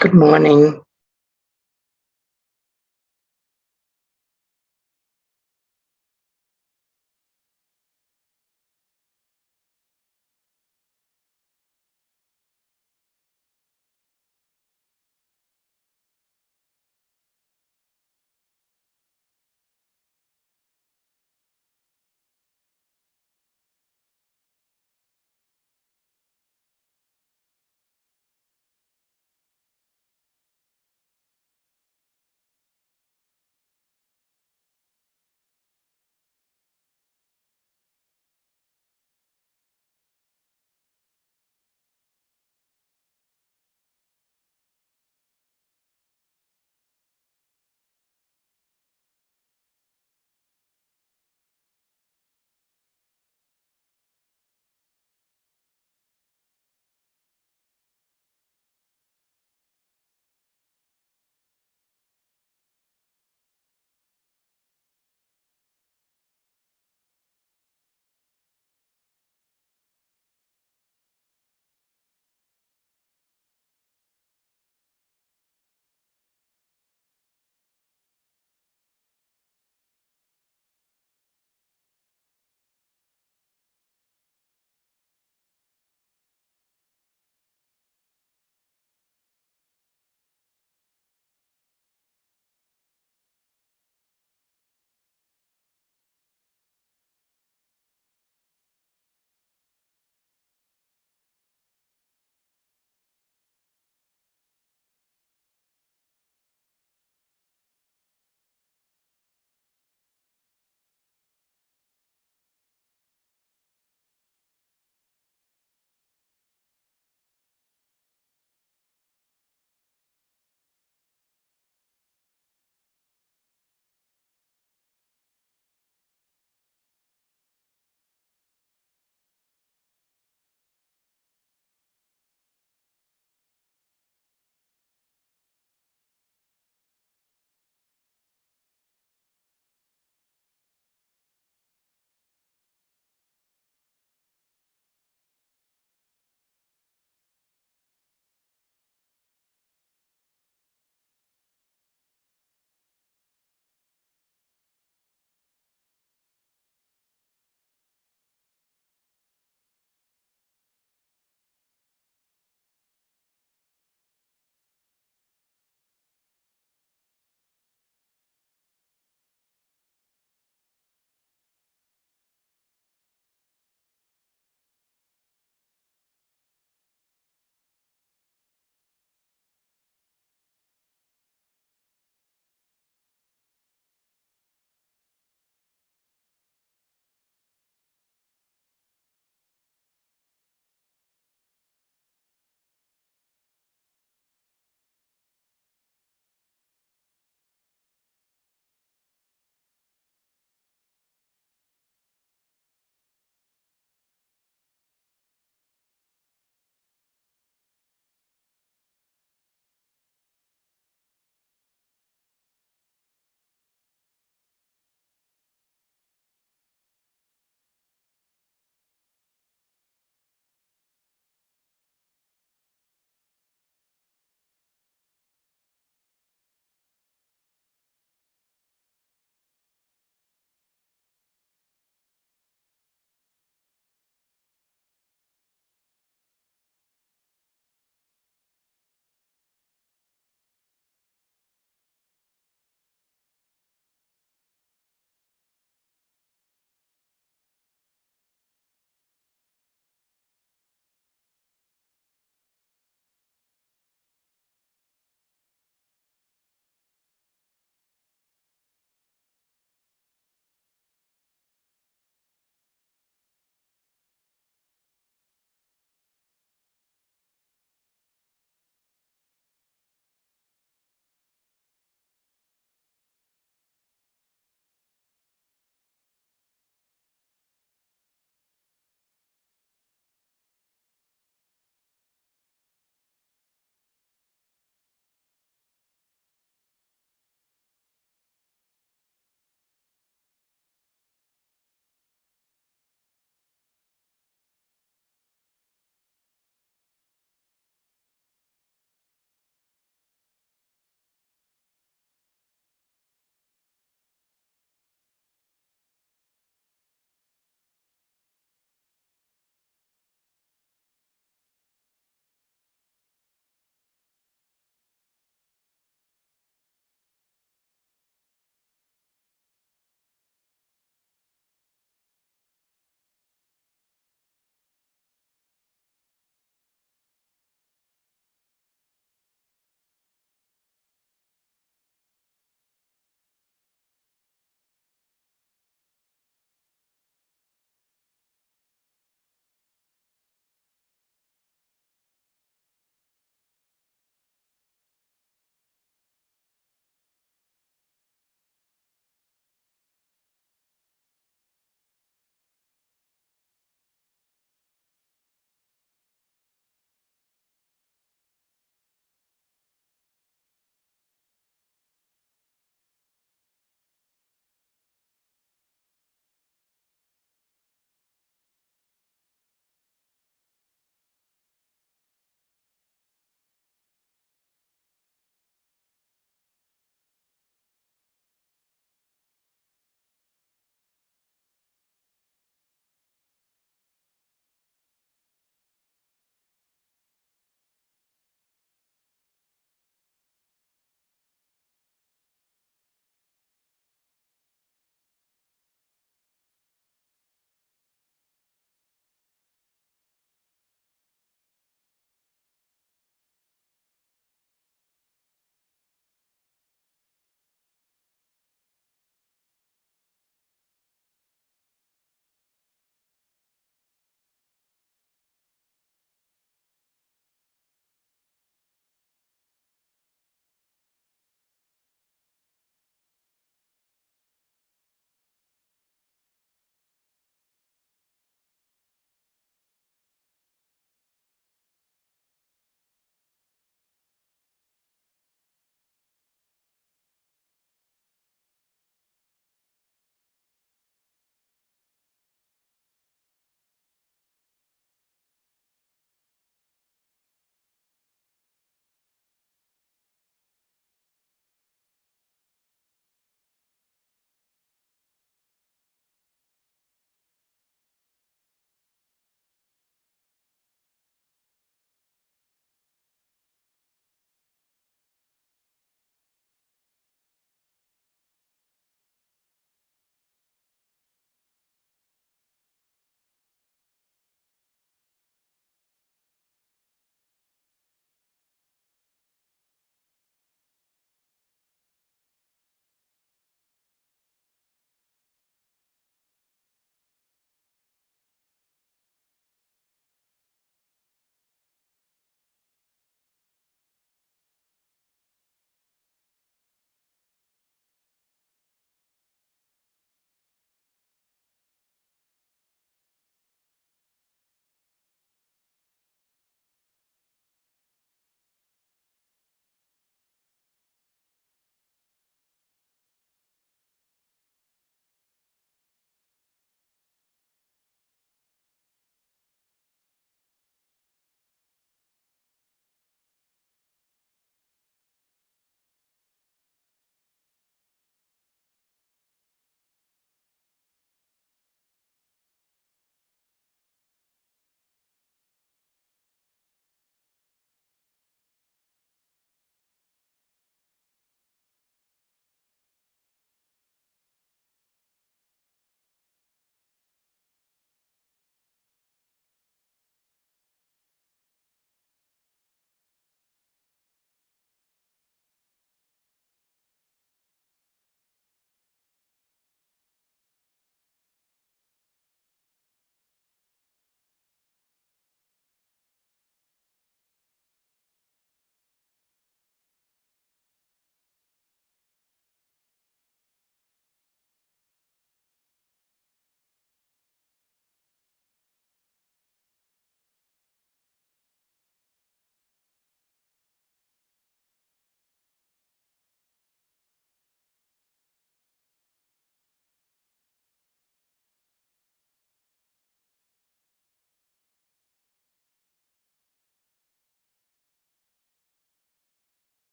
Good morning.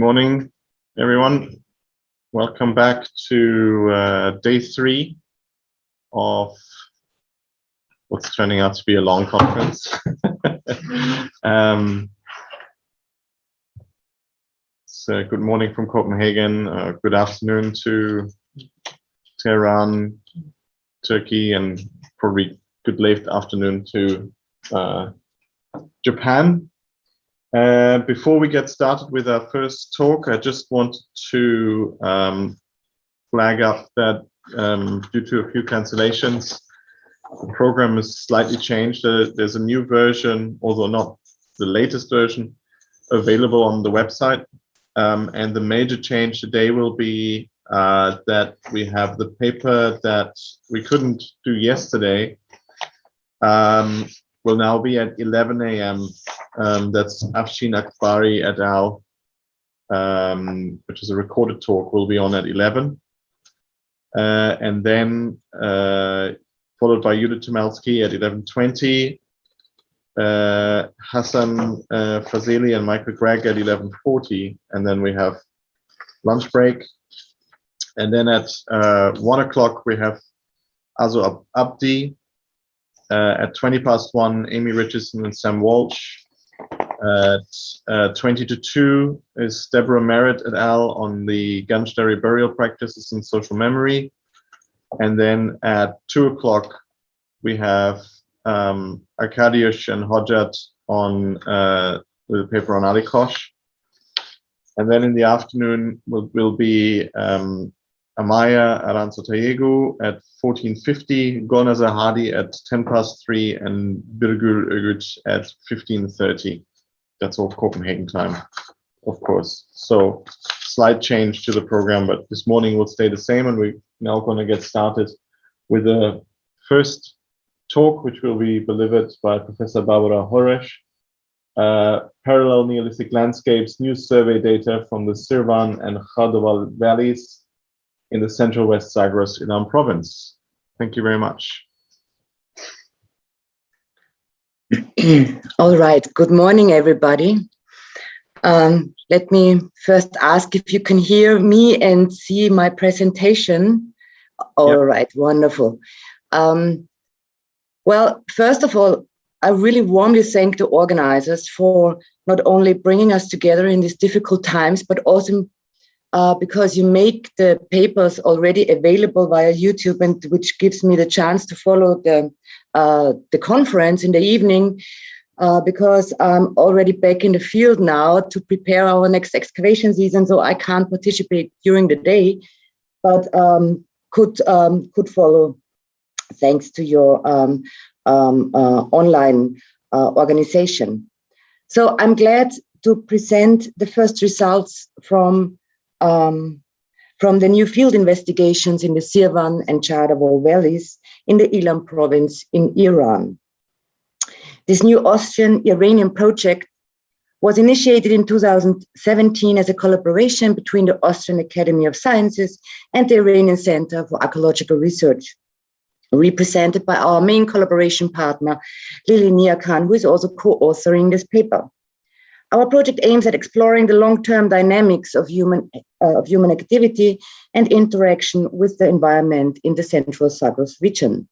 Morning, everyone. Welcome back to day 3 of what's turning out to be a long conference. So good morning from Copenhagen, good afternoon to Tehran, Turkey, and probably good late afternoon to Japan. Before we get started with our first talk, I just want to flag up that due to a few cancellations, the program is slightly changed. There's a new version, although not the latest version, available on the website. And the major change today will be that we have the paper that we couldn't do yesterday will now be at 11 a.m. That's Afshin Akbari et al., which is a recorded talk, will be on at 11. And then followed by Judith Tomalski at 11:20, Hassan Fazeli and Michael Gregg at 11:40, and then we have lunch break. And then at 1 o'clock we have Azu Abdi. At 1:20, Amy Richardson and Sam Walsh. At 1:50 is Deborah Merritt et al. On the Ganjari burial practices and social memory. And then at 2 o'clock, we have Arkadiusz and Hodjat on with a paper on Alikosh. And then in the afternoon will be Amaya Aranzotayegu at 14:50, Golnaz Zahadi at 3:10, and Birgül Ögüç at 15:30. That's all Copenhagen time, of course. So slight change to the program, but this morning will stay the same, and we're now going to get started with the first talk, which will be delivered by Professor Barbara Horesh. Parallel Neolithic Landscapes, New Survey Data from the Sirvan and Khardaval Valleys in the Central West Zagros Ilam province. Thank you very much. All right, good morning, everybody. Let me first ask if you can hear me and see my presentation. All right, wonderful. Well, first of all, I really warmly thank the organizers for not only bringing us together in these difficult times, but also because you make the papers already available via YouTube, and which gives me the chance to follow the conference in the evening, because I'm already back in the field now to prepare our next excavation season, so I can't participate during the day, but could follow thanks to your online organization. So I'm glad to present the first results from the new field investigations in the Sirvan and Khardaval valleys in the Ilam province in Iran. This new Austrian-Iranian project was initiated in 2017 as a collaboration between the Austrian Academy of Sciences and the Iranian Center for Archaeological Research, represented by our main collaboration partner, Lily Niakan, who is also co-authoring this paper. Our project aims at exploring the long-term dynamics of human activity and interaction with the environment in the Central Zagros region.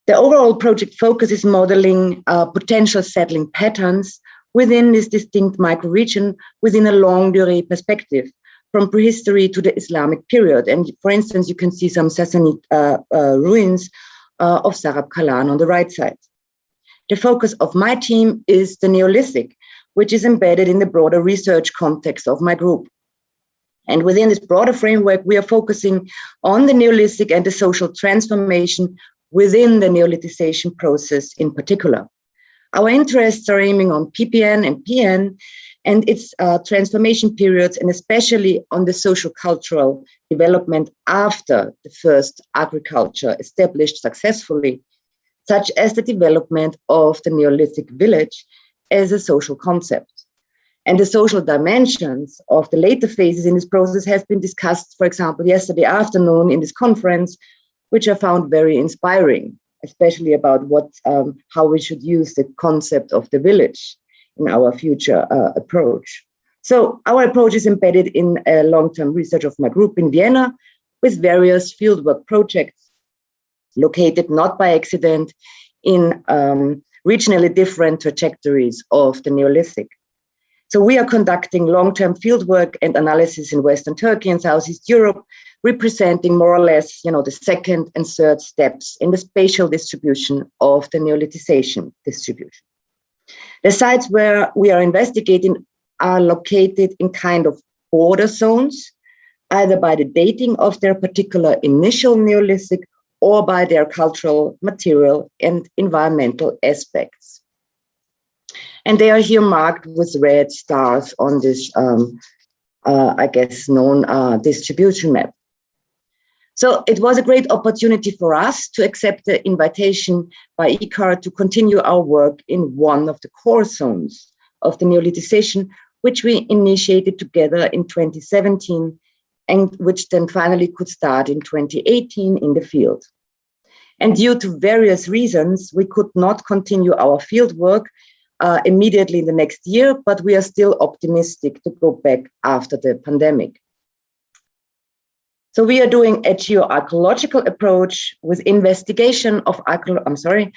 The overall project focus is modeling potential settling patterns within this distinct microregion within a long durée perspective, from prehistory to the Islamic period. And for instance, you can see some Sassanid ruins of Sarab Kalan on the right side. The focus of my team is the Neolithic, which is embedded in the broader research context of my group. And within this broader framework, we are focusing on the Neolithic and the social transformation within the Neolithization process in particular. Our interests are aiming on PPN and PN and its transformation periods, and especially on the social-cultural development after the first agriculture established successfully, such as the development of the Neolithic village as a social concept. And the social dimensions of the later phases in this process have been discussed, for example, yesterday afternoon in this conference, which I found very inspiring, especially about how we should use the concept of the village in our future approach. So our approach is embedded in a long-term research of my group in Vienna with various fieldwork projects located not by accident in regionally different trajectories of the Neolithic. So we are conducting long-term fieldwork and analysis in Western Turkey and Southeast Europe, representing more or less, the second and third steps in the spatial distribution of the Neolithization distribution. The sites where we are investigating are located in kind of border zones, either by the dating of their particular initial Neolithic or by their cultural, material, and environmental aspects. And they are here marked with red stars on this, known distribution map. So it was a great opportunity for us to accept the invitation by ICAR to continue our work in one of the core zones of the Neolithization, which we initiated together in 2017, and which then finally could start in 2018 in the field. And due to various reasons, we could not continue our field work immediately in the next year, but we are still optimistic to go back after the pandemic. So we are doing a geoarchaeological approach with investigation of archaeological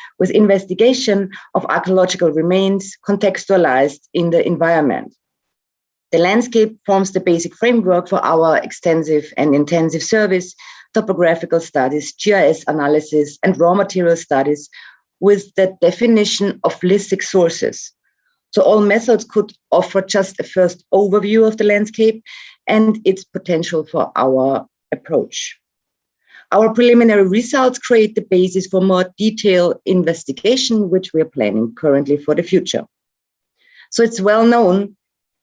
remains contextualized in the environment. The landscape forms the basic framework for our extensive and intensive service, topographical studies, GIS analysis, and raw material studies with the definition of lithic sources. So all methods could offer just a first overview of the landscape and its potential for our approach. Our preliminary results create the basis for more detailed investigation, which we are planning currently for the future. So it's well known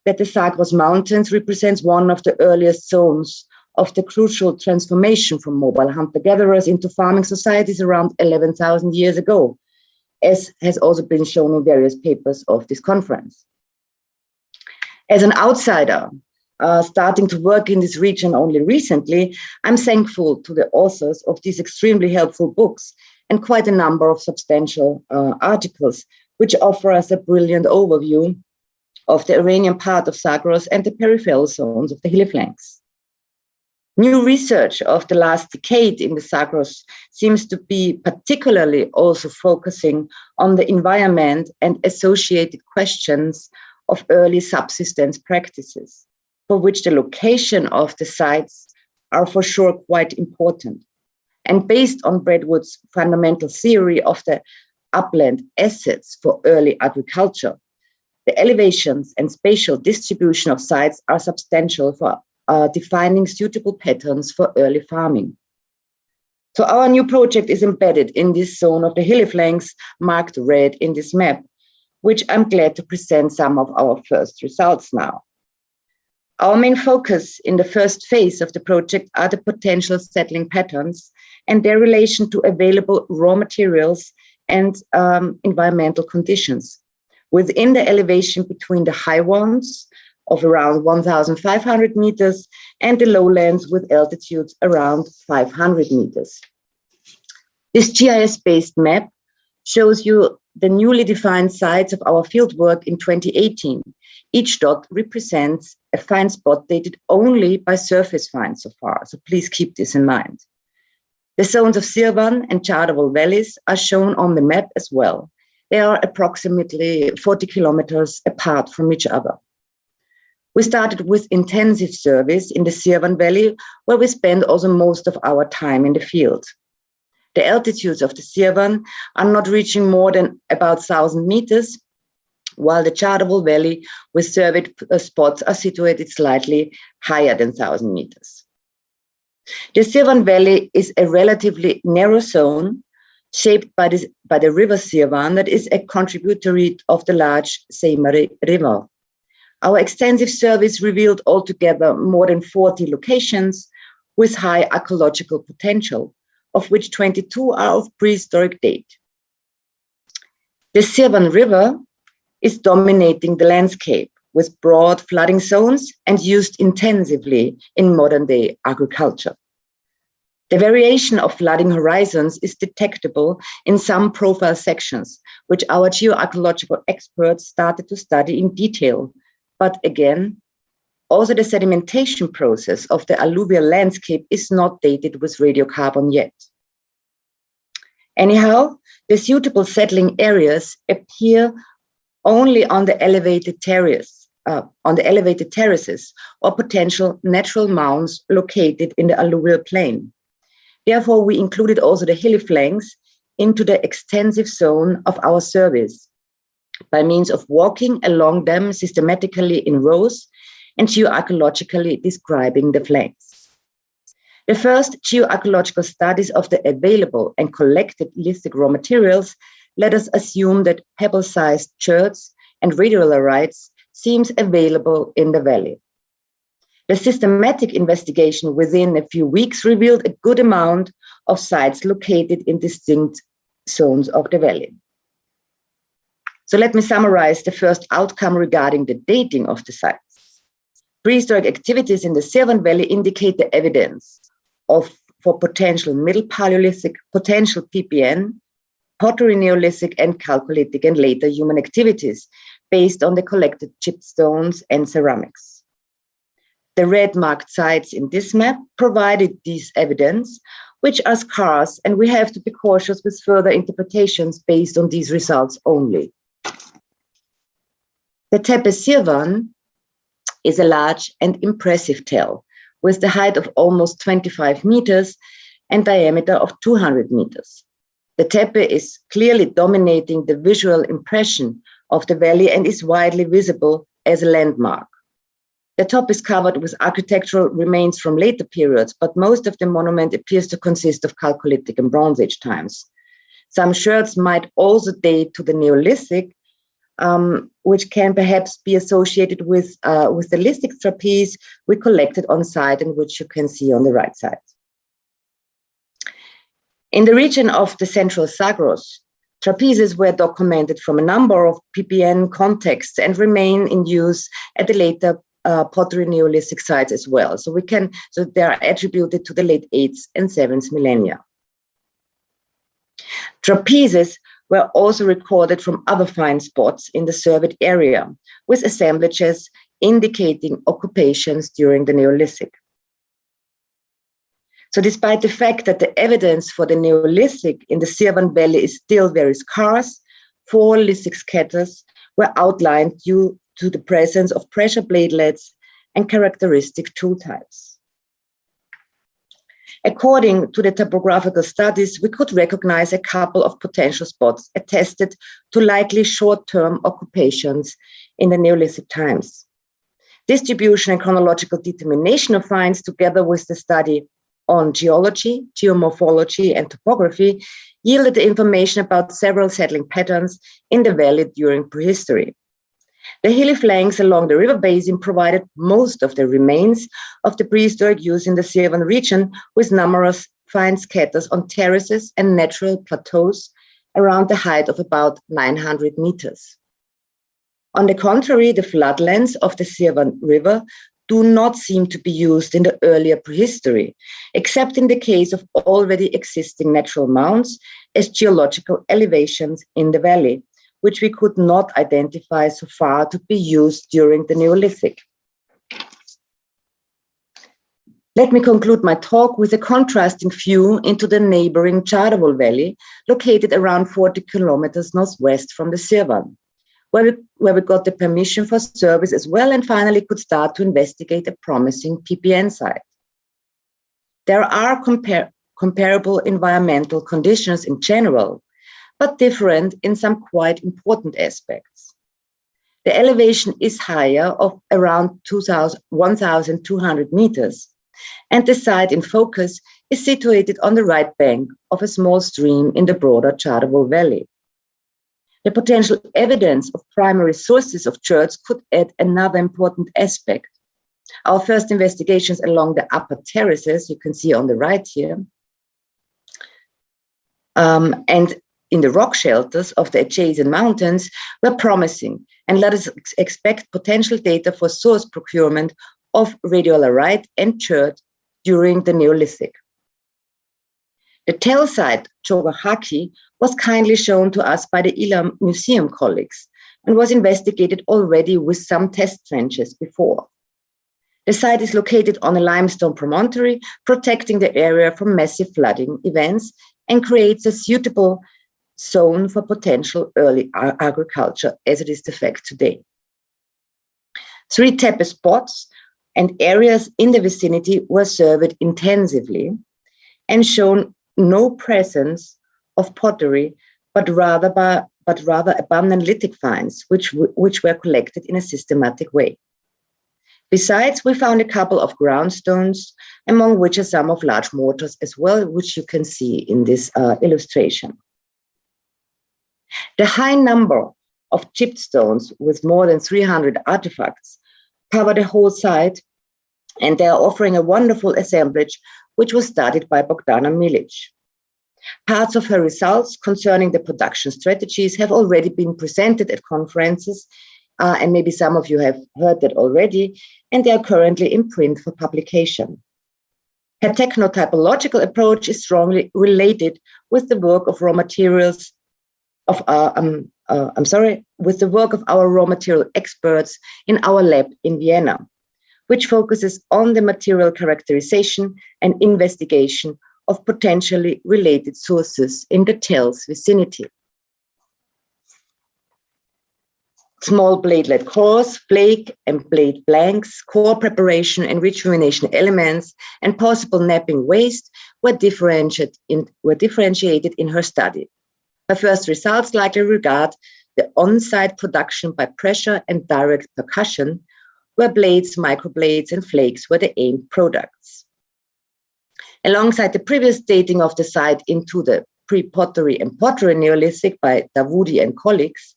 that the Zagros Mountains represents one of the earliest zones of the crucial transformation from mobile hunter-gatherers into farming societies around 11,000 years ago, as has also been shown in various papers of this conference. As an outsider, starting to work in this region only recently, I'm thankful to the authors of these extremely helpful books and quite a number of substantial articles, which offer us a brilliant overview of the Iranian part of Zagros and the peripheral zones of the Hilly Flanks. New research of the last decade in the Zagros seems to be particularly also focusing on the environment and associated questions of early subsistence practices, for which the location of the sites are for sure quite important. And based on Bradwood's fundamental theory of the upland assets for early agriculture, the elevations and spatial distribution of sites are substantial for defining suitable patterns for early farming. So our new project is embedded in this zone of the Hilly Flanks, marked red in this map, which I'm glad to present some of our first results now. Our main focus in the first phase of the project are the potential settling patterns and their relation to available raw materials and environmental conditions within the elevation between the high ones of around 1,500 meters and the lowlands with altitudes around 500 meters. This GIS-based map shows you the newly defined sites of our fieldwork in 2018. Each dot represents a find spot dated only by surface finds so far, so please keep this in mind. The zones of Sirvan and Chardaval valleys are shown on the map as well. They are approximately 40 kilometers apart from each other. We started with intensive service in the Sirvan Valley, where we spend also most of our time in the field. The altitudes of the Sirvan are not reaching more than about 1,000 meters, while the Chardaval Valley with surveyed spots are situated slightly higher than 1,000 meters. The Sirvan Valley is a relatively narrow zone shaped by the river Sirvan that is a contributory of the large Seymari River. Our extensive service revealed altogether more than 40 locations with high archaeological potential, of which 22 are of prehistoric date. The Sirvan River is dominating the landscape with broad flooding zones and used intensively in modern-day agriculture. The variation of flooding horizons is detectable in some profile sections, which our geoarchaeological experts started to study in detail. But again, also the sedimentation process of the alluvial landscape is not dated with radiocarbon yet. Anyhow, the suitable settling areas appear only on the elevated terraces or potential natural mounds located in the alluvial plain. Therefore, we included also the Hilly Flanks into the extensive zone of our service by means of walking along them systematically in rows and geoarchaeologically describing the flanks. The first geoarchaeological studies of the available and collected lithic raw materials let us assume that pebble-sized cherts and radiolarites seems available in the valley. The systematic investigation within a few weeks revealed a good amount of sites located in distinct zones of the valley. So let me summarize the first outcome regarding the dating of the sites. Prehistoric activities in the Sirvan Valley indicate the evidence for potential Middle Paleolithic, potential PPN, Pottery Neolithic, and Chalcolithic and later human activities based on the collected chipped stones and ceramics. The red marked sites in this map provided these evidence, which are scarce, and we have to be cautious with further interpretations based on these results only. The Tepe Sirvan is a large and impressive tell with the height of almost 25 meters and diameter of 200 meters. The Tepe is clearly dominating the visual impression of the valley and is widely visible as a landmark. The top is covered with architectural remains from later periods, but most of the monument appears to consist of Chalcolithic and Bronze Age times. Some sherds might also date to the Neolithic, which can perhaps be associated with the lithic trapeze we collected on site and which you can see on the right side. In the region of the central Zagros, trapezes were documented from a number of PPN contexts and remain in use at the later pottery Neolithic sites as well. So they are attributed to the late 8th and 7th millennia. Trapezes were also recorded from other find spots in the surveyed area, with assemblages indicating occupations during the Neolithic. So despite the fact that the evidence for the Neolithic in the Sirvan Valley is still very scarce, 4 lithic scatters were outlined due to the presence of pressure bladelets and characteristic tool types. According to the topographical studies, we could recognize a couple of potential spots attested to likely short-term occupations in the Neolithic times. Distribution and chronological determination of finds, together with the study on geology, geomorphology, and topography, yielded the information about several settling patterns in the valley during prehistory. The hilly flanks along the river basin provided most of the remains of the prehistoric use in the Sirvan region, with numerous fine scatters on terraces and natural plateaus around the height of about 900 meters. On the contrary, the floodlands of the Sirvan River do not seem to be used in the earlier prehistory, except in the case of already existing natural mounds as geological elevations in the valley, which we could not identify so far to be used during the Neolithic. Let me conclude my talk with a contrasting view into the neighboring Chardavol Valley, located around 40 kilometers northwest from the Sirvan, where we got the permission for service as well and finally could start to investigate a promising PPN site. There are comparable environmental conditions in general, but different in some quite important aspects. The elevation is higher of around 1,200 meters, and the site in focus is situated on the right bank of a small stream in the broader Chardavol Valley. The potential evidence of primary sources of cherts could add another important aspect. Our first investigations along the upper terraces, you can see on the right here, and in the rock shelters of the adjacent mountains were promising, and let us expect potential data for source procurement of radiolarite and chert during the Neolithic. The tell site, Chogahaki, was kindly shown to us by the Ila Museum colleagues and was investigated already with some test trenches before. The site is located on a limestone promontory, protecting the area from massive flooding events and creates a suitable zone for potential early agriculture, as it is the fact today. 3 tepe spots and areas in the vicinity were surveyed intensively and shown no presence of pottery, but rather abundant lithic finds, which were collected in a systematic way. Besides, we found a couple of groundstones, among which are some of large mortars as well, which you can see in this illustration. The high number of chipped stones with more than 300 artifacts cover the whole site, and they are offering a wonderful assemblage, which was studied by Bogdana Milic. Parts of her results concerning the production strategies have already been presented at conferences, and maybe some of you have heard that already, and they are currently in print for publication. Her technotypological approach is strongly related with the work of raw materials of with the work of our raw material experts in our lab in Vienna, which focuses on the material characterization and investigation of potentially related sources in the tell's vicinity. Small bladelet cores, flake and blade blanks, core preparation and rejuvenation elements, and possible napping waste were differentiated in her study. Her first results likely regard the on-site production by pressure and direct percussion, where blades, microblades, and flakes were the aimed products. Alongside the previous dating of the site into the pre-pottery and pottery Neolithic by Davoudi and colleagues,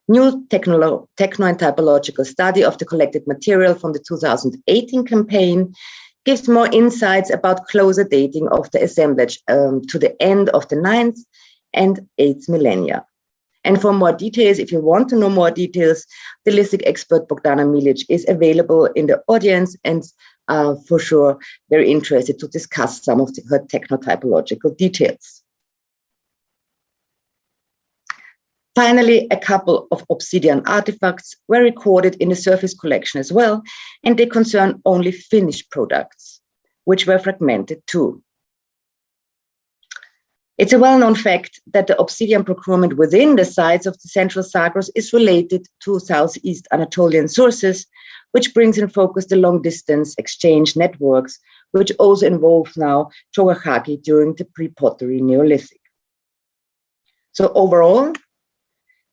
new techno and typological study of the collected material from the 2018 campaign gives more insights about closer dating of the assemblage to the end of the 9th and 8th millennia. And for more details, if you want to know more details, the lithic expert Bogdana Milic is available in the audience and for sure very interested to discuss some of her technotypological details. Finally, a couple of obsidian artifacts were recorded in the surface collection as well, and they concern only finished products, which were fragmented too. It's a well-known fact that the obsidian procurement within the sites of the central Zagros is related to Southeast Anatolian sources, which brings in focus the long-distance exchange networks, which also involve now Chogahaki during the pre-pottery Neolithic. So overall,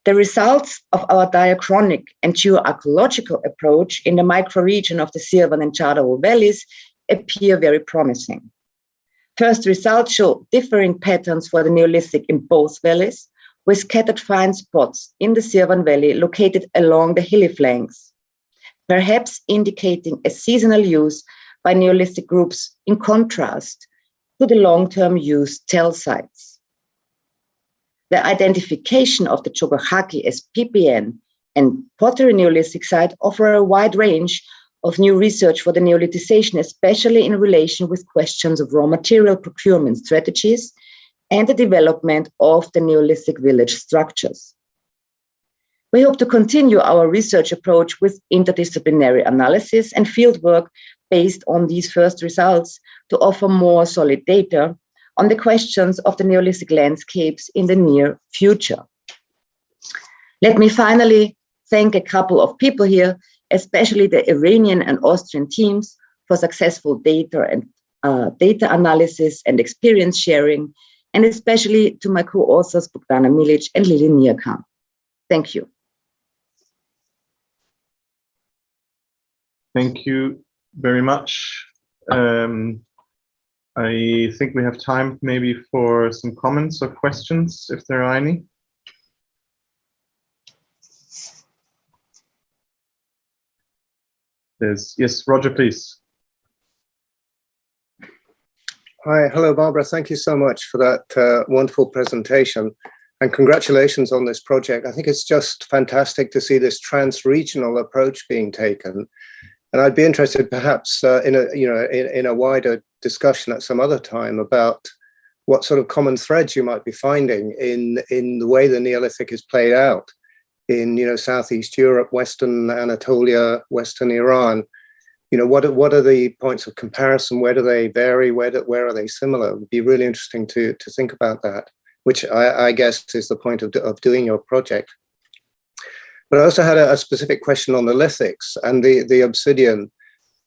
the results of our diachronic and geoarchaeological approach in the microregion of the Sirvan and Chadawo valleys appear very promising. First results show differing patterns for the Neolithic in both valleys, with scattered fine spots in the Sirvan Valley located along the Hilly Flanks, perhaps indicating a seasonal use by Neolithic groups in contrast to the long-term use tell sites. The identification of the Chogahaki as PPN and pottery Neolithic site offer a wide range of new research for the Neolithization, especially in relation with questions of raw material procurement strategies and the development of the Neolithic village structures. We hope to continue our research approach with interdisciplinary analysis and fieldwork based on these first results to offer more solid data on the questions of the Neolithic landscapes in the near future. Let me finally thank a couple of people here, especially the Iranian and Austrian teams, for successful data analysis and experience sharing, and especially to my co-authors Bogdana Milic and Lili Nierkamp. Thank you. Thank you very much. I think we have time maybe for some comments or questions, if there are any. Yes, Roger, please. Hi, hello, Barbara. Thank you so much for that wonderful presentation, and congratulations on this project. I think it's just fantastic to see this trans-regional approach being taken, and I'd be interested perhaps in a wider discussion at some other time about what sort of common threads you might be finding in the way the Neolithic is played out in, you know, Southeast Europe, Western Anatolia, Western Iran. You know, what are the points of comparison? Where do they vary? Where are they similar? It would be really interesting to think about that, which I guess is the point of doing your project. But I also had a specific question on the lithics and the obsidian,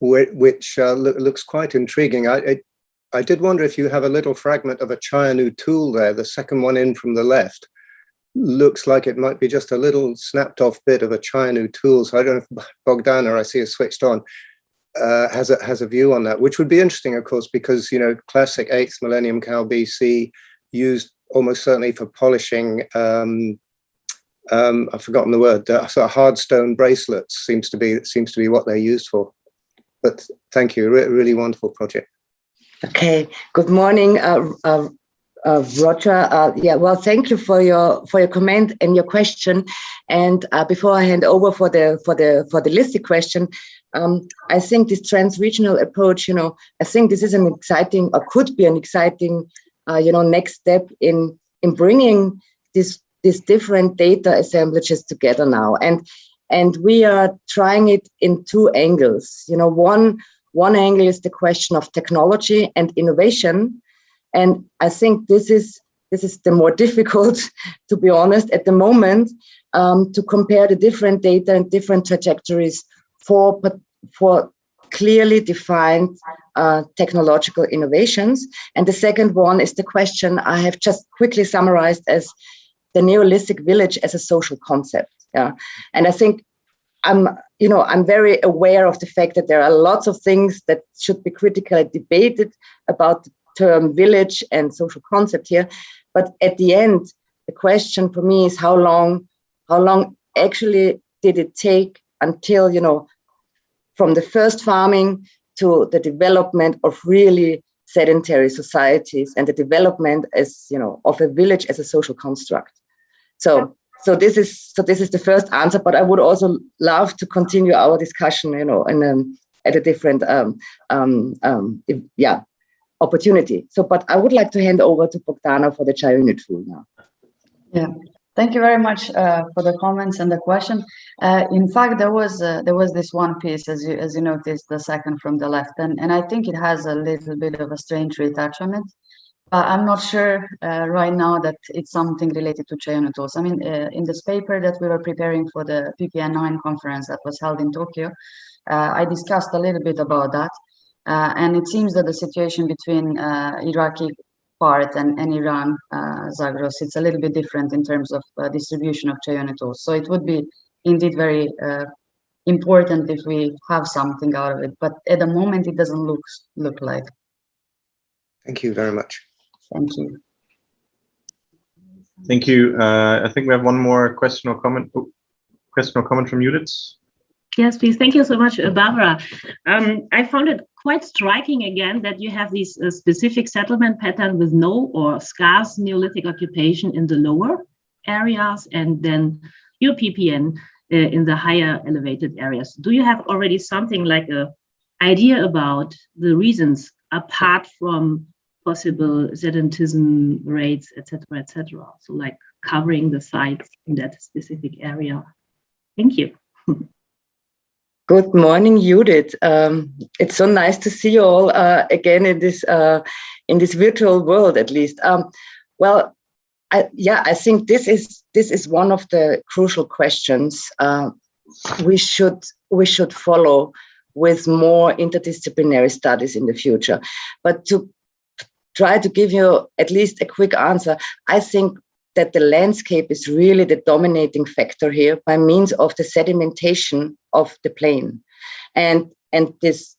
which looks quite intriguing. I did wonder if you have a little fragment of a Chayanu tool there, the second one in from the left. Looks like it might be just a little snapped off bit of a Chayanu tool. So I don't know if Bogdana, I see is switched on, has a view on that, which would be interesting, of course, because, you know, classic 8th millennium Cal BC used almost certainly for polishing, I've forgotten the word, sort of hard stone bracelets seems to be what they're used for. But thank you, really wonderful project. Okay, good morning, Roger. Yeah, well, thank you for your comment and your question. And before I hand over for the listed question, I think this trans-regional approach, you know, I think this is an exciting, or could be an exciting, you know, next step in bringing these different data assemblages together now. And we are trying it in two angles. You know, one angle is the question of technology and innovation. And I think this is the more difficult, to be honest, at the moment, to compare the different data and different trajectories for clearly defined technological innovations. And the second one is the question I have just quickly summarized as the Neolithic village as a social concept. Yeah, and I think I'm very aware of the fact that there are lots of things that should be critically debated about the term village and social concept here. But at the end, the question for me is how long actually did it take until, you know, from the first farming to the development of really sedentary societies and the development, as you know, of a village as a social construct. So this is the first answer, but I would also love to continue our discussion, you know, at a different opportunity. So, but I would like to hand over to Bogdana for the Chayanu tool now. Yeah, thank you very much for the comments and the question. In fact, there was this one piece, as you noticed, the second from the left, and I think it has a little bit of a strange retouch on it. I'm not sure right now that it's something related to Chayanu tools. I mean, in this paper that we were preparing for the PPN9 conference that was held in Tokyo, I discussed a little bit about that. And it seems that the situation between Iraqi part and Iran, Zagros, it's a little bit different in terms of distribution of Chayanu tools. So it would be indeed very important if we have something out of it. But at the moment, it doesn't look like. Thank you very much. Thank you. Thank you. I think we have one more question or comment. From Judith. Yes, please. Thank you so much, Barbara. I found it quite striking again that you have these specific settlement pattern with no or scarce Neolithic occupation in the lower areas, and then your PPN in the higher elevated areas. Do you have already something like a idea about the reasons apart from possible sedentism rates, etc., etc.? So like covering the sites in that specific area. Thank you. Good morning, Judith. It's so nice to see you all again in this virtual world, at least. Well, I think this is one of the crucial questions we should follow with more interdisciplinary studies in the future. But to try to give you at least a quick answer, I think that the landscape is really the dominating factor here by means of the sedimentation of the plain, and this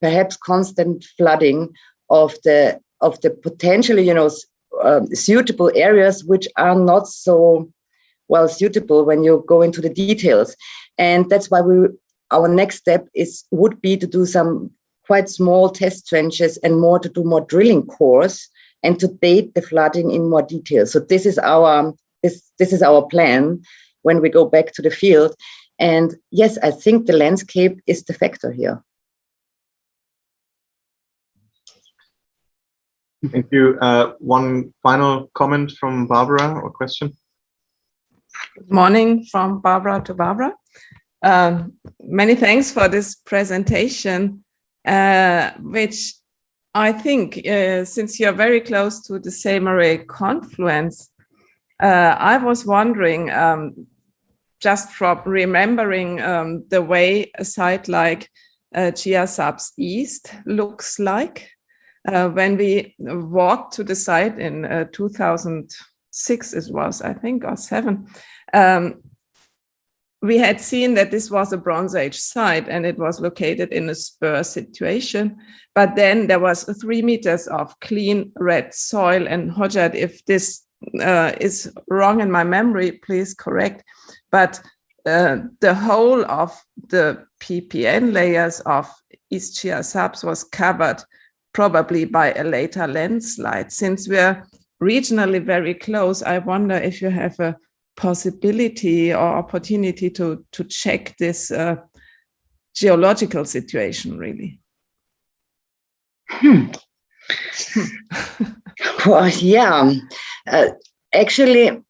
perhaps constant flooding of the potentially, suitable areas which are not so well suitable when you go into the details. And that's why our next step would be to do some quite small test trenches and to do more drilling cores and to date the flooding in more detail. So this is our plan when we go back to the field. And yes, I think the landscape is the factor here. Thank you. One final comment from Barbara or question? Good morning from Barbara to Barbara. Many thanks for this presentation, which I think, since you're very close to the same array confluence, I was wondering, just from remembering the way a site like Chiasubs East looks like, when we walked to the site in 2006, it was, I think, or 7, we had seen that this was a Bronze Age site and it was located in a spur situation. But then there was 3 meters of clean red soil. And Hojat, if this is wrong in my memory, please correct. But the whole of the PPN layers of East Chiasubs was covered probably by a later landslide. Since we're regionally very close, I wonder if you have a possibility or opportunity to check this geological situation, really. Well, yeah, actually,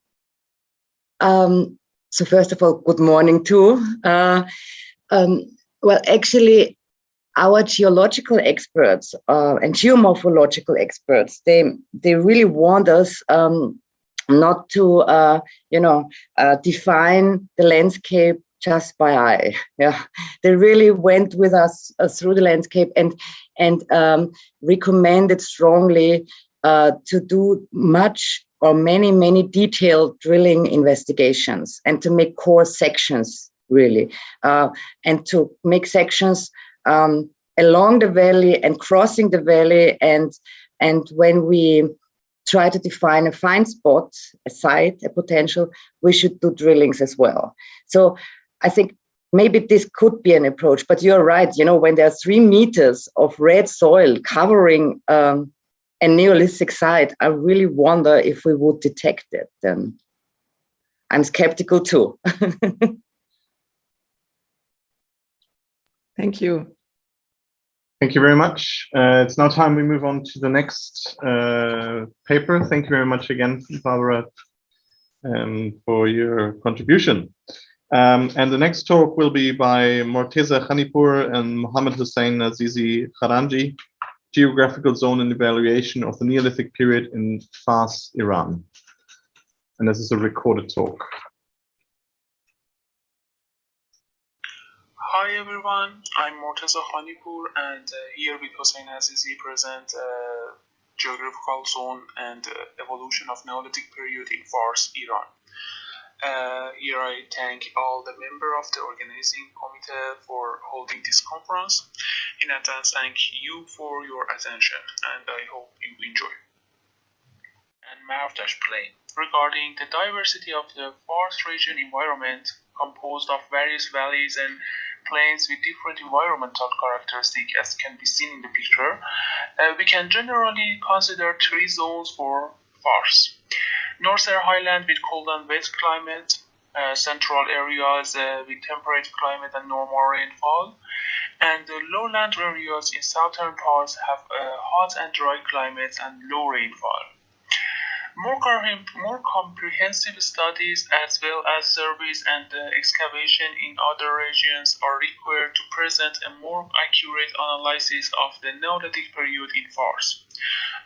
so first of all, good morning too. Well, actually, our geological experts and geomorphological experts, they really want us not to, define the landscape just by eye. Yeah, they really went with us through the landscape and recommended strongly to do much or many detailed drilling investigations and to make core sections really, and to make sections along the valley and crossing the valley, and when we try to define a fine spot, a site, a potential, we should do drillings as well. So I think maybe this could be an approach, but you're right, when there are 3 meters of red soil covering a Neolithic site, I really wonder if we would detect it. Then I'm skeptical too. Thank you. Thank you very much. It's now time we move on to the next paper. Thank you very much again, Barbara, for your contribution. And the next talk will be by Morteza Khanipur and Mohammed Hussein Azizi Kharanji, Geographical Zone and Evaluation of the Neolithic Period in Fars, Iran. And this is a recorded talk. Hi everyone, I'm Morteza Khanipur, and here with Hussein Azizi present Geographical Zone and Evolution of Neolithic Period in Fars, Iran. Here I thank all the members of the organizing committee for holding this conference. In advance, thank you for your attention, and I hope you enjoy. And Marvdash Plain. Regarding the diversity of the Fars region environment, composed of various valleys and plains with different environmental characteristics, as can be seen in the picture, we can generally consider 3 zones for Fars. Northern highland with cold and wet climate, central areas with temperate climate and normal rainfall, and the lowland areas in southern parts have hot and dry climates and low rainfall. More comprehensive studies as well as surveys and excavation in other regions are required to present a more accurate analysis of the Neolithic period in Fars.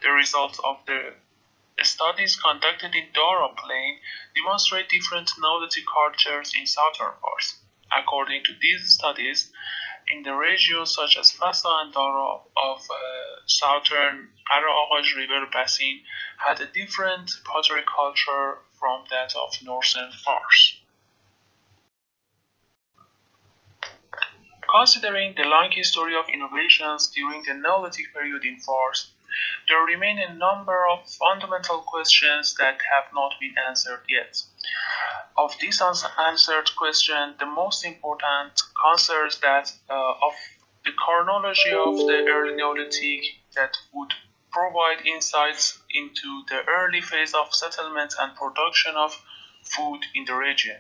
The results of the studies conducted in Dara Plain demonstrate different Neolithic cultures in southern Fars. According to these studies, in the regions such as Fasa and Dara of southern Ara-Agaj River basin had a different pottery culture from that of northern Fars. Considering the long history of innovations during the Neolithic period in Fars, there remain a number of fundamental questions that have not been answered yet. Of these unanswered questions, the most important concerns that of the chronology of the early Neolithic that would provide insights into the early phase of settlement and production of food in the region.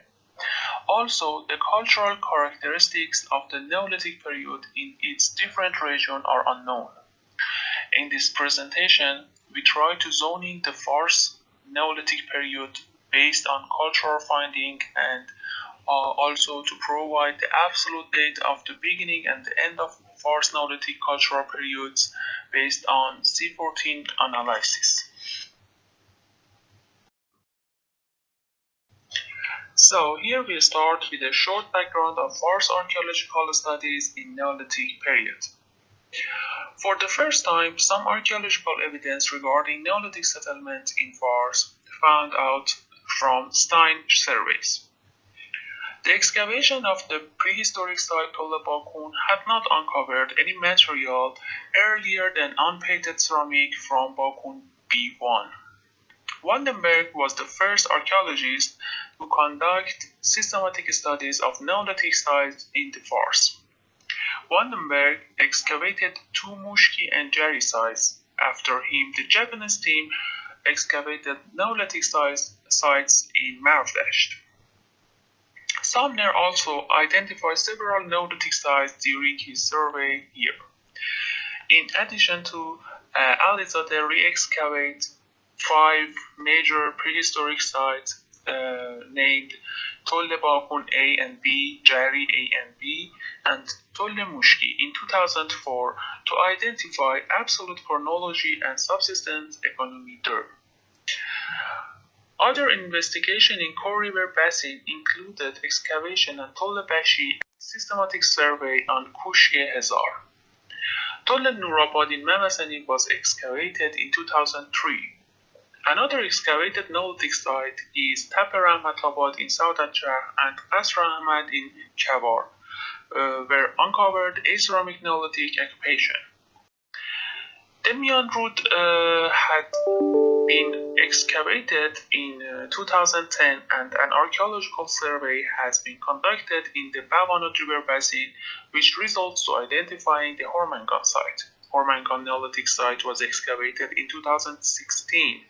Also, the cultural characteristics of the Neolithic period in its different regions are unknown. In this presentation, we try to zone in the Fars Neolithic period based on cultural finding and also to provide the absolute date of the beginning and the end of Fars Neolithic cultural periods based on C14 analysis. So here we start with a short background of Fars archaeological studies in Neolithic period. For the first time, some archaeological evidence regarding Neolithic settlements in Fars found out from Stein surveys. The excavation of the prehistoric site Tolle Bakun had not uncovered any material earlier than unpainted ceramic from Bakun B1. Waldenberg was the first archaeologist to conduct systematic studies of Neolithic sites in the Fars. Waldenberg excavated 2 Mushki and Jari sites. After him, the Japanese team excavated Neolithic sites in Marvdasht. Sumner also identified several Neolithic sites during his survey here. In addition to Alizadeh re-excavated 5 major prehistoric sites named Tolle Bakun A and B, Jari A and B, and Tolle Mushki in 2004 to identify absolute chronology and subsistence economy there. Other investigation in Khor River Basin included excavation on Tolle Bashi and systematic survey on Kushke Hazar. Tolle Nurabad in Mamazani was excavated in 2003. Another excavated Neolithic site is Tape Rahmatabad in Saudat Shah and Qasr Ahmad in Kabar, where uncovered a ceramic Neolithic occupation. The Mian route had been excavated in 2010 and an archaeological survey has been conducted in the Bawanot River Basin, which results to identifying the Hormangan site. Hormangan Neolithic site was excavated in 2016.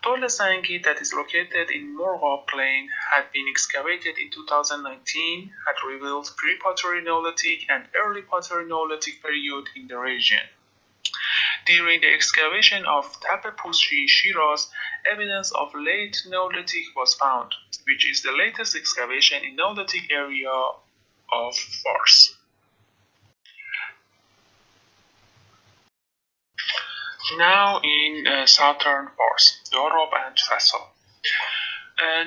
Tolle Sangi, that is located in Morghab Plain, had been excavated in 2019, had revealed pre-pottery Neolithic and early pottery Neolithic period in the region. During the excavation of Tape Pushi Shiraz, evidence of late Neolithic was found, which is the latest excavation in Neolithic area of Fars. Now in southern Fars, Darab and Fasa.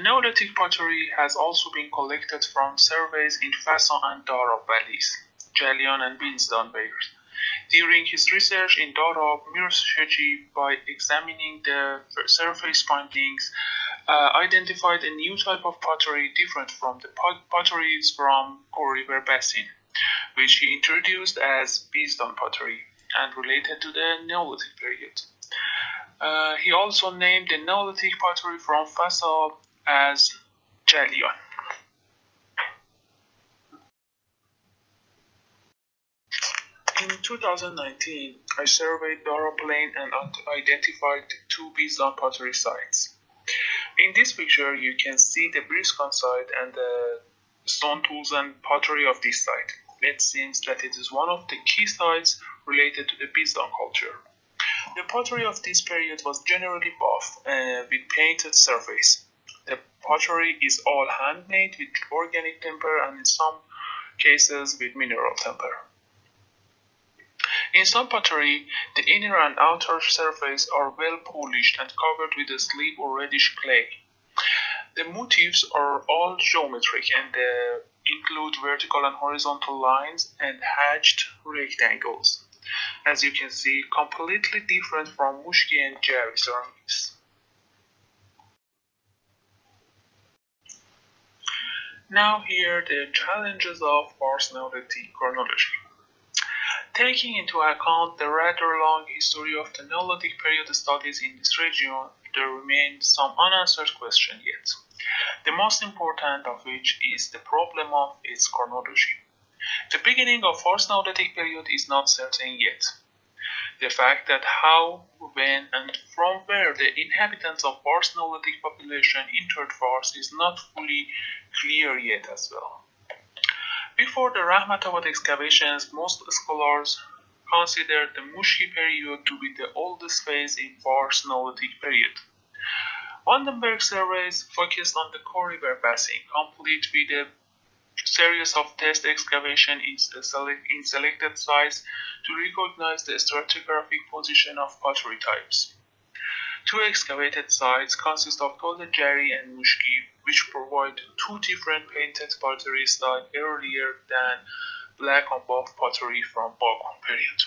Neolithic pottery has also been collected from surveys in Fasa and Darab valleys, Jalian and Binsdan Bayers. During his research in Darab, Mirsheji, by examining the surface findings, identified a new type of pottery different from the potteries from Khor River Basin, which he introduced as Binsdan pottery and related to the Neolithic period. He also named the Neolithic pottery from Fasa as Jalian. In 2019, I surveyed Darab Plain and identified 2 Binsdan pottery sites. In this picture, you can see the Briskan site and the stone tools and pottery of this site. It seems that it is one of the key sites related to the Binsdan culture. The pottery of this period was generally buff with painted surface. The pottery is all handmade with organic timber and in some cases with mineral timber. In some pottery, the inner and outer surface are well polished and covered with a sleek or reddish clay. The motifs are all geometric and include vertical and horizontal lines and hatched rectangles. As you can see, completely different from Mushki and Jari ceramics. Now here the challenges of Fars Neolithic chronology. Taking into account the rather long history of the Neolithic period studies in this region, there remain some unanswered questions yet. The most important of which is the problem of its chronology. The beginning of Fars Neolithic period is not certain yet. The fact that how, when, and from where the inhabitants of Fars Neolithic population entered Fars is not fully clear yet as well. Before the Rahmatabad excavations, most scholars considered the Mushki period to be the oldest phase in Fars Neolithic period. Vandenberg surveys focused on the core river basin, complete with a series of test excavation in selected sites to recognize the stratigraphic position of pottery types. Two excavated sites consist of Tole Jari and Mushki, which provide two different painted pottery styles earlier than black on buff pottery from Balkan period.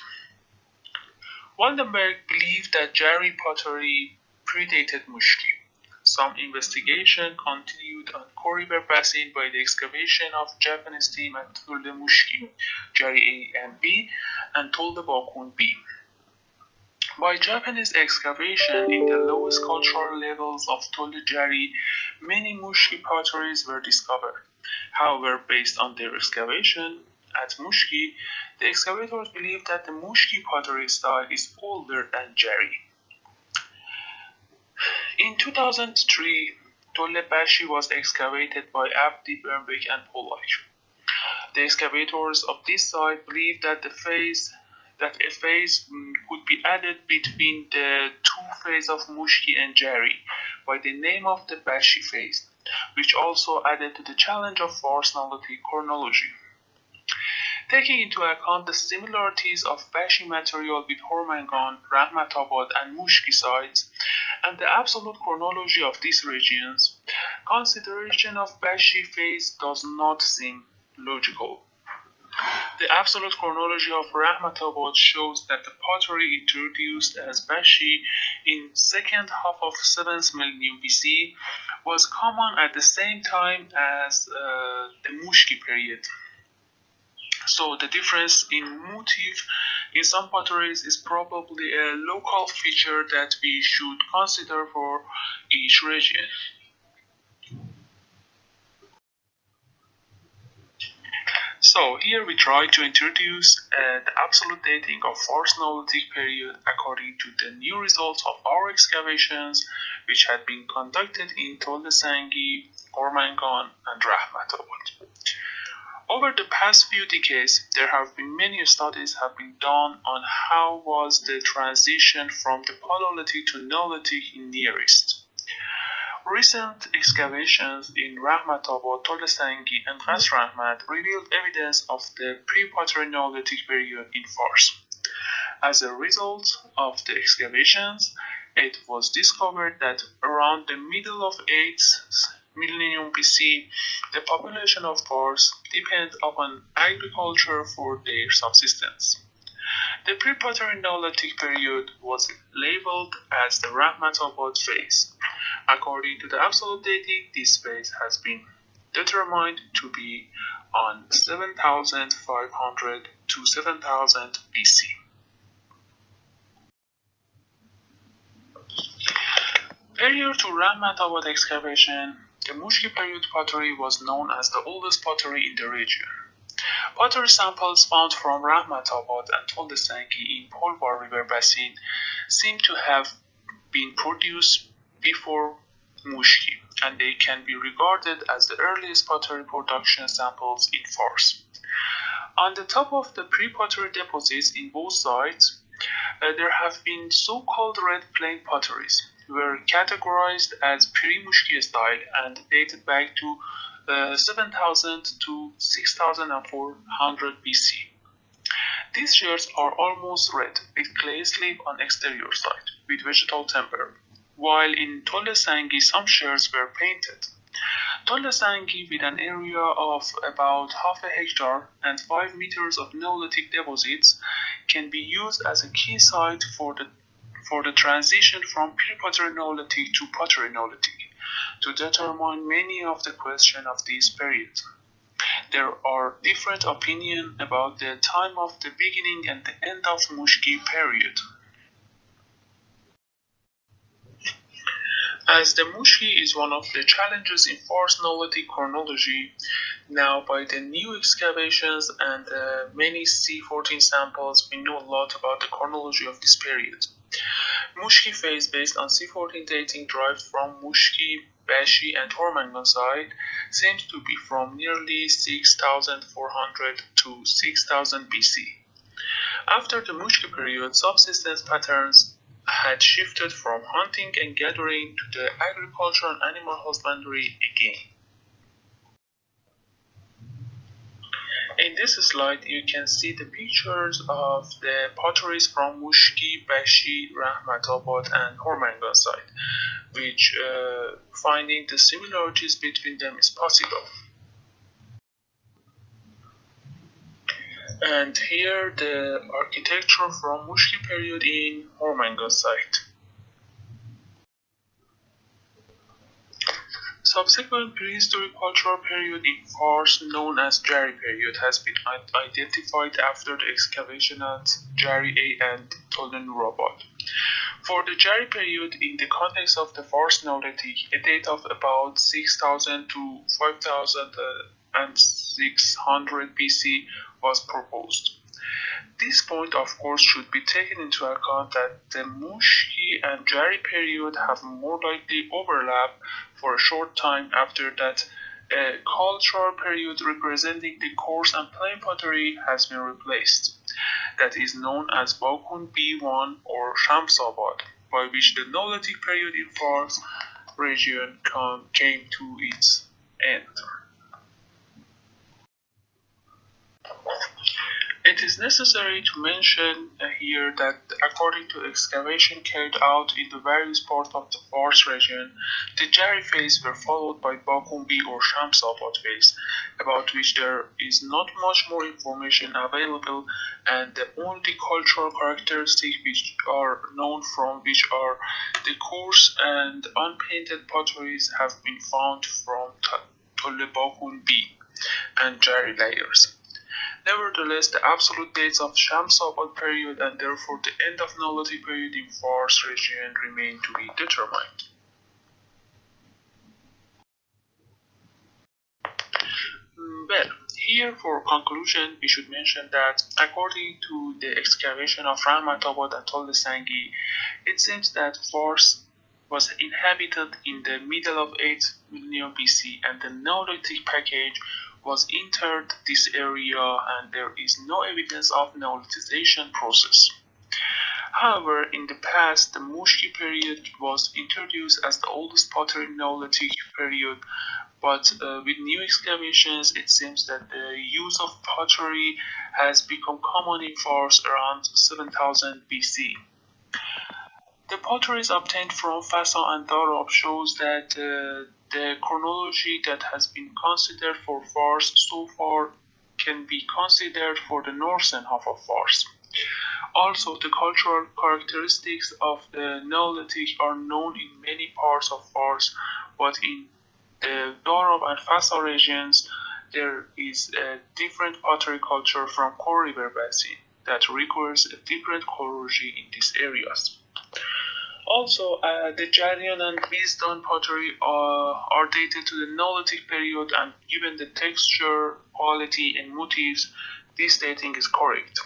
Waldenberg believed that Jari pottery predated Mushki. Some investigation continued on Core River Basin by the excavation of Japanese team at Tole Mushki, Jari A and B, and Tole Bakun B. By Japanese excavation in the lowest cultural levels of Tole Jari, many Mushki potteries were discovered. However, based on their excavation at Mushki, the excavators believe that the Mushki pottery style is older than Jari. In 2003, Tole Bashi was excavated by Abdi, Bernbeck, and Polak. The excavators of this site believe that a phase could be added between the two phases of Mushki and Jari by the name of the Bashi phase, which also added to the challenge of Fars Neolithic chronology. Taking into account the similarities of Bashi material with Hormangan, Rahmatabad, and Mushki sites, and the absolute chronology of these regions, consideration of Bashi phase does not seem logical. The absolute chronology of Rahmatabad shows that the pottery introduced as Bashi in second half of 7th millennium BC was common at the same time as the Mushki period. So the difference in motif in some potteries is probably a local feature that we should consider for each region. So here we try to introduce the absolute dating of Fars Neolithic period according to the new results of our excavations which had been conducted in Tole Sangi, Hormangan, and Rahmatabad. Over the past few decades, there have been many studies have been done on how was the transition from the Paleolithic to Neolithic in Near East. Recent excavations in Rahmatabad, Tole Sangi, and Ras Rahmat revealed evidence of the pre-pottery Neolithic period in Fars. As a result of the excavations, it was discovered that around the middle of 8th millennium BC, the population of Fars depended upon agriculture for their subsistence. The pre-pottery Neolithic period was labeled as the Rahmatabad phase. According to the absolute dating, this phase has been determined to be on 7500 to 7000 BC. Prior to Rahmatabad excavation, the Mushki period pottery was known as the oldest pottery in the region. Pottery samples found from Rahmatabad and Tole Sangi in Polvar River Basin seem to have been produced before Mushki, and they can be regarded as the earliest pottery production samples in Fars. On the top of the pre-pottery deposits in both sites, there have been so-called red plain potteries, were categorized as pre-Mushki style and dated back to 7000 to 6400 BC. These shards are almost red, with clay slip on exterior side, with vegetal timber, while in Tole Sangi some shards were painted. Tole Sangi, with an area of about half a hectare and 5 meters of Neolithic deposits, can be used as a key site for the transition from pre-pottery Neolithic to pottery Neolithic to determine many of the questions of this period. There are different opinions about the time of the beginning and the end of Mushki period. As the Mushki is one of the challenges in Fars Neolithic chronology, now by the new excavations and many C14 samples, we know a lot about the chronology of this period. Mushki phase based on C14 dating derived from Mushki, Bashi, and Hormangan site seems to be from nearly 6400 to 6000 BC. After the Mushki period, subsistence patterns had shifted from hunting and gathering to the agriculture and animal husbandry again. In this slide, you can see the pictures of the potteries from Mushki, Bashi, Rahmatabad, and Hormangan site, which finding the similarities between them is possible. And here the architecture from Mushki period in Hormangan site. Subsequent prehistoric cultural period in Fars, known as Jari period, has been identified after the excavation at Jari A and Tolen-Rabad. For the Jari period, in the context of the Fars Neolithic, a date of about 6000 to 5600 BC was proposed. This point, of course, should be taken into account that the Mushki and Jari period have more likely overlap for a short time after that. A cultural period representing the coarse and plain pottery has been replaced, that is known as Bakun B1 or Shamsabad, by which the Neolithic period in Fars region came to its end. It is necessary to mention here that according to excavation carried out in the various parts of the Fars region, the Jari phase were followed by Bakumbi or Shamsabad phase, about which there is not much more information available, and the only cultural characteristics which are known from which are the coarse and unpainted potteries have been found from Tolle Bakumbi and Jari layers. Nevertheless, the absolute dates of Shamsabad period and therefore the end of Neolithic period in Fars region remain to be determined. Well, here for conclusion, we should mention that according to the excavation of Rahmatabad and Tollesangi, it seems that Fars was inhabited in the middle of 8th millennium BC, and the Neolithic package was entered this area, and there is no evidence of Neolithization process. However, in the past, the Mushki period was introduced as the oldest pottery Neolithic period, but with new excavations, it seems that the use of pottery has become common in Fars around 7000 BC. The potteries obtained from Fasa and Darab shows that the chronology that has been considered for Fars so far can be considered for the northern half of Fars. Also, the cultural characteristics of the Neolithic are known in many parts of Fars, but in the Darab and Fasa regions, there is a different pottery culture from Khor River Basin that requires a different chronology in these areas. Also, the Jarian and Bizdan pottery are dated to the Neolithic period, and given the texture, quality, and motifs, this dating is correct.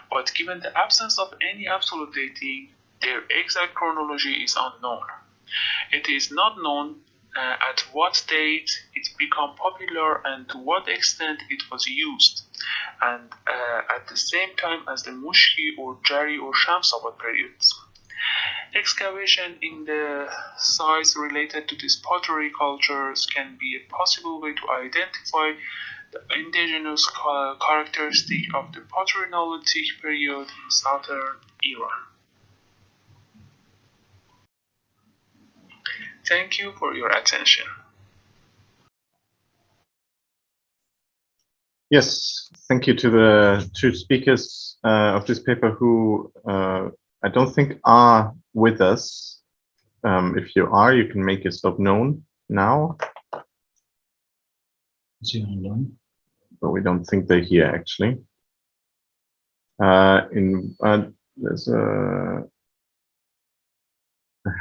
But given the absence of any absolute dating, their exact chronology is unknown. It is not known at what date it became popular and to what extent it was used, and at the same time as the Mushki or Jari or Shamsabad periods. Excavation in the sites related to these pottery cultures can be a possible way to identify the indigenous characteristic of the pottery Neolithic period in southern Iran. Thank you for your attention. Yes, thank you to the two speakers of this paper who I don't think are with us. If you are, you can make yourself known now. But we don't think they're here actually. There's a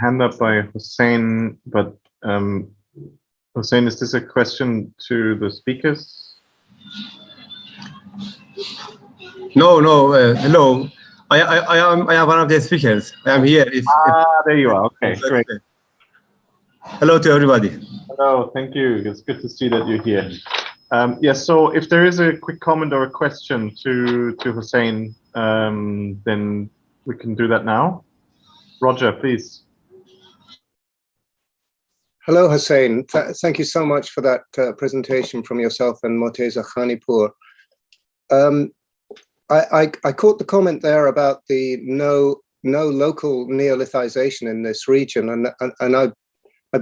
hand up by Hussein, but Hussein, is this a question to the speakers? No. Hello. I am one of the speakers. I am here. There you are. Okay, great. Hello to everybody. Hello, thank you. It's good to see that you're here. Yes, so if there is a quick comment or a question to Hussein, then we can do that now. Roger, please. Hello, Hussein. Thank you so much for that presentation from yourself and Morteza Khanipur. I caught the comment there about the no local neolithization in this region, and I'd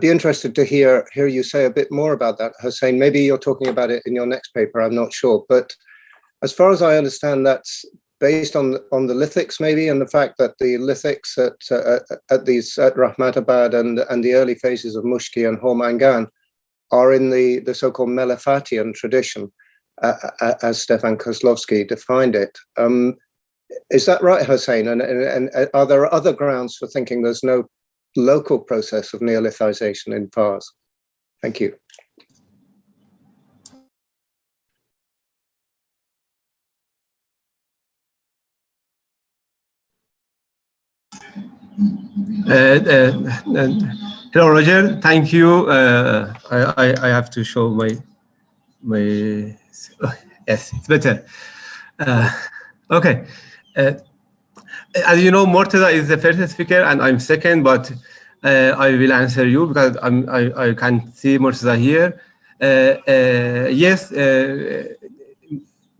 be interested to hear you say a bit more about that, Hussein. Maybe you're talking about it in your next paper, I'm not sure. But as far as I understand, that's based on the lithics, maybe, and the fact that the lithics at Rahmatabad and the early phases of Mushki and Hormangan are in the so-called Melefatian tradition, as Stefan Kozlovsky defined it. Is that right, Hussein? And are there other grounds for thinking there's no local process of neolithization in Fars? Thank you. Hello, Roger. Thank you. I have to show my yes, it's better. Okay. As you know, Morteza is the first speaker and I'm second, but I will answer you because I can see Morteza here. Yes, the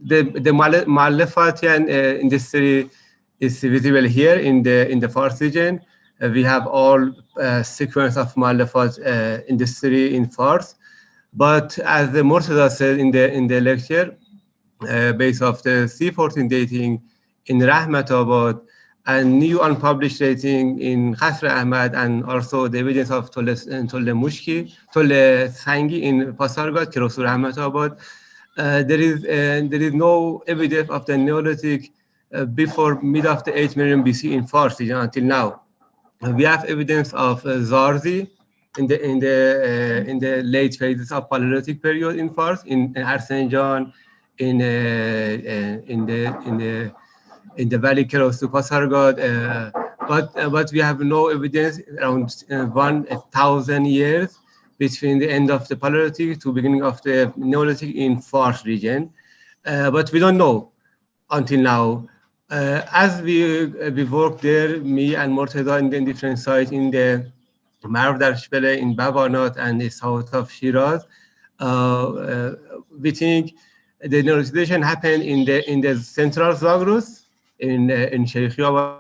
Malefatian industry is visible here in the Fars region. We have all sequence of Malefat industry in Fars, but as the Morteza said in the lecture, based of the C14 dating in Rahmatabad and new unpublished dating in Khasr Ahmad, and also the evidence of Tolle Mushki, Tolle Sangi in Pasargad, Kirosur Rahmatabad, there is no evidence of the Neolithic before mid of the 8 million BC in Fars region until now. We have evidence of Zarzi in the late phases of Paleolithic period in Fars, in Arsenjan, in the valley close to Pasargad, but we have no evidence around 1,000 years between the end of the Paleolithic to beginning of the Neolithic in Fars region, but we don't know until now. As we work there, me and Morteza in the different sites in the Marv Darshbele, in Babanat and the south of Shiraz, we think the neolithization happened in the central Zagros, in Sheikhia.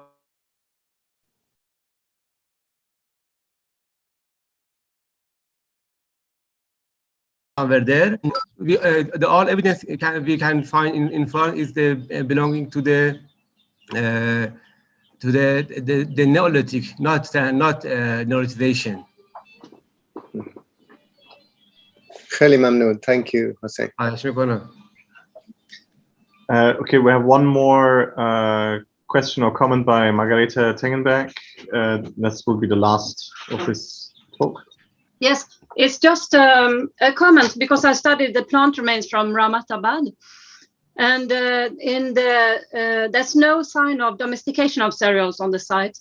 Over there, the all evidence we can find in Fars is the belonging to the Neolithic, not neolithization. Kheli Mamnoon. Thank you, Hussein. Okay, we have one more question or comment by Margareta Tengenberg. This will be the last of this talk. Yes, it's just a comment because I studied the plant remains from Rahmatabad, and there's no sign of domestication of cereals on the site.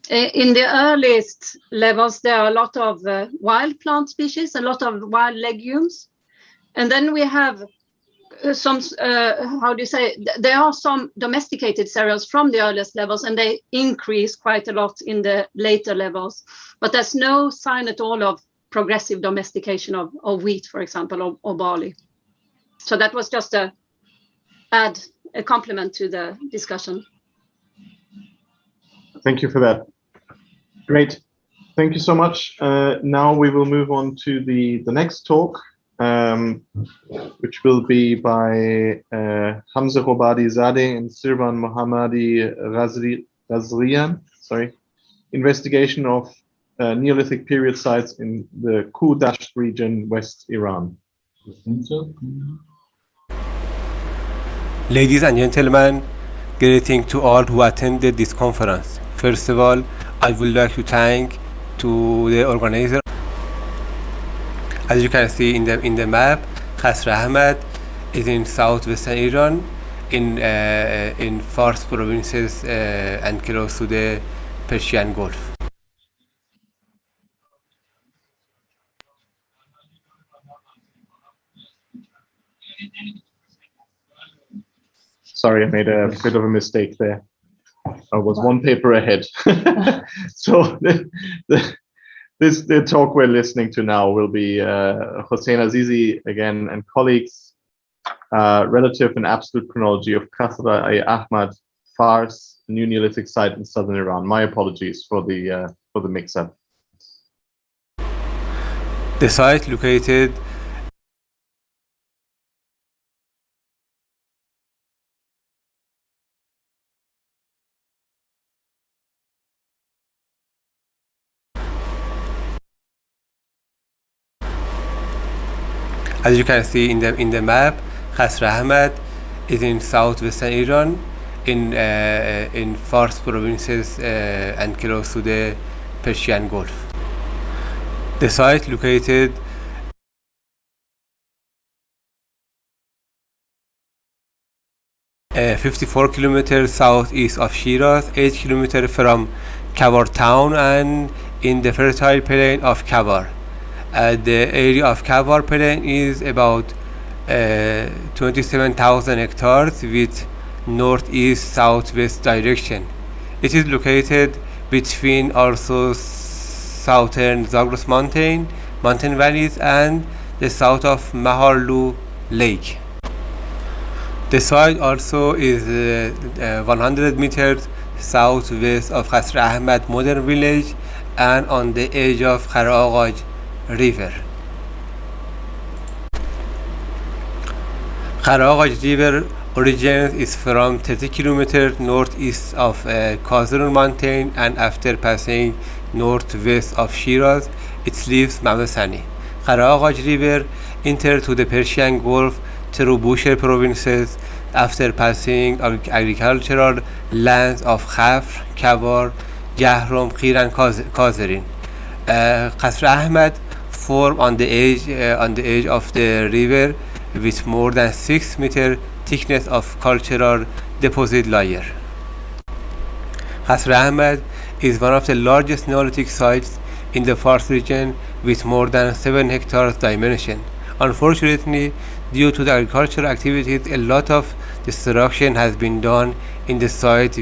In the earliest levels, there are a lot of wild plant species, a lot of wild legumes, and then we have some, how do you say, there are some domesticated cereals from the earliest levels, and they increase quite a lot in the later levels, but there's no sign at all of progressive domestication of wheat, for example, or barley. So that was just a complement to the discussion. Thank you for that. Great. Thank you so much. Now we will move on to the next talk, which will be by Hamza Robadi Zadeh and Sirvan Mohammadi Razrian. Sorry, investigation of Neolithic period sites in the Ku-Dasht region, West Iran. Ladies and gentlemen, greeting to all who attended this conference. First of all, I would like to thank to the organizer. As you can see in the map, Khasr Ahmad is in southwestern Iran, in Fars provinces and close to the Persian Gulf. Sorry, I made a bit of a mistake there. I was one paper ahead. So the talk we're listening to now will be Hossein Azizi again and colleagues, relative and absolute chronology of Kasra-e-Ahmad, Fars, new Neolithic site in southern Iran. My apologies for the mix-up. The site located as you can see in the map, Kasra-e-Ahmad is in southwestern Iran, in Fars provinces and close to the Persian Gulf. The site located uh, 54 kilometers southeast of Shiraz, 8 kilometers from Kabar town, and in the fertile plain of Kabar. The area of Kabar plain is about 27,000 hectares with northeast southwest direction. It is located between also southern Zagros mountain valleys and the south of Maharlu Lake. The site also is 100 meters southwest of Kasra-e-Ahmad modern village and on the edge of Kharagaj river. Kharagaj river origins is from 30 kilometers northeast of Kazur mountain, and after passing northwest of Shiraz, it leaves Mavasani. Kharagaj river enters to the Persian Gulf through Bushehr provinces after passing agricultural lands of Khafr, Kabar, Jahrom, Khir and Kazerin. Kasra-e-Ahmad form on the edge of the river with more than 6 meter thickness of cultural deposit layer. Kasra-e-Ahmad is one of the largest Neolithic sites in the Fars region with more than 7 hectares dimension. Unfortunately, due to the agricultural activities, a lot of destruction has been done in the site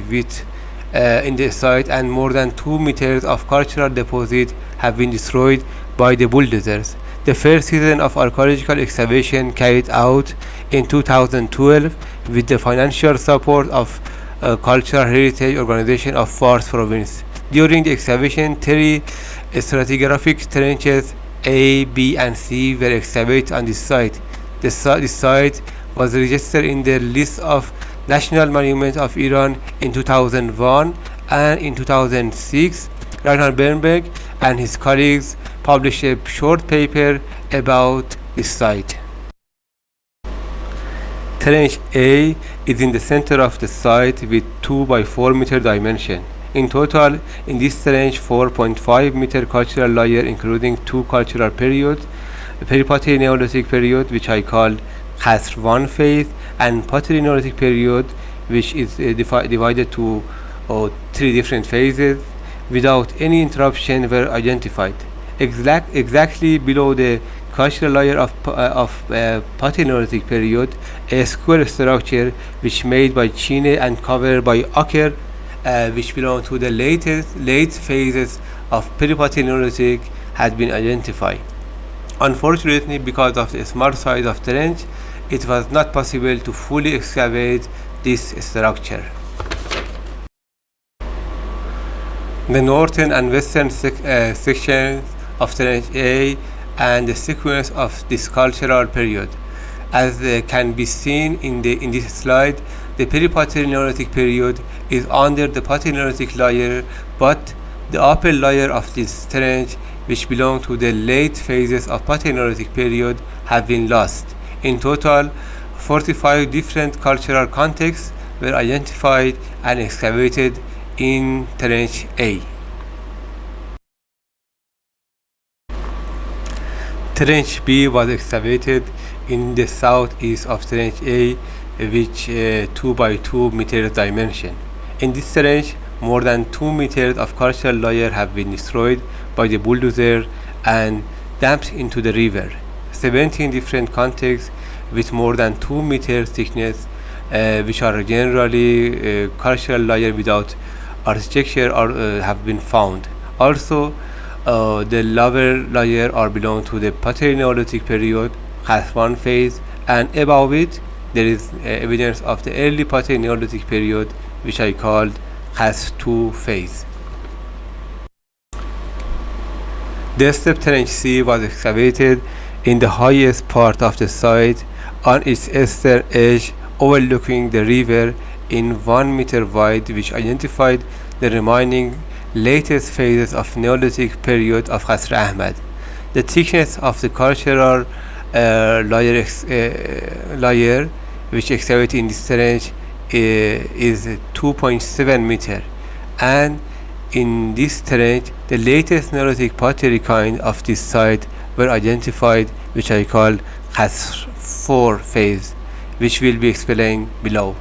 and more than 2 meters of cultural deposit have been destroyed by the bulldozers. The first season of archaeological excavation carried out in 2012 with the financial support of Cultural Heritage Organization of Fars Province. During the excavation, 3 stratigraphic trenches A, B, and C were excavated on this site. The site was registered in the list of National Monuments of Iran in 2001, and in 2006, Ragnar Bernberg and his colleagues published a short paper about this site. Trench A is in the center of the site with 2 by 4 meter dimension. In total, in this trench, 4.5 meter cultural layer, including 2 cultural periods, the Peripateri Neolithic period, which I called Kasr 1 phase, and Pateri Neolithic period, which is divided to 3 different phases, without any interruption were identified. Exactly below the cultural layer of Pateri Neolithic period, a square structure which made by Chine and covered by ochre, which belong to the late phases of Peripateri Neolithic, has been identified. Unfortunately, because of the small size of the trench, it was not possible to fully excavate this structure. The northern and western sections of Trench A and the sequence of this cultural period. As can be seen in this slide, the Peripateri Neolithic period is under the Pateri Neolithic layer, but the upper layer of this trench, which belong to the late phases of Pateri Neolithic period, have been lost. In total, 45 different cultural contexts were identified and excavated in Trench A. Trench B was excavated in the southeast of Trench A, which 2 by 2 meters dimension. In this trench, more than 2 meters of cultural layer have been destroyed by the bulldozer and dumped into the river. 17 different contexts with more than 2 meters thickness which are generally cultural layer without architecture or have been found. Also, the lower layer are belong to the Patero-Neolithic period, has one phase, and above it there is evidence of the early Patero-Neolithic period, which I called has two phase. The step trench C was excavated in the highest part of the site on its eastern edge, overlooking the river in 1 meter wide, which identified the remaining latest phases of Neolithic period of Qasr Ahmad. The thickness of the cultural layer which excavated in this trench is 2.7 meter, and in this trench the latest Neolithic pottery kind of this site were identified, which I call Qasr 4 phase, which will be explained below.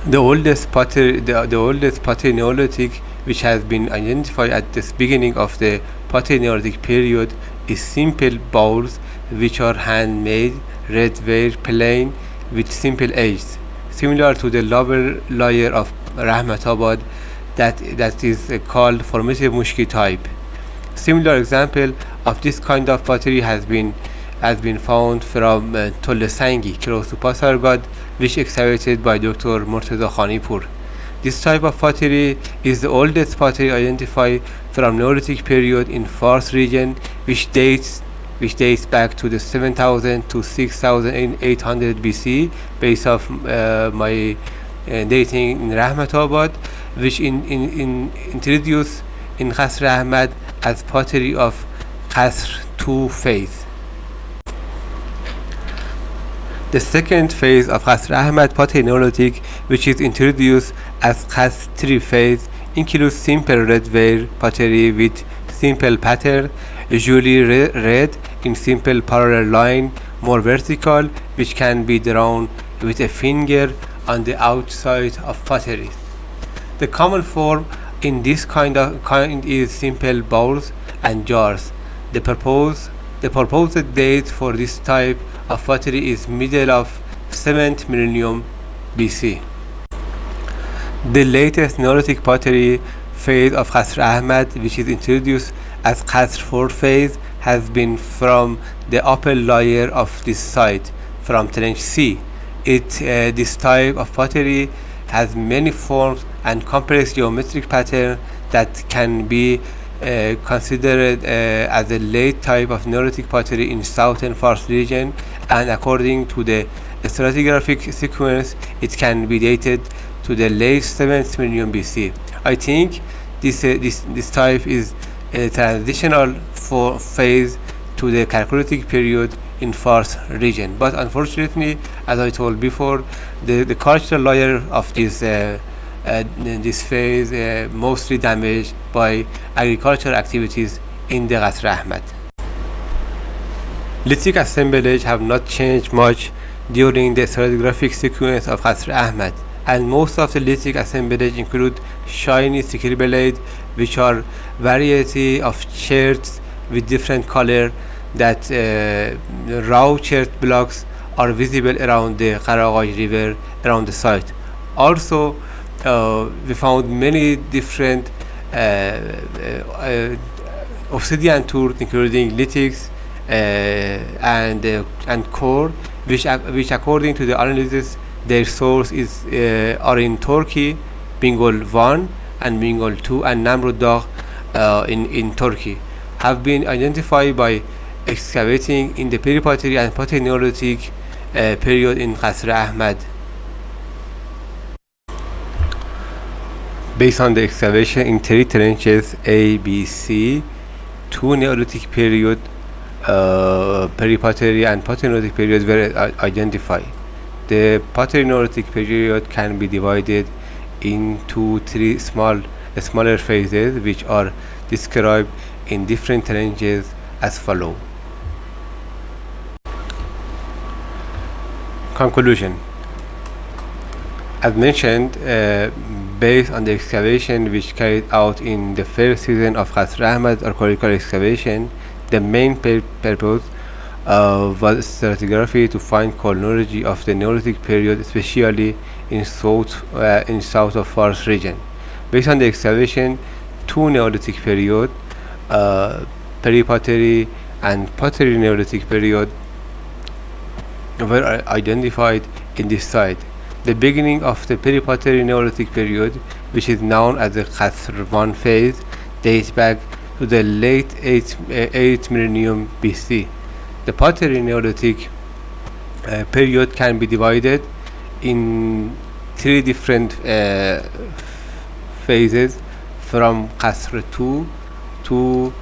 The oldest pottery Neolithic which has been identified at the beginning of the Patero-Neolithic period is simple bowls, which are handmade, redware, plain, with simple edges, similar to the lower layer of Rahmatabad that is called formative mushki type. Similar example of this kind of pottery has been found from Tolle Sangi, close to Pasargad, which excavated by Dr. Murtaza Khanipur. This type of pottery is the oldest pottery identified from Neolithic period in Fars region, which dates back to the 7000 to 6800 BC, based off my dating in Rahmatabad, which introduced in Qasr Ahmad as pottery of Qasr 2 phase. The second phase of Qasr Ahmad Patero-Neolithic, which is introduced as Qasr 3 phase, includes simple redware pottery with simple pattern, usually red in simple parallel line, more vertical, which can be drawn with a finger on the outside of pottery. The common form in this kind is simple bowls and jars. The proposed date for this type of pottery is middle of 7th millennium BC. The latest Neolithic pottery phase of Qasr Ahmad, which is introduced as Qasr 4 phase, has been from the upper layer of this site, from trench C. This type of pottery has many forms and complex geometric pattern that can be considered as a late type of Neolithic pottery in southern Fars region, and according to the stratigraphic sequence it can be dated to the late 7th millennium BC. I think this type is a transitional phase to the Chalcolithic period in Fars region, but unfortunately, as I told before, the cultural layer of this phase mostly damaged by agricultural activities in the Qasr Ahmad. Lithic assemblage have not changed much during the stratigraphic sequence of Qasr Ahmad, and most of the lithic assemblage include shiny scribblade, which are variety of cherts with different color. That raw chert blocks are visible around the Qaragaj river around the site. Also, we found many different obsidian tools, including lithics and core, which according to the analysis, their source are in Turkey, Bingöl 1 and Bingöl 2 and Namrud Dagh in Turkey, have been identified by excavating in the Peri-Pottery and Patero-Neolithic period in Qasr Ahmad. Based on the excavation in 3 trenches A, B, C, 2 Neolithic period, Peri-Pottery and Patero-Neolithic periods were identified. The Patero-Neolithic period can be divided into 3 smaller phases, which are described in different trenches as follows. Conclusion. As mentioned, based on the excavation which carried out in the first season of Qasr Ahmad archaeological excavation, the main purpose was stratigraphy to find chronology of the Neolithic period, especially in south of Fars region. Based on the excavation, two Neolithic period, Peri-Pottery and Pottery Neolithic period, were identified in this site. The beginning of the Peri-Pottery Neolithic period, which is known as the Qasr I phase, dates back to the late 8th millennium BC. The Pottery Neolithic period can be divided in three different phases, from Qasr II to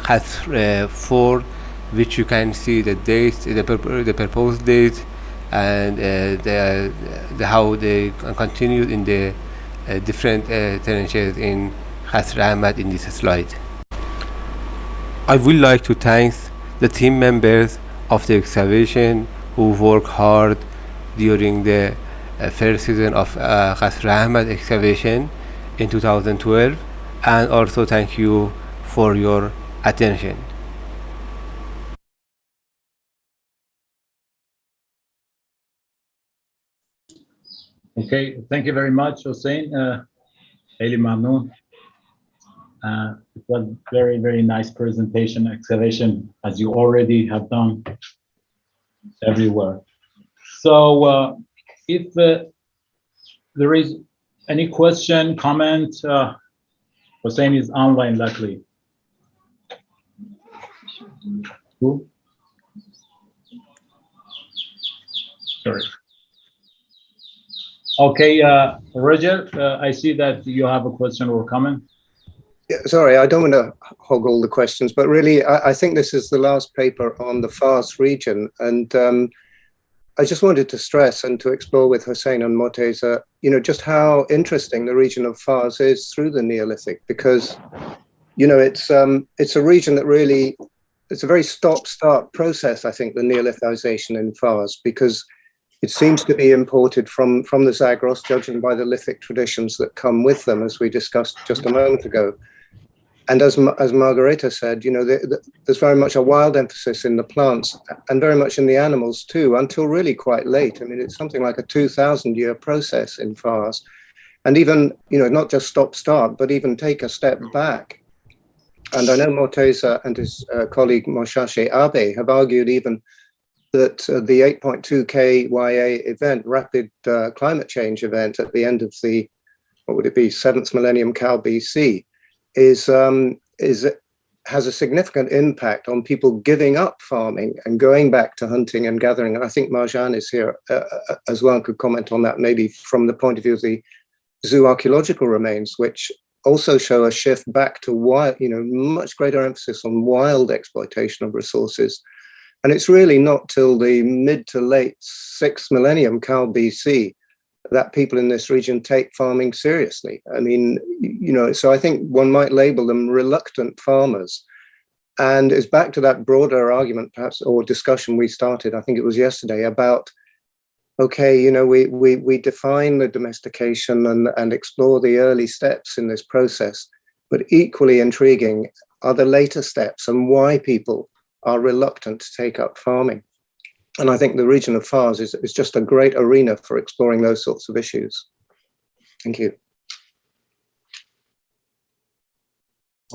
Qasr IV, which you can see the dates, the proposed date, and how they continued in the different tranches in Qasr Ahmad in this slide. I would like to thank the team members of the excavation who worked hard during the first season of Qasr Ahmad excavation in 2012, and also thank you for your attention. Okay, thank you very much, Hossein. Hilly Mamnoon. It was very, very nice presentation, excavation, as you already have done everywhere. So if there is any question, comment, Hossein is online, luckily. Who? Sorry. Okay, Roger, I see that you have a question or comment. Yeah, sorry, I don't want to hog all the questions, but really, I think this is the last paper on the Fars region. And I just wanted to stress and to explore with Hossein and Morteza, just how interesting the region of Fars is through the Neolithic, because, it's a region that really, it's a very stop-start process, I think, the Neolithization in Fars, because it seems to be imported from the Zagros, judging by the lithic traditions that come with them, as we discussed just a moment ago. And as Margareta said, there's very much a wild emphasis in the plants and very much in the animals too, until really quite late. I mean, it's something like a 2,000-year process in Fars. And even, not just stop-start, but even take a step back. And I know Morteza and his colleague Moshache Abe have argued even that the 8.2 KYA event, rapid climate change event at the end of the, 7th millennium Cal BC, has a significant impact on people giving up farming and going back to hunting and gathering. And I think Marjan is here as well, could comment on that, maybe from the point of view of the zooarchaeological remains, which also show a shift back to wild, much greater emphasis on wild exploitation of resources. And it's really not till the mid to late 6th millennium Cal BC that people in this region take farming seriously. I mean, so I think one might label them reluctant farmers. And it's back to that broader argument, perhaps, or discussion we started, I think it was yesterday, about, okay, we define the domestication and explore the early steps in this process, but equally intriguing are the later steps and why people are reluctant to take up farming. And I think the region of Fars is just a great arena for exploring those sorts of issues. Thank you.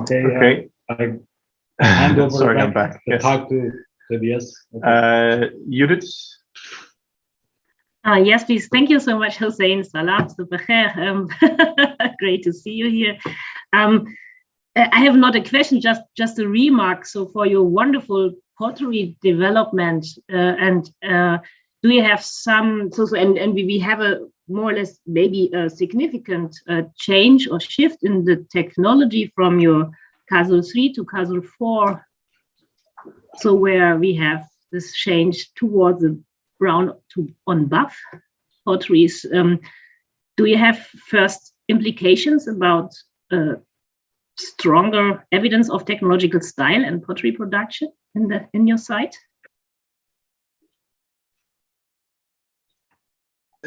Okay. I hand over. Sorry, I'm back. Yes. Talk to Tobias. Okay. Judith? Yes, please. Thank you so much, Hossein. Salam, great to see you here. I have not a question, just a remark. So for your wonderful pottery development, and do you have some, and we have a more or less maybe a significant change or shift in the technology from your Qasr 3 to Qasr 4, so where we have this change towards the brown on buff potteries. Do you have first implications about stronger evidence of technological style and pottery production in your site?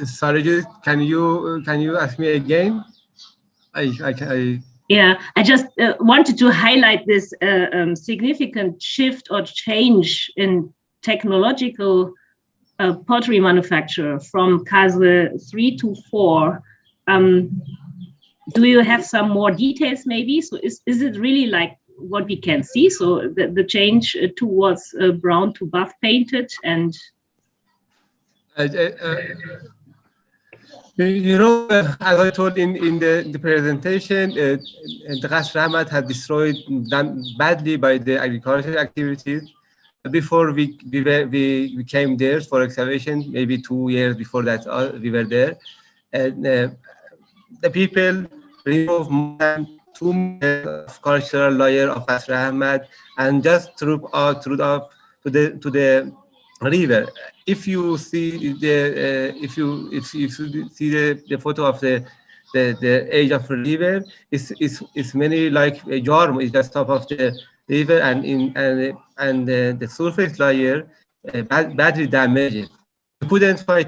Sorry, Judith, can you ask me again? Yeah, I just wanted to highlight this significant shift or change in technological pottery manufacturer from Kassel 3 to 4. Do you have some more details maybe? So is it really like what we can see? So the change towards brown to buff painted and... You know, as I told in the presentation, the Qasr Ahmad had destroyed, done badly by the agricultural activities. Before we came there for excavation, maybe 2 years before that, we were there. And the people removed more than 2 meters of cultural layer of Qasr Ahmad and just threw up to the river. If you see the if you see the photo of the edge of the river, it's many like a jar is just top of the river, and the surface layer badly damaged. We couldn't find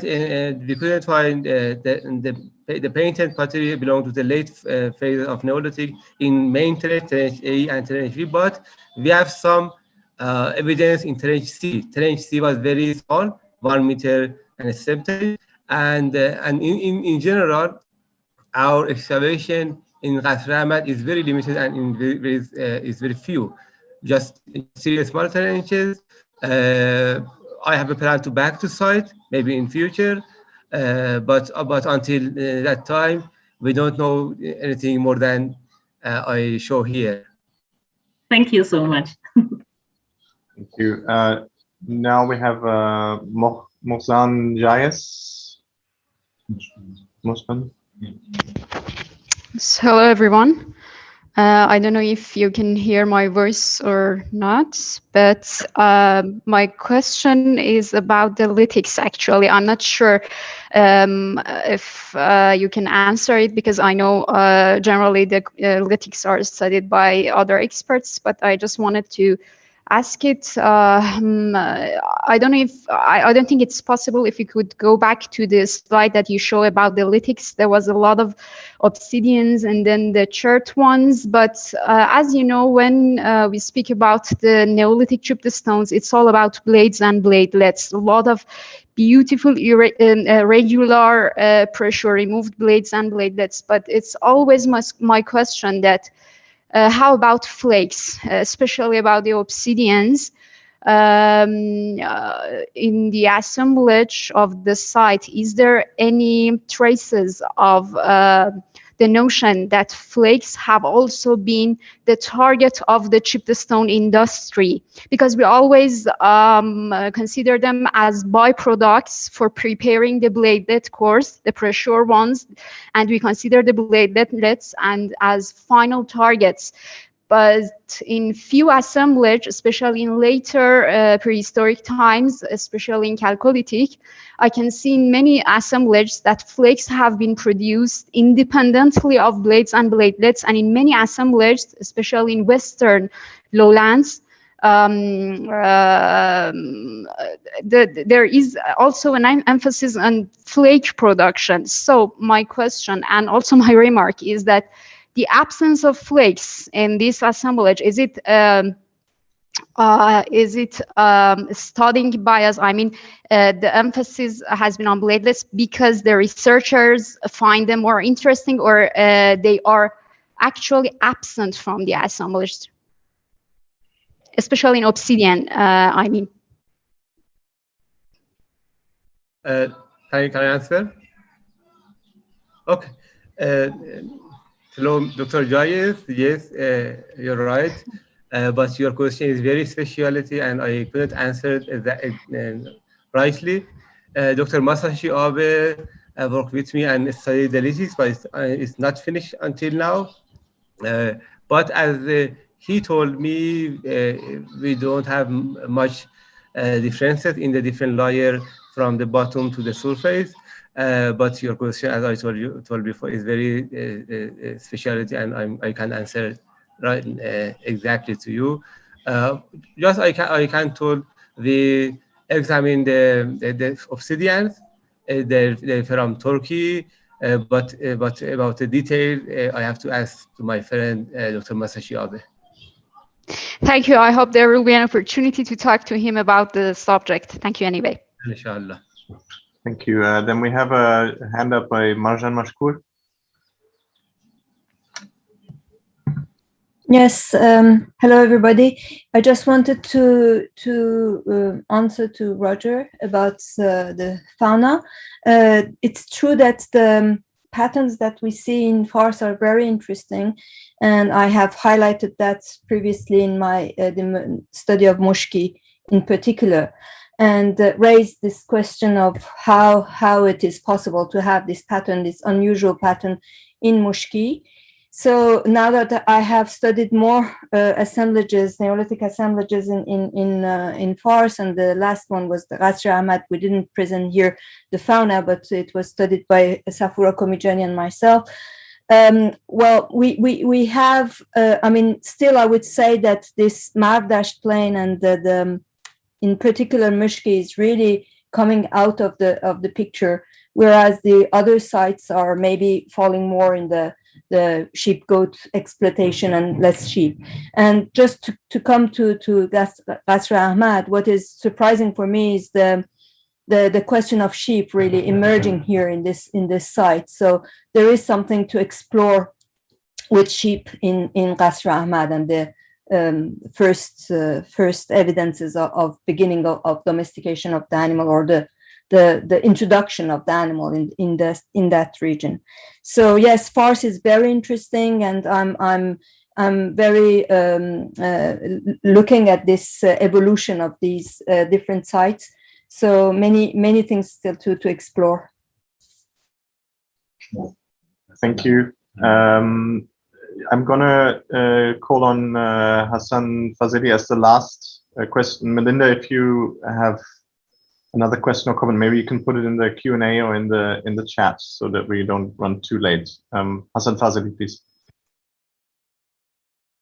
the painted pottery belonged to the late phase of Neolithic in main trench A and trench B, but we have some evidence in trench C. Trench C was very small, 1 meter and 70, and in general, our excavation in Qasr Ahmad is very limited and is very few, just 3 small trenches. I have a plan to back to site, maybe in future, but until that time, we don't know anything more than I show here. Thank you so much. Thank you. Now we have Mohsen Jayes. Mohsen. Hello, everyone. I don't know if you can hear my voice or not, but my question is about the lithics, actually. I'm not sure if you can answer it, because I know generally the lithics are studied by other experts, but I just wanted to ask it. I don't know if I don't think it's possible if you could go back to the slide that you show about the lithics. There was a lot of obsidians and then the chert ones, but as you know, when we speak about the Neolithic tryptostones, it's all about blades and bladelets. A lot of beautiful regular pressure removed blades and bladelets, but it's always my question that how about flakes, especially about the obsidians? In the assemblage of the site, is there any traces of the notion that flakes have also been the target of the tryptostone industry? Because we always consider them as byproducts for preparing the bladelet cores, the pressure ones, and we consider the bladelets and as final targets. But in few assemblage, especially in later prehistoric times, especially in Chalcolithic, I can see in many assemblages that flakes have been produced independently of blades and bladelets, and in many assemblages, especially in Western lowlands, there is also an emphasis on flake production. So my question and also my remark is that the absence of flakes in this assemblage, is it studying bias? I mean, the emphasis has been on bladelets because the researchers find them more interesting, or they are actually absent from the assemblage, especially in obsidian, I mean. Can I answer? Okay. Hello, Dr. Jayes. Yes, you're right. But your question is very specialty, and I couldn't answer that rightly. Dr. Masashi Abe worked with me and studied the lithics, but it's not finished until now. But as he told me, we don't have much differences in the different layer from the bottom to the surface. But your question, as I told before, is very specialty, and I can answer right exactly to you. Just I can tell we examine the obsidians. They're from Turkey, but about the detail, I have to ask to my friend Dr. Masashi Abe. Thank you. I hope there will be an opportunity to talk to him about the subject. Thank you anyway. Inshallah. Thank you. Then we have a hand up by Marjan Mashkour. Yes, hello everybody. I just wanted to answer to Roger about the fauna. It's true that the patterns that we see in Fars are very interesting, and I have highlighted that previously in my the study of Mushki in particular, and raised this question of how it is possible to have this pattern, this unusual pattern in Mushki. So now that I have studied more assemblages, Neolithic assemblages in Fars, and the last one was the Qasr Ahmad. We didn't present here the fauna, but it was studied by Safura Komijani and myself. Well, we have, I mean, still I would say that this Mavdash plain and the in particular Mushki is really coming out of the picture, whereas the other sites are maybe falling more in the sheep goat exploitation and less sheep. And just to come to Qasr Ahmad, what is surprising for me is the question of sheep really emerging here in this site. So there is something to explore with sheep in Qasr Ahmad, and the first evidences of beginning of domestication of the animal, or the introduction of the animal in that region. So yes, Fars is very interesting, and I'm very looking at this evolution of these different sites. So many things still to explore. Thank you. I'm gonna call on Hassan Fazeli as the last question. Melinda, if you have another question or comment, maybe you can put it in the Q&A or in the chat so that we don't run too late. Hassan Fazeli, please.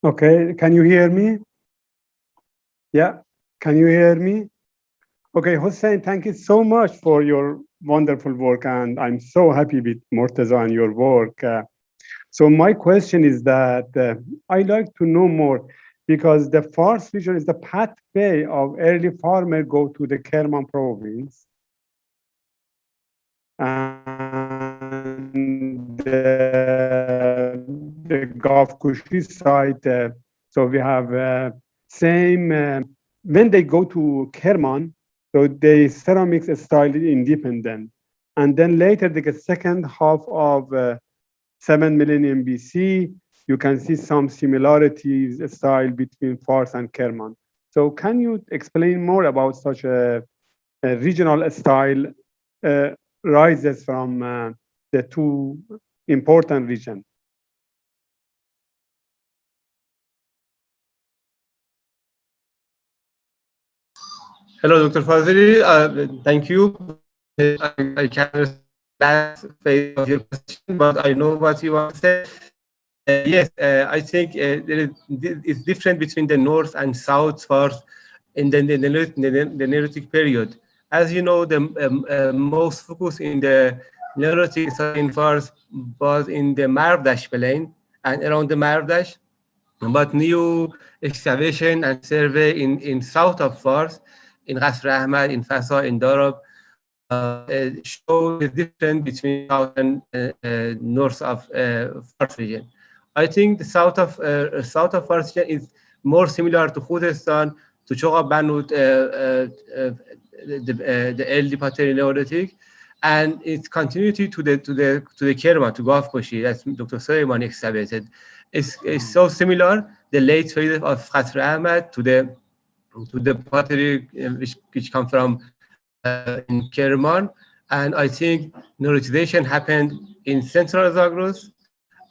Okay, can you hear me? Yeah, can you hear me? Okay, Hussein, thank you so much for your wonderful work, and I'm so happy with Mortaza and your work. So my question is that I'd like to know more, because the Fars region is the pathway of early farmer go to the Kerman province. And the Gulf Kushi site, so we have same, when they go to Kerman, so the ceramics style is independent. And then later the second half of 7 millennium BC, you can see some similarities style between Fars and Kerman. So can you explain more about such a regional style rises from the two important regions? Hello, Dr. Fazeli. Thank you. I can't understand last phase of your question, but I know what you want to say. Yes, I think it's different between the north and south Fars in the Neolithic period. As you know, the most focus in the Neolithic in Fars was in the Mavdash plain and around the Mavdash, but new excavation and survey in south of Fars, in Qasr Ahmad, in Fasa, in Darab, show the difference between south and north of Fars region. I think the south of Fars region is more similar to Khuzestan, to Choga Banut, the early Pater-Neolithic, and its continuity to the Kerman, to Gulf Kushi, as Dr. Suleiman excavated, is so similar. The late phase of Qasr Ahmad to the pottery which come from in Kerman, and I think Neolithization happened in Central Zagros,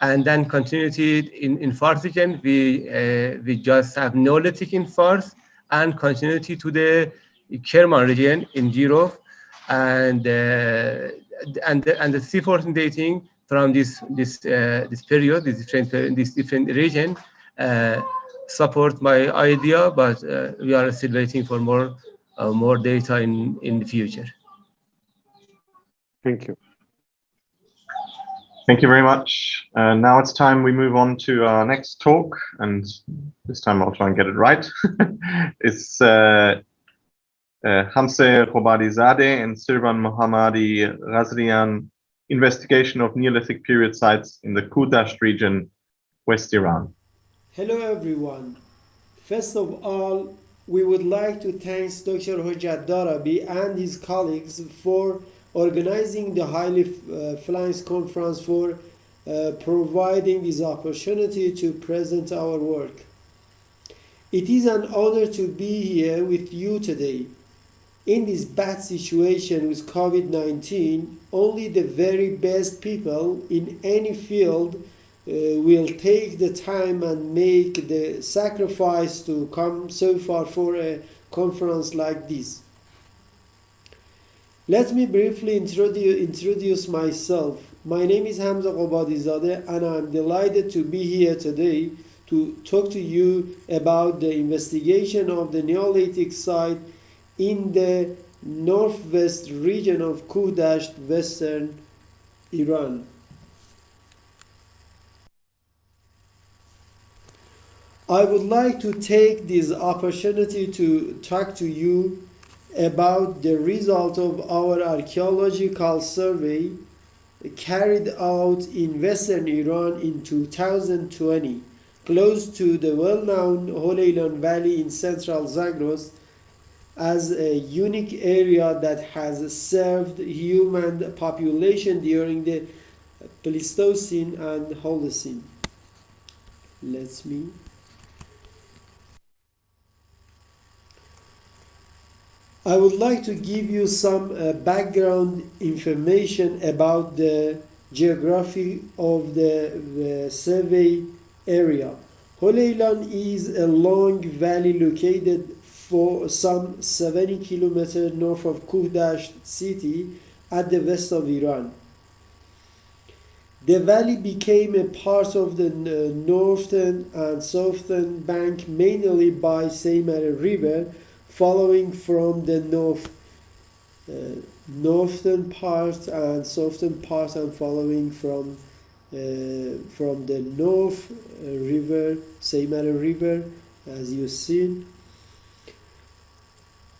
and then continuity in Fars region. We just have Neolithic in Fars and continuity to the Kerman region in Jirov, and the C14 dating from this period, this different region support my idea, but we are still waiting for more data in the future. Thank you. Thank you very much. Now it's time we move on to our next talk, and this time I'll try and get it right. It's Hamse Robadizadeh and Sirvan Mohammadi Razrian investigation of Neolithic period sites in the Kuhdasht region, West Iran. Hello everyone. First of all, we would like to thank Dr. Hojat Darabi and his colleagues for organizing the Hilly Flanks conference, for providing this opportunity to present our work. It is an honor to be here with you today. In this bad situation with COVID-19, only the very best people in any field will take the time and make the sacrifice to come so far for a conference like this. Let me briefly introduce myself. My name is Hamza Robadizadeh, and I'm delighted to be here today to talk to you about the investigation of the Neolithic site in the northwest region of Kuhdasht, western Iran. I would like to take this opportunity to talk to you about the result of our archaeological survey carried out in western Iran in 2020, close to the well-known Holeilan Valley in central Zagros, as a unique area that has served human population during the Pleistocene and Holocene. I would like to give you some background information about the geography of the survey area. Holeilan is a long valley located for some 70 kilometers north of Kuhdasht city at the west of Iran. The valley became a part of the northern and southern bank mainly by Seymar River, following from the northern part and southern part, and following from the north river, Seymar River, as you see.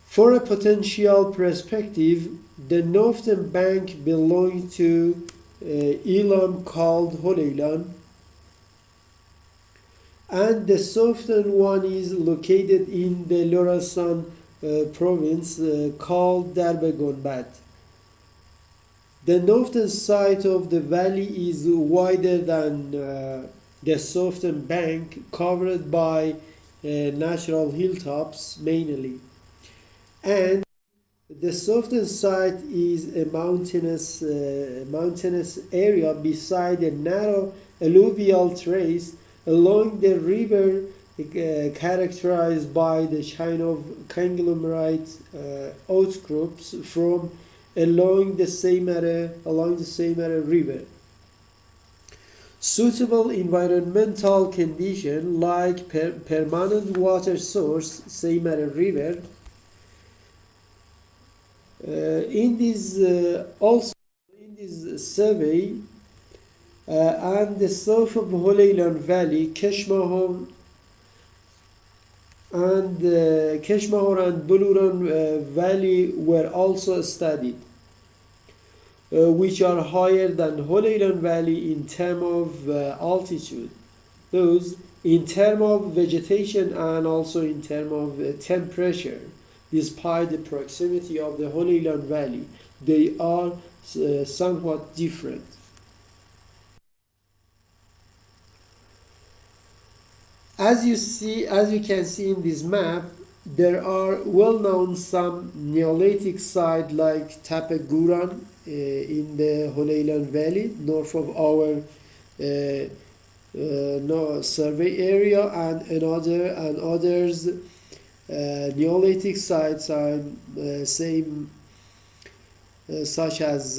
For a potential perspective, the northern bank belonged to Elam called Holeilan, and the southern one is located in the Lorasan province called Darbe Gonbad. The northern side of the valley is wider than the southern bank, covered by natural hilltops mainly. And the southern side is a mountainous area beside a narrow alluvial trace along the river, characterized by the chain of conglomerate outcrops from along the Seymar River. Suitable environmental conditions like permanent water source, Seymar River, in this survey, and the south of Holeilan Valley, Keshmahor and Buluran Valley were also studied, which are higher than Holeilan Valley in terms of altitude, those in terms of vegetation and also in terms of temperature. Despite the proximity of the Holeilan Valley, they are somewhat different. As you can see in this map, there are well-known some Neolithic sites like Tape-Guran in the Holeilan Valley, north of our survey area, and others Neolithic sites are same, such as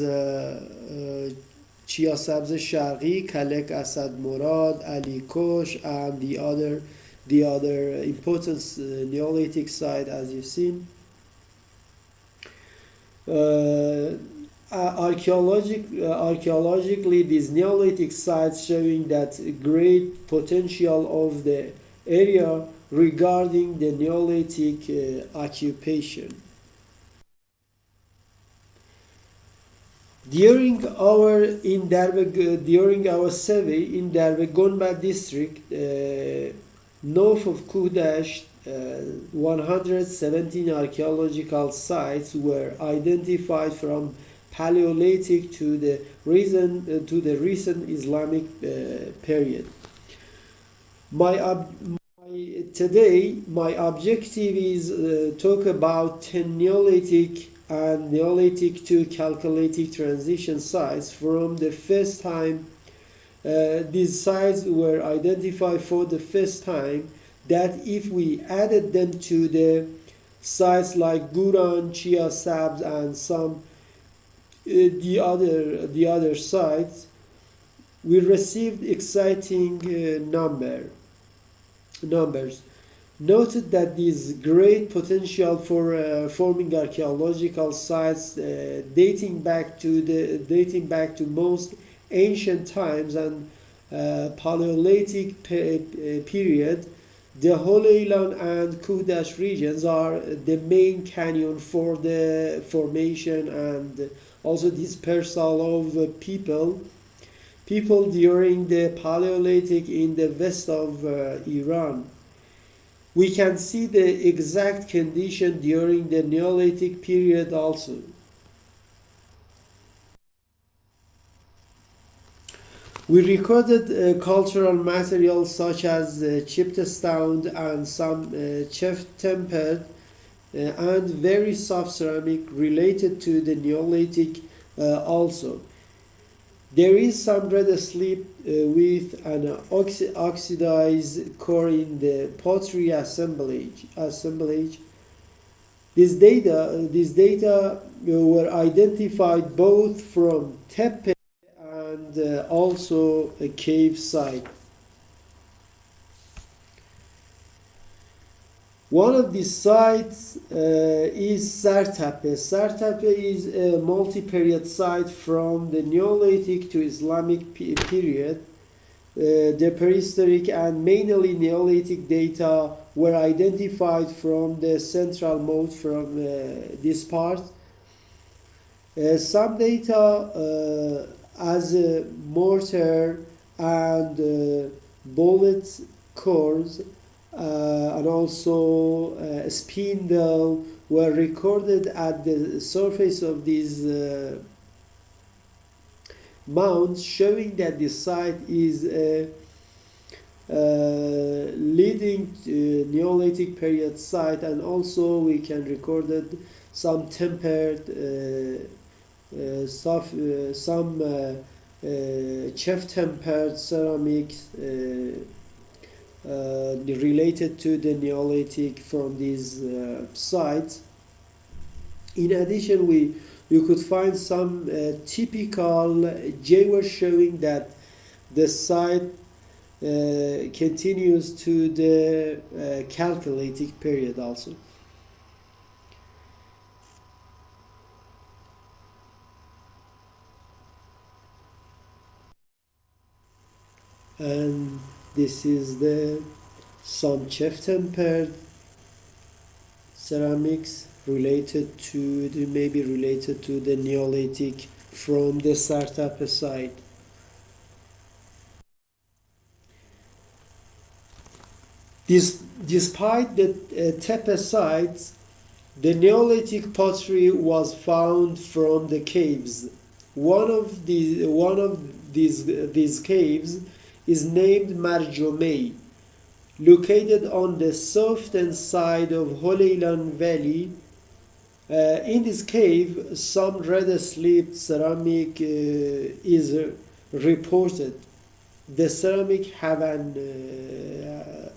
Chia Sabz Sharqi, Kalek Asad Murad, Ali Kosh, and the other important Neolithic site, as you've seen. archaeologically, these Neolithic sites showing that great potential of the area regarding the Neolithic occupation. During our survey in Derbegonba district, north of Kuhdash, 117 archaeological sites were identified from Paleolithic to the recent Islamic period. Today, my objective is talk about 10 Neolithic and Neolithic to Chalcolithic transition sites. From the first time these sites were identified for the first time, that if we added them to the sites like Guran, Chia Sabs, and some the other sites, we received exciting numbers. Noted that this great potential for forming archaeological sites dating back to most ancient times and Paleolithic period. The Holeilan and Kuhdash regions are the main canyon for the formation and also dispersal of people during the Paleolithic in the west of Iran. We can see the exact condition during the Neolithic period also. We recorded cultural materials such as chipped stone and some chef-tempered and very soft ceramic related to the Neolithic also. There is some red slip with an oxidized core in the pottery assemblage. These data were identified both from tepe and also a cave site. One of these sites is Sartepe. Sartepe is a multi-period site from the Neolithic to Islamic period. The prehistoric and mainly Neolithic data were identified from the central mode from this part. Some data as a mortar and bullet cores and also a spindle were recorded at the surface of these mounds, showing that the site is leading to Neolithic period site, and also we can record some tempered chef tempered ceramics related to the Neolithic from these sites. In addition, you could find some typical jewels showing that the site continues to the Chalcolithic period also. And this is some chef-tempered ceramics related to the Neolithic from the Sartepe site. Despite the Tepe sites, the Neolithic pottery was found from the caves. One of these caves is named Marjomei, located on the southern side of Holeilan Valley. In this cave, some red-sliped ceramic is reported. The ceramic have an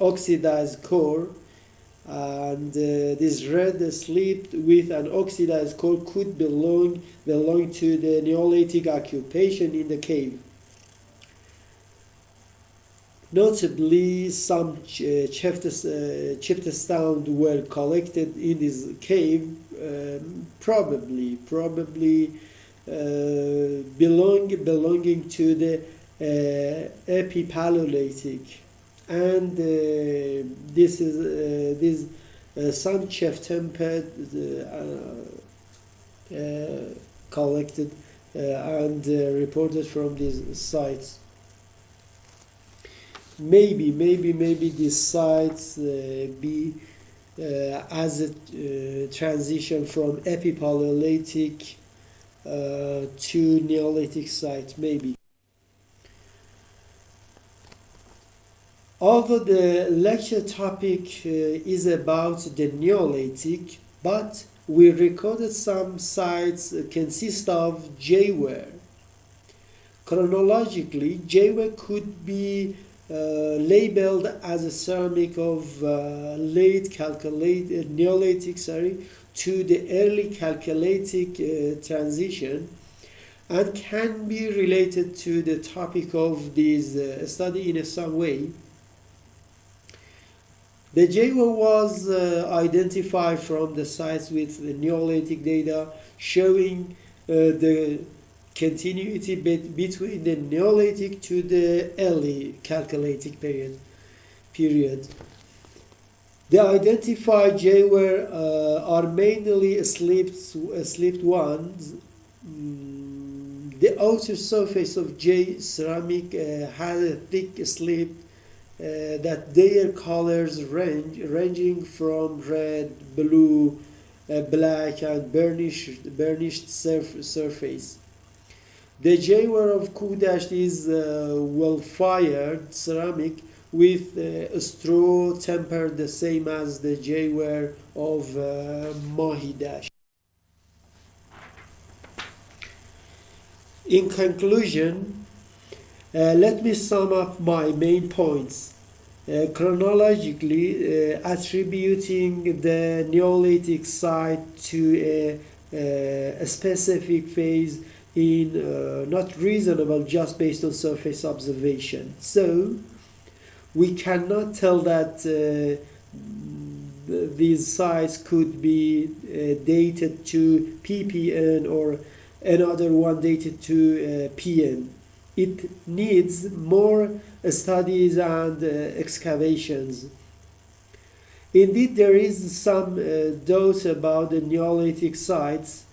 oxidized core, and this red slip with an oxidized core could belong to the Neolithic occupation in the cave. Notably, some chipped stones were collected in this cave, probably belonging to the Epipaleolithic, and this is some chef tempered collected and reported from these sites. Maybe these sites be as a transition from Epipaleolithic to Neolithic sites, maybe. Although the lecture topic is about the Neolithic, but we recorded some sites consist of J-ware. Chronologically, J-ware could be labeled as a ceramic of late Neolithic to the early Chalcolithic transition, and can be related to the topic of this study in some way. The J-ware was identified from the sites with the Neolithic data showing the continuity between the Neolithic to the early Chalcolithic period. The identified J-ware are mainly slipped ones. The outer surface of J ceramic had a thick slip that their colors ranging from red, blue, black, and burnished surface. The J-ware of Kudash is well-fired ceramic with straw tempered the same as the J-ware of Mahidash. In conclusion, let me sum up my main points. Chronologically, attributing the Neolithic site to a specific phase in not reasonable just based on surface observation. So we cannot tell that these sites could be dated to PPN or another one dated to PN. It needs more studies and excavations. Indeed, there is some doubt about the Neolithic sites.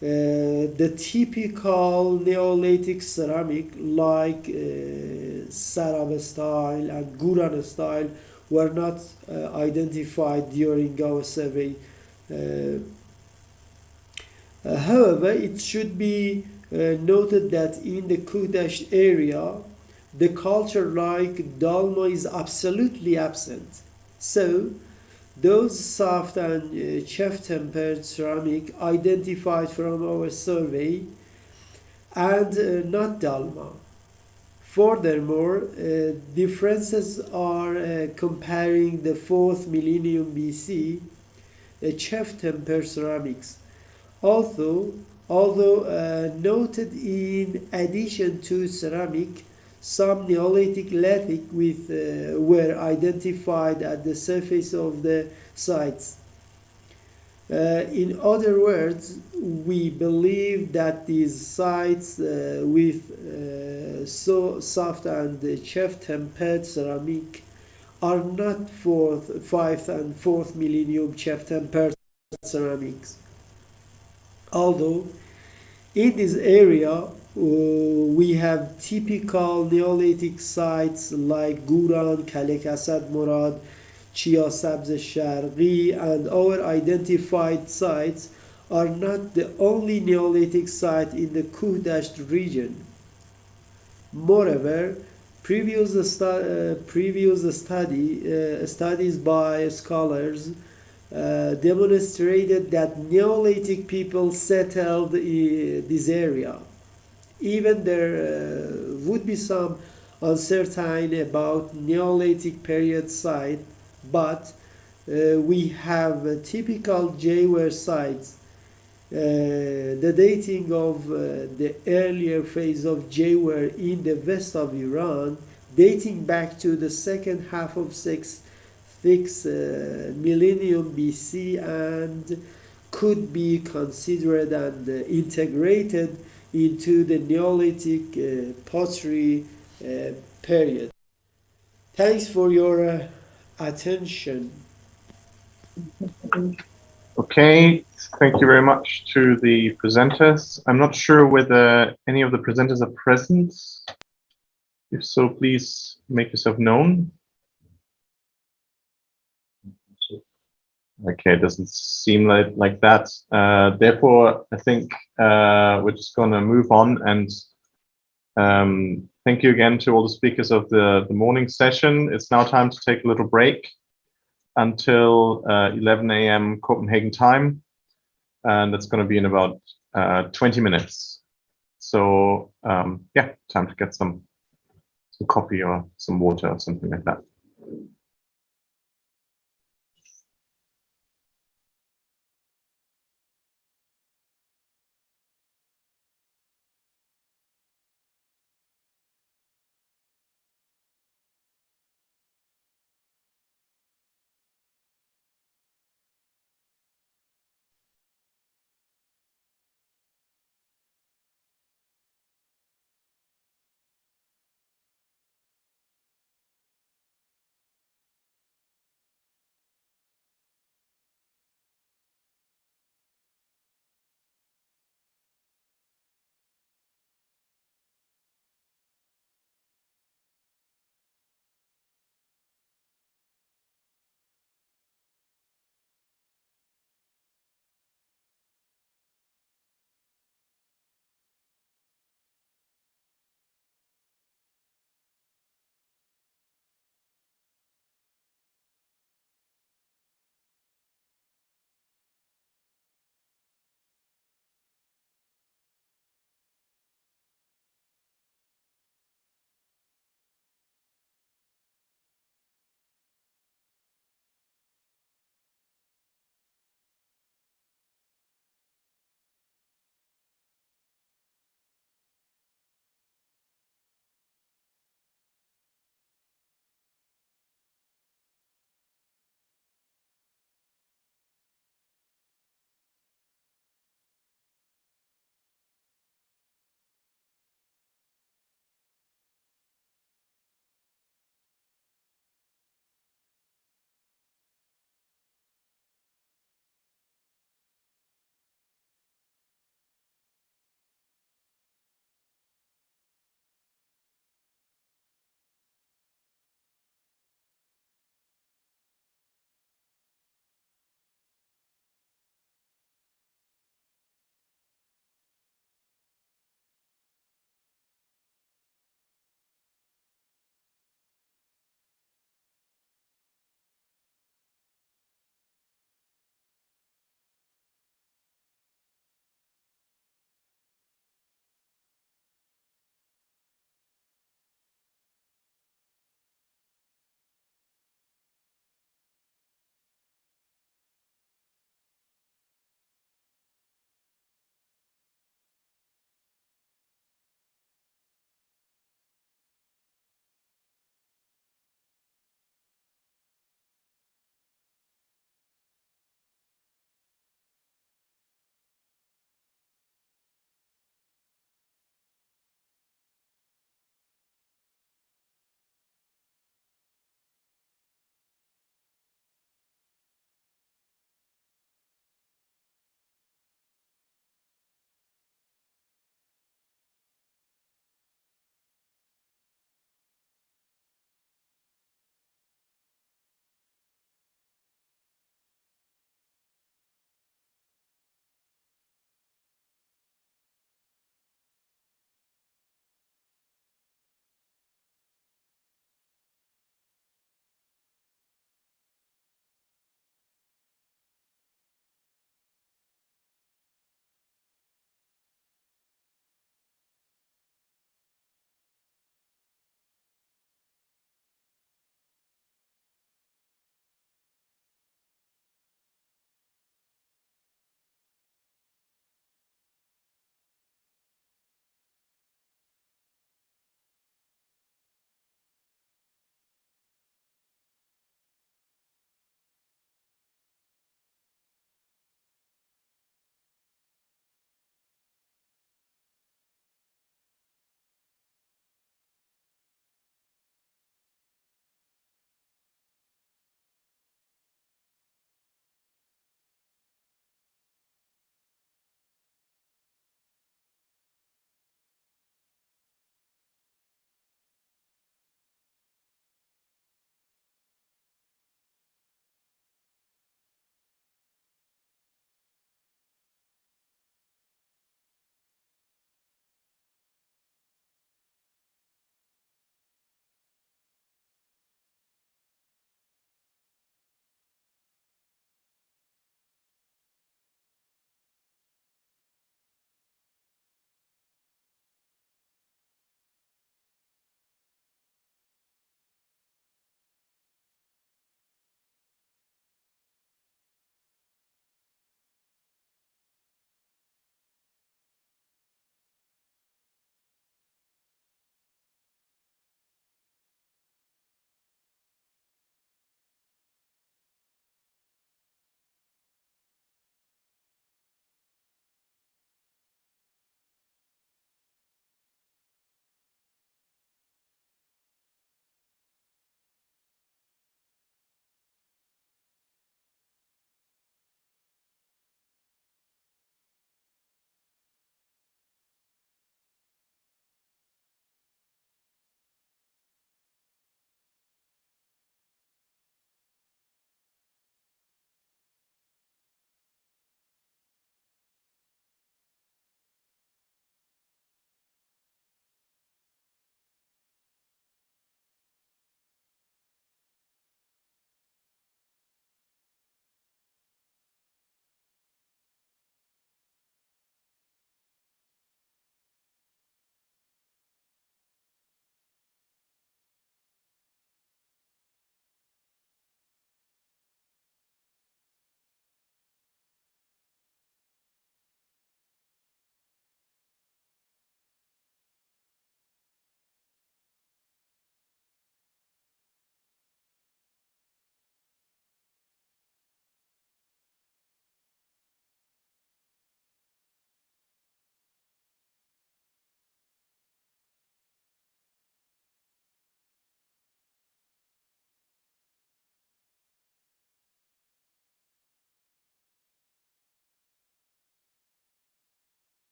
The typical Neolithic ceramic like Sarab style and Guran style were not identified during our survey. However, it should be noted that in the Kudash area, the culture like Dalma is absolutely absent. So, those soft and chef-tempered ceramic identified from our survey and not Dalma. Furthermore, differences are comparing the 4th millennium BC chef-tempered ceramics. Although noted in addition to ceramic, some Neolithic lithic were identified at the surface of the sites. In other words, we believe that these sites with so soft and chef-tempered ceramic are not 5th and 4th millennium chef-tempered ceramics. Although in this area we have typical Neolithic sites like Guran, Kalek Asad Murad, Chia Sabz Sharqi, and our identified sites are not the only Neolithic site in the Kuhdasht region. Moreover, previous studies by scholars demonstrated that Neolithic people settled this area. Even there would be some uncertainty about Neolithic period site, but we have typical J-ware sites. The dating of the earlier phase of J-ware in the west of Iran, dating back to the second half of 6th millennium BC, and could be considered and integrated into the Neolithic pottery period. Thanks for your attention. Okay, thank you very much to the presenters. I'm not sure whether any of the presenters are present. If so, please make yourself known. Okay, it doesn't seem like that. Therefore, I think we're just going to move on, and thank you again to all the speakers of the morning session. It's now time to take a little break until 11 a.m. Copenhagen time, and that's going to be in about 20 minutes. So yeah, time to get some coffee or some water or something like that.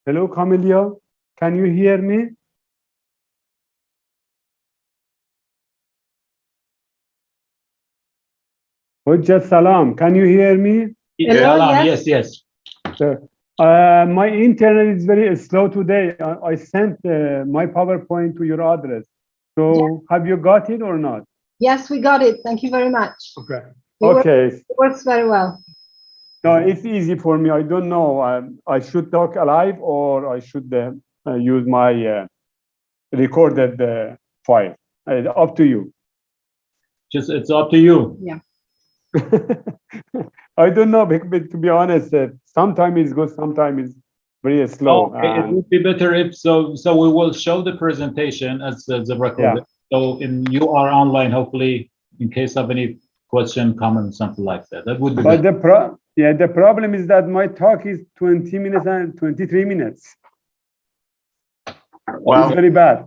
Hello, Camelia. Can you hear me? Hujjat Salam, can you hear me? Hello, yes, yes. My internet is very slow today. I sent my PowerPoint to your address. So have you got it or not? Yes, we got it. Thank you very much. Okay. It works very well. No, it's easy for me. I don't know. I should talk live or I should use my recorded file. Up to you. It's up to you. Yeah. I don't know, but to be honest, sometimes it's good, sometimes it's very slow. Okay, it would be better if so we will show the presentation as the record. Yeah. So you are online, hopefully, in case of any question, comment, something like that. That would be But better. the problem is that my talk is 20 minutes and 23 minutes. Well, it's very bad.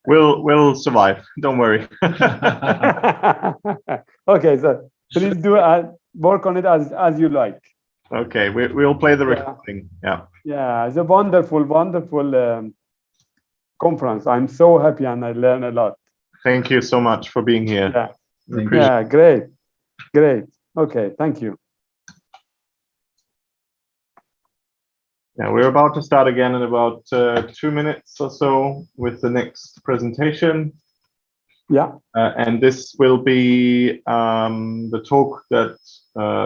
we'll survive. Don't worry. Okay, so please do work on it as you like. Okay, we'll play the recording. Yeah. Yeah, it's a wonderful conference. I'm so happy and I learned a lot. Thank you so much for being here. Yeah, great. Okay, thank you. Yeah, we're about to start again in about 2 minutes or so with the next presentation. Yeah. And this will be the talk that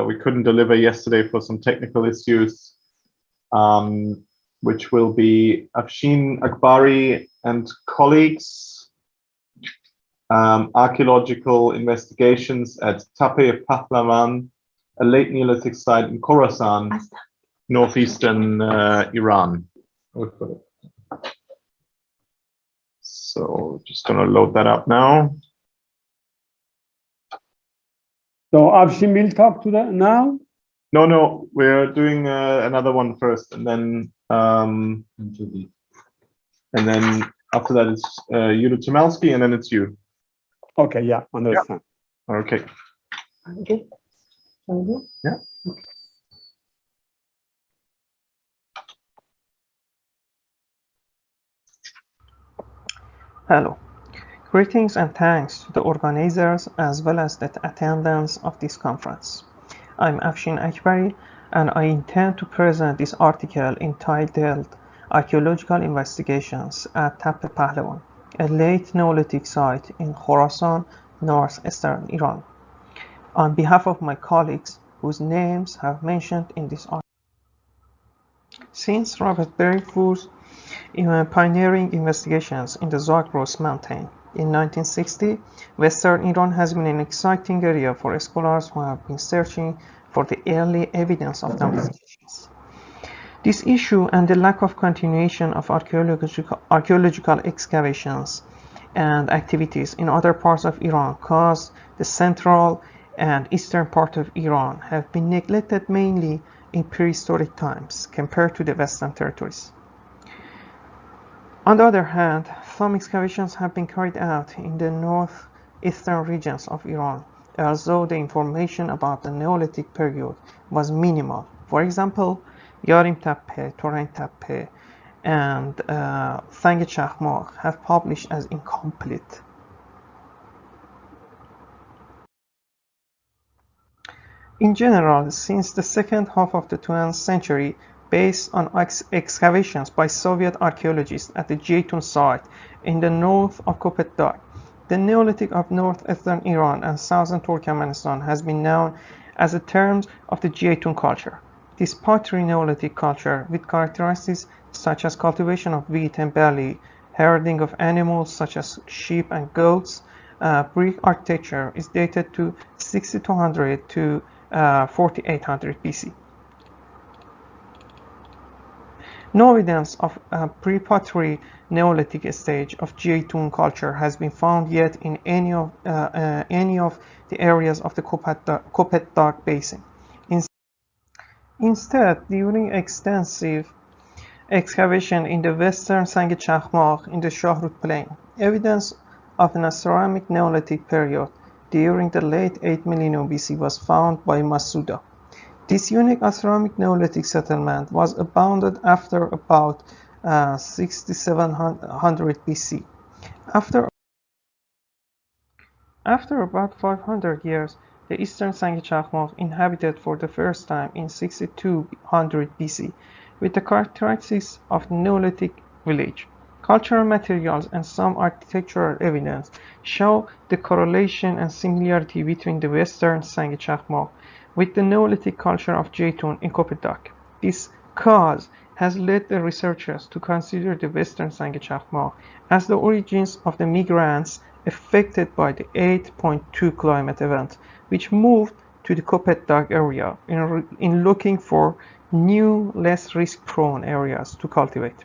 we couldn't deliver yesterday for some technical issues, which will be Afshin Akbari and colleagues, archaeological investigations at Tape Pahlavan, a late Neolithic site in Khorasan, northeastern Iran. So just gonna load that up now. So Afshin will talk to that now? No, we're doing another one first, and then after that it's Yudo Tumalski, and then it's you. Okay, yeah, understand. Yeah. Okay. Okay. Yeah. Hello. Greetings and thanks to the organizers as well as the attendants of this conference. I'm Afshin Akbari and I intend to present this article entitled Archaeological Investigations at Tape Pahlavan, a late Neolithic site in Khorasan, northeastern Iran, on behalf of my colleagues whose names have mentioned in this article. Since Robert Berryford's pioneering investigations in the Zagros mountain in 1960, Western Iran has been an exciting area for scholars who have been searching for the early evidence of the investigations. This issue and the lack of continuation of archaeological excavations and activities in other parts of Iran caused the central and eastern part of Iran have been neglected mainly in prehistoric times compared to the Western territories. On the other hand, some excavations have been carried out in the northeastern regions of Iran, although the information about the Neolithic period was minimal. For example, Yarim Tappe, Torain Tappe, and Sang Chakmar have published as incomplete. In general, since the second half of the 20th century, based on excavations by Soviet archaeologists at the Jeytun site in the north of Kopetdag, the Neolithic of northeastern Iran and southern Turkmenistan has been known as the terms of the Jeytun culture. This pottery Neolithic culture, with characteristics such as cultivation of wheat and barley, herding of animals such as sheep and goats, brick architecture, is dated to 6200 to 4800 BC. No evidence of a pre-pottery Neolithic stage of Jeytun culture has been found yet in any of the areas of the Kopetdag basin. Instead, during extensive excavation in the western Sang Chakmar in the Shahrut plain, evidence of an ceramic Neolithic period during the late 8th millennium BC was found by Masuda. This unique ceramic Neolithic settlement was abounded after about 6700 BC. After about 500 years, the eastern Sangchakmok inhabited for the first time in 6200 BC, with the characteristics of Neolithic village. Cultural materials and some architectural evidence show the correlation and similarity between the western Sangchakmok with the Neolithic culture of Jeytun in Köpedok. This cause has led the researchers to consider the western Sangchakmok as the origins of the migrants affected by the 8.2 climate event, which moved to the Köpedok area in looking for new, less risk-prone areas to cultivate.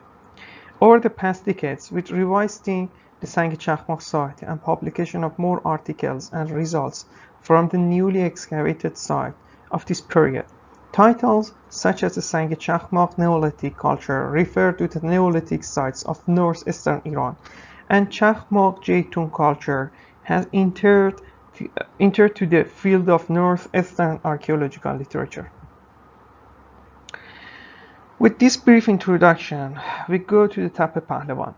Over the past decades, with revisiting the Sangchakmok site and publication of more articles and results from the newly excavated site of this period, titles such as the Sangchakmok Neolithic culture refer to the Neolithic sites of northeastern Iran, and Chakmok Jeytun culture has entered to the field of northeastern archaeological literature. With this brief introduction, we go to the Tape Pahlavan.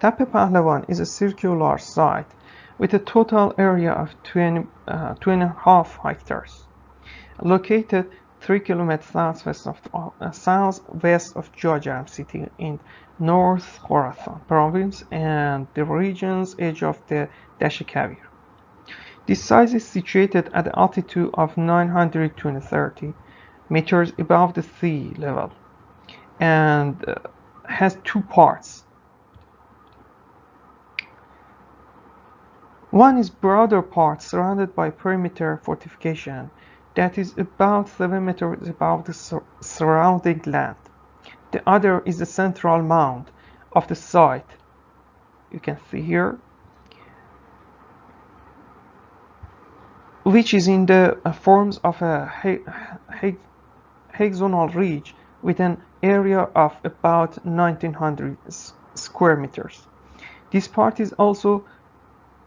Tape Pahlavan is a circular site with a total area of 2.5 hectares, located 3 kilometers southwest of Jajaram city in North Khorasan province and the region's edge of the Dasht-e-Kavir. This site is situated at an altitude of 930 meters above the sea level and has two parts. One is broader part surrounded by perimeter fortification that is about 7 meters above the surrounding land. The other is the central mound of the site. You can see here, which is in the forms of a hexagonal ridge with an area of about 1900 square meters. This part is also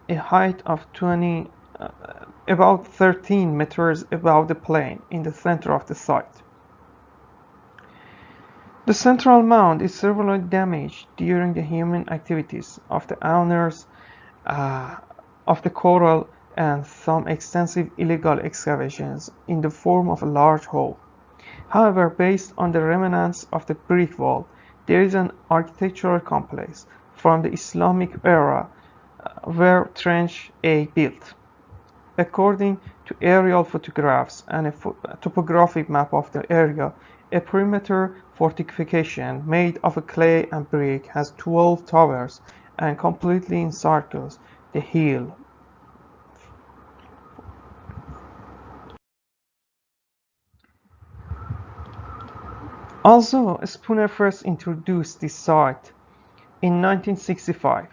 a height of about 13 meters above the plain in the center of the site. The central mound is severely damaged during the human activities of the owners of the coral and some extensive illegal excavations in the form of a large hole. However, based on the remnants of the brick wall, there is an architectural complex from the Islamic era where Trench A built. According to aerial photographs and a topographic map of the area, a perimeter fortification made of clay and brick has 12 towers and completely encircles the hill. Although Spooner first introduced this site in 1965,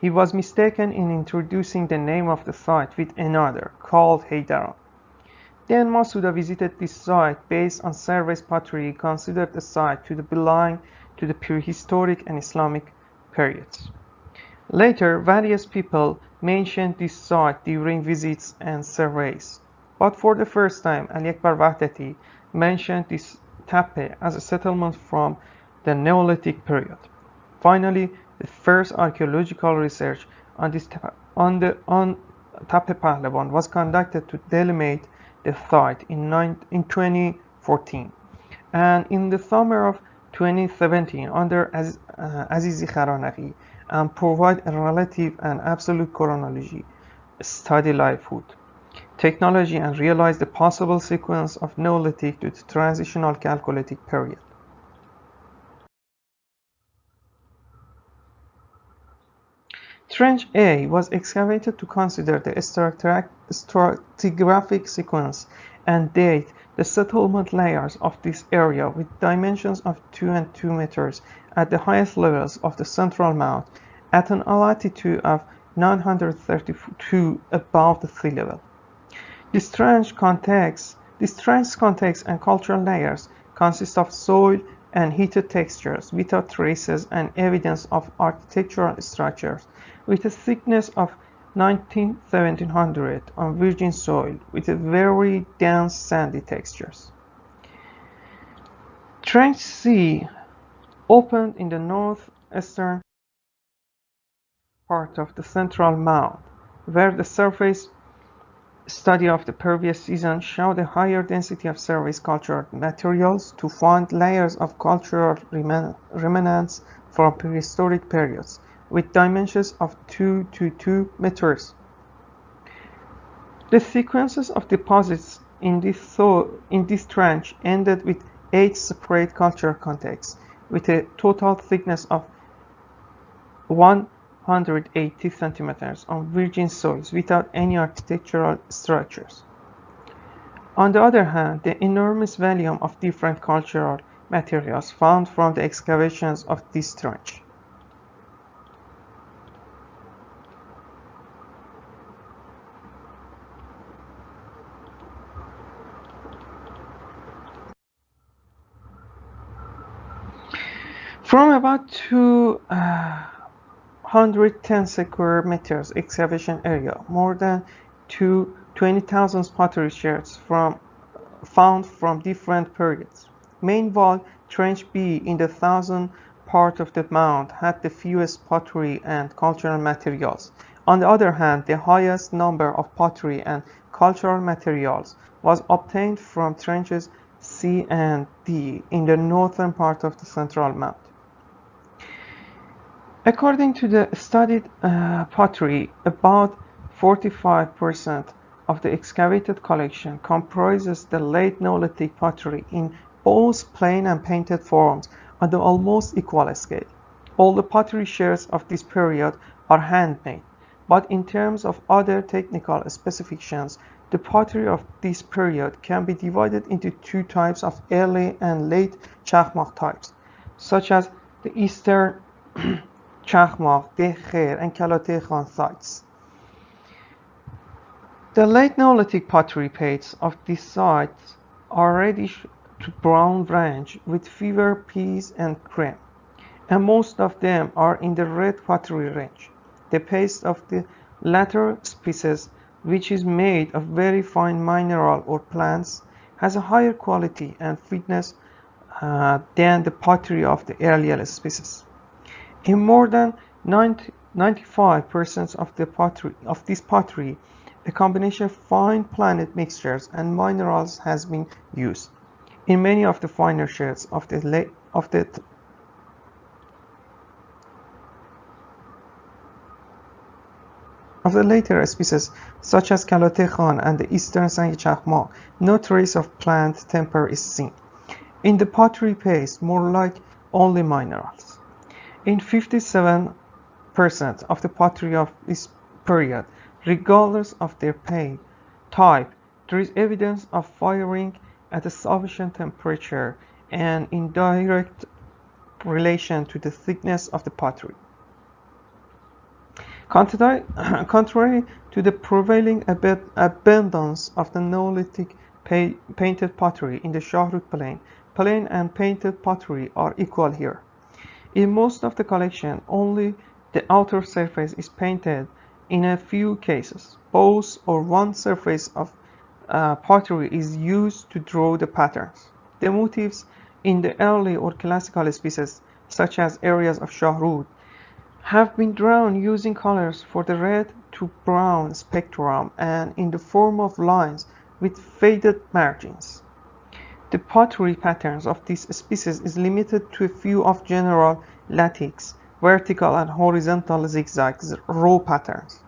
he was mistaken in introducing the name of the site with another, called Haydaran. Then Masuda visited this site based on surveys pottery considered the site to belong to the prehistoric and Islamic periods. Later, various people mentioned this site during visits and surveys, but for the first time, Ali Akbar Wahdati mentioned this Tape as a settlement from the Neolithic period. Finally, the first archaeological research on Tape Pahlavan was conducted to delimit the site in 2014, and in the summer of 2017 under Azizi Kharanaqi, and provide a relative and absolute chronology, study livelihood, technology, and realize the possible sequence of Neolithic to the transitional Chalcolithic period. Trench A was excavated to consider the stratigraphic sequence and date the settlement layers of this area with dimensions of 2 and 2 meters at the highest levels of the central mound at an altitude of 932 above the sea level. This trench context and cultural layers consist of soil and heated textures without traces and evidence of architectural structures with a thickness of 1700 on virgin soil with a very dense sandy textures. Trench C opened in the northeastern part of the central mound, where the surface study of the previous season showed a higher density of surface cultured materials to find layers of cultural remnants from prehistoric periods with dimensions of 2 to 2 meters. The sequences of deposits in this trench ended with 8 separate culture contexts with a total thickness of 180 centimeters on virgin soils without any architectural structures. On the other hand, the enormous volume of different cultural materials found from the excavations of this trench. From about 210 square meters excavation area, more than 20,000 pottery shards found from different periods. Main wall, trench B in the southern part of the mound had the fewest pottery and cultural materials. On the other hand, the highest number of pottery and cultural materials was obtained from trenches C and D in the northern part of the central mound. According to the studied pottery, about 45% of the excavated collection comprises the late Neolithic pottery in both plain and painted forms on the almost equal scale. All the pottery shards of this period are handmade, but in terms of other technical specifications, the pottery of this period can be divided into 2 types of early and late Chakmak types, such as the Eastern Chakmak, Dekher, and Kalate Khan sites. The late Neolithic pottery plates of these sites are reddish to brown range with fewer peas and cream, and most of them are in the red pottery range. The paste of the latter species, which is made of very fine mineral or plants, has a higher quality and fitness than the pottery of the earlier species. In more than 95% of this pottery, a combination of fine planet mixtures and minerals has been used. In many of the finer shards of the later species, such as Kalate Khan and the Eastern Sangi Chakmak, no trace of plant temper is seen. In the pottery paste, more like only minerals. In 57% of the pottery of this period, regardless of their type, there is evidence of firing at a sufficient temperature and in direct relation to the thickness of the pottery. Contrary to the prevailing abundance of the Neolithic painted pottery in the Shahrud Plain, plain and painted pottery are equal here. In most of the collection, only the outer surface is painted. In a few cases, both or one surface of pottery is used to draw the patterns. The motifs in the early or classical species, such as areas of Shahrud, have been drawn using colors for the red to brown spectrum and in the form of lines with faded margins. The pottery patterns of this species is limited to a few of general lattice, vertical and horizontal zigzags, row patterns.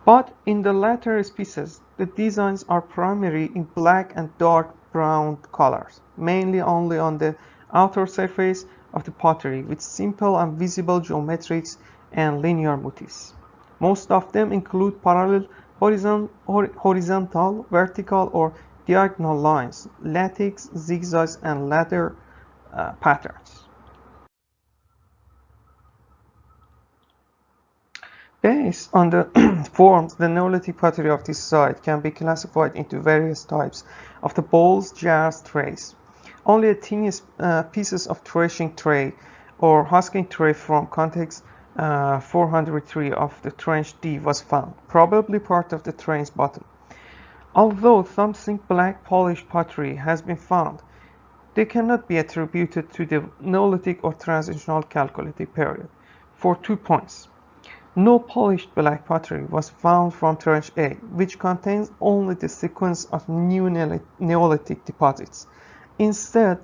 But in the latter species, the designs are primarily in black and dark brown colors, mainly only on the outer surface of the pottery with simple and visible geometrics and linear motifs. Most of them include parallel, horizontal, vertical, or diagonal lines, lattice, zigzags, and ladder patterns. Based on the forms, the Neolithic pottery of this site can be classified into various types of the bowls, jars, trays. Only a teeny pieces of threshing tray or husking tray from context 403 of the trench D was found, probably part of the trench bottom. Although some zinc black polished pottery has been found, they cannot be attributed to the Neolithic or transitional Chalcolithic period, for 2 points. No polished black pottery was found from Trench A, which contains only the sequence of new Neolithic deposits. Instead,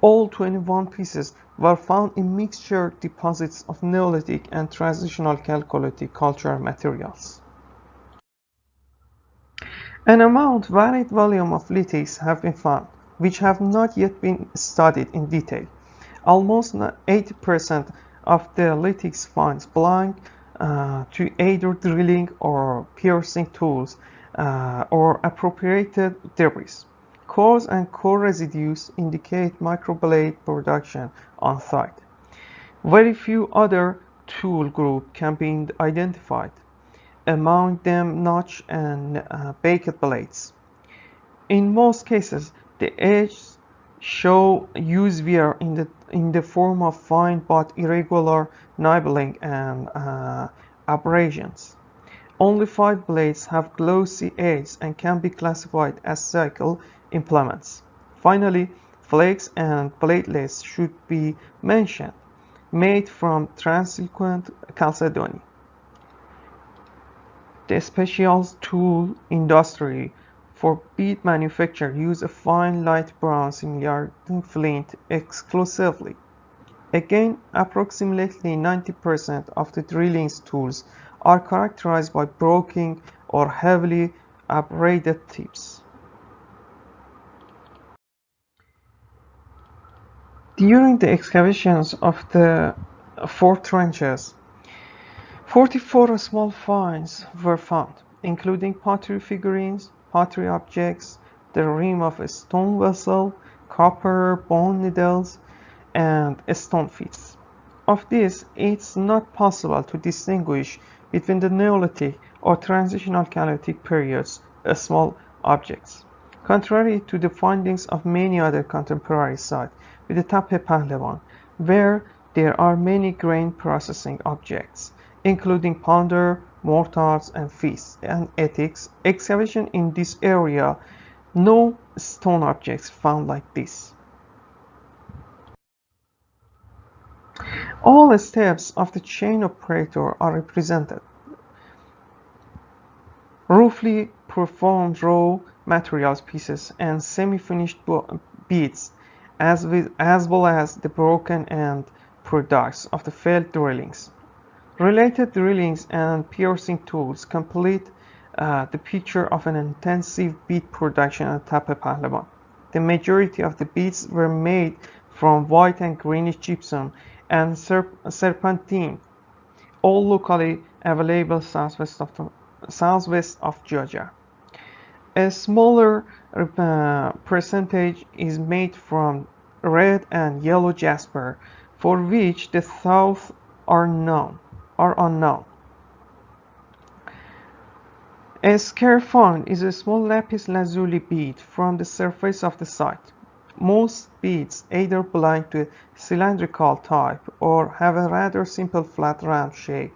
all 21 pieces were found in mixture deposits of Neolithic and transitional Chalcolithic cultural materials. An varied volume of lithics have been found, which have not yet been studied in detail. Almost 80% of the lithics finds belong to either drilling or piercing tools or appropriated debris. Cores and core residues indicate microblade production on site. Very few other tool groups can be identified, among them notch and baked blades. In most cases, the edges show use wear in the form of fine but irregular nibbling and abrasions. Only 5 blades have glossy edges and can be classified as cycle implements. Finally, flakes and bladelets should be mentioned, made from translucent chalcedony. The special tool industry for bead manufacture use a fine light brown similar to flint exclusively. Again, approximately 90% of the drilling tools are characterized by broken or heavily abraded tips. During the excavations of the 4 trenches, 44 small finds were found, including pottery figurines, pottery objects, the rim of a stone vessel, copper bone needles, and stone feet. Of these, it's not possible to distinguish between the Neolithic or transitional Chalcolithic periods as small objects. Contrary to the findings of many other contemporary sites with the Tepe Pehlevan, where there are many grain processing objects, including pounder, mortars, and feasts and ethics, excavation in this area, no stone objects found like this. All steps of the chain operator are represented. Roughly performed raw materials pieces and semi-finished beads, as well as the broken end products of the failed drillings. Related drillings and piercing tools complete the picture of an intensive bead production at Tepe Pehlevan. The majority of the beads were made from white and greenish gypsum and serpentine, all locally available southwest of Georgia. A smaller percentage is made from red and yellow jasper, for which the south are unknown. A scare found is a small lapis lazuli bead from the surface of the site. Most beads either belong to a cylindrical type or have a rather simple flat round shape.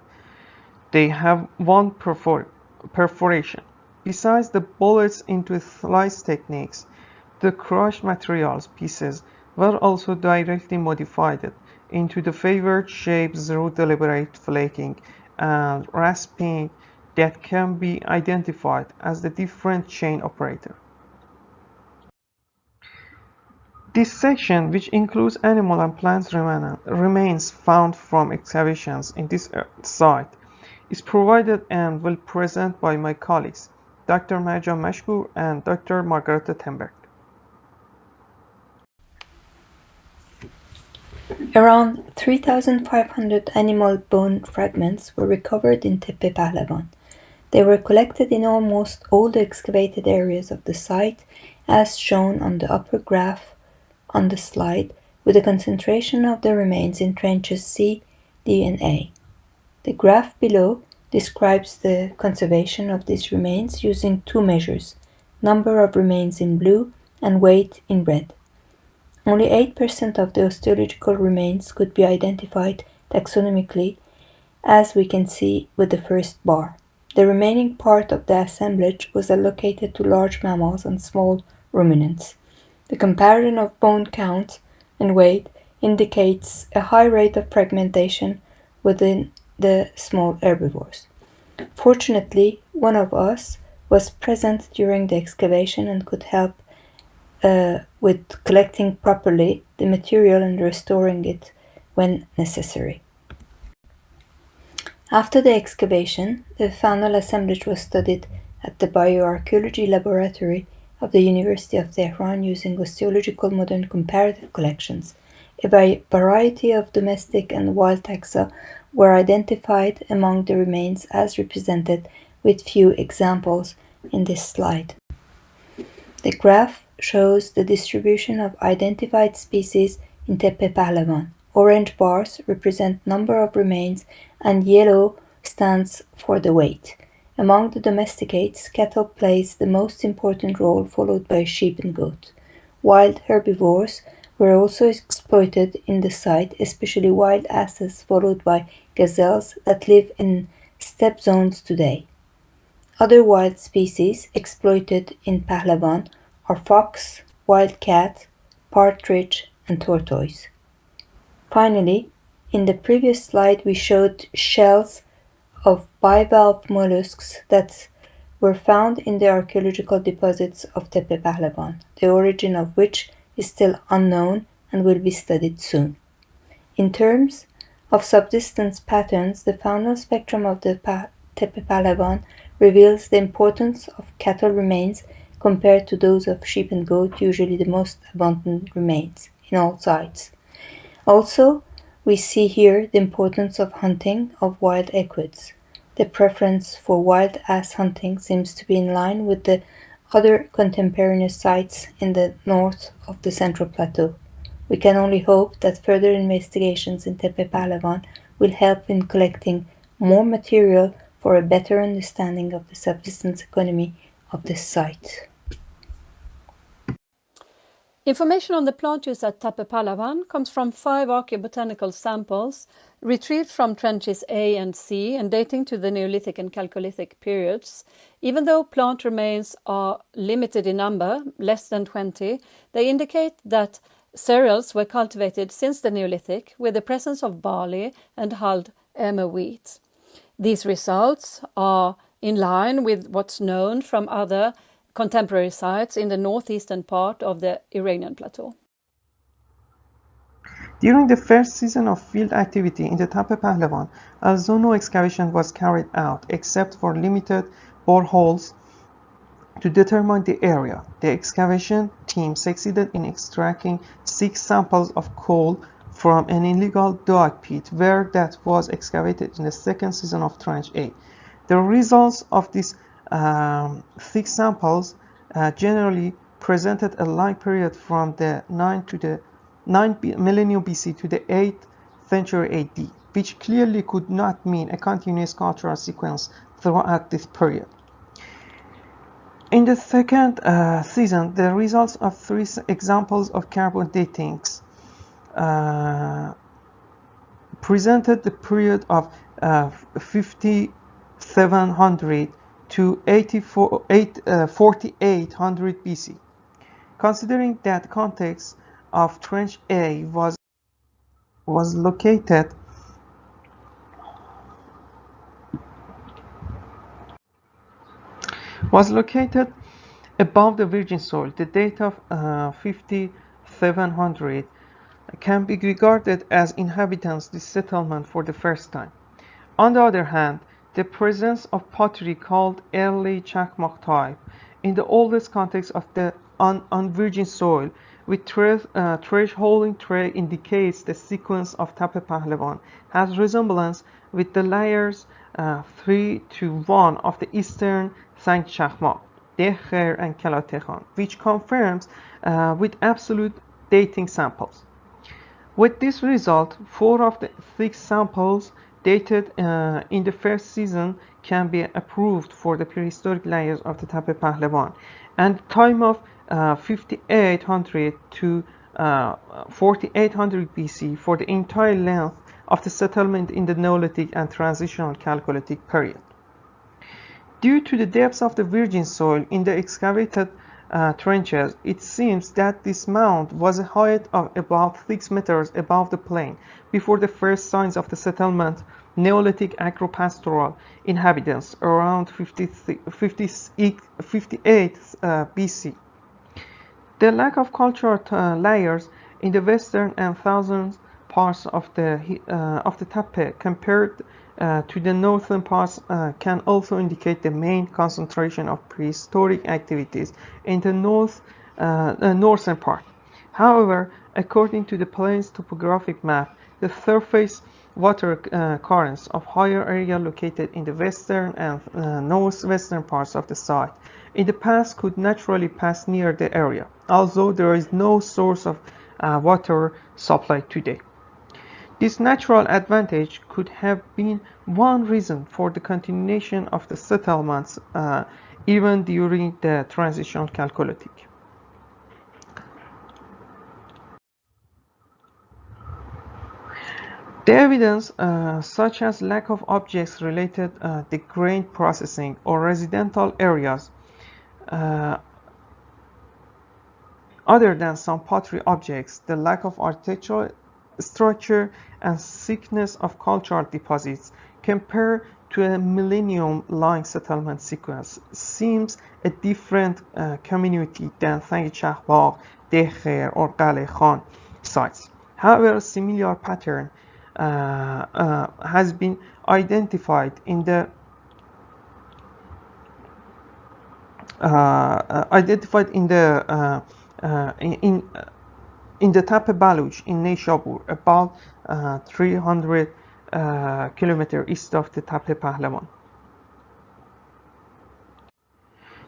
They have one perforation. Besides the bullets into slice techniques, the crushed materials pieces were also directly modified into the favored shapes through deliberate flaking and rasping that can be identified as the different chain operator. This section, which includes animal and plant remains found from excavations in this site, is provided and will present by my colleagues, Dr. Marjan Mashkour and Dr. Margarete Themberg. Around 3,500 animal bone fragments were recovered in Tepe Pehlevan. They were collected in almost all the excavated areas of the site, as shown on the upper graph on the slide, with a concentration of the remains in trenches C, D, and A. The graph below describes the conservation of these remains using 2 measures, number of remains in blue and weight in red. Only 8% of the osteological remains could be identified taxonomically, as we can see with the first bar. The remaining part of the assemblage was allocated to large mammals and small ruminants. The comparison of bone count and weight indicates a high rate of fragmentation within the small herbivores. Fortunately, one of us was present during the excavation and could help with collecting properly the material and restoring it when necessary. After the excavation, the faunal assemblage was studied at the Bioarchaeology Laboratory of the University of Tehran using osteological modern comparative collections. A variety of domestic and wild taxa were identified among the remains as represented with few examples in this slide. The graph shows the distribution of identified species in Tepe Pahlavan. Orange bars represent number of remains and yellow stands for the weight. Among the domesticates, cattle plays the most important role, followed by sheep and goat. Wild herbivores were also exploited in the site, especially wild asses, followed by gazelles that live in steppe zones today. Other wild species exploited in Pahlavan are fox, wild cat, partridge, and tortoise. Finally, in the previous slide we showed shells of bivalve mollusks that were found in the archaeological deposits of Tepe Pahlavan, the origin of which is still unknown and will be studied soon. In terms of subsistence patterns, the faunal spectrum of the Tepe Pahlavan reveals the importance of cattle remains compared to those of sheep and goat, usually the most abundant remains in all sites. Also, we see here the importance of hunting of wild equids. The preference for wild ass hunting seems to be in line with the other contemporaneous sites in the north of the Central Plateau. We can only hope that further investigations in Tepe Pahlavan will help in collecting more material for a better understanding of the subsistence economy of this site. Information on the plant use at Tepe Pahlavan comes from 5 archaeobotanical samples retrieved from trenches A and C and dating to the Neolithic and Chalcolithic periods. Even though plant remains are limited in number, less than 20, they indicate that cereals were cultivated since the Neolithic with the presence of barley and hulled emmer wheat. These results are in line with what's known from other contemporary sites in the northeastern part of the Iranian plateau. During the first season of field activity in the Tepe Pahlavan, although no excavation was carried out except for limited boreholes to determine the area, the excavation team succeeded in extracting 6 samples of coal from an illegal dog pit where that was excavated in the second season of Trench A. The results of these 6 samples generally presented a line period from the 9 millennium BC to the 8th century AD, which clearly could not mean a continuous cultural sequence throughout this period. In the second season, the results of 3 examples of carbon datings presented the period of 5700 to 4800 BC. Considering that context of Trench A was located above the virgin soil, the date of 5700 can be regarded as inhabitants this settlement for the first time. On the other hand, the presence of pottery called early Chakmak type in the oldest context of the unvirgin soil with thresholding tray indicates the sequence of Tepe Pahlavan has resemblance with the layers 3 to 1 of the eastern Sankt Chakmak, Dekher and Kalatekhan, which confirms with absolute dating samples. With this result, 4 of the 6 samples dated in the first season can be approved for the prehistoric layers of the Tepe Pahlavan, and the time of 5800 to 4800 BC for the entire length of the settlement in the Neolithic and transitional Chalcolithic period. Due to the depths of the virgin soil in the excavated trenches, it seems that this mound was a height of about 6 meters above the plain before the first signs of the settlement Neolithic agro-pastoral inhabitants around 58 BC. The lack of cultural layers in the western and southern parts of the Tappe compared to the northern parts can also indicate the main concentration of prehistoric activities in the northern part. However, according to the plains topographic map, the surface water currents of higher area located in the western and northwestern parts of the site in the past could naturally pass near the area, although there is no source of water supply today. This natural advantage could have been one reason for the continuation of the settlements even during the transitional Chalcolithic. The evidence, such as lack of objects related to grain processing or residential areas, other than some pottery objects, the lack of architectural structure and thickness of cultural deposits compared to a millennium-long settlement sequence seems a different community than Sang Chahbagh, Dekher, or Qaleh Khan sites. However, a similar pattern has been identified in the Tappe Baluch in Neyshabur, about 300 kilometers east of the Tappe Pahlavan.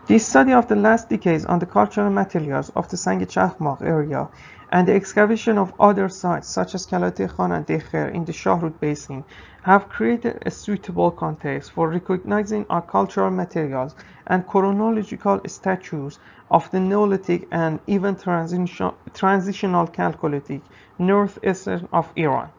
This study of the last decades on the cultural materials of the Sang Chahbagh area and the excavation of other sites such as Kalate Khan and Dekher in the Shahrud Basin have created a suitable context for recognizing our cultural materials and chronological statues of the Neolithic and even transitional Chalcolithic northeastern of Iran.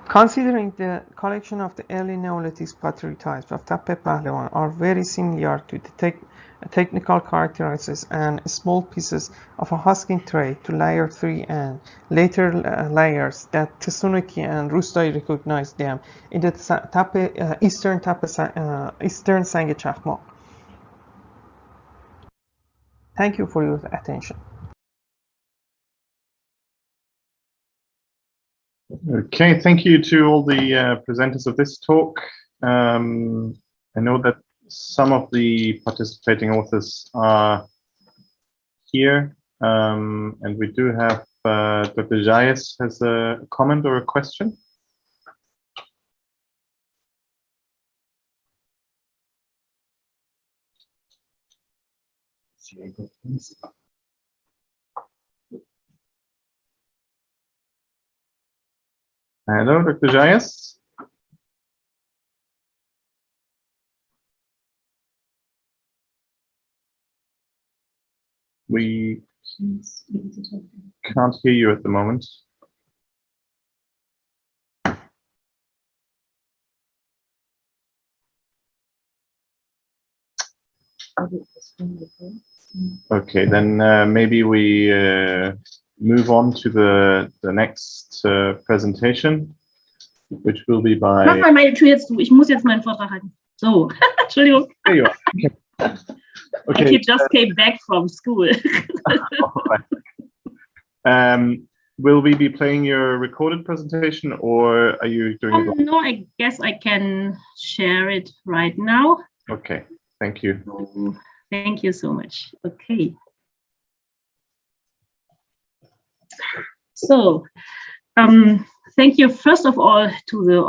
Considering the collection of the early Neolithic pottery types of Tappe Pahlavan are very similar to the technical characteristics and small pieces of a husking tray to layer 3 and later layers that Tsunuki and Rustai recognized them in the Eastern Sang Chahbagh. Thank you for your attention. Okay, thank you to all the presenters of this talk. I know that some of the participating authors are here, and we do have Dr. Jayes has a comment or a question. Hello, Dr. Jayes. We can't hear you at the moment. Okay, then maybe we move on to the next presentation, which will be by. Mach mal meine Tür jetzt zu. Ich muss jetzt meinen Vortrag halten. So, Entschuldigung. There you are. Okay. I just came back from school. Will we be playing your recorded presentation, or are you doing it? No, I guess I can share it right now. Okay, thank you. Thank you so much. Okay. So, thank you first of all to the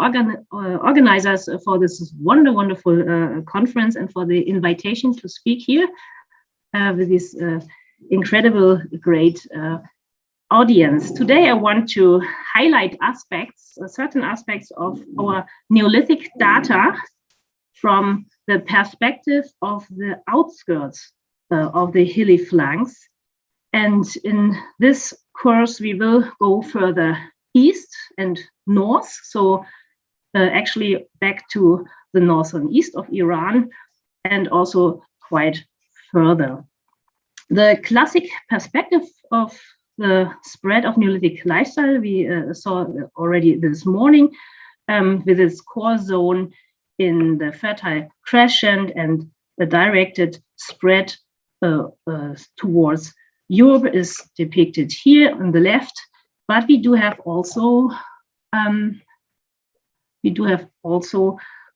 organizers for this wonderful conference and for the invitation to speak here with this incredible, great audience. Today I want to highlight certain aspects of our Neolithic data from the perspective of the outskirts of the Hilly Flanks And in this course, we will go further east and north. So actually back to the northern east of Iran and also quite further. The classic perspective of the spread of Neolithic lifestyle we saw already this morning with its core zone in the fertile crescent and the directed spread towards Europe is depicted here on the left, but we do have also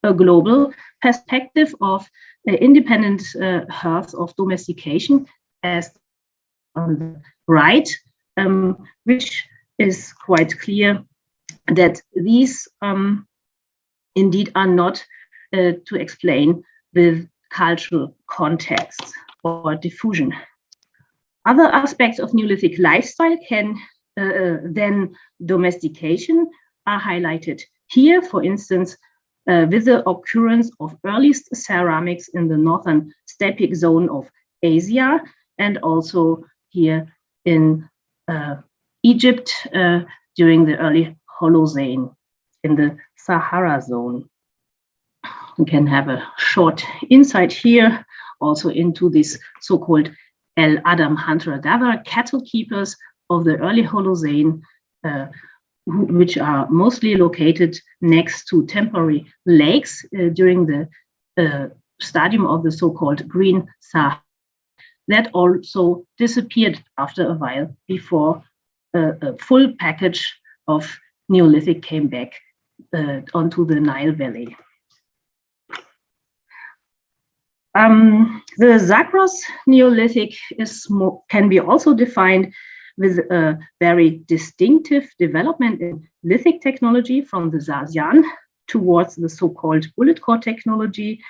a global perspective of independent hearths of domestication as on the right, which is quite clear that these indeed are not to explain with cultural contexts or diffusion. Other aspects of Neolithic lifestyle can then domestication are highlighted here, for instance, with the occurrence of earliest ceramics in the northern steppe zone of Asia, and also here in Egypt during the early Holocene in the Sahara zone. We can have a short insight here also into this so-called El Adam hunter-gatherer cattle keepers of the early Holocene, which are mostly located next to temporary lakes during the stadium of the so-called Green Sahara. That also disappeared after a while before a full package of Neolithic came back onto the Nile Valley. The Zagros Neolithic can be also defined with a very distinctive development in lithic technology from the Sasian towards the so-called bullet core technology,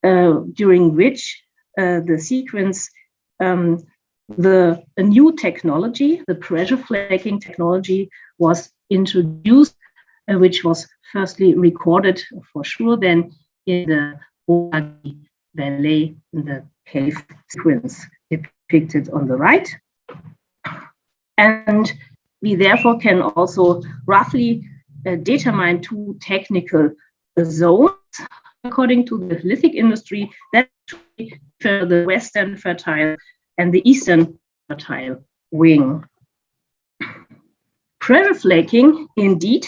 during which the sequence, a new technology, the pressure flaking technology, was introduced, which was firstly recorded for sure then in the Oagi Valley in the cave sequence depicted on the right. And we therefore can also roughly determine two technical zones according to the lithic industry that for the western fertile and the eastern fertile wing. Pressure flaking, indeed,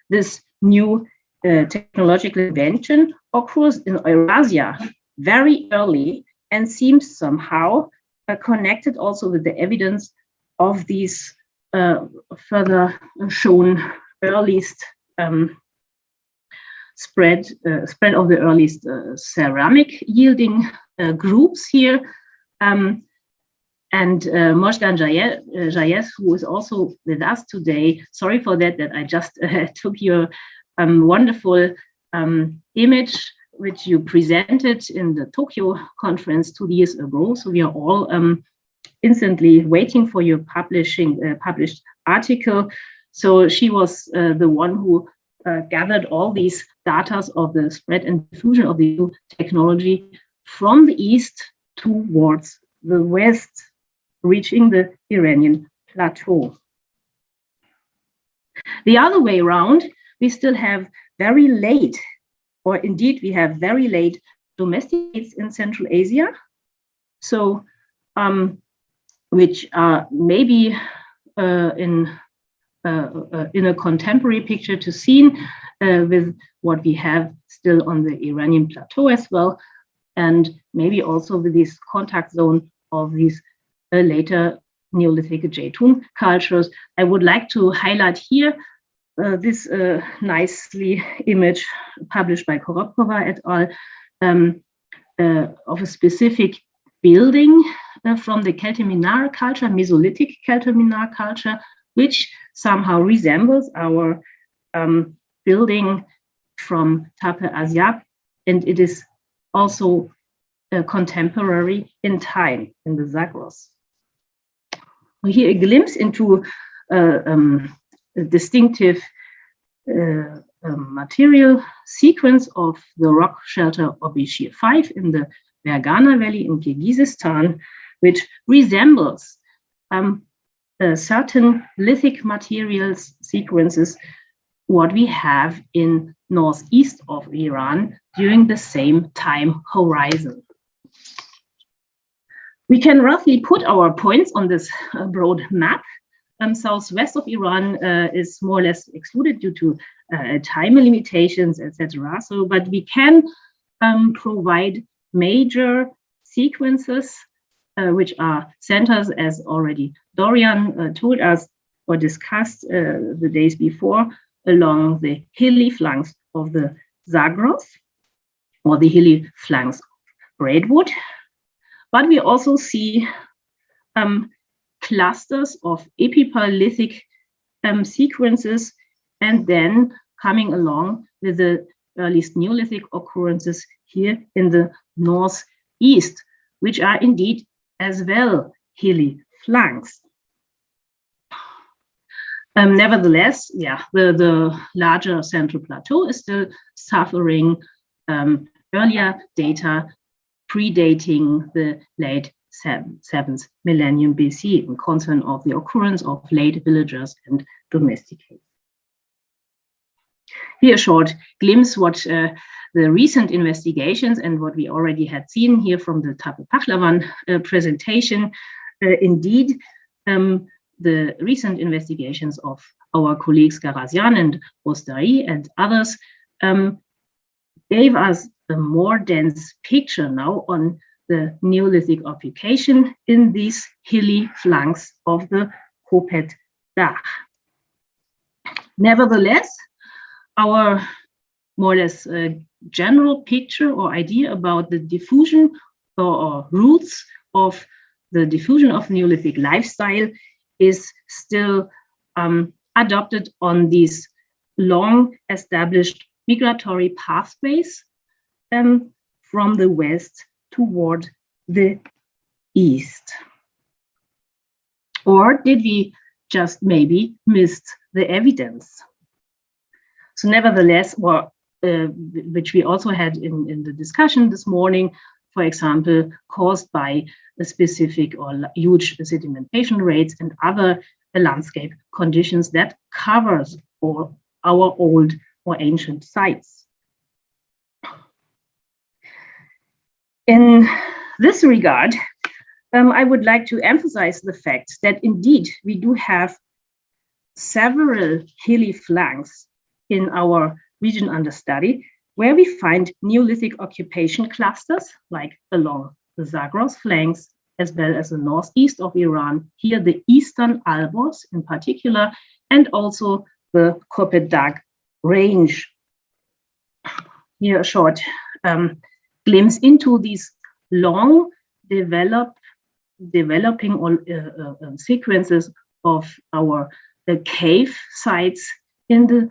this new technological invention occurs in Eurasia very early and seems somehow connected also with the evidence of these further shown earliest spread of the earliest ceramic yielding groups here. And Mojgan Jayes, who is also with us today, sorry for that I just took your wonderful image which you presented in the Tokyo conference 2 years ago. So we are all instantly waiting for your published article. So she was the one who gathered all these data of the spread and diffusion of the new technology from the east towards the west, reaching the Iranian plateau. The other way around, we still have very late, or indeed we have very late domesticates in Central Asia, so which are maybe in a contemporary picture to seen with what we have still on the Iranian plateau as well, and maybe also with this contact zone of these later Neolithic Jatun cultures. I would like to highlight here this nicely image published by Korobkova et al. Of a specific building from the Kelteminar culture, Mesolithic Kelteminar culture, which somehow resembles our building from Tape Asyap, and it is also contemporary in time in the Zagros. Here a glimpse into a distinctive material sequence of the rock shelter Obishir 5 in the Fergana Valley in Kyrgyzstan, which resembles certain lithic materials sequences what we have in northeast of Iran during the same time horizon. We can roughly put our points on this broad map. Southwest of Iran is more or less excluded due to time limitations, etc. So, but we can provide major sequences, which are centers, as already Dorian told us or discussed the days before, along the hilly flanks of the Zagros or the hilly flanks of Braidwood. But we also see clusters of epipaleolithic sequences, and then coming along with the earliest Neolithic occurrences here in the northeast, which are indeed as well hilly flanks. Nevertheless, yeah, the larger central plateau is still suffering earlier data predating the late 7th millennium BC in concern of the occurrence of late villagers and domesticates. Here a short glimpse what the recent investigations and what we already had seen here from the Tape Pahlavan presentation. Indeed, the recent investigations of our colleagues Garazian and Ostari and others gave us a more dense picture now on the Neolithic occupation in these hilly flanks of the Kopet Dagh. Nevertheless, our more or less general picture or idea about the diffusion or roots of the diffusion of Neolithic lifestyle is still adopted on these long established migratory pathways from the west toward the east. Or did we just maybe miss the evidence? So nevertheless, which we also had in the discussion this morning, for example, caused by a specific or huge sedimentation rates and other landscape conditions that covers all our old or ancient sites. In this regard, I would like to emphasize the fact that indeed we do have several hilly flanks in our region under study, where we find Neolithic occupation clusters, like along the Zagros flanks, as well as the northeast of Iran, here the eastern Alborz in particular, and also the Kopet Dagh range. Here a short glimpse into these long developing sequences of our cave sites in the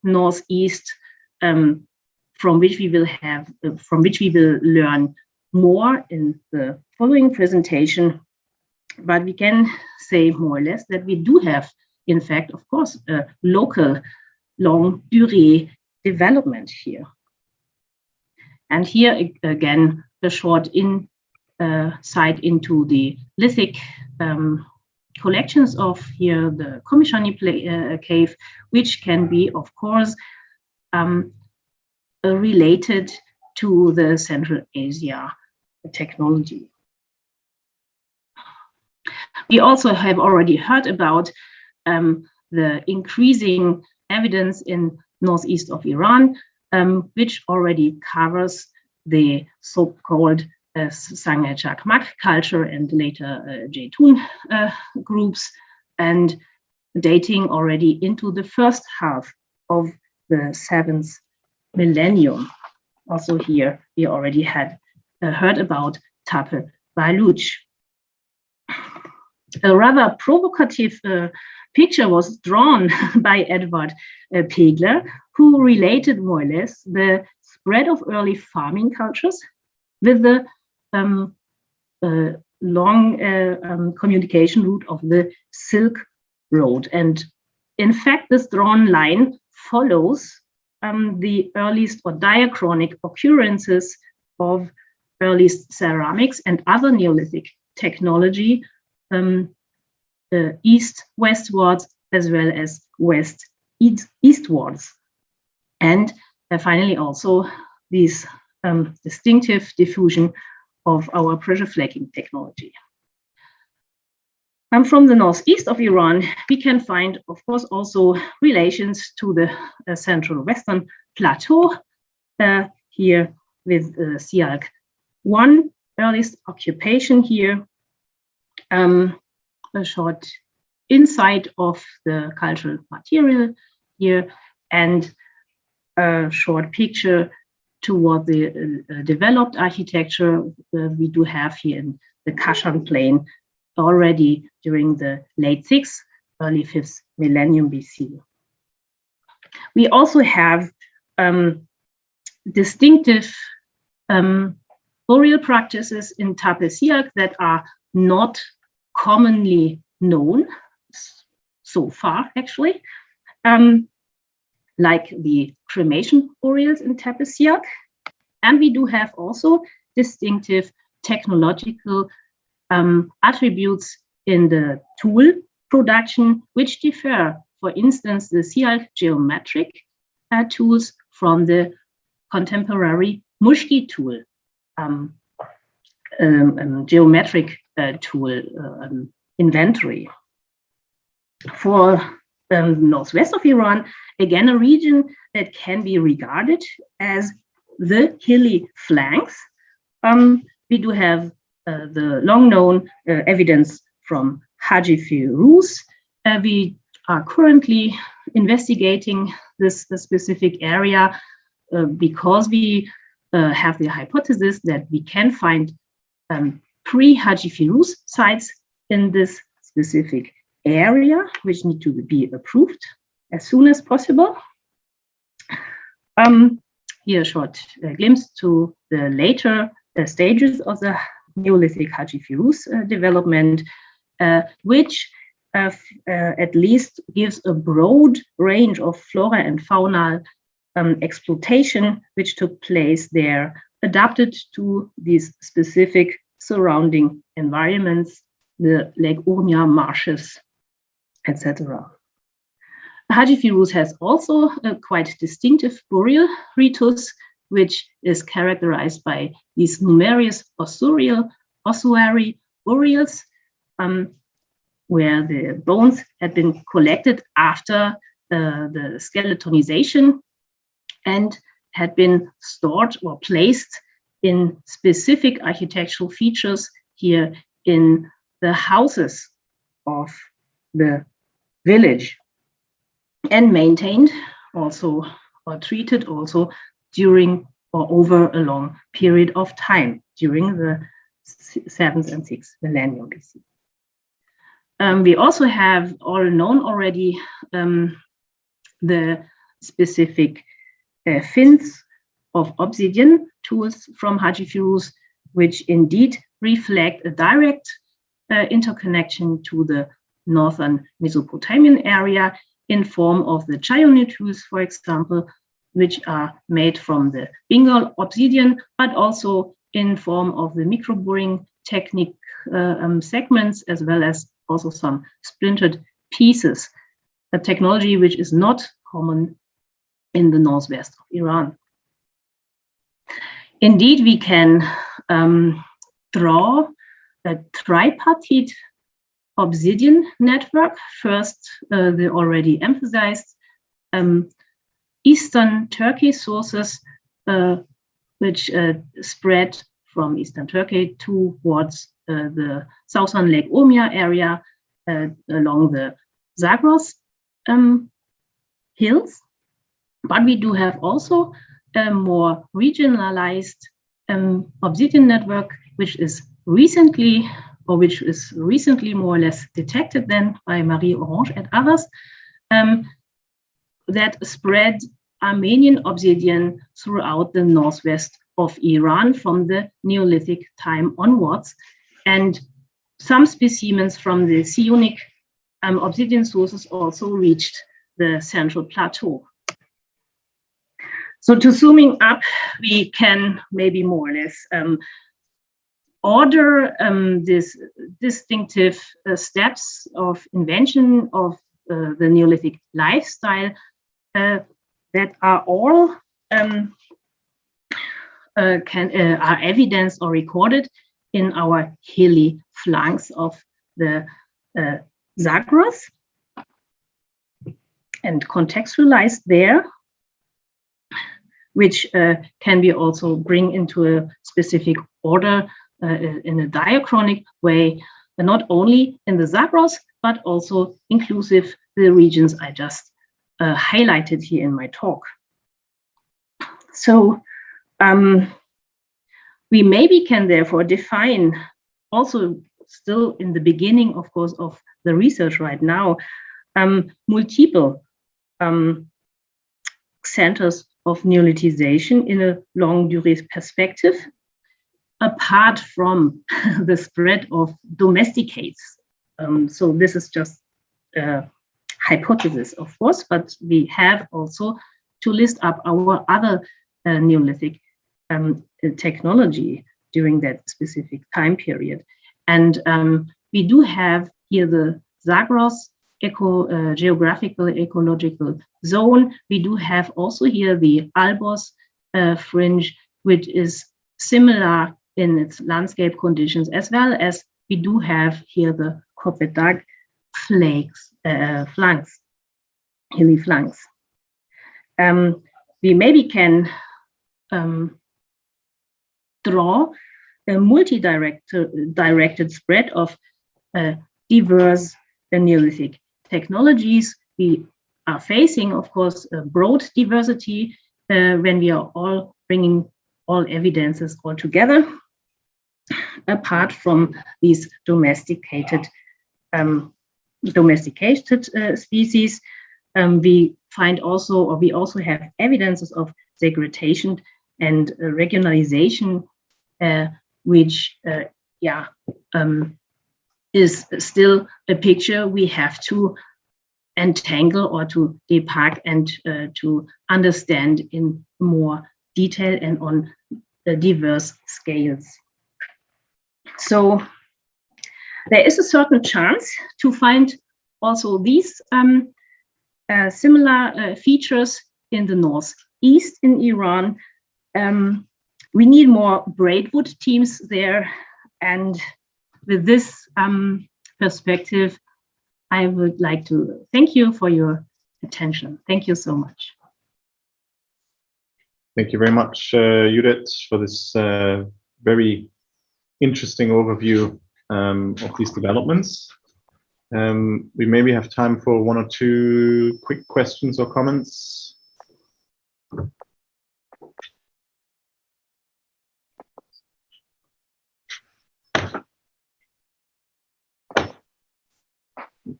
northeast, from which we will learn more in the following presentation. But we can say more or less that we do have, in fact, of course, a local long durée development here. And here again, a short insight into the lithic collections of here the Komishani cave, which can be, of course, related to the Central Asia technology. We also have already heard about the increasing evidence in northeast of Iran, which already covers the so-called Sangha Chakmak culture and later Jeytun groups, and dating already into the first half of the 7th millennium. Also here, we already had heard about Tape Baluch. A rather provocative picture was drawn by Edward Pegler, who related more or less the spread of early farming cultures with the long communication route of the Silk Road. And in fact, this drawn line follows the earliest or diachronic occurrences of earliest ceramics and other Neolithic technology east-westwards as well as west-eastwards. And finally, also this distinctive diffusion of our pressure flaking technology. From the northeast of Iran, we can find, of course, also relations to the central western plateau here with Sialk 1, earliest occupation here, a short insight of the cultural material here, and a short picture toward the developed architecture we do have here in the Kashan plain already during the late 6th, early 5th millennium BC. We also have distinctive burial practices in Tape Sialk that are not commonly known so far, actually, like the cremation burials in Tape Sialk. And we do have also distinctive technological attributes in the tool production, which differ, for instance, the Sialk geometric tools from the contemporary Mushki tool, geometric tool inventory. For northwest of Iran, again, a region that can be regarded as the Hilly Flanks. We do have the long-known evidence from Haji Firouz. We are currently investigating this specific area because we have the hypothesis that we can find pre-Haji Firouz sites in this specific area, which need to be approved as soon as possible. Here a short glimpse to the later stages of the Neolithic Haji Firouz development, which at least gives a broad range of flora and fauna exploitation which took place there, adapted to these specific surrounding environments, the Lake Urmia marshes, etc. Haji Firouz has also a quite distinctive burial ritus, which is characterized by these numerous ossuary burials, where the bones had been collected after the skeletonization and had been stored or placed in specific architectural features here in the houses of the village, and maintained also or treated also during or over a long period of time during the 7th and 6th millennium BC. We also have all known already the specific fins of obsidian tools from Haji Firouz, which indeed reflect a direct interconnection to the northern Mesopotamian area in form of the Chayone tools, for example, which are made from the Bengal obsidian, but also in form of the microboring technique segments, as well as also some splintered pieces, a technology which is not common in the northwest of Iran. Indeed, we can draw a tripartite obsidian network. First, the already emphasized Eastern Turkey sources, which spread from Eastern Turkey towards the southern Lake Urmia area along the Zagros hills. But we do have also a more regionalized obsidian network, which is recently more or less detected then by Marie Orange and others, that spread Armenian obsidian throughout the northwest of Iran from the Neolithic time onwards. And some specimens from the Sionic obsidian sources also reached the central plateau. So to zooming up, we can maybe more or less order these distinctive steps of invention of the Neolithic lifestyle that are all are evidenced or recorded in our hilly flanks of the Zagros and contextualized there, which can be also bring into a specific order in a diachronic way, not only in the Zagros, but also inclusive the regions I just highlighted here in my talk. So we maybe can therefore define, also still in the beginning, of course, of the research right now, multiple centers of neolithization in a long durée perspective, apart from the spread of domesticates. So this is just a hypothesis, of course, but we have also to list up our other Neolithic technology during that specific time period. And we do have here the Zagros geographical ecological zone. We do have also here the Albos fringe, which is similar in its landscape conditions, as well as we do have here the Kopetag flanks, hilly flanks. We maybe can draw a multi-directed spread of diverse Neolithic technologies. We are facing, of course, a broad diversity when we are all bringing all evidences all together, apart from these domesticated species. We find also, or we also have evidences of segregation and regionalization, which is still a picture we have to entangle or to depack and to understand in more detail and on diverse scales. So there is a certain chance to find also these similar features in the northeast in Iran. We need more braidwood teams there, and with this perspective, I would like to thank you for your attention. Thank you so much. Thank you very much, Judith, for this very interesting overview of these developments. We maybe have time for one or two quick questions or comments.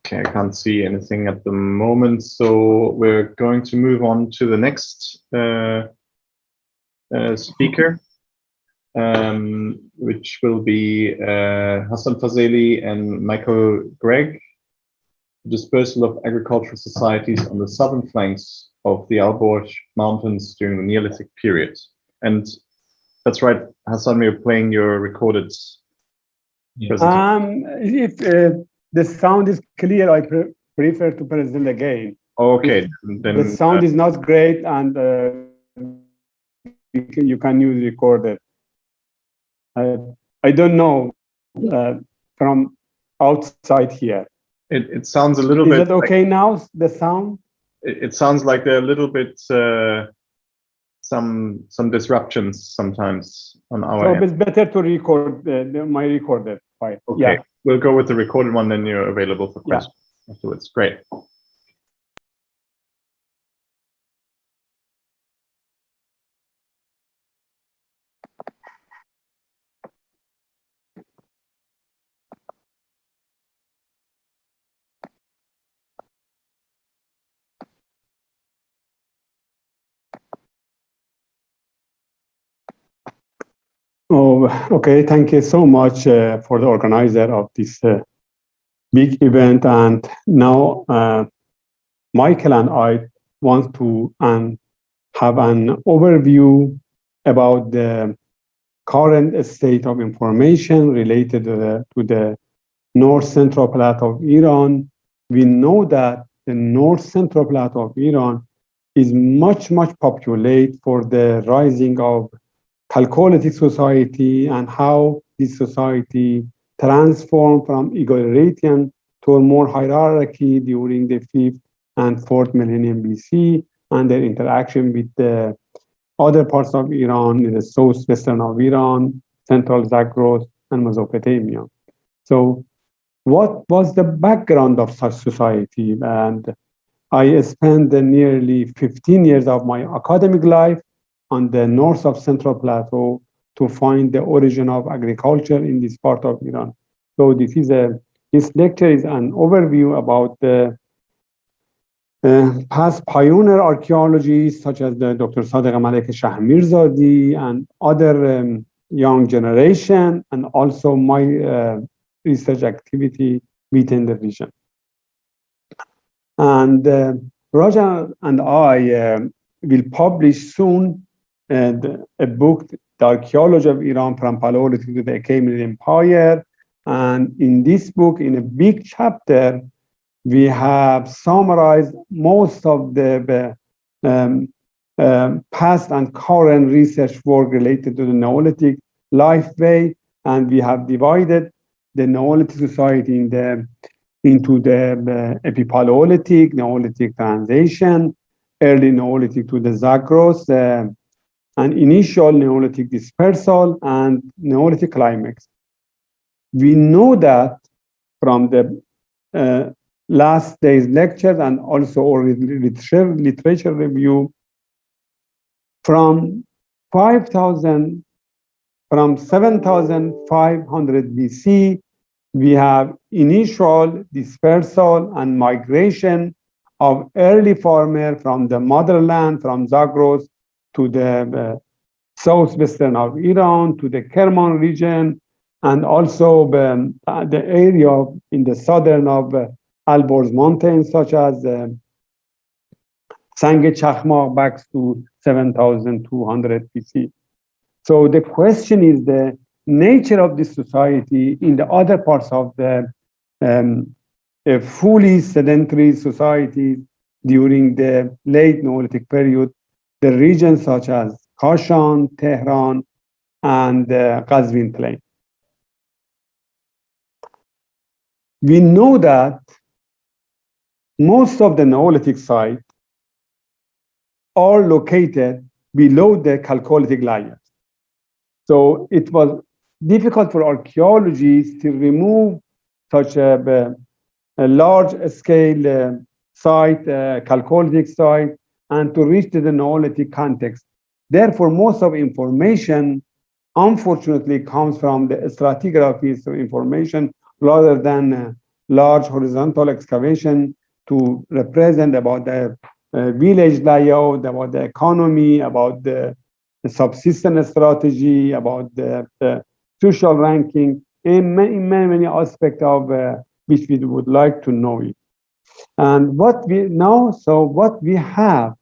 Okay, I can't see anything at the moment, so we're going to move on to the next speaker, which will be Hassan Fazeli and Michael Gregg, dispersal of agricultural societies on the southern flanks of the Alborz Mountains during the Neolithic period. And that's right, Hassan, we're playing your recorded presentation. If the sound is clear, I prefer to present again. Okay, then the sound is not great, and you can use recorded. I don't know from outside here. It sounds a little bit. Is it okay now? The sound? It sounds like there are a little bit some disruptions sometimes on our So end. it's better to record my recorded file. Okay, Yeah. we'll go with the recorded one, then you're available for questions afterwards. Great. Oh, okay. Thank you so much for the organizer of this big event. And now Michael and I want to have an overview about the current state of information related to the North Central Plateau of Iran, we know that the North Central Plateau of Iran is much populated for the rising of Chalcolithic society and how this society transformed from egalitarian to a more hierarchy during the 5th and 4th millennium BC, and their interaction with the other parts of Iran, in the southwestern of Iran, central Zagros, and Mesopotamia. So what was the background of such society? And I spent nearly 15 years of my academic life on the north of Central Plateau to find the origin of agriculture in this part of Iran. So this lecture is an overview about the past pioneer archaeologists such as the Dr. Sadegh Malek Shahmirzadi and other young generation, and also my research activity within the region. And Raja and I will publish soon a book, The Archaeology of Iran from Paleolithic to the Achaemenid Empire. And in this book, in a big chapter, we have summarized most of the past and current research work related to the Neolithic lifeway, and we have divided the Neolithic society into the Epipaleolithic, Neolithic transition, early Neolithic to the Zagros, and initial Neolithic dispersal, and Neolithic climax. We know that from the last day's lectures and also our literature review, from 7,500 BC, we have initial dispersal and migration of early farmers from the motherland, from Zagros to the southwestern of Iran, to the Kerman region, and also the area in the southern of Alborz mountains, such as Sang Chakmak back to 7,200 BC. So the question is the nature of this society in the other parts of the fully sedentary society during the late Neolithic period, the regions such as Kashan, Tehran, and Qazvin plain. We know that most of the Neolithic sites are located below the Chalcolithic layers. So it was difficult for archaeologists to remove such a large scale site, Chalcolithic site, and to reach to the Neolithic context. Therefore, most of information, unfortunately, comes from the stratigraphies of information rather than large horizontal excavation to represent about the village layout, about the economy, about the subsistence strategy, about the social ranking, in many aspects of which we would like to know it. And what we know, so what we have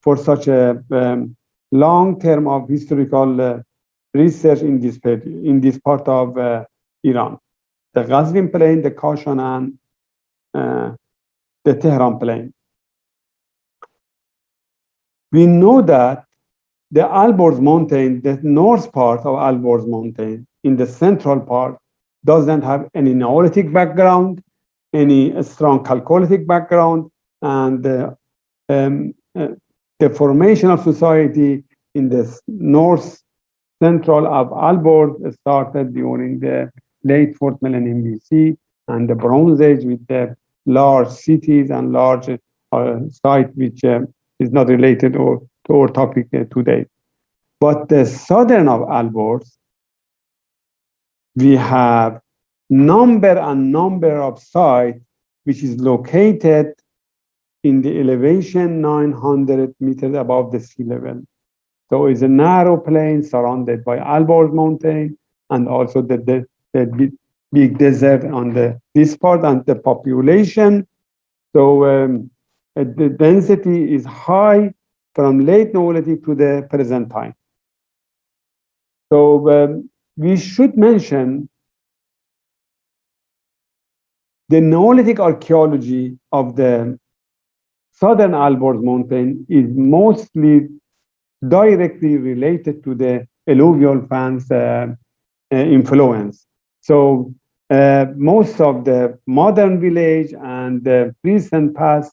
for such a long term of historical research in this part of Iran, the Qazvin plain, the Kashan, and the Tehran plain. We know that the Alborz mountain, the north part of Alborz mountain, in the central part, doesn't have any Neolithic background, any strong Chalcolithic background, and the formation of society in the north central of Alborz started during the late 4th millennium BC, and the Bronze Age with the large cities and large sites, which is not related to our topic today. But the southern of Alborz, we have number of sites which is located in the elevation 900 meters above the sea level. So it's a narrow plain surrounded by Alborz mountain, and also the big desert on this part, and the population. So the density is high from late Neolithic to the present time. So we should mention the Neolithic archaeology of the southern Alborz mountain is mostly directly related to the alluvial fans influence. So most of the modern village and the recent past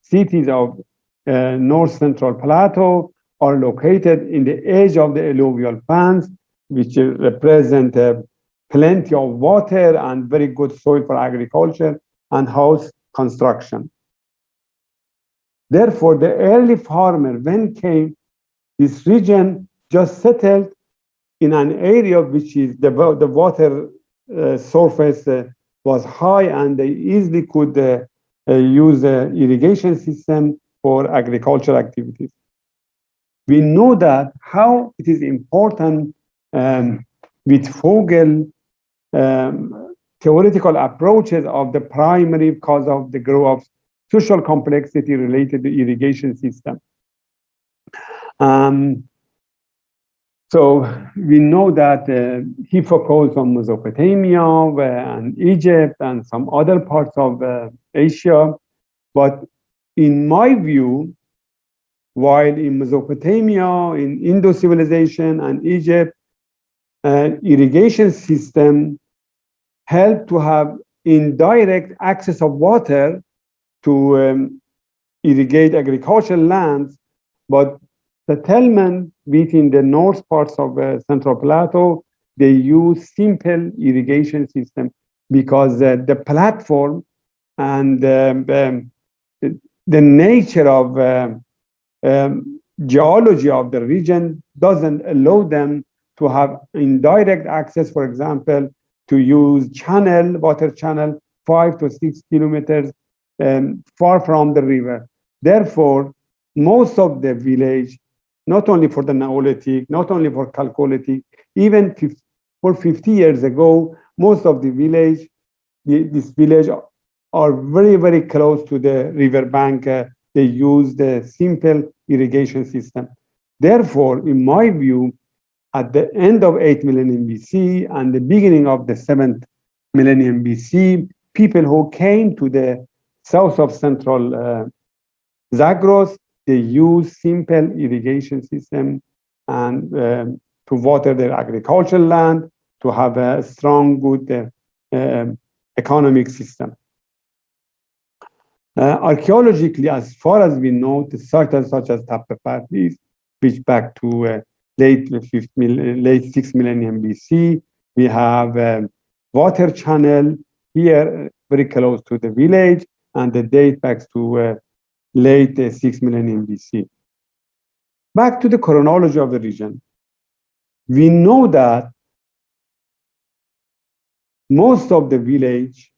cities of north central plateau are located in the edge of the alluvial fans, which represent plenty of water and very good soil for agriculture and house construction. Therefore, the early farmer, when came, this region just settled in an area which is the water surface was high, and they easily could use the irrigation system for agricultural activities. We know that how it is important with Vogel theoretical approaches of the primary cause of the growth of social complexity related to irrigation system. So we know that he focused on Mesopotamia and Egypt and some other parts of Asia. But in my view, while in Mesopotamia, in Indus civilization and Egypt, irrigation system helped to have indirect access of water to irrigate agricultural lands, but settlement within the north parts of Central Plateau, they use simple irrigation system because the platform and the nature of geology of the region doesn't allow them to have indirect access, for example, to use water channel 5 to 6 kilometers far from the river. Therefore, most of the village, not only for the Neolithic, not only for Chalcolithic, even for 50 years ago, most of the village, this village are very, very close to the river bank. They use the simple irrigation system. Therefore, in my view, at the end of 8th millennium BC and the beginning of the 7th millennium BC, people who came to the south of central Zagros, they use simple irrigation system and to water their agricultural land, to have a strong, good economic system. Archaeologically, as far as we know, the sites such as Tappapatlis, which back to late 6th millennium BC, we have water channel here very close to the village, and the date back to late 6th millennium BC. Back to the chronology of the region. We know that most of the village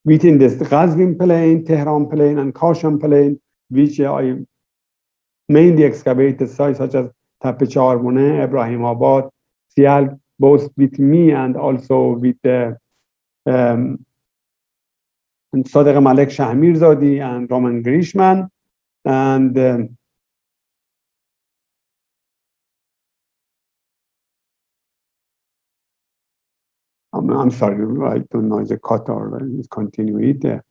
within the Ghazvin plain, Tehran plain, and Kashan plain, which I mainly excavated sites such as Tape Charmone, Ibrahim Abad, Sial, both with me and also with Sadiq Malek Shahmirzadi and Roman Grishman. And I'm sorry, I don't know the cut or continue it.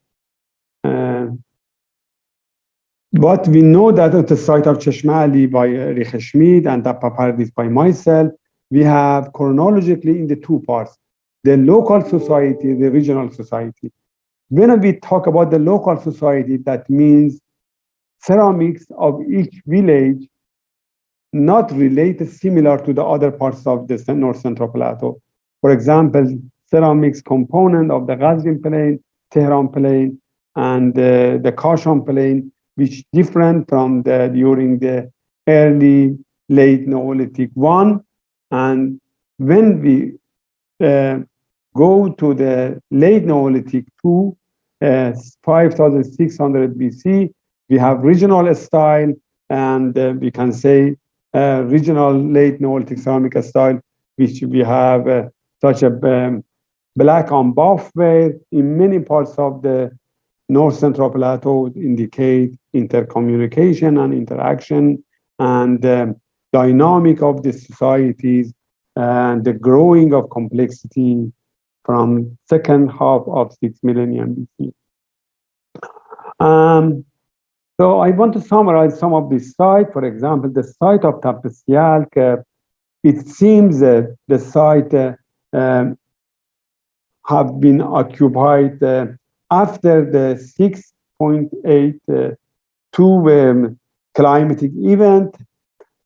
But we know that at the site of Cheshma Ali by Rikheshmid and Tappapardis by myself, we have chronologically in the two parts, the local society, the regional society. When we talk about the local society, that means ceramics of each village not related similar to the other parts of the North Central Plateau. For example, ceramics component of the Ghazvin plain, Tehran plain, and the Kashan plain, which different from during the early, late Neolithic one. And when we go to the late Neolithic 2, 5,600 BC, we have regional style, and we can say regional late Neolithic ceramic style, which we have such a black on buff ware in many parts of the North Central Plateau indicate intercommunication and interaction. And dynamic of the societies and the growing of complexity from second half of 6 millennium BC. So I want to summarize some of these sites. For example, the site of Tapesialk, it seems that the site have been occupied after the 6.82 climatic event.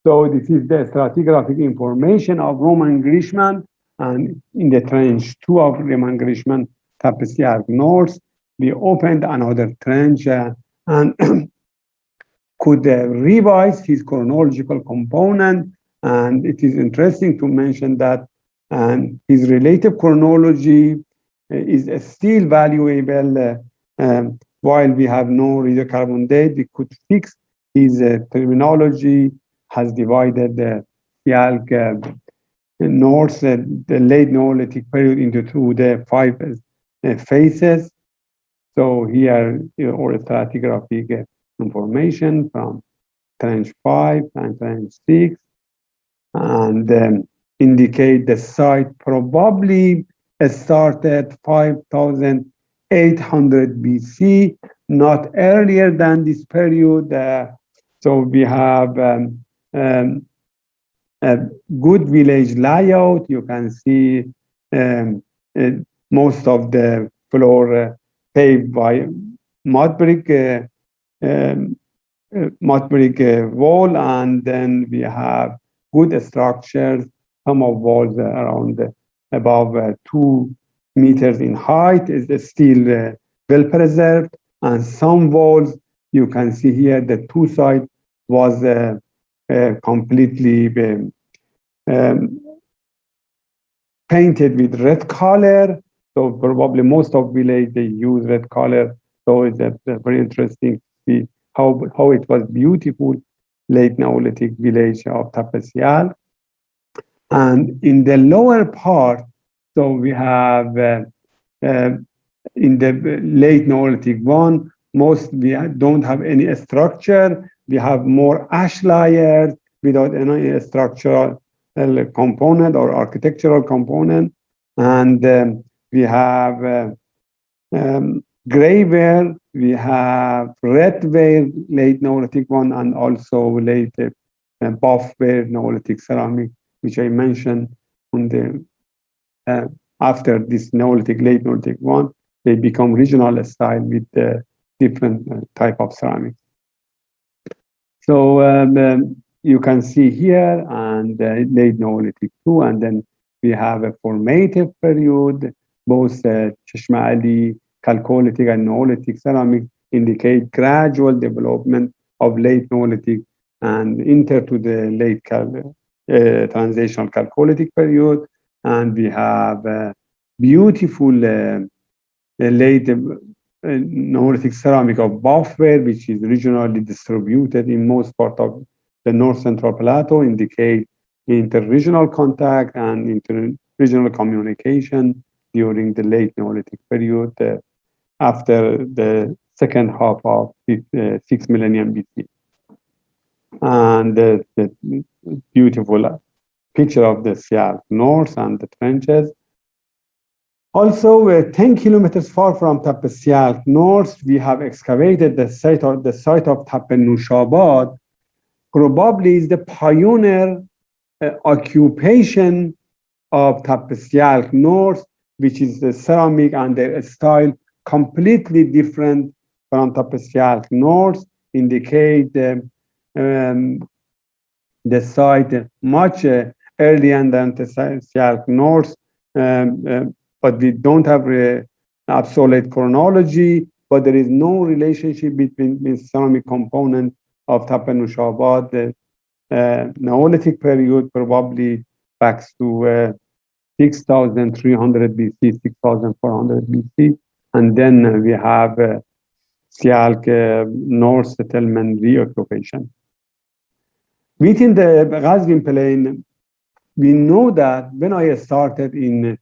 So this is the stratigraphic information of Roman Grishman, and in the trench 2 of Roman Grishman, Tapesialk North, we opened another trench and could revise his chronological component. And it is interesting to mention that his relative chronology is still valuable. While we have no radiocarbon date, we could fix his terminology has divided the Sialk North, the late Neolithic period into the 5 phases. So here, or stratigraphic information from trench 5 and trench 6, and indicate the site probably started 5,800 BC, not earlier than this period. So we have a good village layout. You can see most of the floor paved by mud brick wall, and then we have good structures. Some of walls around above 2 meters in height is still well preserved, and some walls you can see here the 2 sides was completely painted with red color. So probably most of village they use red color. So it's very interesting to see how it was beautiful late Neolithic village of Tapesialk. And in the lower part, so we have in the late Neolithic one, we don't have any structure. We have more ash layers without any structural component or architectural component. And we have gray ware, we have red ware, late Neolithic one, and also late buff ware Neolithic ceramic, which I mentioned on the after this Neolithic, late Neolithic one, they become regional style with different type of ceramics. So you can see here, and late Neolithic 2, and then we have a formative period. Both Cheshma Ali, Chalcolithic, and Neolithic ceramics indicate gradual development of late Neolithic and enter to the late transitional Chalcolithic period. And we have beautiful late Neolithic ceramic of buffware, which is regionally distributed in most part of the North Central Plateau, indicate interregional contact and interregional communication during the late Neolithic period after the second half of 6 millennium BC. And the beautiful picture of the Sialk North and the trenches. Also, 10 kilometers far from Tapesialk North, we have excavated the site of Tapenushabad. Probably is the pioneer occupation of Tapesialk North, which is the ceramic and the style completely different from Tapesialk North, indicate the site much earlier than Tapesialk North, but we don't have absolute chronology, but there is no relationship between the ceramic component of Tapenushabad. The Neolithic period probably backs to 6,300 BC, 6,400 BC. And then we have Sialk North settlement reoccupation. Within the Ghazvin plain, we know that when I started in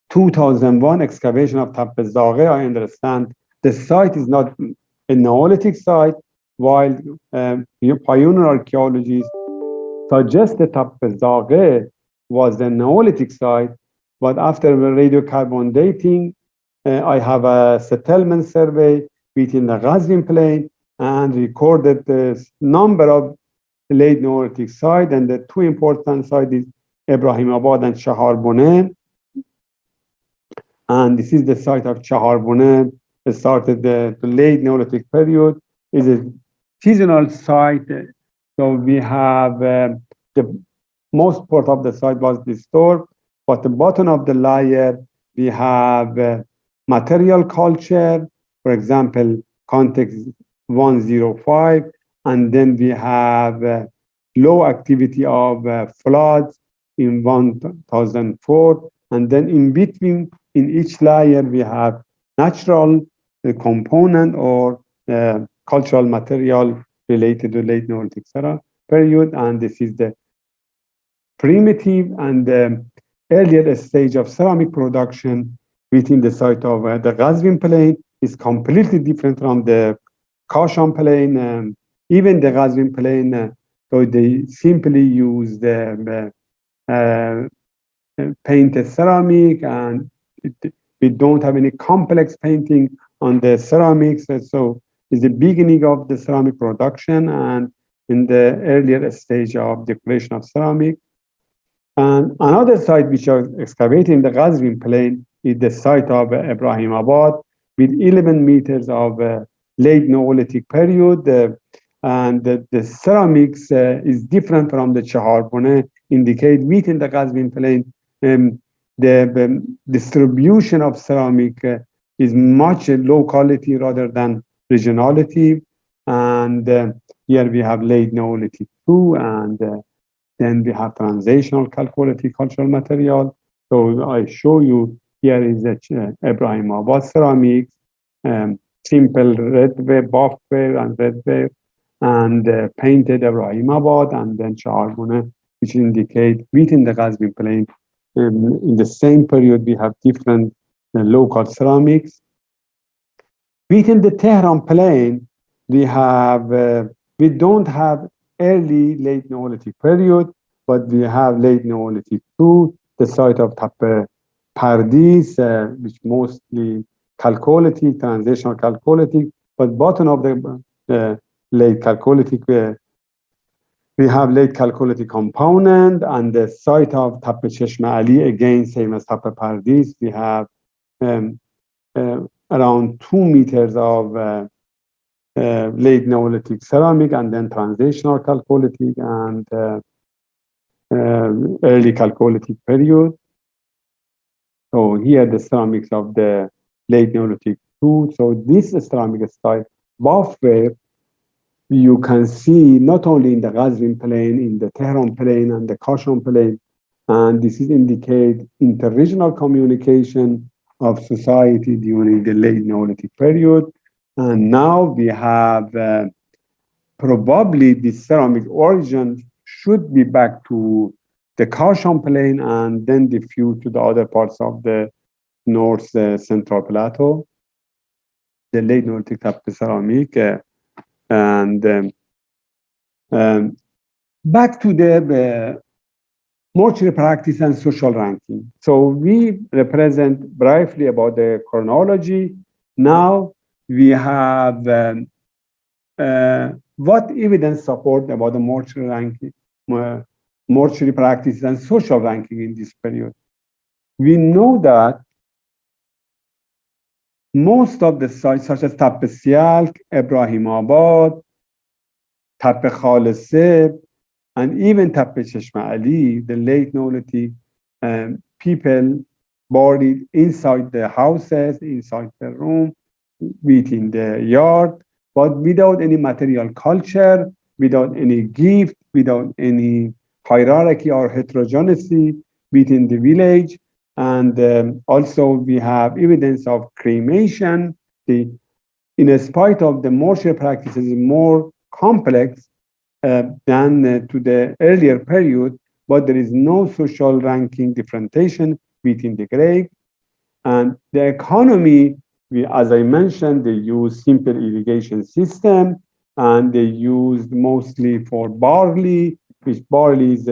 2001 excavation of Tapezaghe, I understand the site is not a Neolithic site, while pioneer archaeologists suggest that Tapezaghe was the Neolithic site, but after radiocarbon dating, I have a settlement survey within the Ghazvin plain and recorded the number of late Neolithic sites, and the two important sites is Ibrahimabad and Chaharbone. And this is the site of Chaharbone. It started the late Neolithic period. Is a seasonal site. So we have the most part of the site was disturbed, but the bottom of the layer we have material culture, for example, context 105, and then we have low activity of floods in 1004, and then in between, in each layer, we have natural component or cultural material related to late Neolithic period, and this is the primitive and earlier stage of ceramic production within the site of the Ghazvin plain is completely different from the Kashan plain. Even the Ghazvin plain, so they simply use the painted ceramic, and we don't have any complex painting on the ceramics. So it's the beginning of the ceramic production and in the earlier stage of decoration of ceramic. And another site which was excavated in the Ghazvin plain is the site of Ibrahimabad with 11 meters of late Neolithic period. And the ceramics is different from the Chaharbone, indicate within the Ghazvin plain. The distribution of ceramic is much low quality rather than regionality. And here we have late Neolithic too, and then we have transitional calculated cultural material. So I show you here is the Ibrahimabad ceramics, simple redware, buffware, and redware, and painted Ibrahimabad, and then Chaharbone, which indicate within the Ghazvin plain. In the same period, we have different local ceramics. Within the Tehran plain, we don't have early late Neolithic period, but we have late Neolithic too, the site of Tape Pardis, which mostly Chalcolithic, transitional Chalcolithic, but bottom of the late Chalcolithic, we have late Chalcolithic component, and the site of Tape Cheshme Ali, again, same as Tape Pardis, we have around 2 meters of late Neolithic ceramic, and then transitional Chalcolithic and early Chalcolithic period. So here the ceramics of the late Neolithic too. So this ceramic style buffware you can see not only in the Ghazvin plain, in the Tehran plain and the Kashan plain, and this is indicate interregional communication of society during the late Neolithic period. And now we have probably the ceramic origin should be back to the Kashan plain and then diffuse to the other parts of the North Central Plateau, the late Neolithic type of ceramic. And back to the mortuary practice and social ranking. So we represent briefly about the chronology. Now we have what evidence support about the mortuary ranking, mortuary practice and social ranking in this period. We know that most of the sites such as Tape Sialk, Ibrahimabad, Tape Khaleseb, and even Tape Cheshme Ali, the late Neolithic people buried inside the houses, inside the room, within the yard, but without any material culture, without any gift, without any hierarchy or heterogeneity within the village. And also we have evidence of cremation. In spite of the mortuary practices more complex than to the earlier period, but there is no social ranking differentiation within the grave. And the economy, as I mentioned, they use simple irrigation system. and they used mostly for barley, which barley is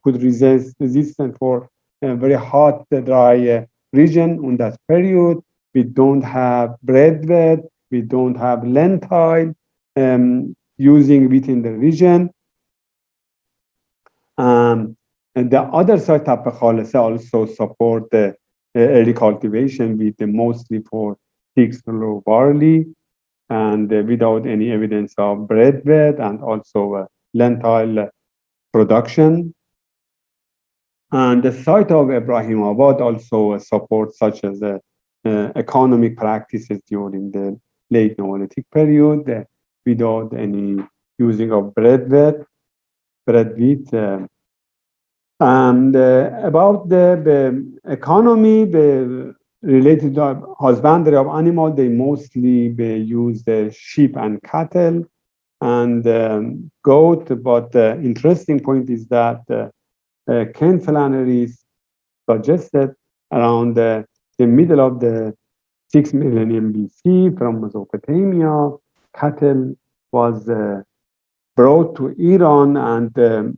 could resistant for a very hot, dry region in that period. We don't have breadwheat, we don't have lentil using within the region. And the other side, Tapakhalasa, also support the early cultivation with the mostly for 6-row barley and without any evidence of breadwheat and also lentil production. And the site of Ibrahimabad also supports such as economic practices during the late Neolithic period without any using of bread wheat. And about the economy, related to husbandry of animals, they mostly use the sheep and cattle and goat. But the interesting point is that Ken Flannery suggested around the middle of the 6th millennium BC from Mesopotamia, cattle was brought to Iran, and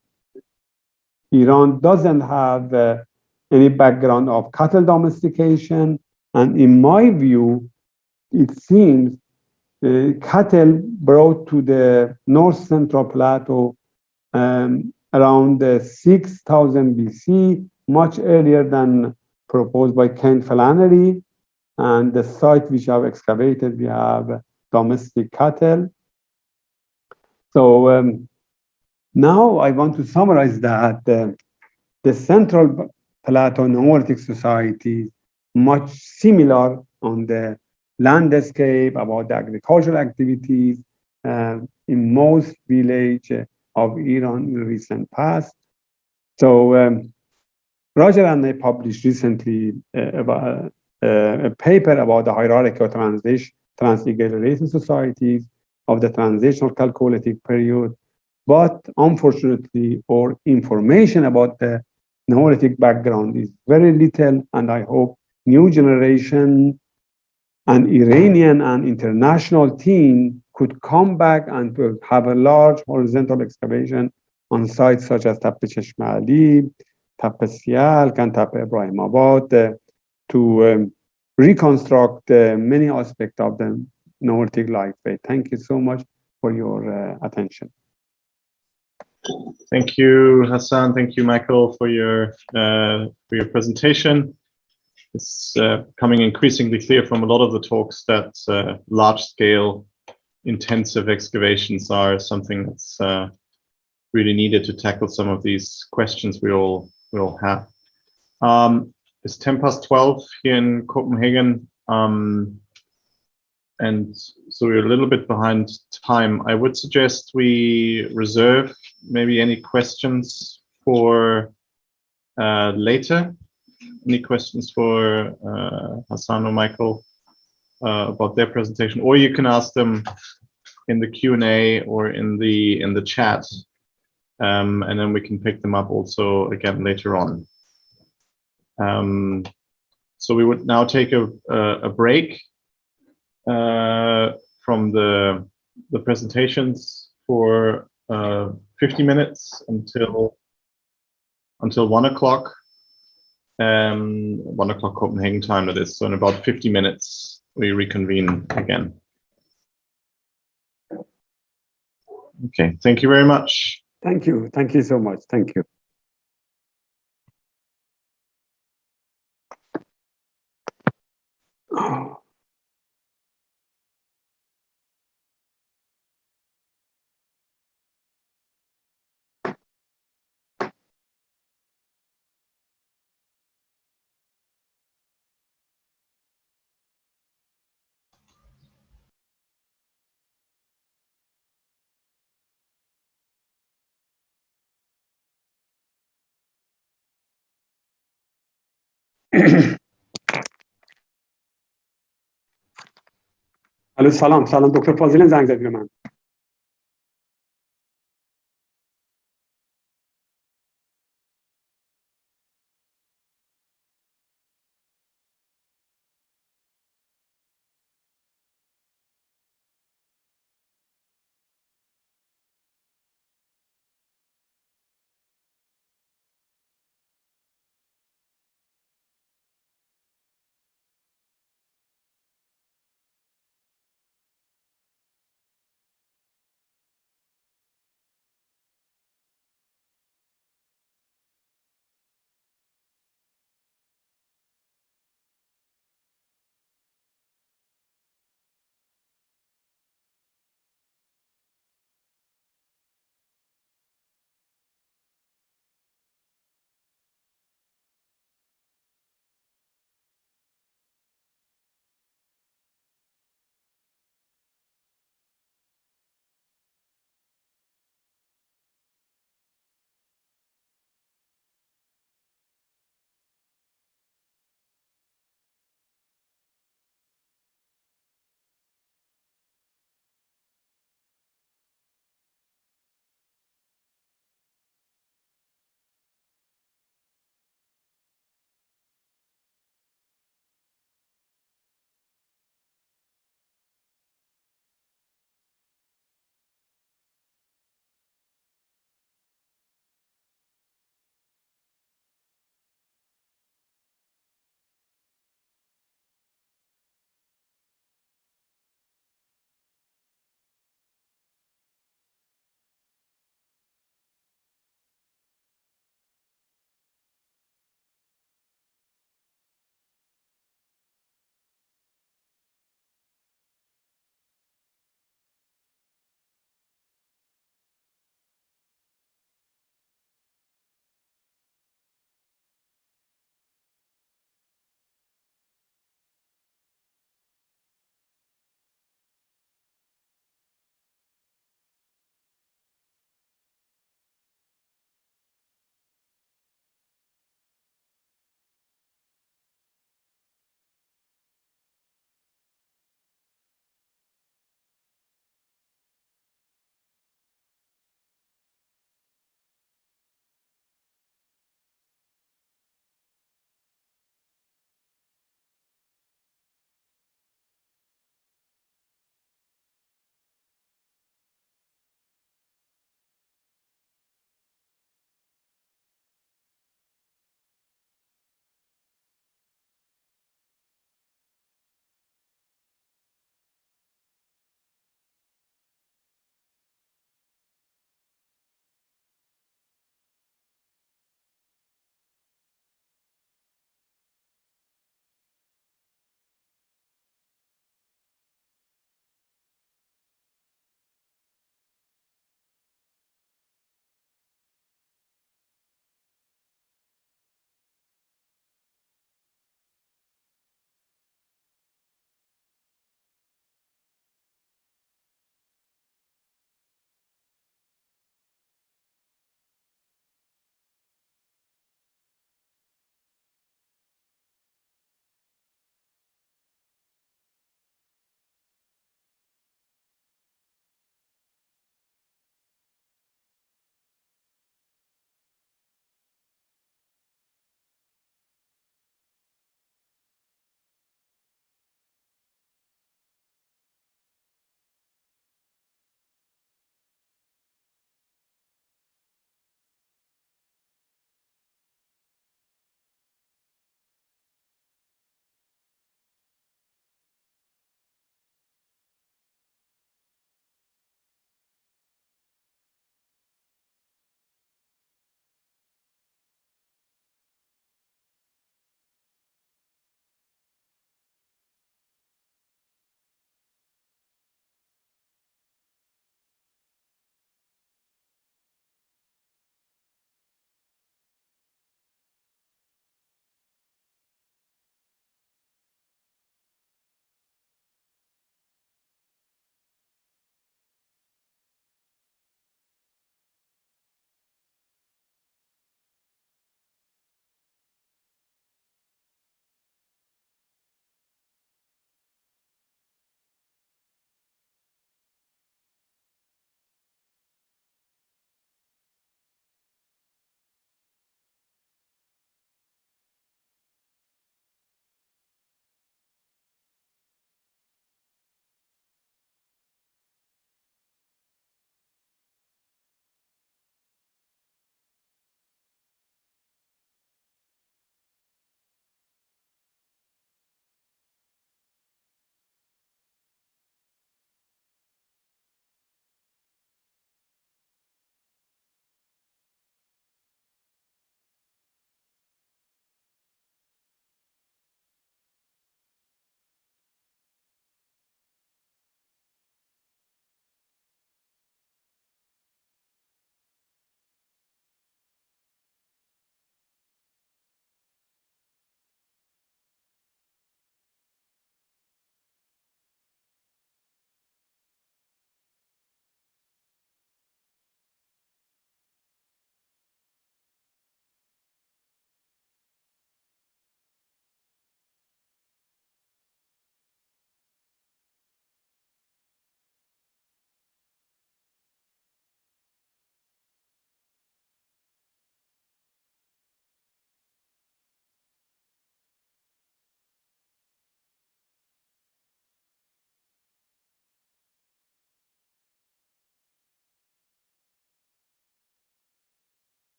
Iran doesn't have any background of cattle domestication. And in my view, it seems cattle brought to the North Central Plateau around 6000 BC, much earlier than proposed by Ken Flannery. And the site which I've excavated, we have domestic cattle. So now I want to summarize that the Central Plateau Neolithic society is much similar on the landscape, about the agricultural activities in most villages of Iran in recent past. So Roger and I published recently about a paper about the hierarchy of transigglerating societies of the transitional Chalcolithic period. But unfortunately, our information about the Neolithic background is very little, and I hope new generation and Iranian and international team could come back and have a large horizontal excavation on sites such as Tappe Cheshme Ali, Tappe Sialk, and Tappe Ibrahimabad to reconstruct many aspects of the Neolithic life. Thank you so much for your attention. Thank you, Hassan. Thank you, Michael, for your presentation. It's becoming increasingly clear from a lot of the talks that large-scale, intensive excavations are something that's really needed to tackle some of these questions we all have. It's 12:10 here in Copenhagen, and so we're a little bit behind time. I would suggest we reserve maybe any questions for later. Any questions for Hassan or Michael about their presentation, or you can ask them in the Q&A or in the chat, and then we can pick them up also again later on. So we would now take a break from the presentations for 50 minutes until 1 o'clock. 1 o'clock Copenhagen time, that is. So in about 50 minutes, we reconvene again. Okay, thank you very much. Thank you. Thank you so much. Thank you. Oh. الو سلام دکتر فاضل زنگ زدید به من.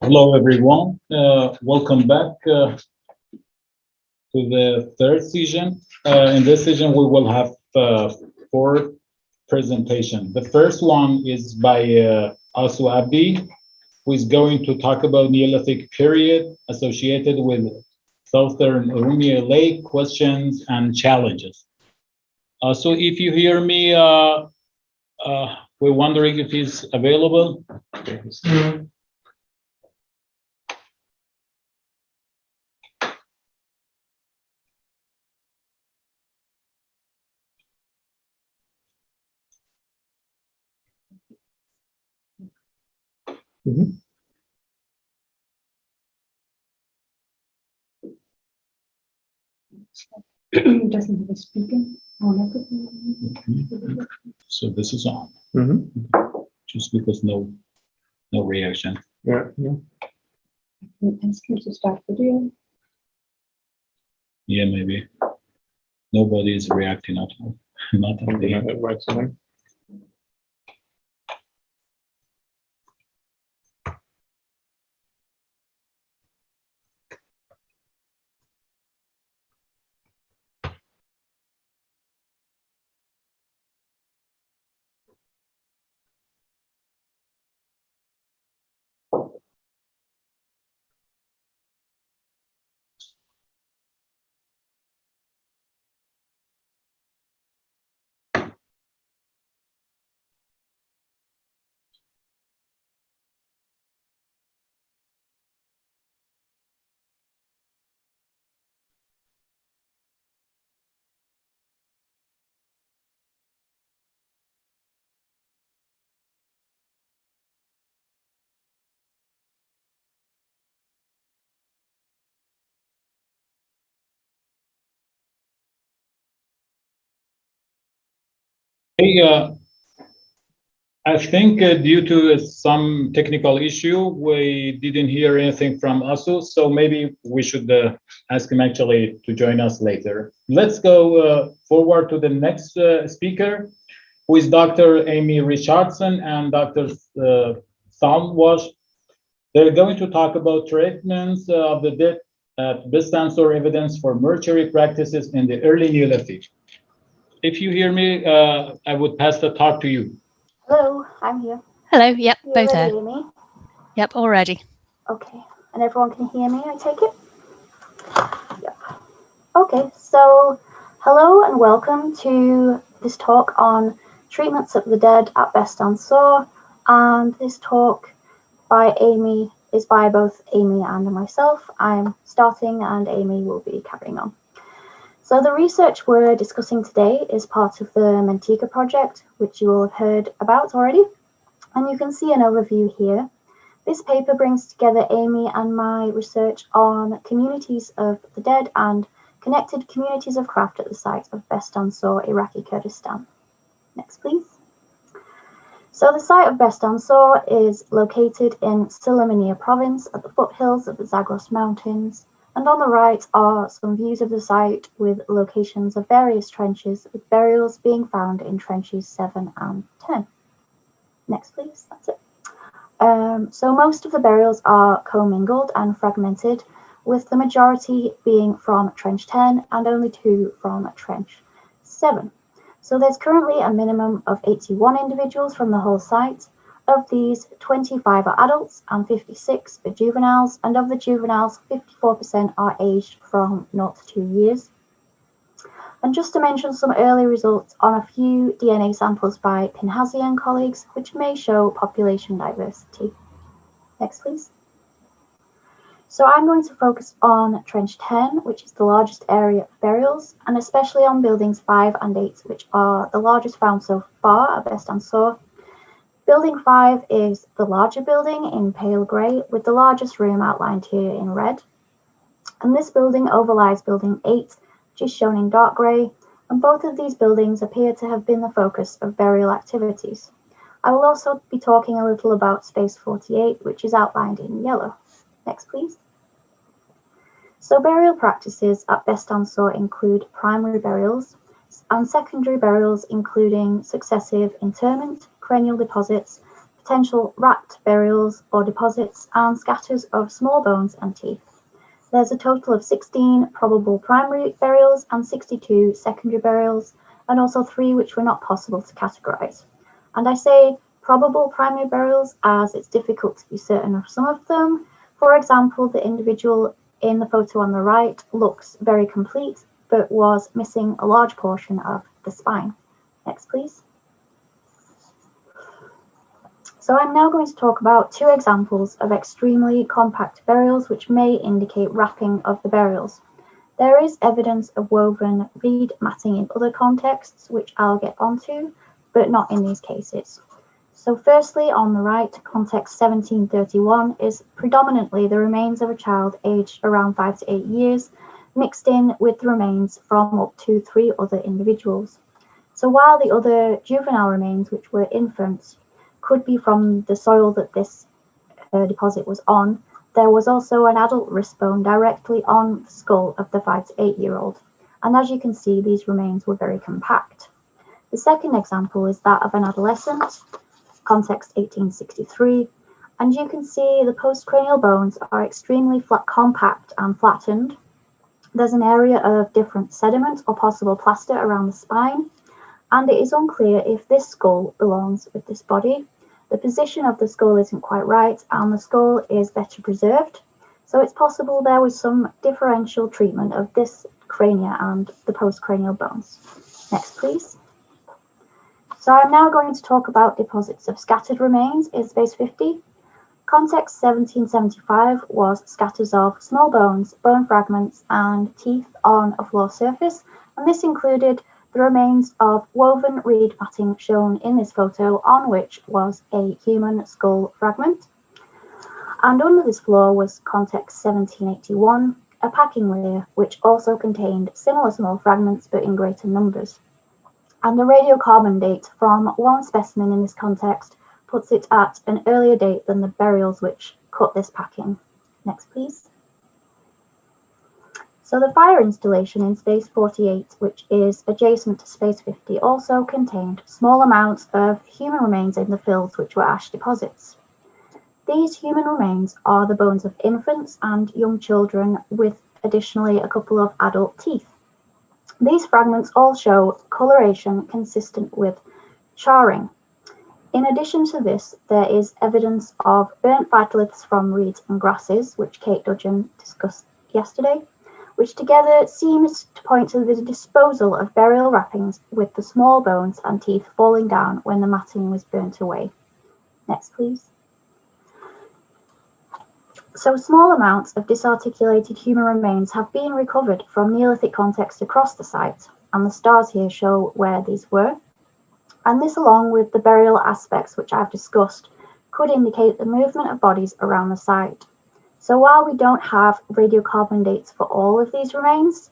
Hello, everyone. Welcome back to the third session. In this session, we will have 4 presentations. The first one is by Asu Abdi, who is going to talk about Neolithic period associated with Southern Urumia Lake, questions and challenges. So if you hear me, we're wondering if he's available. Doesn't have a speaker or microphone. So this is on. Just because no reaction. Yeah. Can I ask you to start video? Yeah, maybe. Nobody is reacting at all. Not at the Hey, I think due to some technical issue, we didn't hear anything from Asu, so maybe we should ask him actually to join us later. Let's go forward to the next speaker, who is Dr. Amy Richardson and Dr. Soundwash. They're going to talk about treatments of the dead at best answer evidence for mortuary practices in the early Neolithic. If you hear me, I would pass the talk to you. Hello, I'm here. Hello, yep, You both already here. hear me? Yep, all ready. Okay, and everyone can hear me, I take it? Yep. Okay, so hello and welcome to this talk on treatments of the dead at best answer. And this talk by Amy is by both Amy and myself. I'm starting and Amy will be carrying on. So the research we're discussing today is part of the Mantika project, which you will have heard about already. And you can see an overview here. This paper brings together Amy and my research on communities of the dead and connected communities of craft at the site of Best Ansur, Iraqi Kurdistan. Next, please. So the site of Best Ansur is located in Sulaymaniyah province at the foothills of the Zagros Mountains. And on the right are some views of the site with locations of various trenches, with burials being found in trenches 7 and 10. Next, please. That's it. So most of the burials are commingled and fragmented, with the majority being from trench 10 and only 2 from trench 7. So there's currently a minimum of 81 individuals from the whole site. Of these, 25 are adults and 56 are juveniles, and of the juveniles, 54% are aged from 0 to 2 years. And just to mention some early results on a few DNA samples by Pinhazi and colleagues, which may show population diversity. Next, please. So I'm going to focus on Trench 10, which is the largest area of burials, and especially on buildings 5 and 8, which are the largest found so far at Best Ansur. Building 5 is the larger building in pale grey, with the largest room outlined here in red. And this building overlies Building 8, which is shown in dark grey, and both of these buildings appear to have been the focus of burial activities. I will also be talking a little about Space 48, which is outlined in yellow. Next, please. So burial practices at Best Ansur include primary burials and secondary burials, including successive interment, cranial deposits, potential rat burials or deposits, and scatters of small bones and teeth. There's a total of 16 probable primary burials and 62 secondary burials, and also 3 which were not possible to categorize. And I say probable primary burials as it's difficult to be certain of some of them. For example, the individual in the photo on the right looks very complete, but was missing a large portion of the spine. Next, please. So I'm now going to talk about 2 examples of extremely compact burials which may indicate wrapping of the burials. There is evidence of woven reed matting in other contexts, which I'll get onto, but not in these cases. So firstly, on the right, context 1731 is predominantly the remains of a child aged around 5 to 8 years, mixed in with the remains from up to 3 other individuals. So while the other juvenile remains, which were infants, could be from the soil that this deposit was on, there was also an adult wrist bone directly on the skull of the 5 to 8-year-old. And as you can see, these remains were very compact. The second example is that of an adolescent, context 1863, and you can see the postcranial bones are extremely compact and flattened. There's an area of different sediment or possible plaster around the spine, and it is unclear if this skull belongs with this body. The position of the skull isn't quite right, and the skull is better preserved, so it's possible there was some differential treatment of this crania and the postcranial bones. Next, please. So I'm now going to talk about deposits of scattered remains in space 50. Context 1775 was scatters of small bones, bone fragments, and teeth on a floor surface, and this included the remains of woven reed matting shown in this photo, on which was a human skull fragment. And under this floor was context 1781, a packing layer, which also contained similar small fragments but in greater numbers. And the radiocarbon date from one specimen in this context puts it at an earlier date than the burials which cut this packing. Next, please. So the fire installation in space 48, which is adjacent to space 50, also contained small amounts of human remains in the fills, which were ash deposits. These human remains are the bones of infants and young children, with additionally a couple of adult teeth. These fragments all show coloration consistent with charring. In addition to this, there is evidence of burnt phytoliths from reeds and grasses, which Kate Dudgeon discussed yesterday, which together seems to point to the disposal of burial wrappings with the small bones and teeth falling down when the matting was burnt away. Next, please. So small amounts of disarticulated human remains have been recovered from Neolithic contexts across the site, and the stars here show where these were. And this, along with the burial aspects which I've discussed, could indicate the movement of bodies around the site. So while we don't have radiocarbon dates for all of these remains,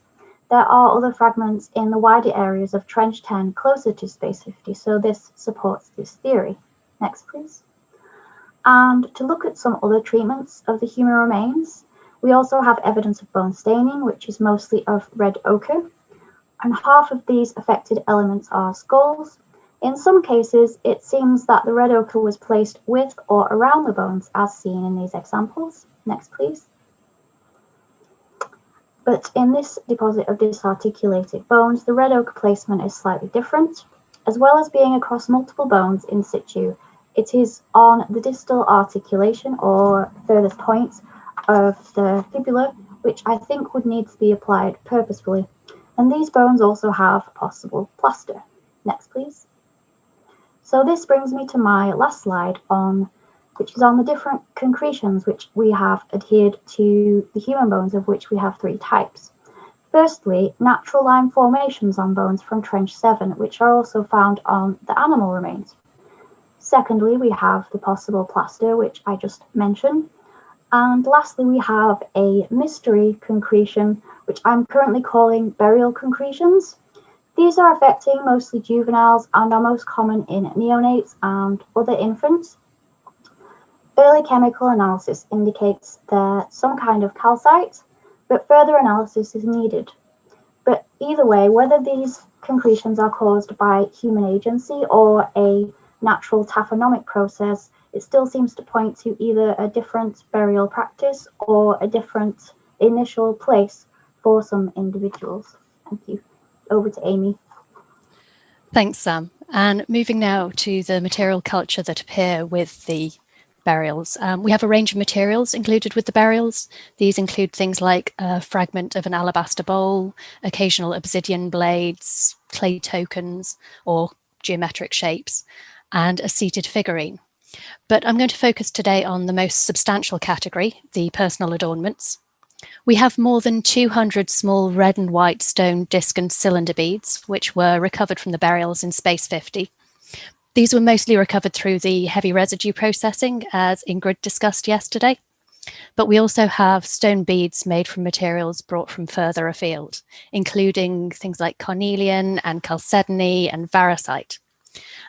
there are other fragments in the wider areas of Trench 10 closer to Space 50, so this supports this theory. Next, please. And to look at some other treatments of the human remains, we also have evidence of bone staining, which is mostly of red ochre, and half of these affected elements are skulls. In some cases, it seems that the red ochre was placed with or around the bones, as seen in these examples. Next, please. But in this deposit of disarticulated bones, the red ochre placement is slightly different. As well as being across multiple bones in situ, it is on the distal articulation or furthest point of the fibula, which I think would need to be applied purposefully. And these bones also have possible plaster. Next, please. So this brings me to my last slide, which is on the different concretions which we have adhered to the human bones, of which we have 3 types. Firstly, natural lime formations on bones from Trench 7, which are also found on the animal remains. Secondly, we have the possible plaster, which I just mentioned. And lastly, we have a mystery concretion, which I'm currently calling burial concretions. These are affecting mostly juveniles and are most common in neonates and other infants. Early chemical analysis indicates they're some kind of calcite, but further analysis is needed. But either way, whether these concretions are caused by human agency or a natural taphonomic process it still seems to point to either a different burial practice or a different initial place for some individuals. Thank you. Over to Amy. Thanks, Sam. And moving now to the material culture that appear with the burials. We have a range of materials included with the burials. These include things like a fragment of an alabaster bowl, occasional obsidian blades, clay tokens, or geometric shapes, and a seated figurine. But I'm going to focus today on the most substantial category, the personal adornments. We have more than 200 small red and white stone disc and cylinder beads, which were recovered from the burials in Space 50. These were mostly recovered through the heavy residue processing, as Ingrid discussed yesterday. But we also have stone beads made from materials brought from further afield, including things like carnelian and chalcedony and variscite.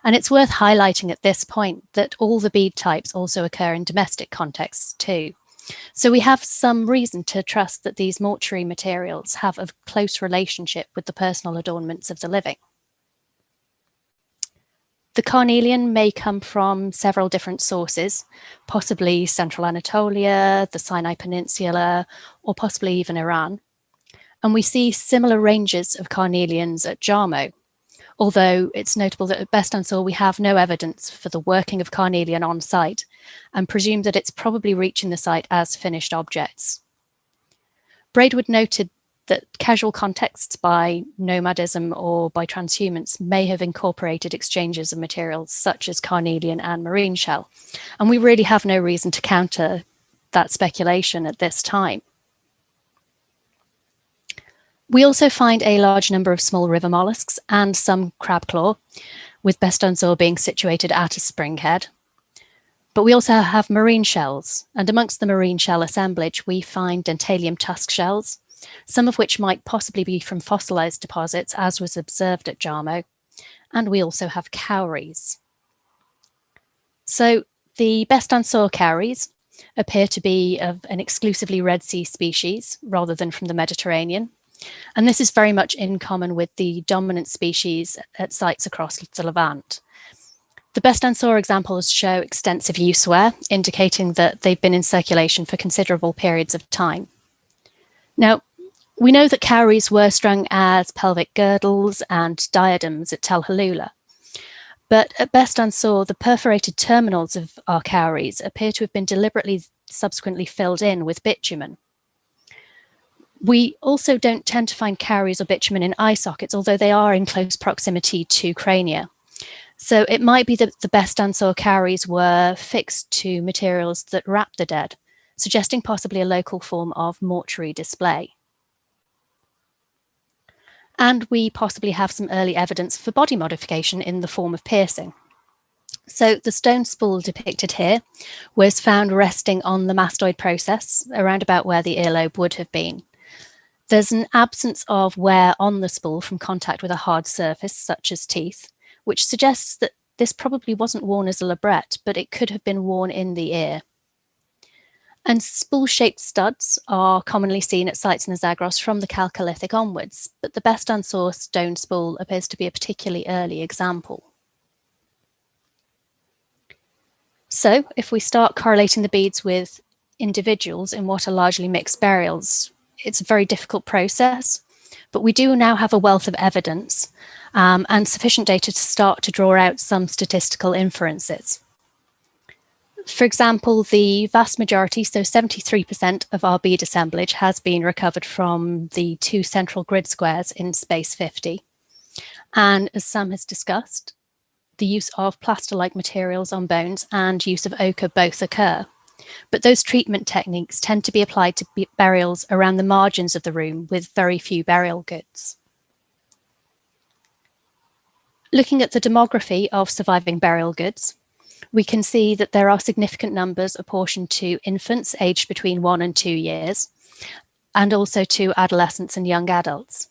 And it's worth highlighting at this point that all the bead types also occur in domestic contexts too. So we have some reason to trust that these mortuary materials have a close relationship with the personal adornments of the living. The carnelian may come from several different sources, possibly Central Anatolia, the Sinai Peninsula, or possibly even Iran. And we see similar ranges of carnelians at Jarmo, although it's notable that at Bestançon we have no evidence for the working of carnelian on site and presume that it's probably reaching the site as finished objects. Braidwood noted that casual contexts by nomadism or by transhumance may have incorporated exchanges of materials such as carnelian and marine shell, and we really have no reason to counter that speculation at this time. We also find a large number of small river mollusks and some crab claw, with Bestançon being situated at a springhead. But we also have marine shells, and amongst the marine shell assemblage, we find dentalium tusk shells, some of which might possibly be from fossilized deposits, as was observed at Jarmo, and we also have cowries. So the Bestançon cowries appear to be of an exclusively Red Sea species rather than from the Mediterranean. And this is very much in common with the dominant species at sites across the Levant. The Bestançon examples show extensive use wear, indicating that they've been in circulation for considerable periods of time. Now, we know that cowries were strung as pelvic girdles and diadems at Tel Halula, but at Bestançon, the perforated terminals of our cowries appear to have been deliberately subsequently filled in with bitumen. We also don't tend to find cowries or bitumen in eye sockets, although they are in close proximity to crania. So it might be that the Bestançon cowries were fixed to materials that wrap the dead, suggesting possibly a local form of mortuary display. And we possibly have some early evidence for body modification in the form of piercing. So the stone spool depicted here was found resting on the mastoid process, around about where the earlobe would have been. There's an absence of wear on the spool from contact with a hard surface, such as teeth, which suggests that this probably wasn't worn as a labrette, but it could have been worn in the ear. And spool-shaped studs are commonly seen at sites in the Zagros from the Chalcolithic onwards, but the Bestançon stone spool appears to be a particularly early example. So if we start correlating the beads with individuals in what are largely mixed burials, it's a very difficult process, but we do now have a wealth of evidence and sufficient data to start to draw out some statistical inferences. For example, the vast majority, so 73% of our bead assemblage has been recovered from the 2 central grid squares in Space 50. And as Sam has discussed, the use of plaster-like materials on bones and use of ochre both occur. But those treatment techniques tend to be applied to burials around the margins of the room with very few burial goods. Looking at the demography of surviving burial goods, we can see that there are significant numbers apportioned to infants aged between 1 and 2 years, and also to adolescents and young adults.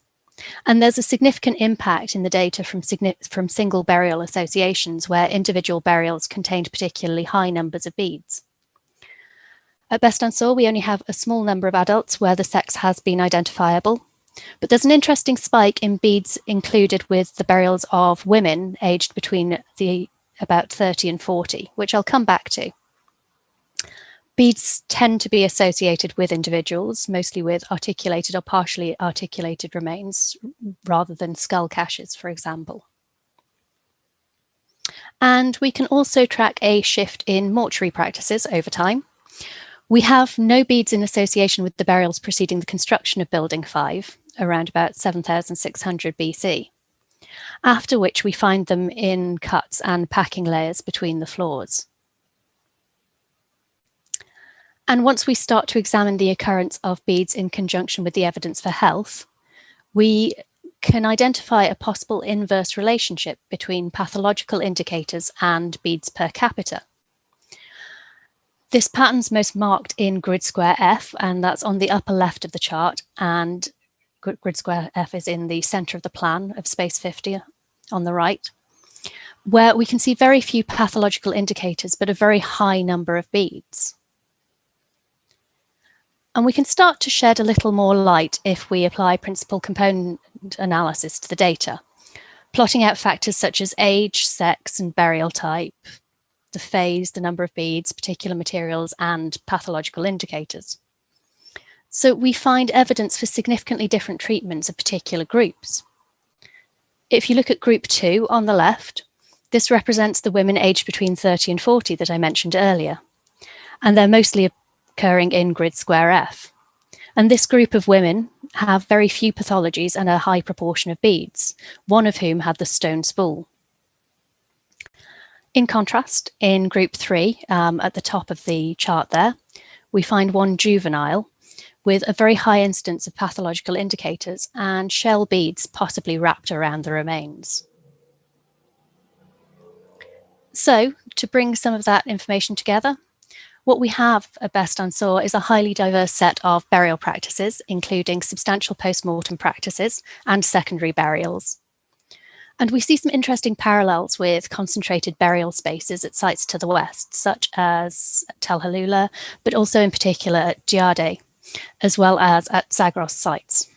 And there's a significant impact in the data from single burial associations where individual burials contained particularly high numbers of beads. At Bestançon, we only have a small number of adults where the sex has been identifiable, but there's an interesting spike in beads included with the burials of women aged between the about 30 and 40, which I'll come back to. Beads tend to be associated with individuals, mostly with articulated or partially articulated remains, rather than skull caches, for example. And we can also track a shift in mortuary practices over time. We have no beads in association with the burials preceding the construction of Building 5, around about 7,600 BC, after which we find them in cuts and packing layers between the floors. And once we start to examine the occurrence of beads in conjunction with the evidence for health, we can identify a possible inverse relationship between pathological indicators and beads per capita. This pattern's most marked in grid square F, and that's on the upper left of the chart, and grid square F is in the center of the plan of space 50 on the right, where we can see very few pathological indicators, but a very high number of beads. And we can start to shed a little more light if we apply principal component analysis to the data, plotting out factors such as age, sex, and burial type, the phase, the number of beads, particular materials, and pathological indicators. So we find evidence for significantly different treatments of particular groups. If you look at group 2 on the left, this represents the women aged between 30 and 40 that I mentioned earlier, and they're mostly occurring in grid square F. And this group of women have very few pathologies and a high proportion of beads, one of whom had the stone spool. In contrast, in group 3, at the top of the chart there, we find one juvenile with a very high instance of pathological indicators and shell beads possibly wrapped around the remains. So, to bring some of that information together, what we have at Best Ansor is a highly diverse set of burial practices, including substantial post-mortem practices and secondary burials. And we see some interesting parallels with concentrated burial spaces at sites to the west, such as Tel Halula, but also in particular at Giade, as well as at Zagros sites.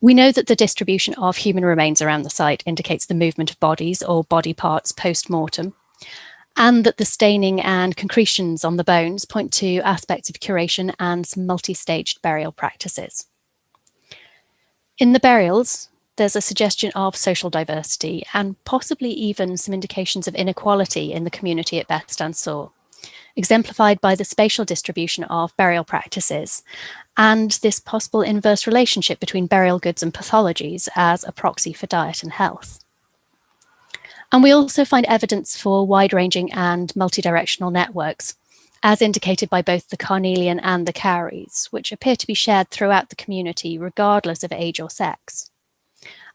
We know that the distribution of human remains around the site indicates the movement of bodies or body parts post-mortem, and that the staining and concretions on the bones point to aspects of curation and some multi-staged burial practices. In the burials, there's a suggestion of social diversity and possibly even some indications of inequality in the community at Best Ansor, exemplified by the spatial distribution of burial practices and this possible inverse relationship between burial goods and pathologies as a proxy for diet and health. And we also find evidence for wide-ranging and multi-directional networks, as indicated by both the carnelian and the cowries, which appear to be shared throughout the community, regardless of age or sex.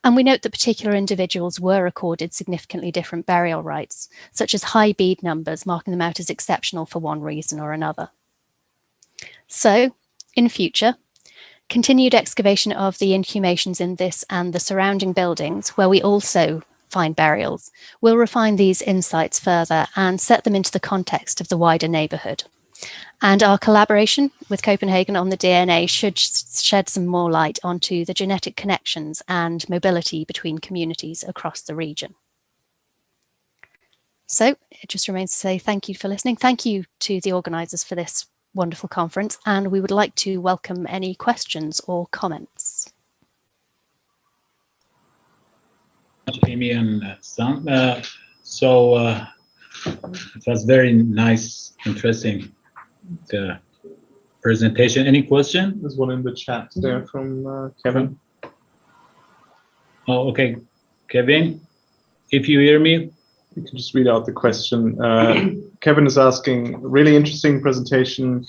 And we note that particular individuals were accorded significantly different burial rites, such as high bead numbers, marking them out as exceptional for one reason or another. So, in future, continued excavation of the inhumations in this and the surrounding buildings, where we also find burials, will refine these insights further and set them into the context of the wider neighbourhood. And our collaboration with Copenhagen on the DNA should shed some more light onto the genetic connections and mobility between communities across the region. So it just remains to say thank you for listening. Thank you to the organisers for this wonderful conference, and we would like to welcome any questions or comments. Amy and Sam. It was very nice, interesting presentation. Any question? There's one in the chat there from Kevin. Oh, okay. Kevin, if you hear me, you can just read out the question. Kevin is asking, really interesting presentation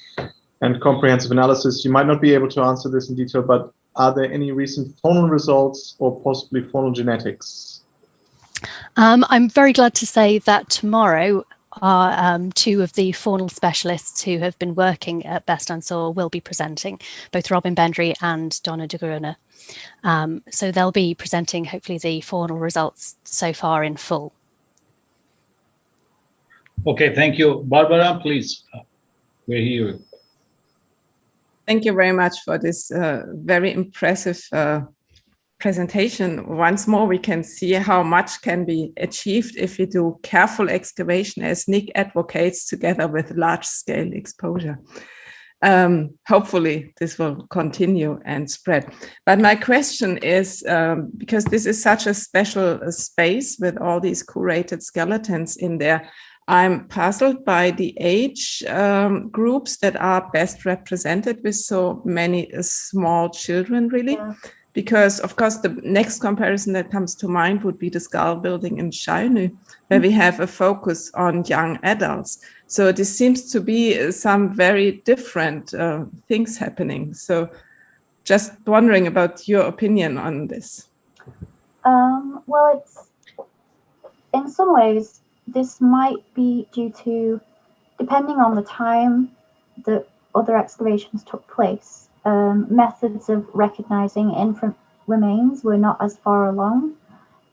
and comprehensive analysis. You might not be able to answer this in detail, but are there any recent faunal results or possibly faunal genetics? I'm very glad to say that tomorrow our two of the faunal specialists who have been working at Best Ansor will be presenting, both Robin Bendry and Donna de Grune. So they'll be presenting hopefully the faunal results so far in full. Okay, thank you. Barbara, please, we're here. Thank you very much for this very impressive presentation, once more, we can see how much can be achieved if we do careful excavation, as Nick advocates, together with large-scale exposure. Hopefully this will continue and spread. But my question is, because this is such a special space with all these curated skeletons in there, I'm puzzled by the age groups that are best represented with so many small children, really. Yeah. Because, of course, the next comparison that comes to mind would be the Skull building in Schallnü, where we have a focus on young adults. So this seems to be some very different things happening. So just wondering about your opinion on this. Well, it's in some ways, this might be due to, depending on the time that other excavations took place, methods of recognizing infant remains were not as far along.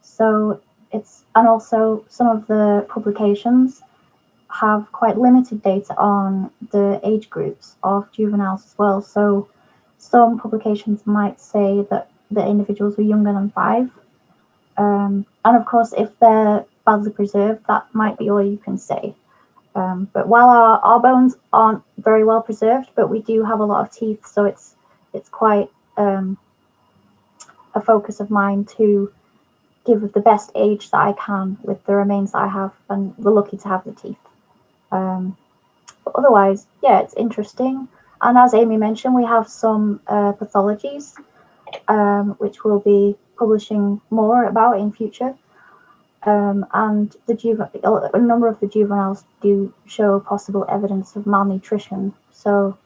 So it's, and also some of the publications have quite limited data on the age groups of juveniles as well. So some publications might say that the individuals were younger than 5. And of course, if they're badly preserved, that might be all you can say. But while our bones aren't very well preserved, but we do have a lot of teeth, so it's quite a focus of mine to give the best age that I can with the remains that I have, and we're lucky to have the teeth. But otherwise, yeah, it's interesting. And as Amy mentioned, we have some pathologies, which we'll be publishing more about in future. And a number of the juveniles do show possible evidence of malnutrition. So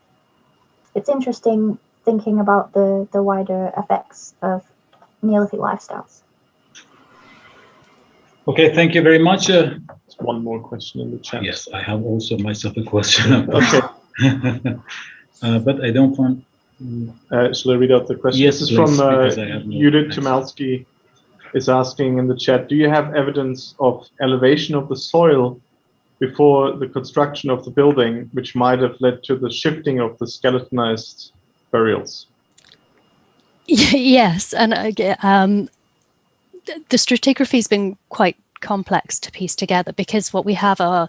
it's interesting thinking about the wider effects of Neolithic lifestyles. Okay, thank you very much. One more question in the chat. Yes, I have also myself a question. Okay. But I don't want... shall I read out the question? Yes, this is please, from Judith Tumalski. Is asking in the chat, do you have evidence of elevation of the soil before the construction of the building, which might have led to the shifting of the skeletonized burials? Yes, and the stratigraphy has been quite complex to piece together, because what we have are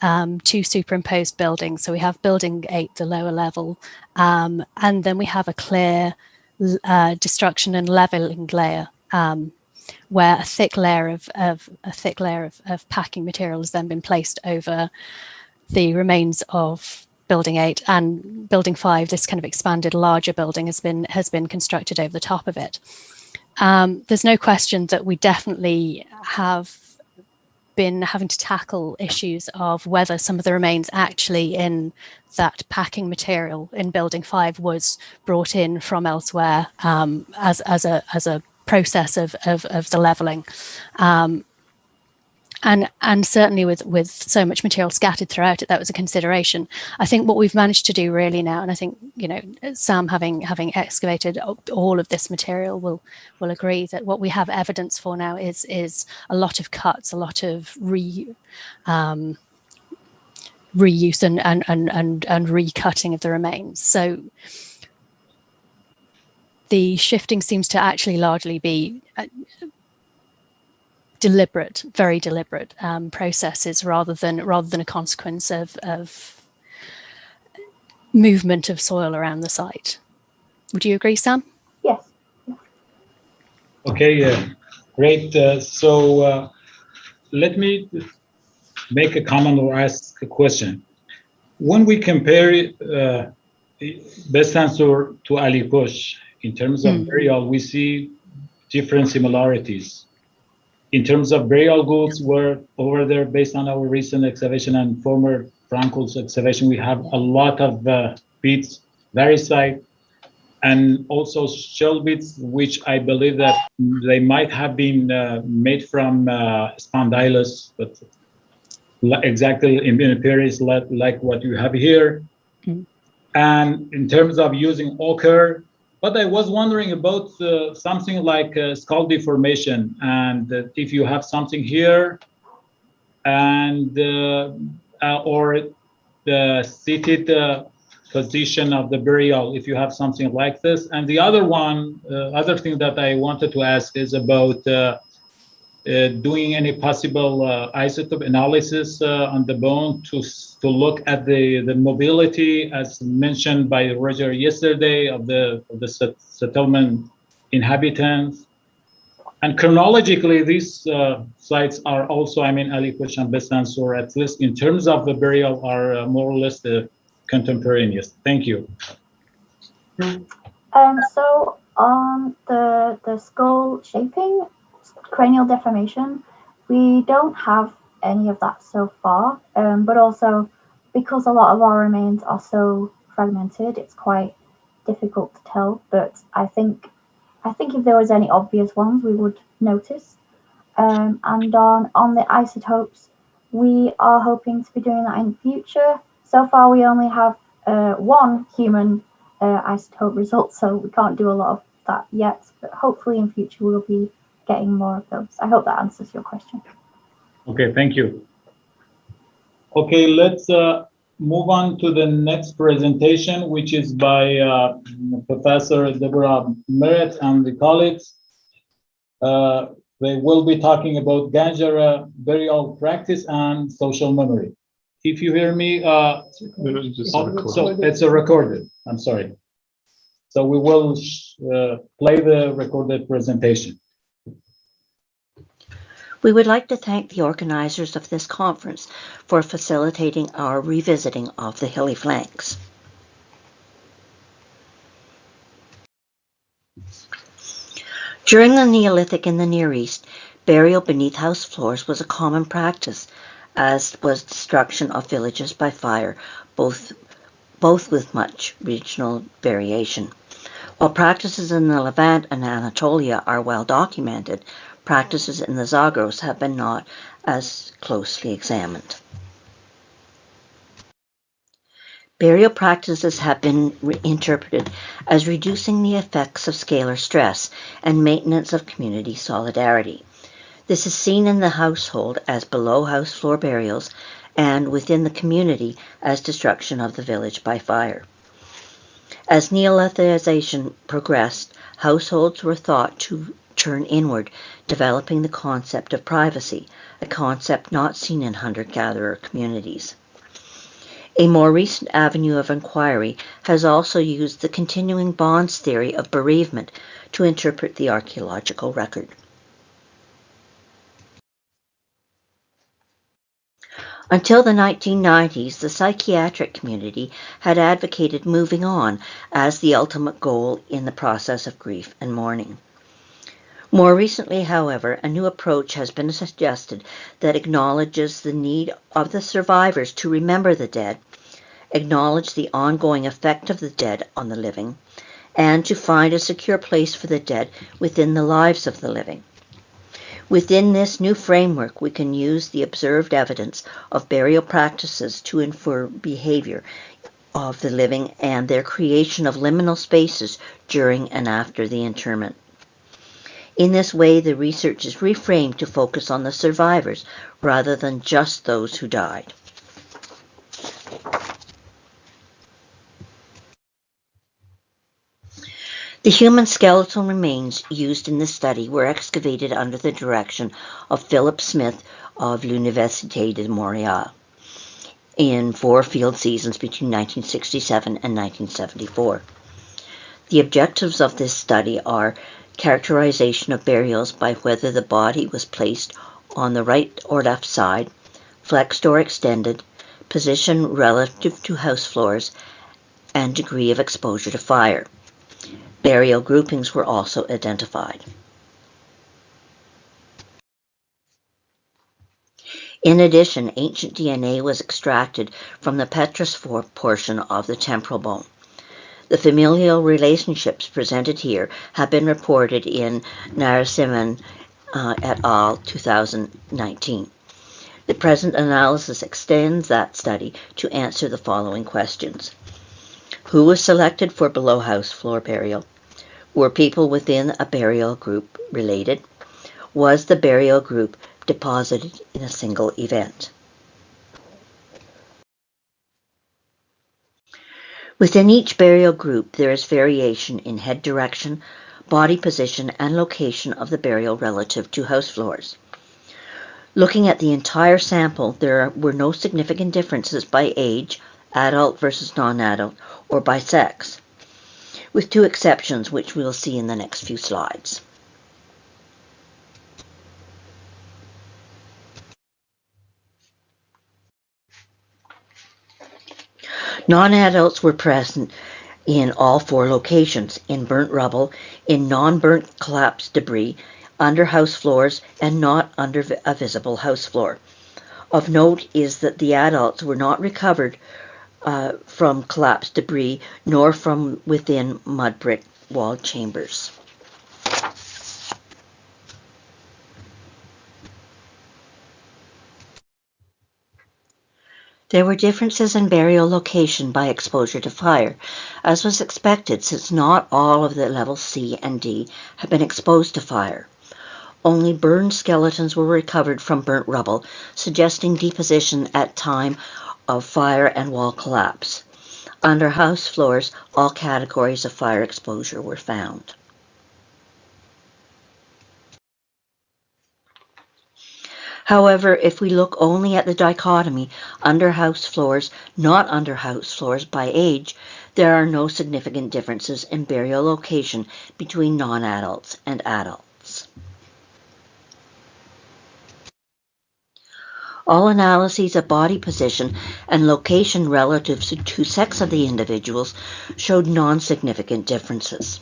2 superimposed buildings. So we have building 8, the lower level, and then we have a clear destruction and leveling layer, where a thick layer of packing material has then been placed over the remains of building 8, and building 5, this kind of expanded larger building, has been constructed over the top of it. There's no question that we definitely have been having to tackle issues of whether some of the remains actually in that packing material in building 5 was brought in from elsewhere, as a process of the leveling, and certainly with so much material scattered throughout it, that was a consideration. I think what we've managed to do really now, and I think, you know, Sam having excavated all of this material will agree that what we have evidence for now is a lot of cuts, a lot of reuse and recutting of the remains. So the shifting seems to actually largely be deliberate, very deliberate processes, rather than a consequence of movement of soil around the site. Would you agree, Sam? Yes. Okay, great. So let me make a comment or ask a question. When we compare Best Answer to Ali Bush in terms of burial, we see different similarities. In terms of burial goods, we're over there, based on our recent excavation and former Frankel's excavation, we have a lot of bits, varicite, and also shell bits, which I believe that they might have been made from spondylus, but exactly in appearance like what you have here. And in terms of using ochre, but I was wondering about something like skull deformation, and if you have something here, and or the seated position of the burial if you have something like this. And the other one, other thing that I wanted to ask is about doing any possible isotope analysis on the bone to look at the mobility, as mentioned by Roger yesterday, of the settlement inhabitants. And chronologically, these sites are also, I mean, Ali Kush and Besansur, at least in terms of the burial, are more or less contemporaneous. Thank you. So on the skull shaping, cranial deformation, we don't have any of that so far. But also because a lot of our remains are so fragmented, it's quite difficult to tell. But I think if there was any obvious ones, we would notice. And on the isotopes, we are hoping to be doing that in the future. So far, we only have one human isotope result, so we can't do a lot of that yet. But hopefully, in future, we'll be getting more of those. I hope that answers your question. Okay, thank you. Okay, let's move on to the next presentation, which is by Professor Deborah Merritt and the colleagues. They will be talking about Ganjara burial practice and social memory. If you hear me, so it's a recorded, I'm sorry. So we will play the recorded presentation. We would like to thank the organizers of this conference for facilitating our revisiting of the Hilly Flanks. During the Neolithic in the Near East, burial beneath house floors was a common practice, as was destruction of villages by fire, both with much regional variation. While practices in the Levant and Anatolia are well documented, practices in the Zagros have been not as closely examined. Burial practices have been interpreted as reducing the effects of scalar stress and maintenance of community solidarity. This is seen in the household as below house floor burials and within the community as destruction of the village by fire. As Neolithization progressed, households were thought to turn inward, developing the concept of privacy, a concept not seen in hunter-gatherer communities. A more recent avenue of inquiry has also used the continuing bonds theory of bereavement to interpret the archaeological record. Until the 1990s, the psychiatric community had advocated moving on as the ultimate goal in the process of grief and mourning. More recently, however, a new approach has been suggested that acknowledges the need of the survivors to remember the dead, acknowledge the ongoing effect of the dead on the living, and to find a secure place for the dead within the lives of the living. Within this new framework, we can use the observed evidence of burial practices to infer behavior of the living and their creation of liminal spaces during and after the interment. In this way, the research is reframed to focus on the survivors rather than just those who died. The human skeletal remains used in this study were excavated under the direction of Philip Smith of l'Université de Montréal in 4 field seasons between 1967 and 1974. The objectives of this study are characterization of burials by whether the body was placed on the right or left side, flexed or extended, position relative to house floors, and degree of exposure to fire. Burial groupings were also identified. In addition, ancient DNA was extracted from the petrous portion of the temporal bone. The familial relationships presented here have been reported in Narasimhan et al. 2019. The present analysis extends that study to answer the following questions. Who was selected for below house floor burial? Were people within a burial group related? Was the burial group deposited in a single event? Within each burial group, there is variation in head direction, body position, and location of the burial relative to house floors. Looking at the entire sample, there were no significant differences by age, adult versus non-adult, or by sex, with two exceptions which we'll see in the next few slides. Non-adults were present in all four locations: in burnt rubble, in non-burnt collapsed debris, under house floors, and not under a visible house floor. Of note is that the adults were not recovered from collapsed debris, nor from within mud brick walled chambers. There were differences in burial location by exposure to fire, as was expected since not all of the levels C and D had been exposed to fire. Only burned skeletons were recovered from burnt rubble, suggesting deposition at time of fire and wall collapse. Under house floors, all categories of fire exposure were found. However, if we look only at the dichotomy under house floors, not under house floors by age, there are no significant differences in burial location between non-adults and adults. All analyses of body position and location relative to sex of the individuals showed non-significant differences.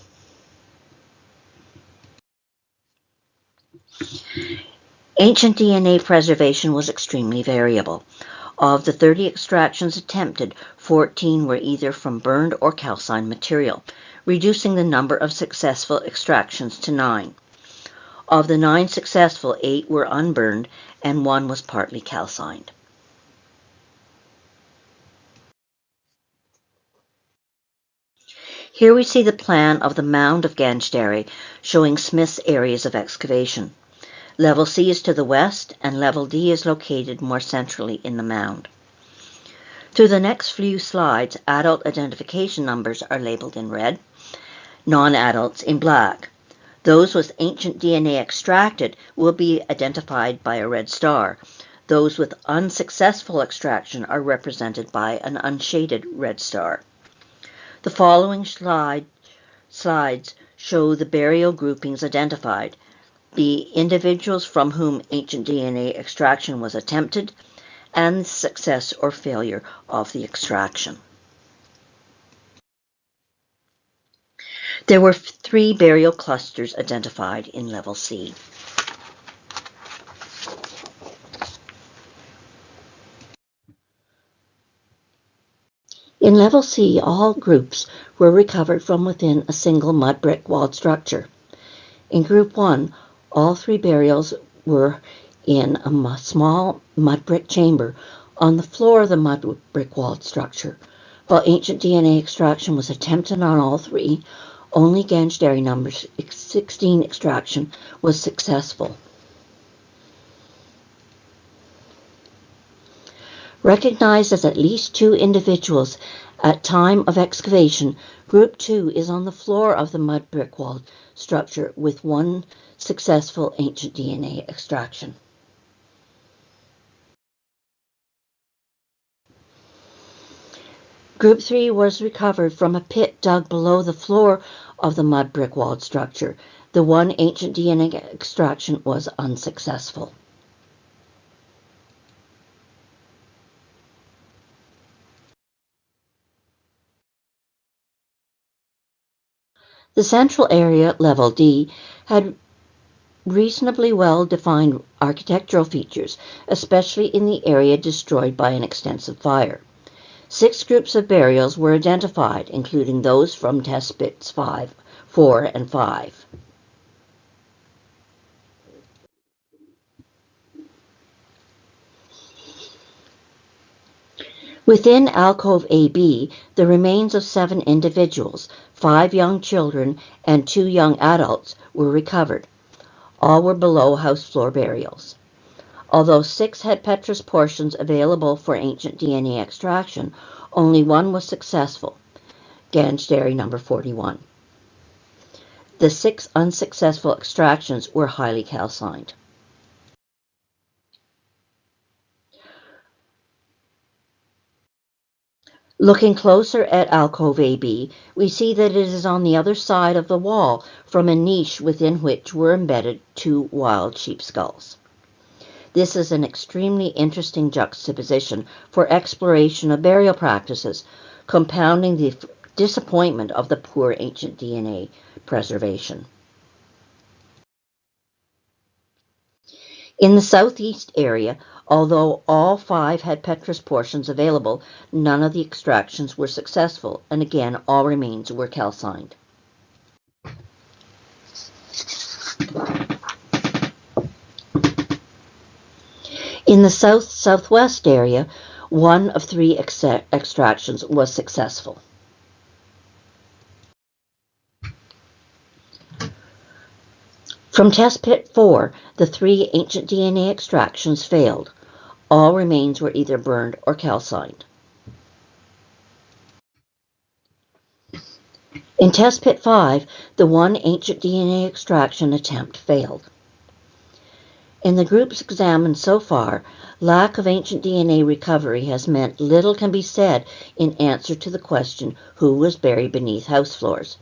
Ancient DNA preservation was extremely variable. Of the 30 extractions attempted, 14 were either from burned or calcined material, reducing the number of successful extractions to 9. Of the 9 successful, 8 were unburned and 1 was partly calcined. Here we see the plan of the mound of Ganjdarre showing Smith's areas of excavation. Level C is to the west, and Level D is located more centrally in the mound. Through the next few slides, adult identification numbers are labeled in red, non-adults in black. Those with ancient DNA extracted will be identified by a red star. Those with unsuccessful extraction are represented by an unshaded red star. The following slides show the burial groupings identified, the individuals from whom ancient DNA extraction was attempted, and the success or failure of the extraction. There were 3 burial clusters identified in Level C. In Level C, all groups were recovered from within a single mud brick walled structure. In Group 1, all 3 burials were in a small mud brick chamber on the floor of the mud brick walled structure. While ancient DNA extraction was attempted on all 3, only Ganjdarre number 16 extraction was successful. Recognized as at least 2 individuals at time of excavation, Group 2 is on the floor of the mud brick walled structure with 1 successful ancient DNA extraction. Group 3 was recovered from a pit dug below the floor of the mud brick walled structure. The 1 ancient DNA extraction was unsuccessful. The central area, Level D, had reasonably well-defined architectural features, especially in the area destroyed by an extensive fire. 6 groups of burials were identified, including those from test pits 4, and 5. Within alcove AB, the remains of 7 individuals, 5 young children and 2 young adults, were recovered. All were below house floor burials. Although 6 had petrous portions available for ancient DNA extraction, only 1 was successful. Ganj number 41. The 6 unsuccessful extractions were highly calcined. Looking closer at alcove AB, we see that it is on the other side of the wall from a niche within which were embedded 2 wild sheep skulls. This is an extremely interesting juxtaposition for exploration of burial practices, compounding the disappointment of the poor ancient DNA preservation. In the southeast area, although all 5 had petrous portions available, none of the extractions were successful, and again all remains were calcined. In the south-southwest area, 1 of 3 extractions was successful. From test pit 4, the 3 ancient DNA extractions failed. All remains were either burned or calcined. In test pit 5, the 1 ancient DNA extraction attempt failed. In the groups examined so far, lack of ancient DNA recovery has meant little can be said in answer to the question who was buried beneath house floors,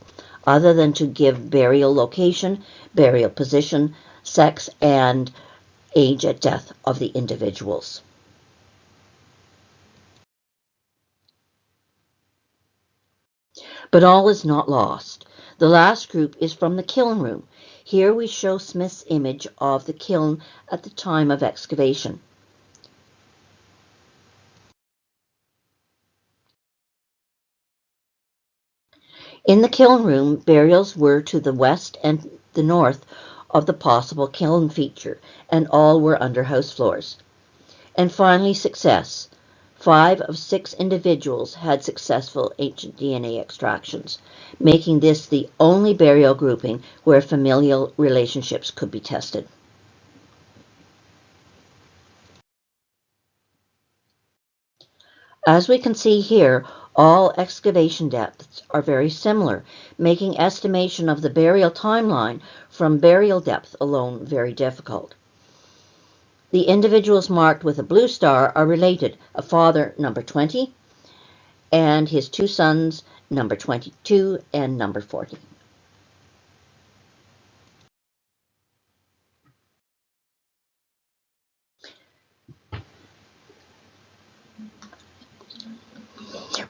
other than to give burial location, burial position, sex, and age at death of the individuals. But all is not lost. The last group is from the kiln room. Here we show Smith's image of the kiln at the time of excavation. In the kiln room, burials were to the west and the north of the possible kiln feature, and all were under house floors. And finally, success. 5 of 6 individuals had successful ancient DNA extractions, making this the only burial grouping where familial relationships could be tested. As we can see here, all excavation depths are very similar, making estimation of the burial timeline from burial depth alone very difficult. The individuals marked with a blue star are related, a father, number 20, and his 2 sons, number 22 and number 40.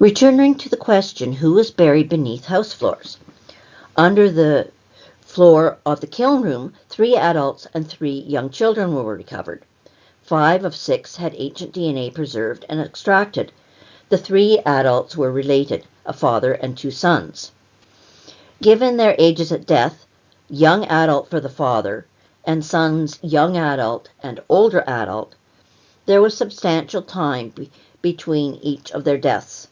Returning to the question who was buried beneath house floors. Under the floor of the kiln room, 3 adults and 3 young children were recovered. 5 of 6 had ancient DNA preserved and extracted. The 3 adults were related, a father and 2 sons. Given their ages at death, young adult for the father, and sons young adult and older adult, there was substantial time between each of their deaths.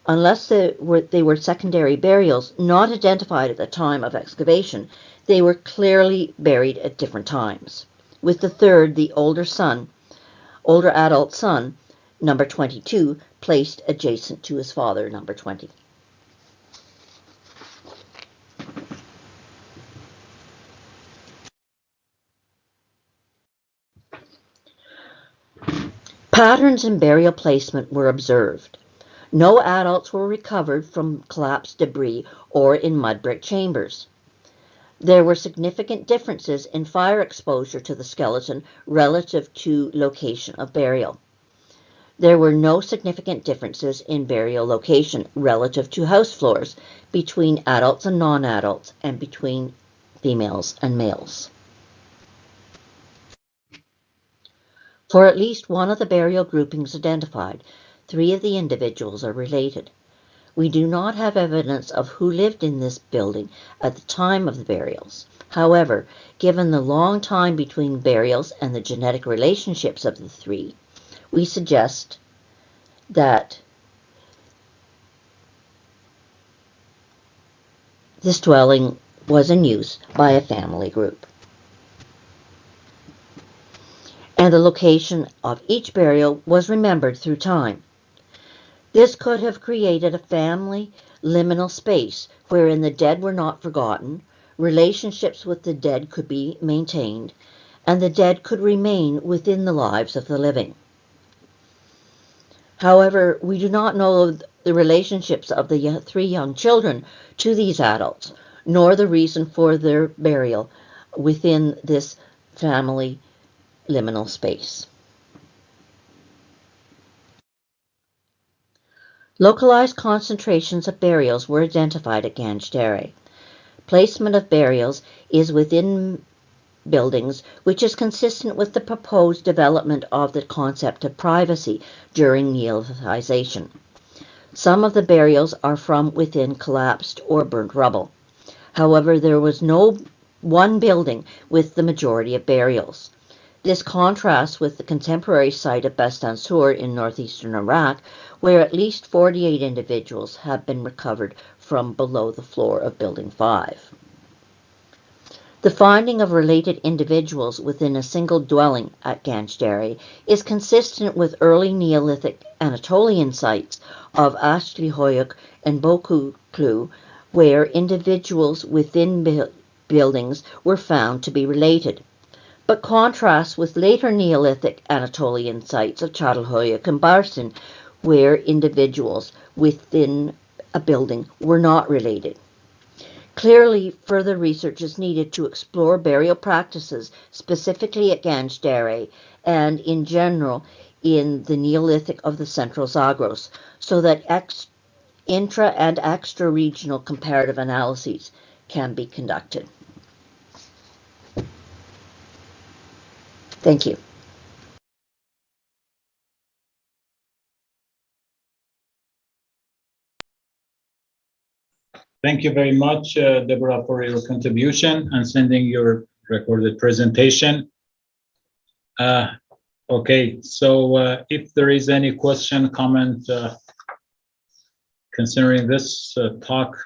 Unless they were secondary burials not identified at the time of excavation, they were clearly buried at different times, with the third, the older adult son, number 22, placed adjacent to his father, number 20. Patterns in burial placement were observed. No adults were recovered from collapsed debris or in mud brick chambers. There were significant differences in fire exposure to the skeleton relative to location of burial. There were no significant differences in burial location relative to house floors between adults and non-adults and between females and males. For at least one of the burial groupings identified, 3 of the individuals are related. We do not have evidence of who lived in this building at the time of the burials. However, given the long time between burials and the genetic relationships of the 3, we suggest that this dwelling was in use by a family group. And the location of each burial was remembered through time. This could have created a family liminal space wherein the dead were not forgotten, relationships with the dead could be maintained, and the dead could remain within the lives of the living. However, we do not know the relationships of the 3 young children to these adults, nor the reason for their burial within this family liminal space. Localized concentrations of burials were identified at Ganj Dareh. Placement of burials is within buildings, which is consistent with the proposed development of the concept of privacy during Neolithization. Some of the burials are from within collapsed or burnt rubble. However, there was no one building with the majority of burials. This contrasts with the contemporary site of Bastansur in northeastern Iraq, where at least 48 individuals have been recovered from below the floor of Building 5. The finding of related individuals within a single dwelling at Ganj Dareh is consistent with early Neolithic Anatolian sites of Ashtli-Hoyuk and Bokuklu, where individuals within buildings were found to be related, but contrasts with later Neolithic Anatolian sites of Çatalhöyük and Barsin, where individuals within a building were not related. Clearly, further research is needed to explore burial practices specifically at Ganj Dareh and in general in the Neolithic of the Central Zagros, so that intra and extra-regional comparative analyses can be conducted. Thank you. Thank you very much, Deborah, for your contribution and sending your recorded presentation. Okay, so if there is any question, comment concerning this talk.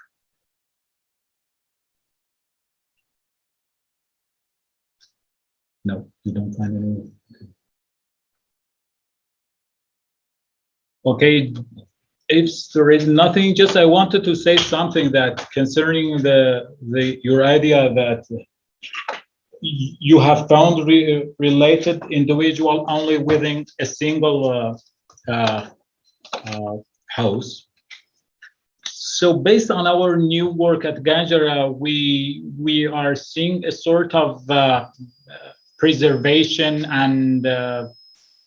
No, you don't find any. Okay, if there is nothing, just I wanted to say something that concerning your idea that you have found related individual only within a single house. So based on our new work at Ganj Dareh, we are seeing a sort of preservation and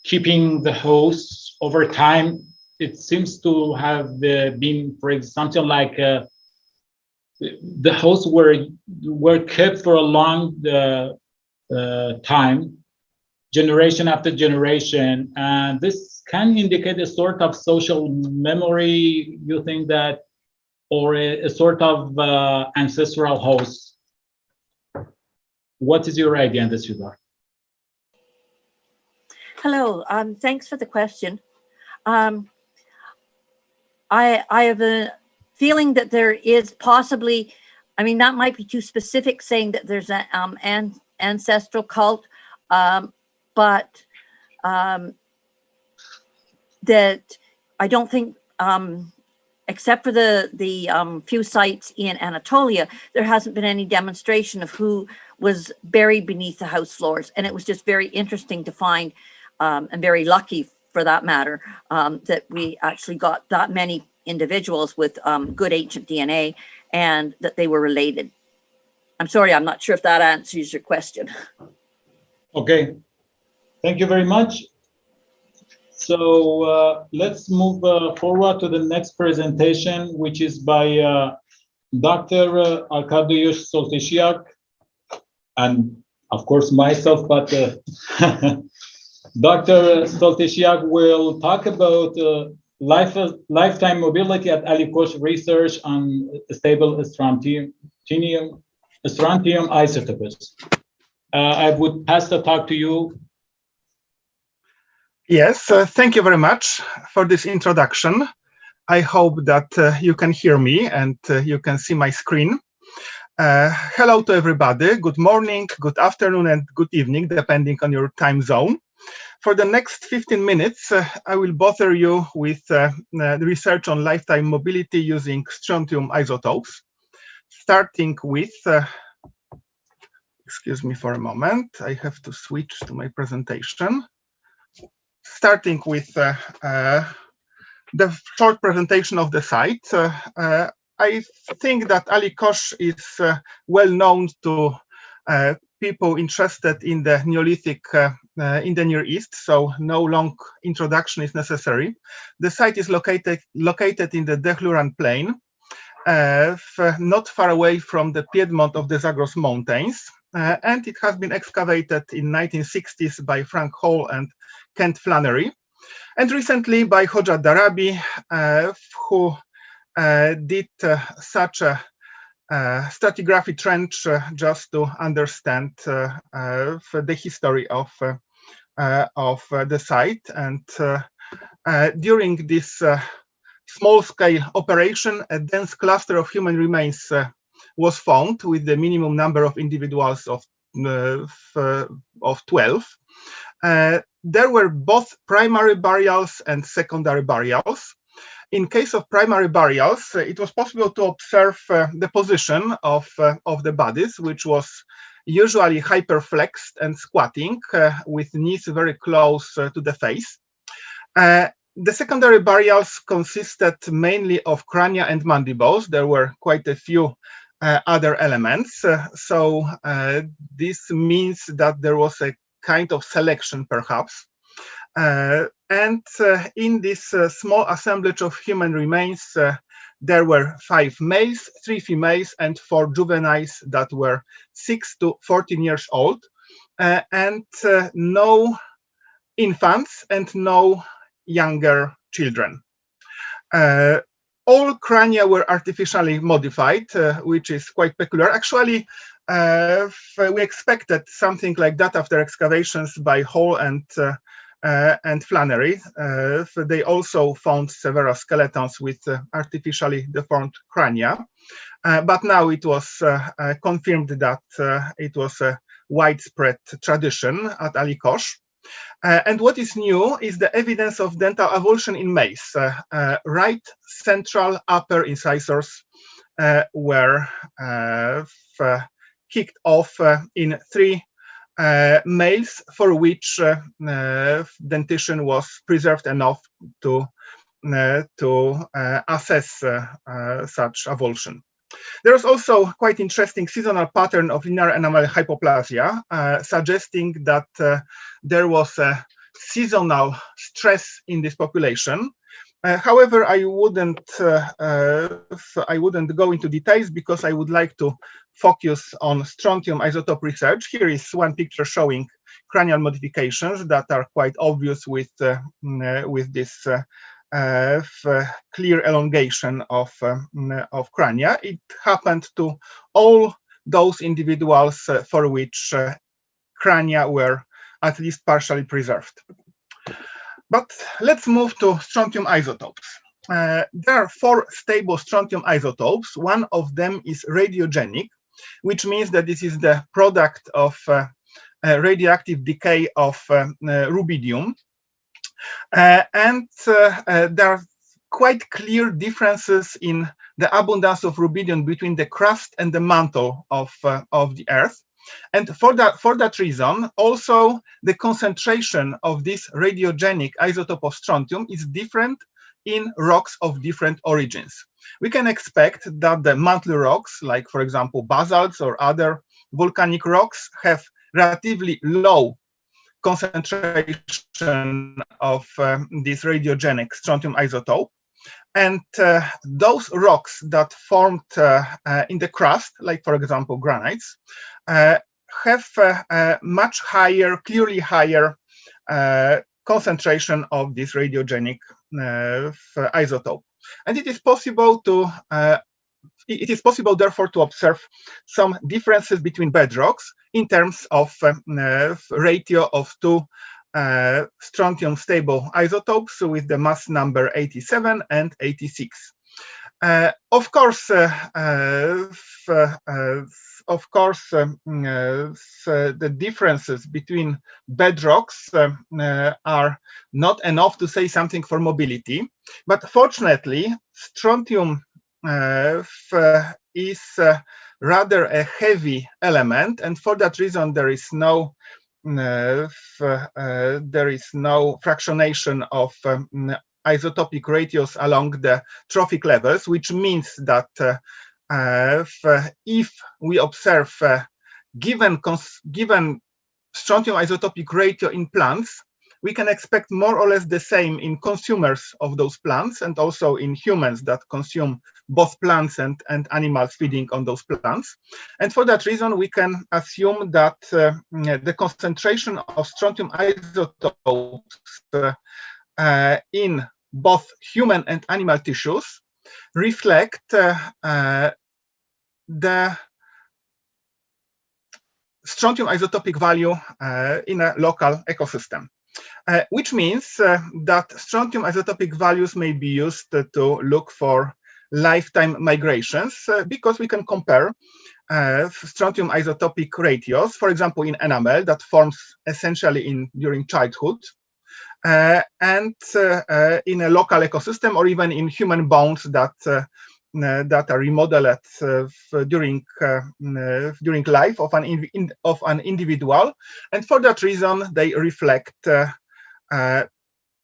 keeping the house over time. It seems to have been, for example, something like the hosts were kept for a long time, generation after generation, and this can indicate a sort of social memory, you think that, or a sort of ancestral host. What is your idea in this regard? Hello, thanks for the question. I have a feeling that there is possibly, I mean, that might be too specific saying that there's an ancestral cult, but that I don't think, except for the few sites in Anatolia, there hasn't been any demonstration of who was buried beneath the house floors. And it was just very interesting to find, and very lucky for that matter, that we actually got that many individuals with good ancient DNA and that they were related. I'm sorry, I'm not sure if that answers your question. Okay, thank you very much. So let's move forward to the next presentation, which is by Dr. Arkadiusz Soltysyak, and of course myself, but Dr. Soltysyak will talk about lifetime mobility at Alikosh research on stable strontium isotopes. I would pass the talk to you. Yes, thank you very much for this introduction. I hope that you can hear me and you can see my screen. Hello to everybody. Good morning, good afternoon, and good evening, depending on your time zone. For the next 15 minutes, I will bother you with the research on lifetime mobility using strontium isotopes, starting with, excuse me for a moment, I have to switch to my presentation. Starting with the short presentation of the site. I think that Ali Kosh is well known to people interested in the Neolithic in the Near East, so no long introduction is necessary. The site is located in the Dehluran Plain, not far away from the Piedmont of the Zagros Mountains, and it has been excavated in 1960s by Frank Hall and Kent Flannery, and recently by Hoja Darabi, who did such a stratigraphy trench just to understand the history of the site. And during this small-scale operation, a dense cluster of human remains was found with the minimum number of individuals of 12. There were both primary burials and secondary burials. In case of primary burials, it was possible to observe the position of the bodies, which was usually hyperflexed and squatting, with knees very close to the face. The secondary burials consisted mainly of crania and mandibles. There were quite a few other elements. So this means that there was a kind of selection, perhaps. And in this small assemblage of human remains, there were 5 males, 3 females, and 4 juveniles that were 6 to 14 years old, and no infants and no younger children. All crania were artificially modified, which is quite peculiar. Actually, we expected something like that after excavations by Hall and Flannery. They also found several skeletons with artificially deformed crania, but now it was confirmed that it was a widespread tradition at Ali Kosh. And what is new is the evidence of dental avulsion in males. Right central upper incisors were kicked off in 3 males, for which dentition was preserved enough to assess such avulsion. There is also quite interesting seasonal pattern of linear enamel hypoplasia, suggesting that there was a seasonal stress in this population. However, I wouldn't go into details because I would like to focus on strontium isotope research. Here is one picture showing cranial modifications that are quite obvious with this clear elongation of crania. It happened to all those individuals for which crania were at least partially preserved. But let's move to strontium isotopes. There are 4 stable strontium isotopes. One of them is radiogenic, which means that this is the product of radioactive decay of rubidium. And there are quite clear differences in the abundance of rubidium between the crust and the mantle of the Earth. And for that reason, also the concentration of this radiogenic isotope of strontium is different in rocks of different origins. We can expect that the mantle rocks, like for example basalts or other volcanic rocks, have relatively low concentration of this radiogenic strontium isotope. And those rocks that formed in the crust, like for example granites, have a much higher, clearly higher concentration of this radiogenic isotope. And it is possible therefore to observe some differences between bedrocks in terms of ratio of 2 strontium stable isotopes with the mass number 87 and 86. Of course, the differences between bedrocks are not enough to say something for mobility. But fortunately, strontium is rather a heavy element, and for that reason, there is no fractionation of isotopic ratios along the trophic levels, which means that if we observe given strontium isotopic ratio in plants, we can expect more or less the same in consumers of those plants and also in humans that consume both plants and animals feeding on those plants. And for that reason, we can assume that the concentration of strontium isotopes in both human and animal tissues reflect the strontium isotopic value in a local ecosystem, which means that strontium isotopic values may be used to look for lifetime migrations because we can compare strontium isotopic ratios, for example, in enamel that forms essentially during childhood, and in a local ecosystem, or even in human bones that are remodeled during life of an individual, and for that reason they reflect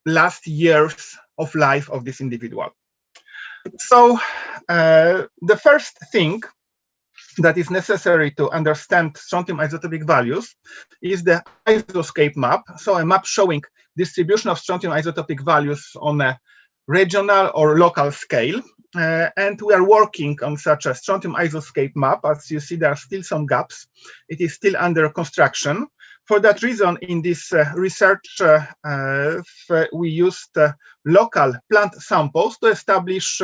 last years of life of this individual. So the first thing that is necessary to understand strontium isotopic values is the isoscape map, so a map showing distribution of strontium isotopic values on a regional or local scale. And we are working on such a strontium isoscape map. As you see, there are still some gaps. It is still under construction. For that reason, in this research, we used local plant samples to establish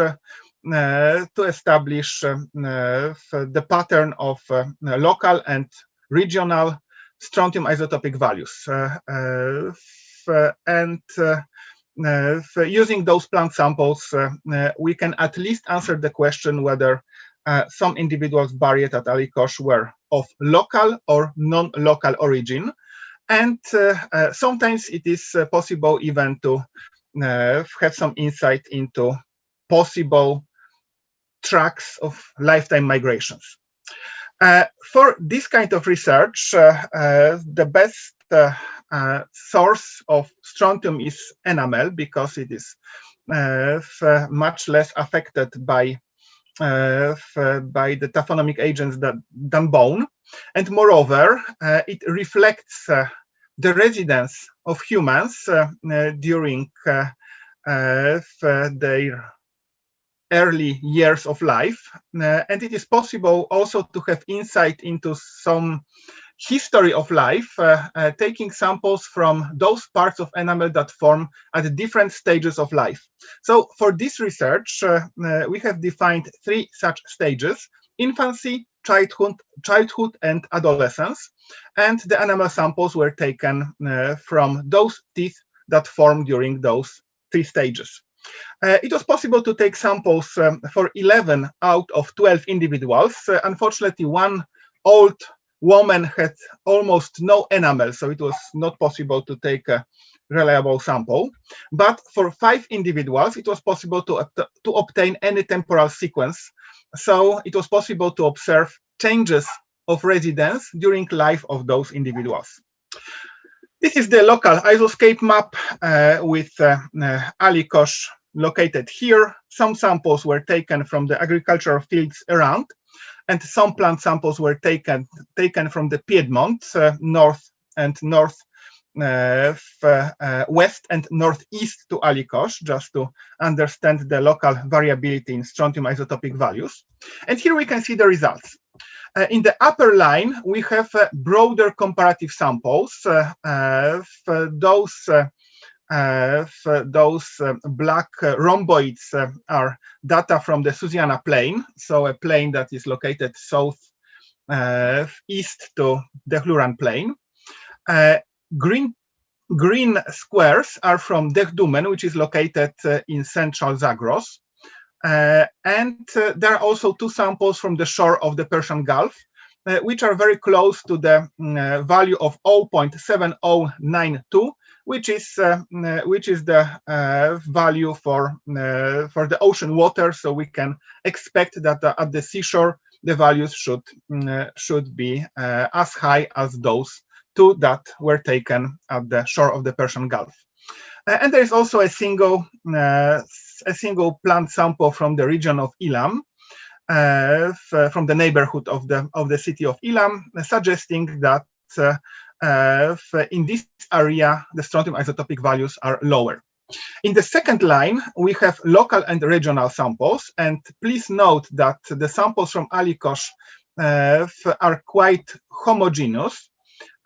the pattern of local and regional strontium isotopic values. Using those plant samples, we can at least answer the question whether some individuals buried at Allikosh were of local or non-local origin. And sometimes it is possible even to have some insight into possible tracks of lifetime migrations. For this kind of research, the best source of strontium is enamel because it is much less affected by the taphonomic agents than bone, and moreover, it reflects the residence of humans during their early years of life, and it is possible also to have insight into some history of life, taking samples from those parts of enamel that form at different stages of life. So for this research, we have defined 3 such stages: infancy, childhood, and adolescence. And the enamel samples were taken from those teeth that form during those 3 stages. It was possible to take samples for 11 out of 12 individuals. Unfortunately, one old woman had almost no enamel, so it was not possible to take a reliable sample. But for 5 individuals, it was possible to obtain any temporal sequence. So it was possible to observe changes of residence during life of those individuals. This is the local isoscape map with Allikosh located here. Some samples were taken from the agricultural fields around, and some plant samples were taken from the Piedmont, north and west and northeast to Allikosh, just to understand the local variability in strontium isotopic values. And here we can see the results. In the upper line, we have broader comparative samples. Those black rhomboids are data from the Susiana plain, so a plain that is located south east to the Hluran plain. Green squares are from Dehdumen, which is located in central Zagros. And there are also 2 samples from the shore of the Persian Gulf, which are very close to the value of 0.7092, which is the value for the ocean water. So we can expect that at the seashore the values should be as high as those 2 that were taken at the shore of the Persian Gulf. And there is also a single plant sample from the region of Elam, from the neighborhood of the city of Elam, suggesting that in this area the strontium isotopic values are lower. In the second line, we have local and regional samples, and please note that the samples from Alikosh are quite homogeneous.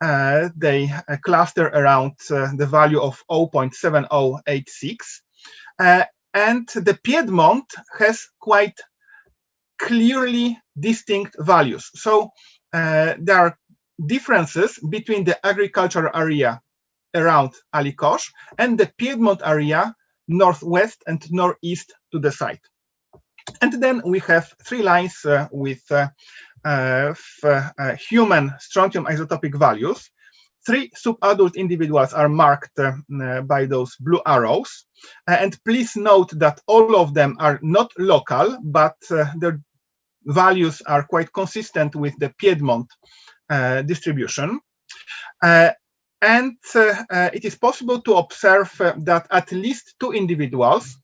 They cluster around the value of 0.7086, and the Piedmont has quite clearly distinct values. So there are differences between the agricultural area around Alikosh and the Piedmont area northwest and northeast to the site. And then we have 3 lines with human strontium isotopic values. 3 subadult individuals are marked by those blue arrows. And please note that all of them are not local, but their values are quite consistent with the Piedmont distribution. And it is possible to observe that at least 2 individuals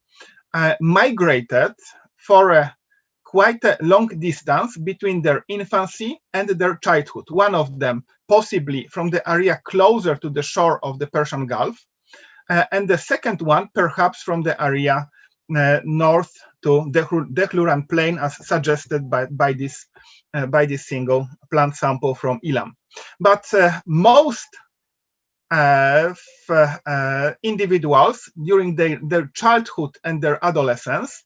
migrated for quite a long distance between their infancy and their childhood. One of them possibly from the area closer to the shore of the Persian Gulf, and the second one perhaps from the area north to the Dehluran plain, as suggested by this single plant sample from Elam. But most individuals during their childhood and their adolescence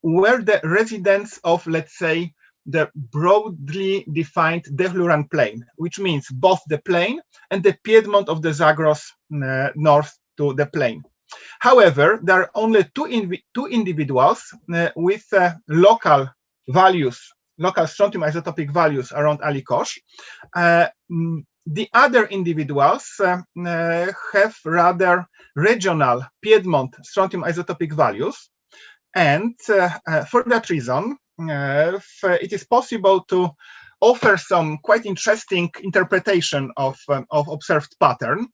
were the residents of, let's say, the broadly defined Dehluran plain, which means both the plain and the Piedmont of the Zagros north to the plain. However, there are only two individuals with local values, local strontium isotopic values around Alikosh. The other individuals have rather regional Piedmont strontium isotopic values. And for that reason, it is possible to offer some quite interesting interpretation of observed pattern.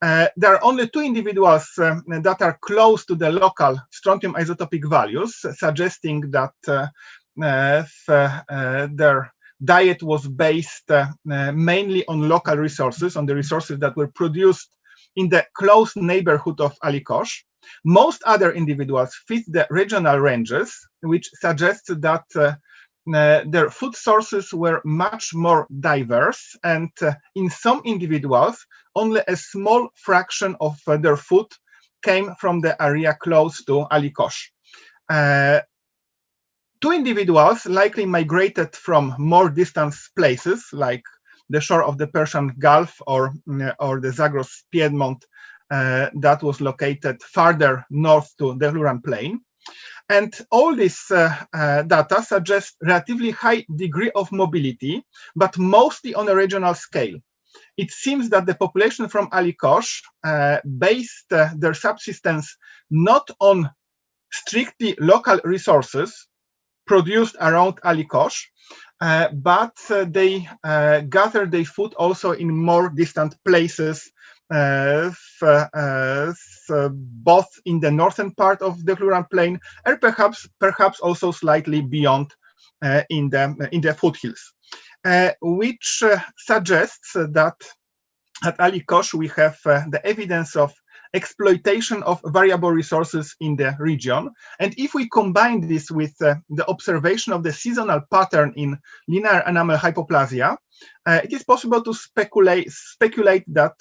There are only 2 individuals that are close to the local strontium isotopic values, suggesting that their diet was based mainly on local resources, on the resources that were produced in the close neighborhood of Alikosh. Most other individuals fit the regional ranges, which suggests that their food sources were much more diverse, and in some individuals, only a small fraction of their food came from the area close to Alikosh. 2 individuals likely migrated from more distant places, like the shore of the Persian Gulf or the Zagros Piedmont that was located farther north to the Dehluran plain. And all this data suggests relatively high degree of mobility, but mostly on a regional scale. It seems that the population from Alikosh based their subsistence not on strictly local resources produced around Alikosh, but they gather their food also in more distant places, both in the northern part of the Dehluran plain, and perhaps also slightly beyond in the foothills, which suggests that at Alikosh we have the evidence of exploitation of variable resources in the region. And if we combine this with the observation of the seasonal pattern in linear enamel hypoplasia, it is possible to speculate that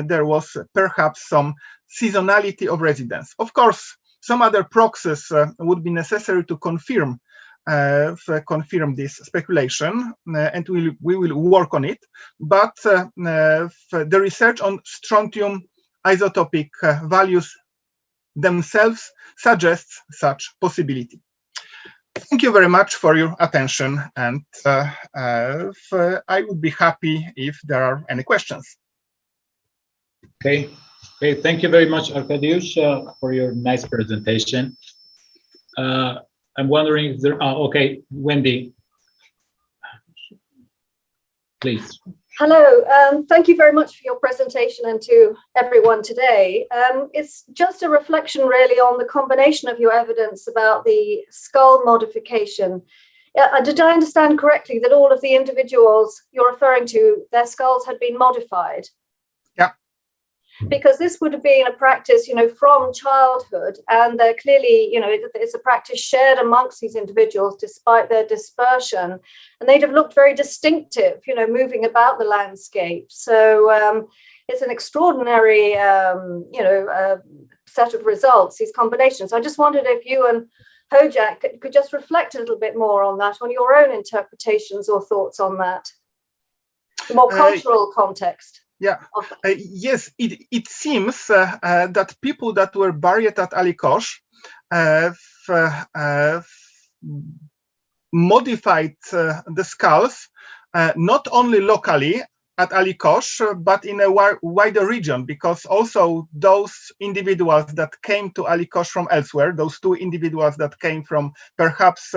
there was perhaps some seasonality of residence. Of course, some other proxies would be necessary to confirm this speculation, and we will work on it. But the research on strontium isotopic values themselves suggests such possibility. Thank you very much for your attention, and I would be happy if there are any questions. Okay, thank you very much, Arkadiusz, for your nice presentation. I'm wondering if there are, okay, Wendy, please. Hello, thank you very much for your presentation and to everyone today. It's just a reflection really on the combination of your evidence about the skull modification. Did I understand correctly that all of the individuals you're referring to, their skulls had been modified? Yeah. Because this would have been a practice, from childhood, and they're clearly, it's a practice shared amongst these individuals despite their dispersion, and they'd have looked very distinctive, moving about the landscape. So it's an extraordinary, set of results, these combinations. I just wondered if you and Hojack could just reflect a little bit more on that, on your own interpretations or thoughts on that, the more cultural context. Yeah, yes, it seems that people that were buried at Alikosh modified the skulls not only locally at Alikosh, but in a wider region, because also those individuals that came to Alikosh from elsewhere, those two individuals that came from perhaps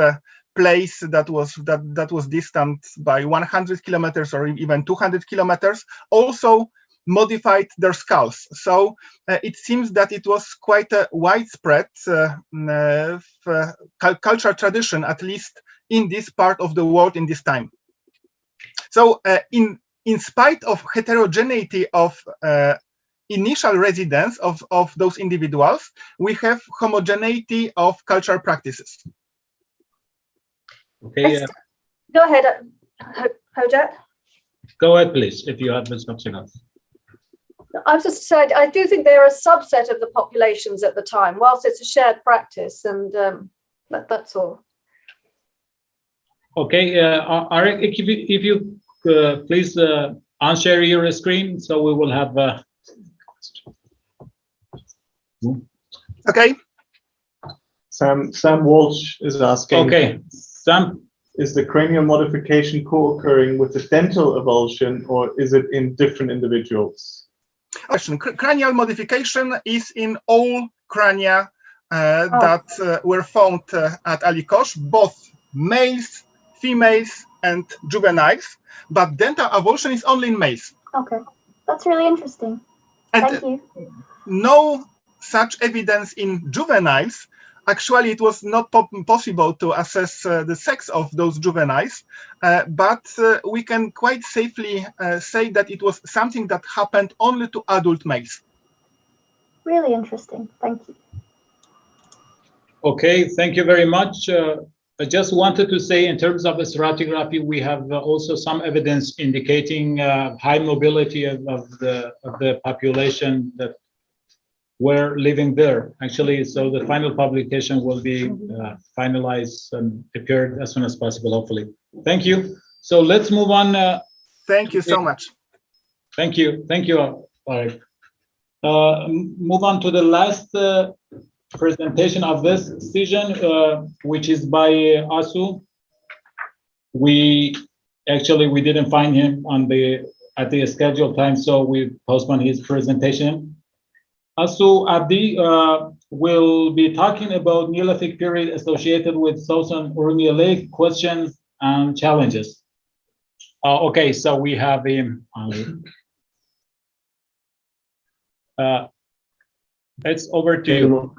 place that was distant by 100 kilometers or even 200 kilometers, also modified their skulls. So it seems that it was quite a widespread cultural tradition, at least in this part of the world in this time. So in spite of heterogeneity of initial residence of those individuals, we have homogeneity of cultural practices. Okay. Go ahead, Hojack. Go ahead, please, if you have something else. I was just saying, I do think they're a subset of the populations at the time, whilst it's a shared practice, and that's all. Okay, Arik, if you please unshare your screen, so we will have. Okay. Sam Walsh is asking. Okay, Sam. Is the cranial modification co-occurring with the dental avulsion, or is it in different individuals? Question. Cranial modification is in all crania that were found at Alikosh, both males, females, and juveniles, but dental avulsion is only in males. Okay, that's really interesting. And thank you. No such evidence in juveniles. Actually, it was not possible to assess the sex of those juveniles, but we can quite safely say that it was something that happened only to adult males. Really interesting. Thank you. Okay, thank you very much. I just wanted to say, in terms of the stratigraphy, we have also some evidence indicating high mobility of the population that were living there. Actually, so the final publication will be finalized and prepared as soon as possible, hopefully. Thank you. So let's move on. Thank you so much. Thank you. Thank you. All right. Move on to the last presentation of this session, which is by Asu. We didn't find him at the scheduled time, so we postponed his presentation. Asu Abdi will be talking about Neolithic period associated with Southern Urmia Lake, questions and challenges. Okay, so we have him on. It's over to you.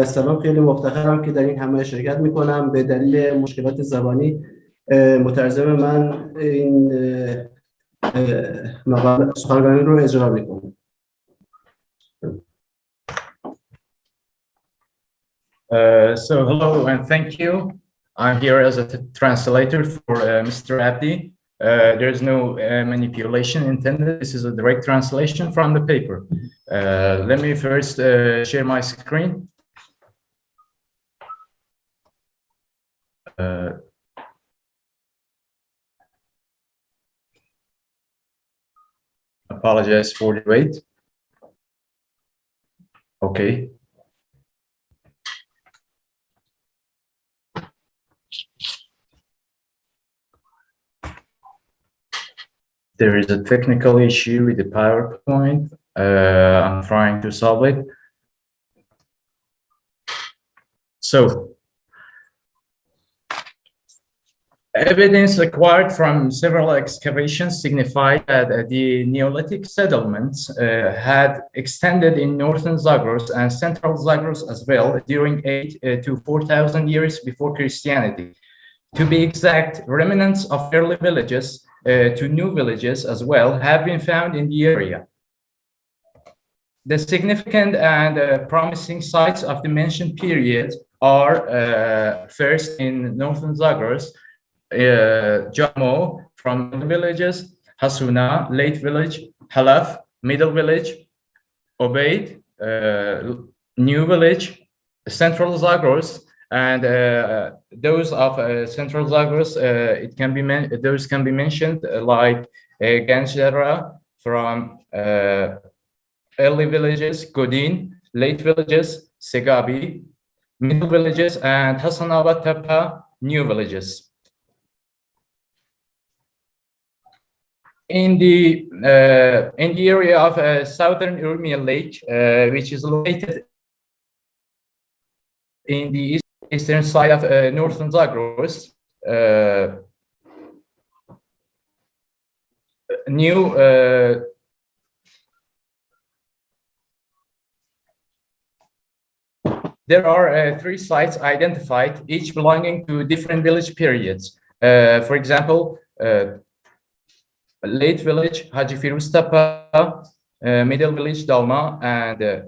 سلام، خیلی مفتخرم که در این همه شرکت میکنم. به دلیل مشکلات زبانی مترجم من این سخنرانی رو اجرا میکنم. So hello and thank you. I'm here as a translator for Mr. Abdi. There's no manipulation intended. This is a direct translation from the paper. Let me first share my screen. Apologize for the wait. Okay. There is a technical issue with the PowerPoint. I'm trying to solve it. So, evidence acquired from several excavations signify that the Neolithic settlements had extended in northern Zagros and central Zagros as well during 8 to 4,000 years before Christianity. To be exact, remnants of early villages to new villages as well have been found in the area. The significant and promising sites of the mentioned period are first in northern Zagros, Jamo from the villages, Hasuna, late village, Halaf, middle village, Obeid, new village, central Zagros, and those of central Zagros, those can be mentioned like Ganjera from early villages, Godin, late villages, Segabi, middle villages, and Hasanabad Tepe, new villages. In the area of southern Urmia Lake, which is located in the eastern side of northern Zagros, there are 3 sites identified, each belonging to different village periods. For example, late village, Haji Firuz Tepe, middle village, Dalma, and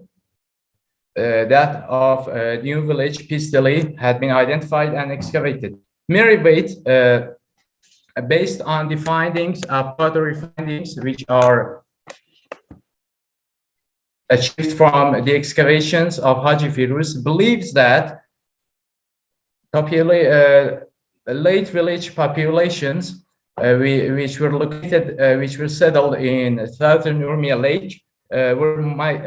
that of new village, Pistili, had been identified and excavated. Meribate, based on the findings of pottery findings, which are achieved from the excavations of Haji Firuz, believes that late village populations, which were located, which were settled in southern Urmia Lake, were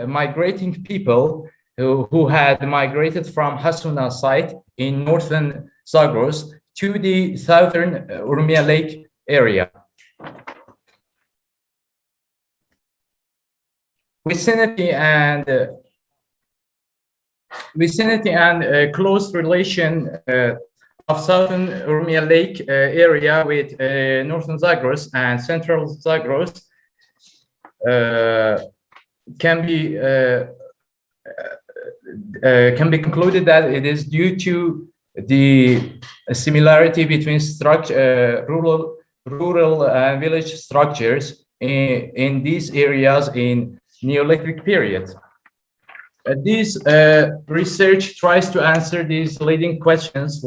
migrating people who had migrated from Hasuna site in northern Zagros to the southern Urmia Lake area. Vicinity and close relation of southern Urmia Lake area with northern Zagros and central Zagros can be concluded that it is due to the similarity between rural and village structures in these areas in Neolithic period. This research tries to answer these leading questions,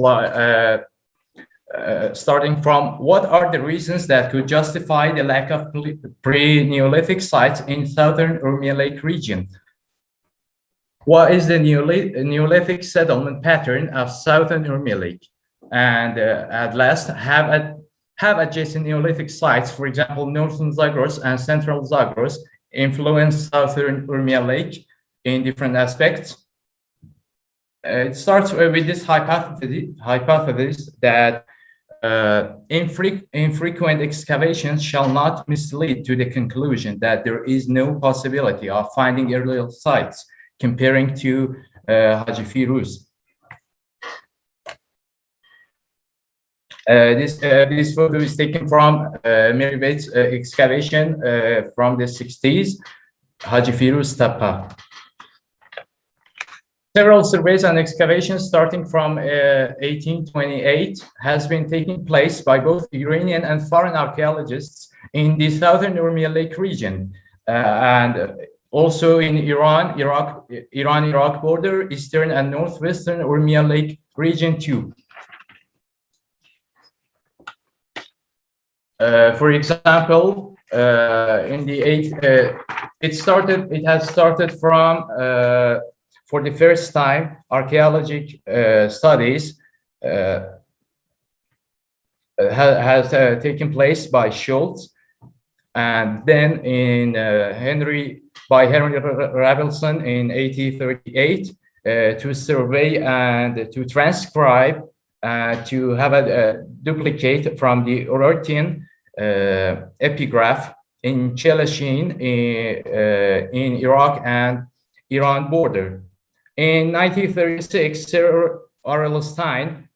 starting from what are the reasons that could justify the lack of pre-Neolithic sites in southern Urmia Lake region? What is the Neolithic settlement pattern of southern Urmia Lake? And at last, have adjacent Neolithic sites, for example, northern Zagros and central Zagros, influence southern Urmia Lake in different aspects? It starts with this hypothesis that infrequent excavations shall not mislead to the conclusion that there is no possibility of finding earlier sites comparing to Haji Firuz. This photo is taken from Mary Bates excavation from the 60s, Haji Firuz Tepe. Several surveys and excavations starting from 1828 has been taking place by both Iranian and foreign archaeologists in the southern Urmia Lake region and also in Iran-Iraq border, eastern and northwestern Urmia Lake region too. For example, in the it has started from for the first time archaeological studies has taken place by Schultz And then by Henry Ravelson in 1838 to survey and to transcribe, to have a duplicate from the Urartian epigraph in Chelashin in Iraq and Iran border. In 1936, Sir R.L. Stein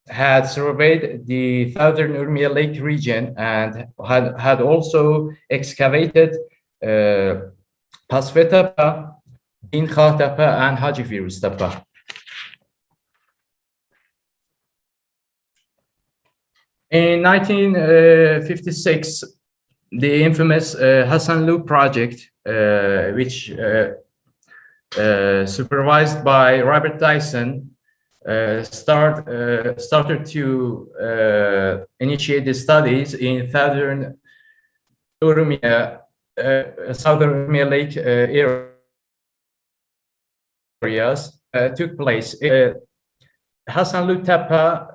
had surveyed the southern Urmia Lake region and had also excavated Pasve Tepe, Din Kha Tepe, and Haji Firuz Tepe. In 1956, the infamous Hassan Loop project, which supervised by Robert Dyson, started to initiate the studies in southern Urmia, southern Urmia Lake areas. Took place. Hassan Loop Tepe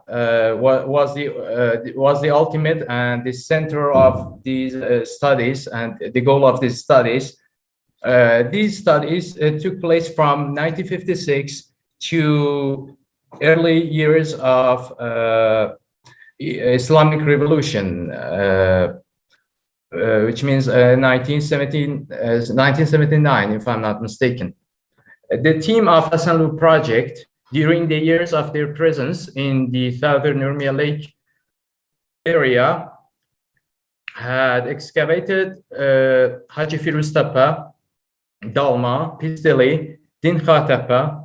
was the ultimate and the center of these studies and the goal of these studies. These studies took place from 1956 to early years of Islamic Revolution, which means 1979, if I'm not mistaken. The team of Hassan Loop project, during the years of their presence in the southern Urmia Lake area, had excavated Haji Firuz Tepe, Dalma, Pistili, Din Kha Tepe,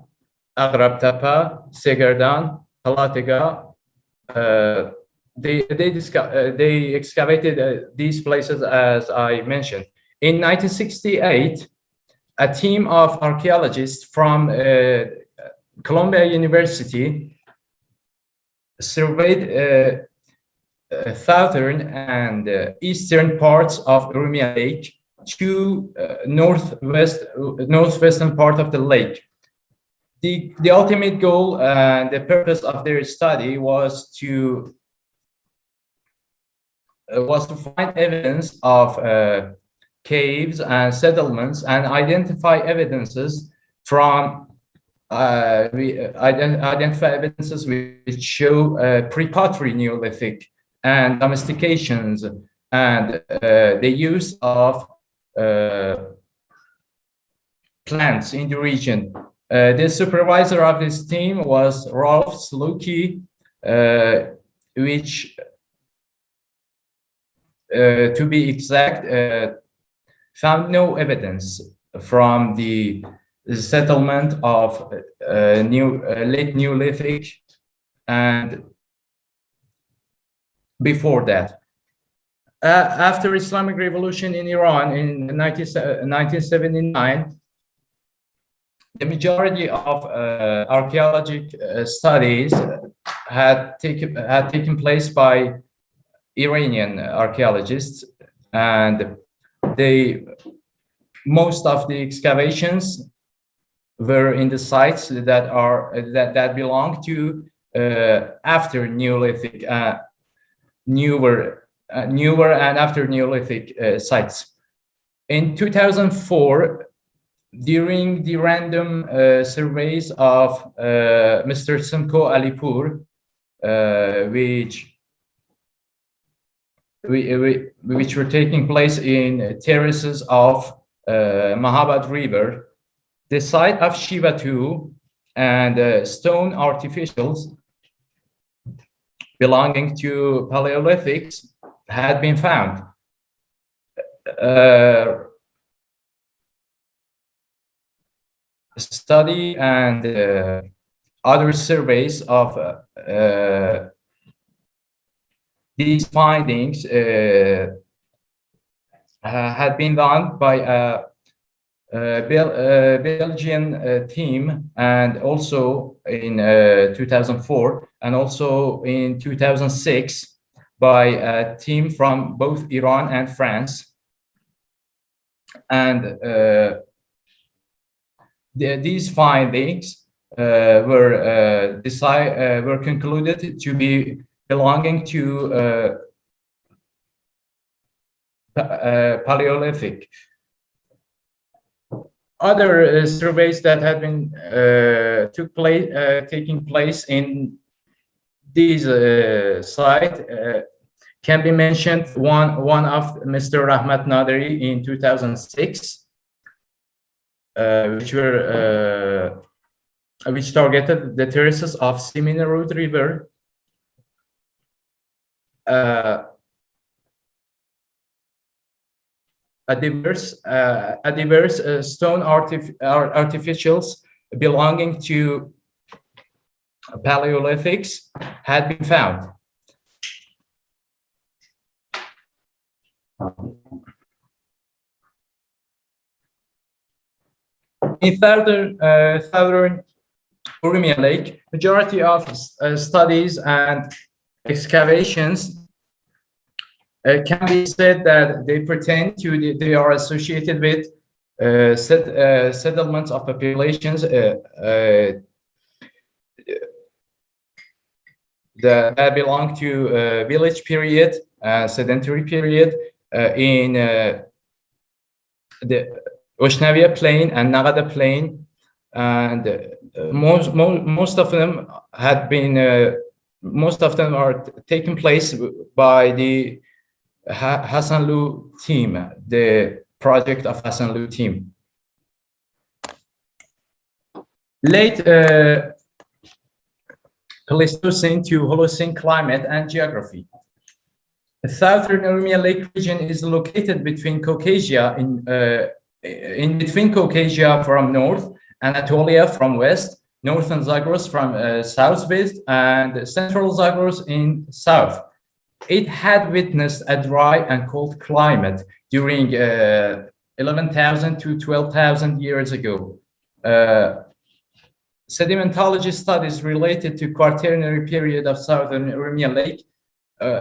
Aghrab Tepe, Segerdan, Halatega. They excavated these places, as I mentioned. In 1968, a team of archaeologists from Columbia University surveyed southern and eastern parts of Urmia Lake to northwestern part of the lake. The ultimate goal and the purpose of their study was to find evidence of caves and settlements and identify evidences from identify evidences which show pre-pottery Neolithic and domestications and the use of plants in the region. The supervisor of this team was Rolf Sluky, which, to be exact, found no evidence from the settlement of late Neolithic and before that. After Islamic Revolution in Iran in 1979, the majority of archaeological studies had taken place by Iranian archaeologists, and most of the excavations were in the sites that belong to after Neolithic, newer and after Neolithic sites. In 2004, during the random surveys of Mr. Simko Alipur, which were taking place in terraces of Mahabad River, the site of Shiva 2 and stone artificials belonging to Paleolithics had been found. Study and other surveys of these findings had been done by a Belgian team, and also in 2004 and also in 2006 by a team from both Iran and France. And these findings were concluded to be belonging to Paleolithic. Other surveys that had been taking place in these sites can be mentioned. One of Mr. Rahmat Naderi in 2006, which targeted the terraces of Seminerud River. A diverse stone artificials belonging to Paleolithics had been found. In southern Urmia Lake, majority of studies and excavations can be said that they pertain to they are associated with settlements of populations that belong to village period, sedentary period in the Oshnavia Plain and Nagada Plain, and most of them had been most of them are taking place by the Hasanlu team, the project of Hasanlu team. Late Pleistocene to Holocene climate and geography. The southern Urmia Lake region is located between Caucasia in between Caucasia from north, Anatolia from west, northern Zagros from southwest, and central Zagros in south. It had witnessed a dry and cold climate during 11,000 to 12,000 years ago. Sedimentology studies related to Quaternary period of southern Urmia Lake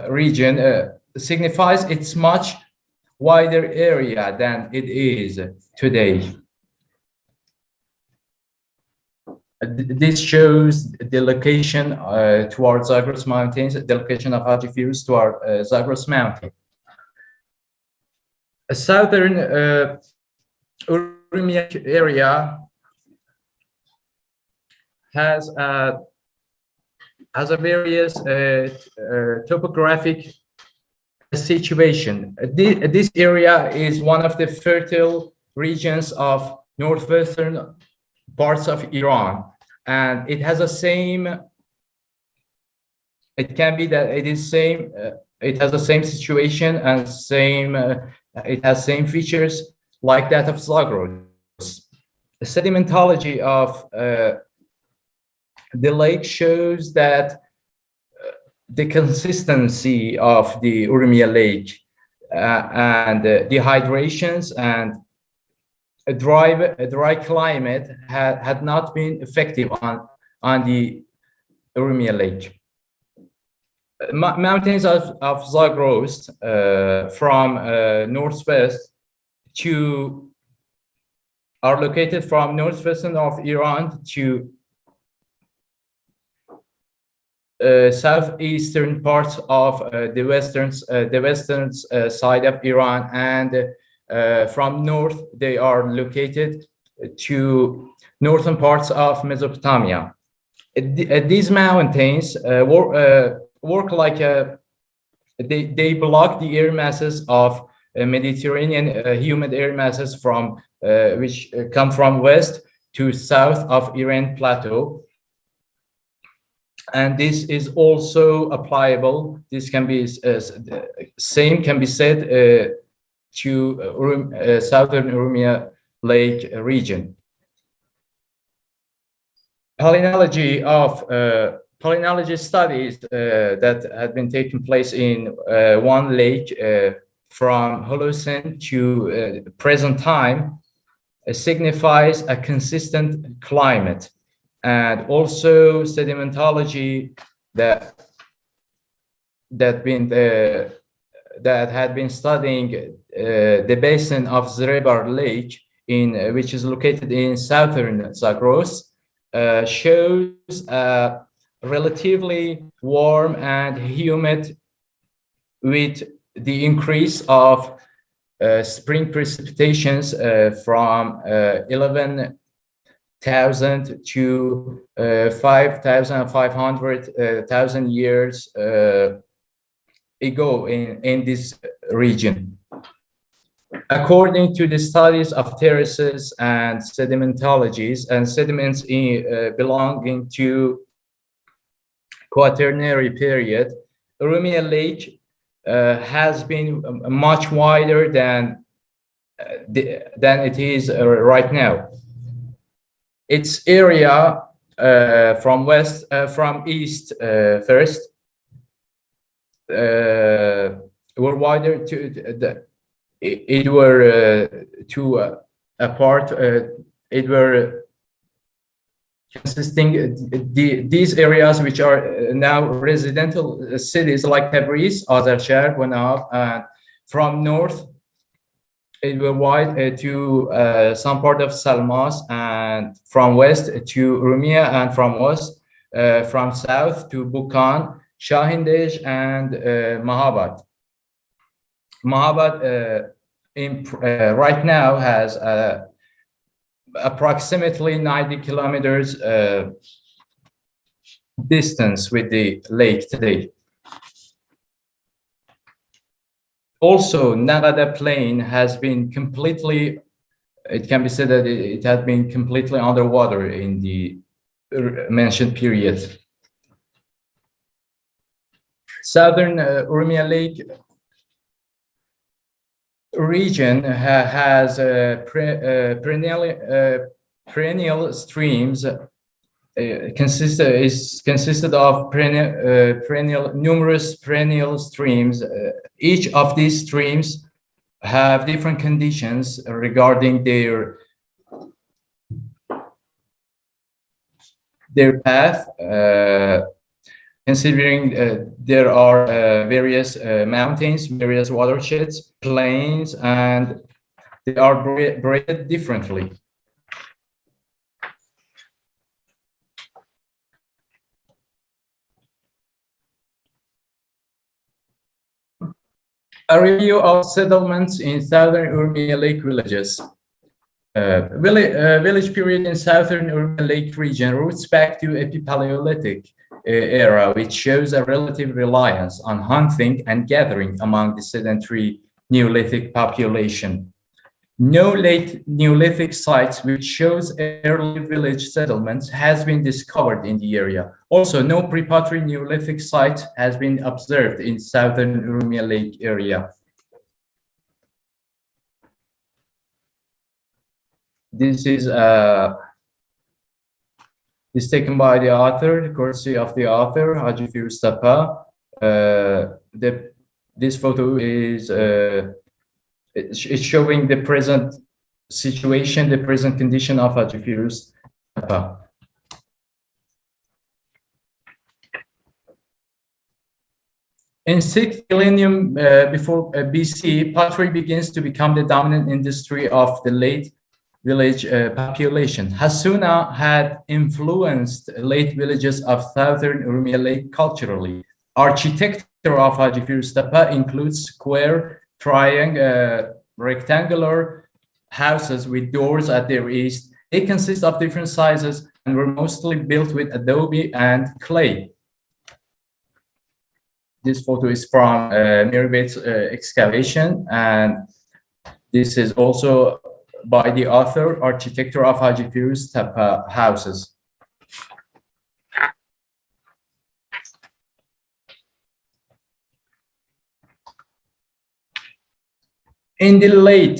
region signifies its much wider area than it is today. This shows the location towards Zagros Mountains, the location of Haji Firuz toward Zagros Mountain. A southern Urmia area has a various topographic situation. This area is one of the fertile regions of northwestern parts of Iran, and it has the same. It can be that it is same. It has the same situation and same. It has same features like that of Zagros. The sedimentology of the lake shows that the consistency of the Urmia Lake and dehydrations and a dry climate had not been effective on the Urmia Lake. Mountains of Zagros from northwest are located from northwestern of Iran to southeastern parts of the western side of Iran, and from north they are located to northern parts of Mesopotamia. These mountains work like they block the air masses of Mediterranean humid air masses from which come from west to south of Iran plateau. And this is also applicable. This can be same can be said to southern Urmia Lake region. Palynology studies that had been taking place in one lake from Holocene to present time signifies a consistent climate. And also sedimentology that had been studying the basin of Zrebar Lake, which is located in southern Zagros, shows a relatively warm and humid with the increase of spring precipitations from 11,000 to 5,500 years ago in this region. According to the studies of terraces and sedimentologies and sediments belonging to Quaternary period, Urumia Lake has been much wider than it is right now. Its area from east first were wider to it were two apart. It were consisting these areas which are now residential cities like Tabriz, Azarshar, Guanab, and from north it were wide to some part of Salmas, and from west to Urumia, and from west from south to Bukan, Shahindej, and Mahabad. Mahabad right now has approximately 90 kilometers distance with the lake today. Also, Nagada Plain has been completely, it can be said that it has been completely underwater in the mentioned period. Southern Urumia Lake region has perennial streams consisted of numerous perennial streams. Each of these streams have different conditions regarding their path, considering there are various mountains, various watersheds, plains, and they are braided differently. A review of settlements in southern Urumia Lake villages. Village period in southern Urumia Lake region roots back to Epipaleolithic era, which shows a relative reliance on hunting and gathering among the sedentary Neolithic population. No late Neolithic sites which shows early village settlements has been discovered in the area. Also, no pre-pottery Neolithic site has been observed in southern Urumia Lake area. This is taken by the author, courtesy of the author, Haji Firuz Tapa. This photo is it's showing the present situation, the present condition of Haji Firuz Tapa. In 6th millennium before BC, pottery begins to become the dominant industry of the late village population. Hassuna had influenced late villages of southern Urumia Lake culturally. Architecture of Haji Firuz Tapa includes square, triangle, rectangular houses with doors at their east. They consist of different sizes and were mostly built with adobe and clay. This photo is from Mirabet's excavation, and this is also by the author, architecture of Haji Firuz Tapa houses. In the late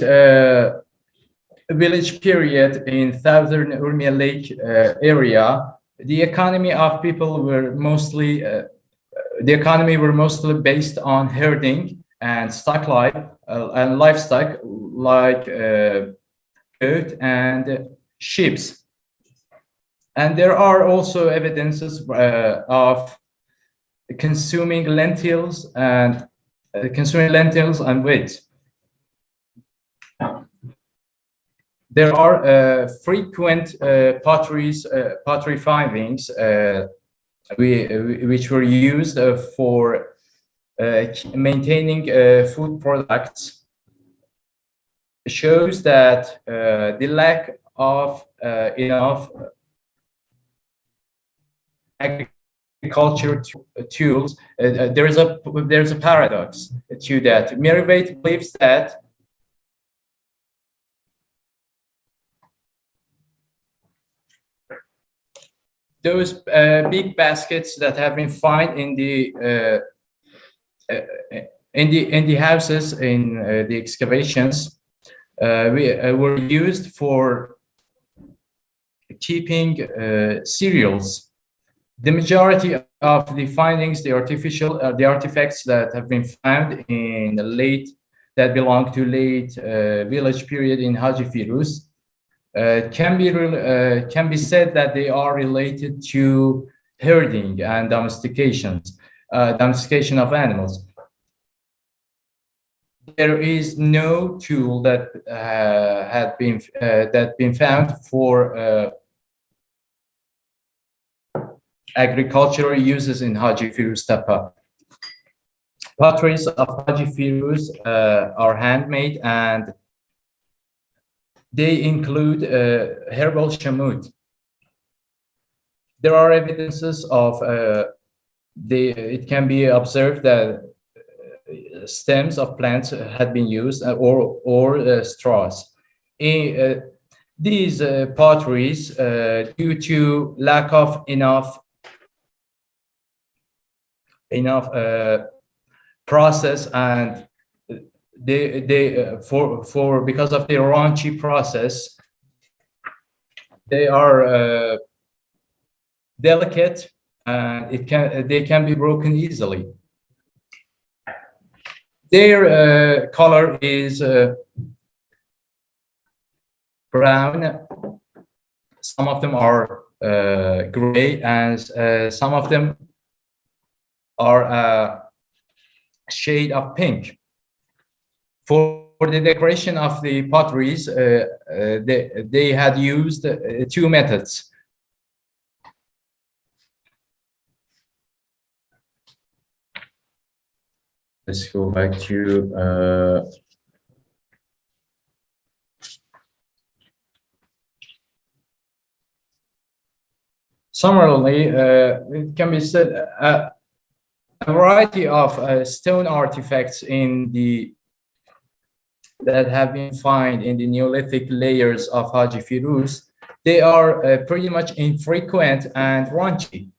village period in southern Urumia Lake area, the economy of people were mostly based on herding and stock life and livestock like goat and sheep. And there are also evidences of consuming lentils and wheat. There are frequent pottery findings which were used for maintaining food products. shows that the lack of enough agriculture tools, there's a paradox to that. Merivate believes that those big baskets that have been found in the houses in the excavations were used for keeping cereals. The majority of the findings, the artifacts that have been found in the that belong to late village period in Haji Firuz, can be said that they are related to herding and domestication of animals. There is no tool that had been found for agricultural uses in Haji Firuz Tapa. Potteries of Haji Firuz are handmade, and they include herbal shamut. There are evidences of it can be observed that stems of plants had been used or straws. These potteries, due to lack of enough process, and because of their raunchy process, they are delicate, and they can be broken easily. Their color is brown. Some of them are gray, and some of them are a shade of pink. For the decoration of the potteries, they had used two methods. Let's go back to summarily, it can be said a variety of stone artifacts that have been found in the Neolithic layers of Haji Firuz, they are pretty much infrequent and raunchy.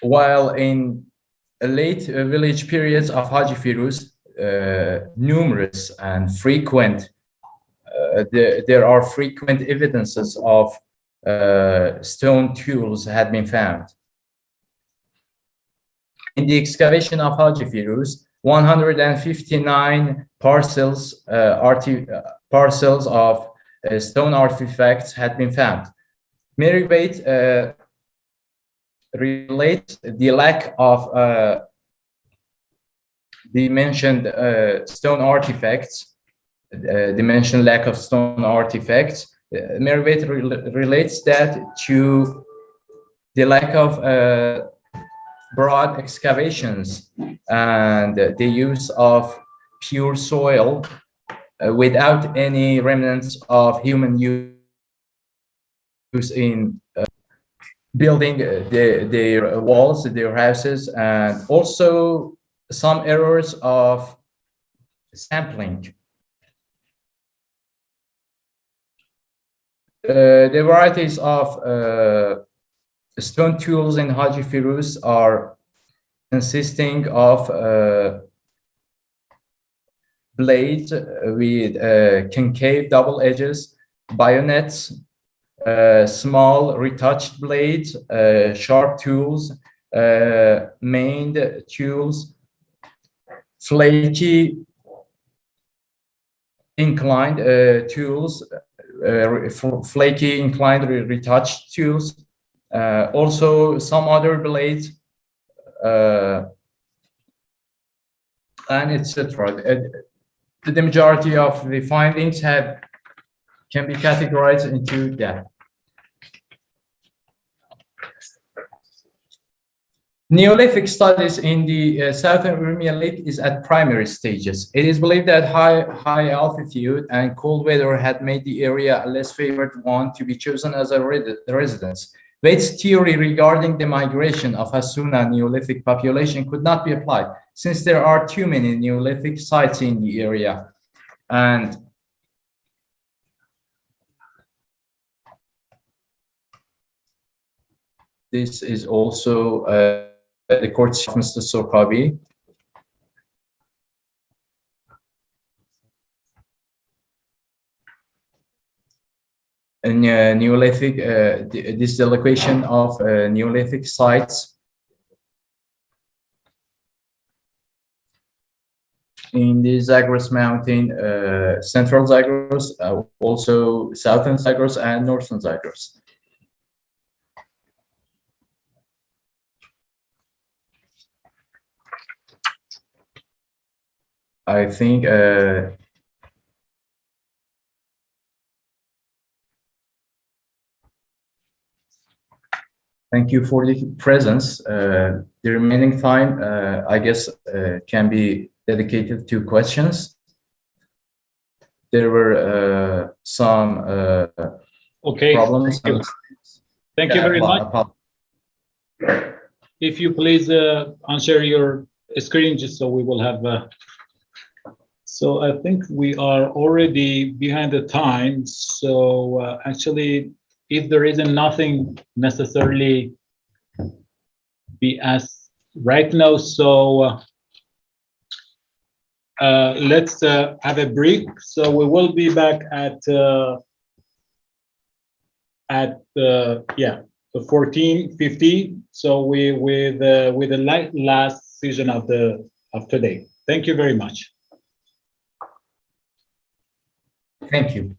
While in late village periods of Haji Firuz, numerous and frequent, there are frequent evidences of stone tools had been found. In the excavation of Haji Firuz, 159 parcels of stone artifacts had been found. Merivate relates the lack of the mentioned stone artifacts, the mentioned lack of stone artifacts. Merivate relates that to the lack of broad excavations and the use of pure soil without any remnants of human use in building their walls, their houses, and also some errors of sampling. The varieties of stone tools in Haji Firuz are consisting of blades with concave double edges, bayonets, small retouched blades, sharp tools, maned tools, flaky inclined tools, flaky inclined retouched tools, also some other blades, and etc. The majority of the findings can be categorized into that. Neolithic studies in the southern Urmia Lake is at primary stages. It is believed that high altitude and cold weather had made the area a less favored one to be chosen as a residence. Waite's theory regarding the migration of Hassuna Neolithic population could not be applied since there are too many Neolithic sites in the area. And this is also the courtship of Mr. Sokabi. And Neolithic, this is the location of Neolithic sites in the Zagros Mountain, central Zagros, also southern Zagros and northern Zagros. I think thank you for the presence. The remaining time, I guess, can be dedicated to questions. There were some okay, problems. Thank you very much. If you please unshare your screen just so we will have. So I think we are already behind the time. So actually, if there isn't nothing necessarily be asked right now, so let's have a break. So we will be back at 14:50. So we with the last session of today. Thank you very much. Thank you.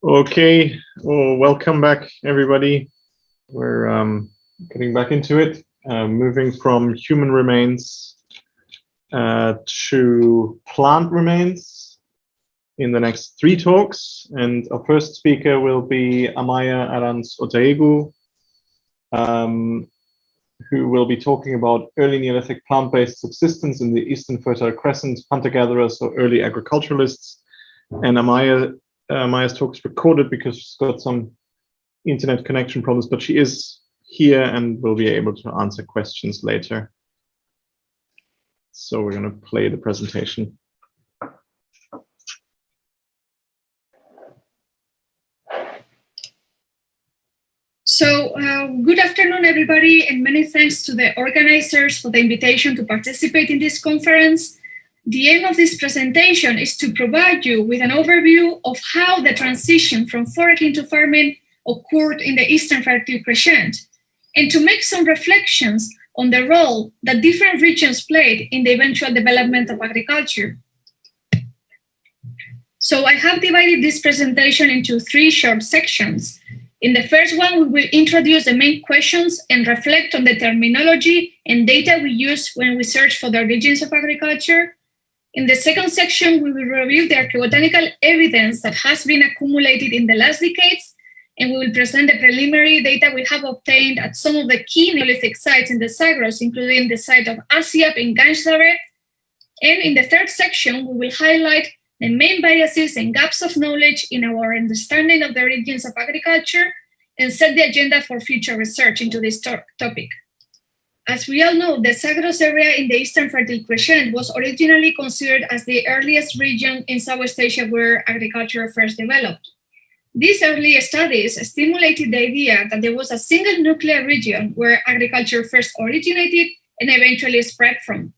Okay, well, welcome back, everybody. We're getting back into it, moving from human remains to plant remains in the next 3 talks. And our first speaker will be Amaya Arans-Otaegu, who will be talking about early Neolithic plant-based subsistence in the Eastern Fertile Crescent, hunter-gatherers or early agriculturalists. And Amaya's talk is recorded because she's got some internet connection problems, but she is here and will be able to answer questions later. So we're going to play the presentation. So good afternoon, everybody, and many thanks to the organizers for the invitation to participate in this conference. The aim of this presentation is to provide you with an overview of how the transition from foraging to farming occurred in the Eastern Fertile Crescent, and to make some reflections on the role that different regions played in the eventual development of agriculture. So I have divided this presentation into 3 short sections. In the first one, we will introduce the main questions and reflect on the terminology and data we use when we search for the origins of agriculture. In the second section, we will review the archaeobotanical evidence that has been accumulated in the last decades, and we will present the preliminary data we have obtained at some of the key Neolithic sites in the Zagros, including the site of Asiap in Ganjdabe. And in the third section, we will highlight the main biases and gaps of knowledge in our understanding of the origins of agriculture and set the agenda for future research into this topic. As we all know, the Zagros area in the Eastern Fertile Crescent was originally considered as the earliest region in Southeast Asia where agriculture first developed. These early studies stimulated the idea that there was a single nuclear region where agriculture first originated and eventually spread from.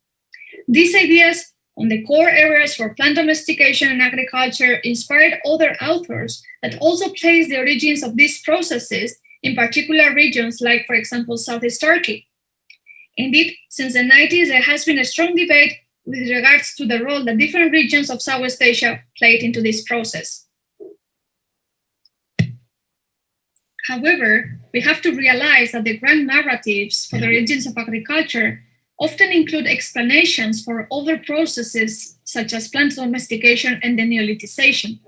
These ideas on the core areas for plant domestication and agriculture inspired other authors that also placed the origins of these processes in particular regions like, for example, Southeast Turkey. Indeed, since the 90s, there has been a strong debate with regards to the role that different regions of Southeast Asia played into this process. However, we have to realize that the grand narratives for the origins of agriculture often include explanations for other processes such as plant domestication and the Neolithization.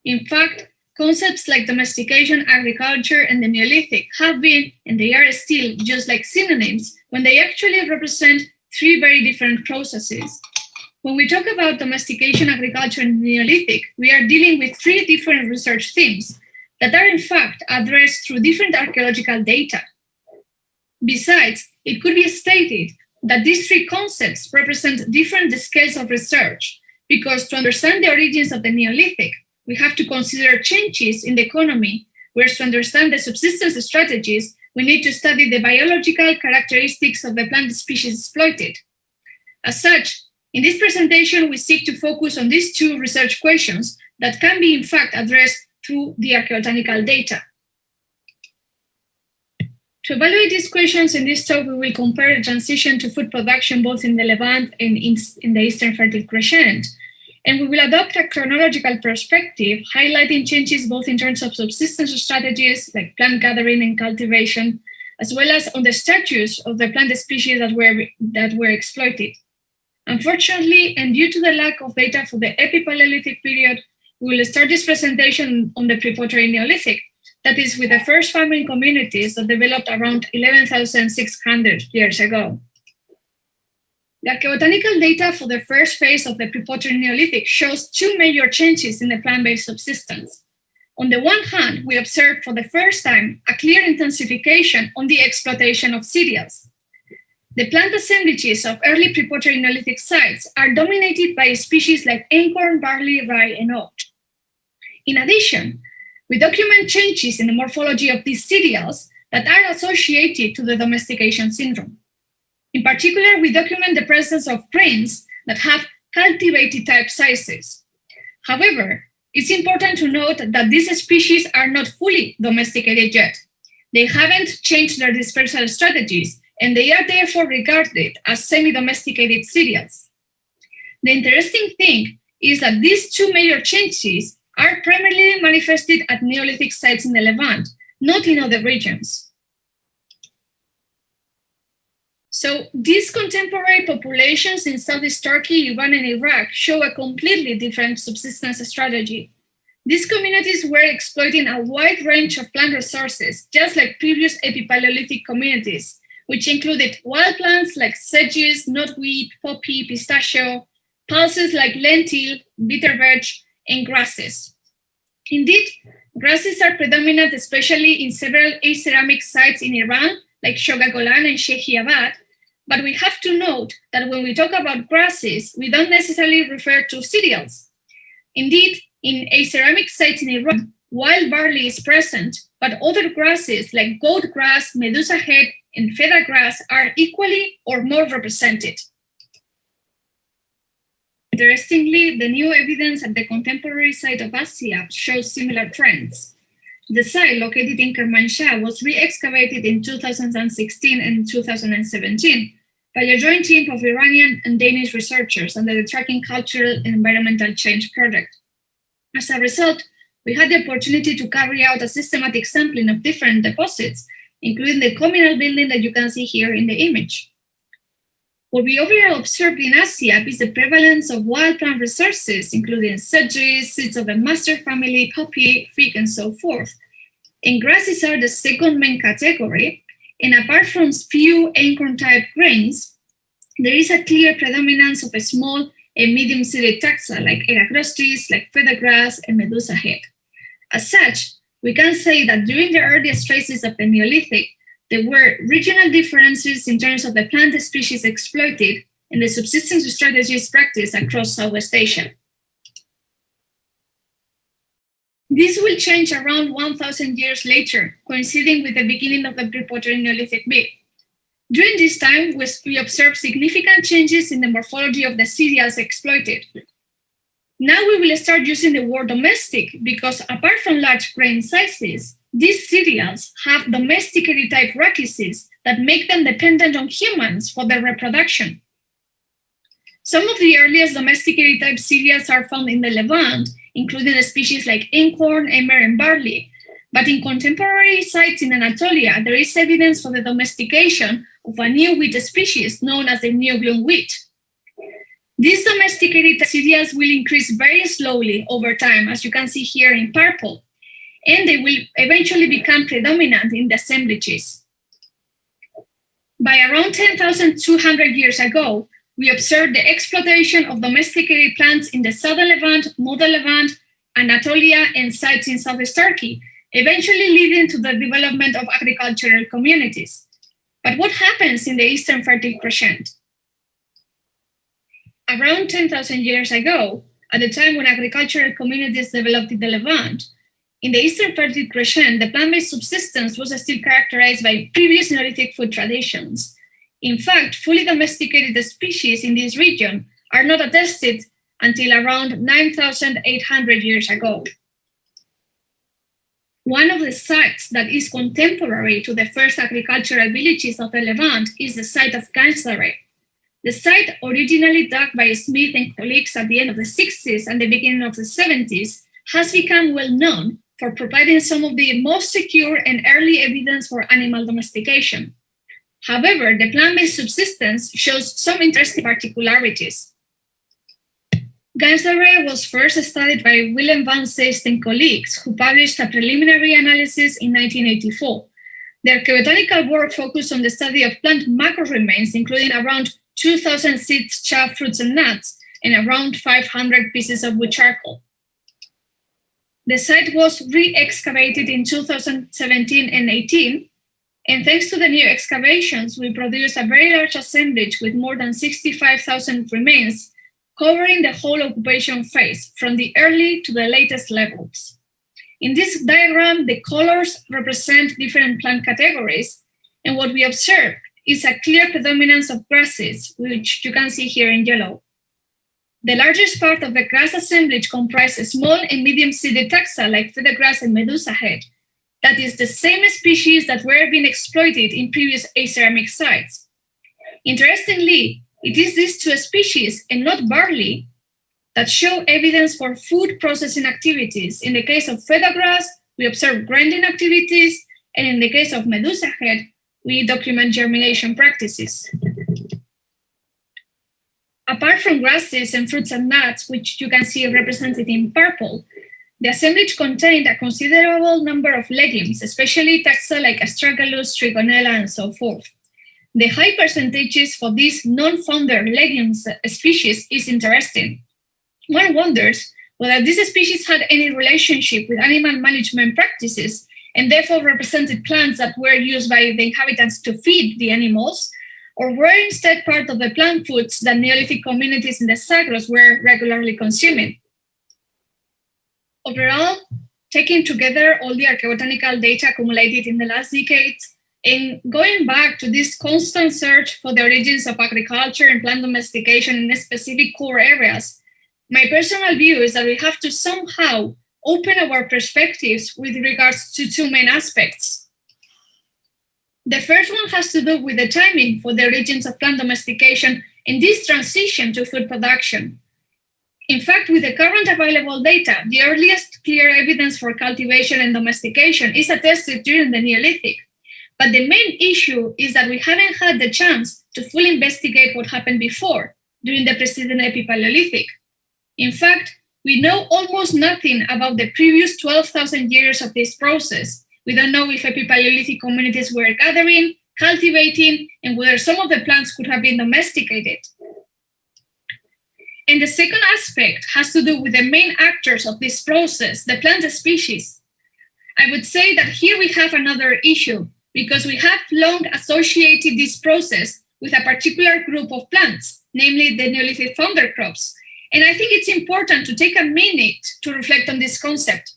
In fact, concepts like domestication, agriculture, and the Neolithic have been, and they are still, just like synonyms, when they actually represent 3 very different processes. When we talk about domestication, agriculture, and Neolithic, we are dealing with 3 different research themes that are in fact addressed through different archaeological data. Besides, it could be stated that these 3 concepts represent different scales of research, because to understand the origins of the Neolithic, we have to consider changes in the economy, whereas to understand the subsistence strategies, we need to study the biological characteristics of the plant species exploited. As such, in this presentation, we seek to focus on these 2 research questions that can be in fact addressed through the archaeobotanical data. To evaluate these questions in this talk, we will compare the transition to food production both in the Levant and in the Eastern Fertile Crescent. And we will adopt a chronological perspective, highlighting changes both in terms of subsistence strategies like plant gathering and cultivation, as well as on the status of the plant species that were exploited. Unfortunately, and due to the lack of data for the Epipaleolithic period, we will start this presentation on the Pre-Pottery Neolithic, that is with the first farming communities that developed around 11,600 years ago. The archaeobotanical data for the first phase of the Pre-Pottery Neolithic shows 2 major changes in the plant-based subsistence. On the one hand, we observed for the first time a clear intensification on the exploitation of cereals. The plant assemblages of early Pre-Pottery Neolithic sites are dominated by species like einkorn, barley, rye, and oat. In addition, we document changes in the morphology of these cereals that are associated to the domestication syndrome. In particular, we document the presence of grains that have cultivated type sizes. However, it's important to note that these species are not fully domesticated yet. They haven't changed their dispersal strategies, and they are therefore regarded as semi-domesticated cereals. The interesting thing is that these 2 major changes are primarily manifested at Neolithic sites in the Levant, not in other regions. So these contemporary populations in Southeast Turkey, Iran, and Iraq show a completely different subsistence strategy. These communities were exploiting a wide range of plant resources, just like previous epipaleolithic communities, which included wild plants like sedges, knotweed, poppy, pistachio, pulses like lentil, bitterberg, and grasses. Indeed, grasses are predominant, especially in several aceramic sites in Iran, like Shoga Golan and Shehiabad. But we have to note that when we talk about grasses, we don't necessarily refer to cereals. Indeed, in aceramic sites in Iran, wild barley is present, but other grasses like goat grass, medusa head, and feta grass are equally or more represented. Interestingly, the new evidence at the contemporary site of Asia shows similar trends. The site, located in Kermanshah, was re-excavated in 2016 and 2017 by a joint team of Iranian and Danish researchers under the Tracking Cultural and Environmental Change project. As a result, we had the opportunity to carry out a systematic sampling of different deposits, including the communal building that you can see here in the image. What we overall observed in Asia is the prevalence of wild plant resources, including sedges, seeds of the master family, poppy, fig, and so forth. And grasses are the second main category, and apart from few acorn-type grains, there is a clear predominance of a small and medium-seeded taxa like Eragrostis, like feta grass, and medusa head. As such, we can say that during the earliest phases of the Neolithic, there were regional differences in terms of the plant species exploited and the subsistence strategies practiced across Southwest Asia. This will change around 1,000 years later, coinciding with the beginning of the pre-Pottery Neolithic myth. During this time, we observed significant changes in the morphology of the cereals exploited. Now we will start using the word domestic because apart from large grain sizes, these cereals have domesticated type rachises that make them dependent on humans for their reproduction. Some of the earliest domesticated type cereals are found in the Levant, including species like acorn, emmer, and barley. But in contemporary sites in Anatolia, there is evidence for the domestication of a new wheat species known as the new bloom wheat. These domesticated cereals will increase very slowly over time, as you can see here in purple, and they will eventually become predominant in the assemblages. By around 10,200 years ago, we observed the exploitation of domesticated plants in the southern Levant, northern Levant, Anatolia, and sites in southeast Turkey, eventually leading to the development of agricultural communities. But what happens in the Eastern Fertile Crescent? Around 10,000 years ago, at the time when agricultural communities developed in the Levant, in the Eastern Fertile Crescent, the plant-based subsistence was still characterized by previous Neolithic food traditions. In fact, fully domesticated species in this region are not attested until around 9,800 years ago. One of the sites that is contemporary to the first agricultural villages of the Levant is the site of Ganjsare. The site, originally dug by Smith and colleagues at the end of the 60s and the beginning of the 70s, has become well known for providing some of the most secure and early evidence for animal domestication. However, the plant-based subsistence shows some interesting particularities. Ganjsare was first studied by Willem van Zeest and colleagues, who published a preliminary analysis in 1984. Their archaeobotanical work focused on the study of plant macro remains, including around 2,000 seeds, chaff, fruits, and nuts, and around 500 pieces of wood charcoal. The site was re-excavated in 2017 and 18, and thanks to the new excavations, we produced a very large assemblage with more than 65,000 remains, covering the whole occupation phase, from the early to the latest levels. In this diagram, the colors represent different plant categories, and what we observe is a clear predominance of grasses, which you can see here in yellow. The largest part of the grass assemblage comprises small and medium-seeded taxa like feta grass and medusa head. That is the same species that were being exploited in previous aceramic sites. Interestingly, it is these two species and not barley that show evidence for food processing activities. In the case of feta grass, we observe grinding activities, and in the case of medusa head, we document germination practices. Apart from grasses and fruits and nuts, which you can see represented in purple, the assemblage contained a considerable number of legumes, especially taxa like astragalus, trigonella, and so forth. The high percentages for these non-founder legumes species is interesting. One wonders whether this species had any relationship with animal management practices and therefore represented plants that were used by the inhabitants to feed the animals, or were instead part of the plant foods that Neolithic communities in the Zagros were regularly consuming. Overall, taking together all the archaeobotanical data accumulated in the last decades, and going back to this constant search for the origins of agriculture and plant domestication in specific core areas, my personal view is that we have to somehow open our perspectives with regards to two main aspects. The first one has to do with the timing for the origins of plant domestication and this transition to food production. In fact, with the current available data, the earliest clear evidence for cultivation and domestication is attested during the Neolithic. But the main issue is that we haven't had the chance to fully investigate what happened before, during the preceding Epipaleolithic. In fact, we know almost nothing about the previous 12,000 years of this process. We don't know if Epipaleolithic communities were gathering, cultivating, and whether some of the plants could have been domesticated. And the second aspect has to do with the main actors of this process, the plant species. I would say that here we have another issue, because we have long associated this process with a particular group of plants, namely the Neolithic founder crops. And I think it's important to take a minute to reflect on this concept.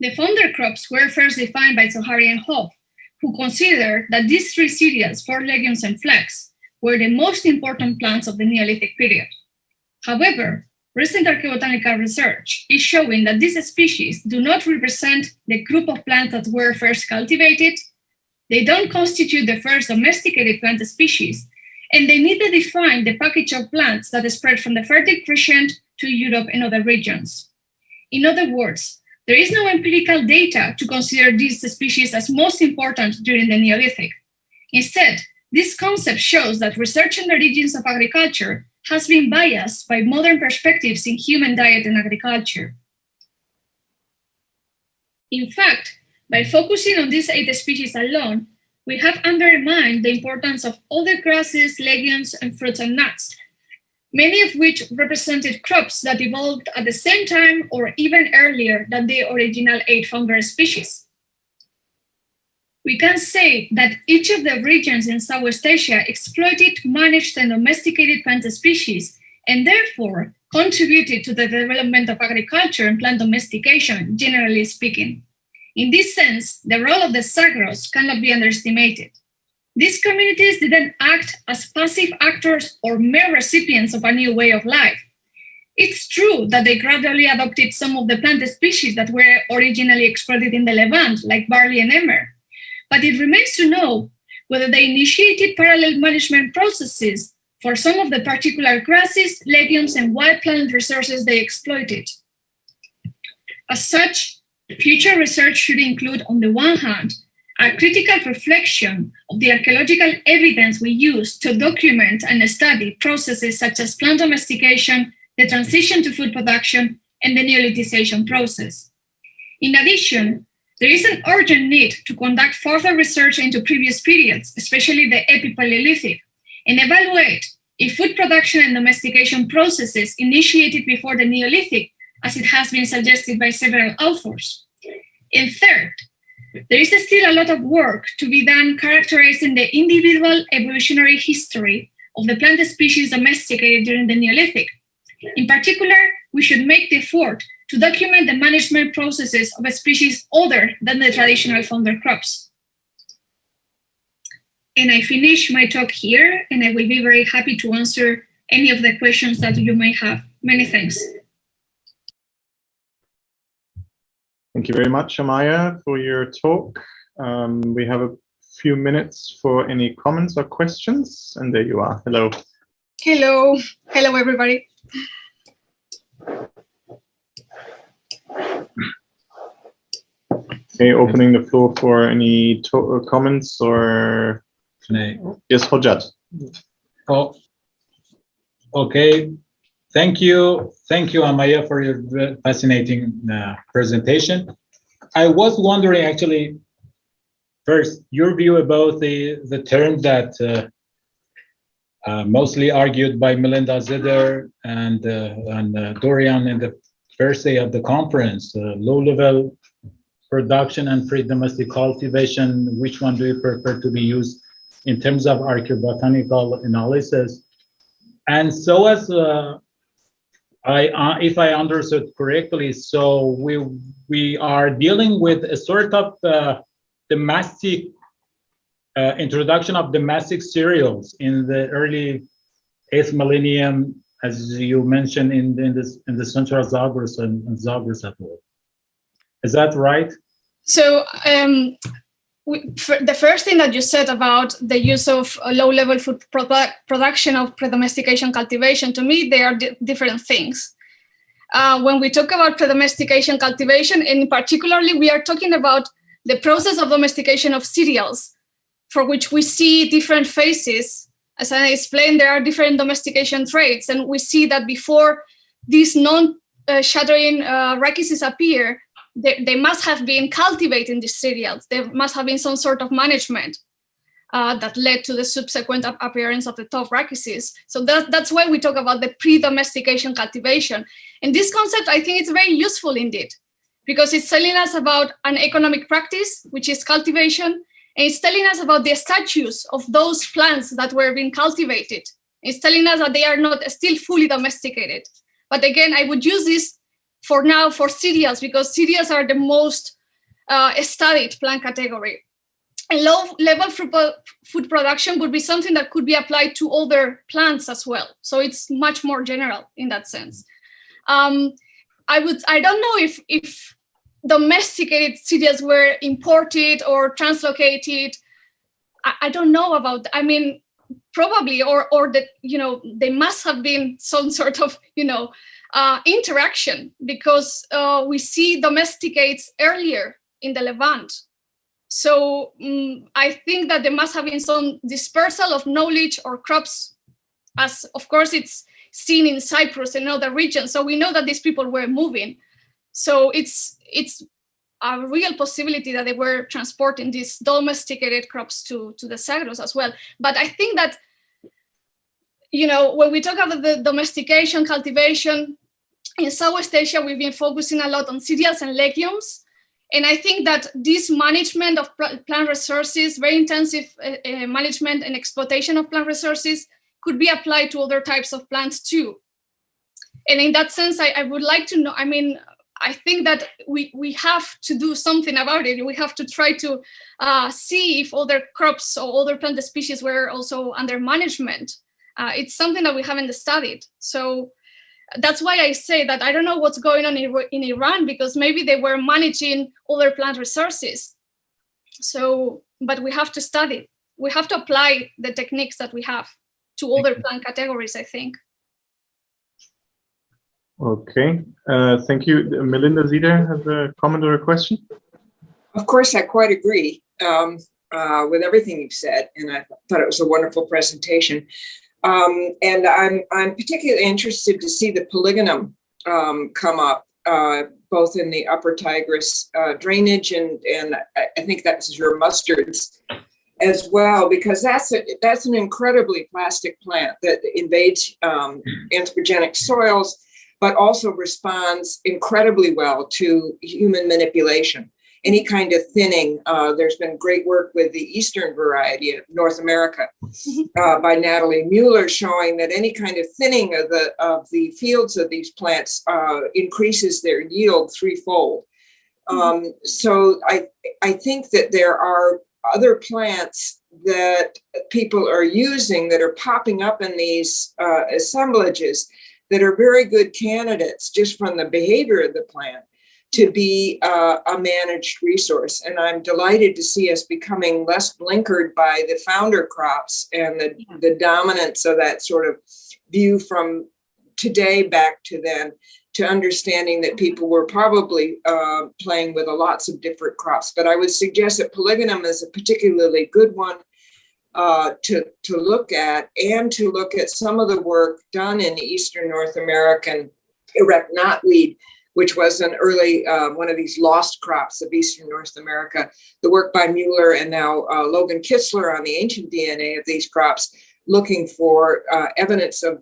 The founder crops were first defined by Zohari and Hoff, who considered that these three cereals, 4 legumes and flax, were the most important plants of the Neolithic period. However, recent archaeobotanical research is showing that these species do not represent the group of plants that were first cultivated, they don't constitute the first domesticated plant species, and they neither define the package of plants that spread from the fertile crescent to Europe and other regions. In other words, there is no empirical data to consider these species as most important during the Neolithic. Instead, this concept shows that research on the origins of agriculture has been biased by modern perspectives in human diet and agriculture. In fact, by focusing on these 8 species alone, we have undermined the importance of other grasses, legumes, and fruits and nuts, many of which represented crops that evolved at the same time or even earlier than the original 8 founder species. We can say that each of the regions in Southwest Asia exploited, managed, and domesticated plant species, and therefore contributed to the development of agriculture and plant domestication, generally speaking. In this sense, the role of the Zagros cannot be underestimated. These communities didn't act as passive actors or mere recipients of a new way of life. It's true that they gradually adopted some of the plant species that were originally exploited in the Levant, like barley and emmer. But it remains to know whether they initiated parallel management processes for some of the particular grasses, legumes, and wild plant resources they exploited. As such, future research should include, on the one hand, a critical reflection of the archaeological evidence we use to document and study processes such as plant domestication, the transition to food production, and the Neolithization process. In addition, there is an urgent need to conduct further research into previous periods, especially the Epipaleolithic, and evaluate if food production and domestication processes initiated before the Neolithic, as it has been suggested by several authors. And third, there is still a lot of work to be done characterizing the individual evolutionary history of the plant species domesticated during the Neolithic. In particular, we should make the effort to document the management processes of a species other than the traditional founder crops. And I finish my talk here, and I will be very happy to answer any of the questions that you may have. Many thanks. Thank you very much, Amaya, for your talk. We have a few minutes for any comments or questions, and there you are. Hello. Hello. Hello, everybody. Okay, opening the floor for any comments or yes, Hojat. Oh, okay. Thank you, Amaya, for your fascinating presentation. I was wondering, actually, first, your view about the term that mostly argued by Melinda Zidder and Dorian in the first day of the conference, low-level production and pre-domestic cultivation. Which one do you prefer to be used in terms of archaeobotanical analysis? And so as if I understood correctly, so we are dealing with a sort of domestic introduction of domestic cereals in the early 8th millennium, as you mentioned in the central Zagros and Zagros at all. Is that right? So the first thing that you said about the use of low-level food production of pre-domestication cultivation, to me, they are different things. When we talk about pre-domestication cultivation, and particularly we are talking about the process of domestication of cereals, for which we see different phases. As I explained, there are different domestication traits, and we see that before these non-shattering rachises appear, they must have been cultivating these cereals. There must have been some sort of management that led to the subsequent appearance of the top rachises. So that's why we talk about the pre-domestication cultivation. And this concept, I think it's very useful indeed, because it's telling us about an economic practice, which is cultivation, and it's telling us about the status of those plants that were being cultivated. It's telling us that they are not still fully domesticated. But again, I would use this for now for cereals, because cereals are the most studied plant category. And low-level food production would be something that could be applied to other plants as well. So it's much more general in that sense. I don't know if domesticated cereals were imported or translocated. I don't know about. I mean, probably, or that they must have been some sort of interaction, because we see domesticates earlier in the Levant. So I think that there must have been some dispersal of knowledge or crops, as of course it's seen in Cyprus and other regions. So we know that these people were moving. So it's a real possibility that they were transporting these domesticated crops to the Zagros as well. But I think that, when we talk about the domestication, cultivation, in Southwest Asia, we've been focusing a lot on cereals and legumes. And I think that this management of plant resources, very intensive management and exploitation of plant resources, could be applied to other types of plants too. And in that sense, I would like to know, I think that we have to do something about it. We have to try to see if other crops or other plant species were also under management. It's something that we haven't studied. So that's why I say that I don't know what's going on in Iran, because maybe they were managing other plant resources. So, but we have to study. We have to apply the techniques that we have to other plant categories, I think. Okay, thank you. Melinda Zidder has a comment or a question? Of course, I quite agree with everything you've said, and I thought it was a wonderful presentation. And I'm particularly interested to see the polygonum come up, both in the upper Tigris drainage, and I think that's your mustards as well, because that's an incredibly plastic plant that invades anthropogenic soils, but also responds incredibly well to human manipulation. Any kind of thinning. There's been great work with the Eastern variety of North America by Natalie Mueller, showing that any kind of thinning of the fields of these plants increases their yield threefold. So I think that there are other plants that people are using that are popping up in these assemblages that are very good candidates just from the behavior of the plant to be a managed resource. And I'm delighted to see us becoming less blinkered by the founder crops and the dominance of that sort of view from today back to then. to understanding that people were probably playing with lots of different crops. But I would suggest that polygonum is a particularly good one to look at, and to look at some of the work done in Eastern North American erect knotweed, which was an early one of these lost crops of Eastern North America. The work by Mueller and now Logan Kistler on the ancient DNA of these crops, looking for evidence of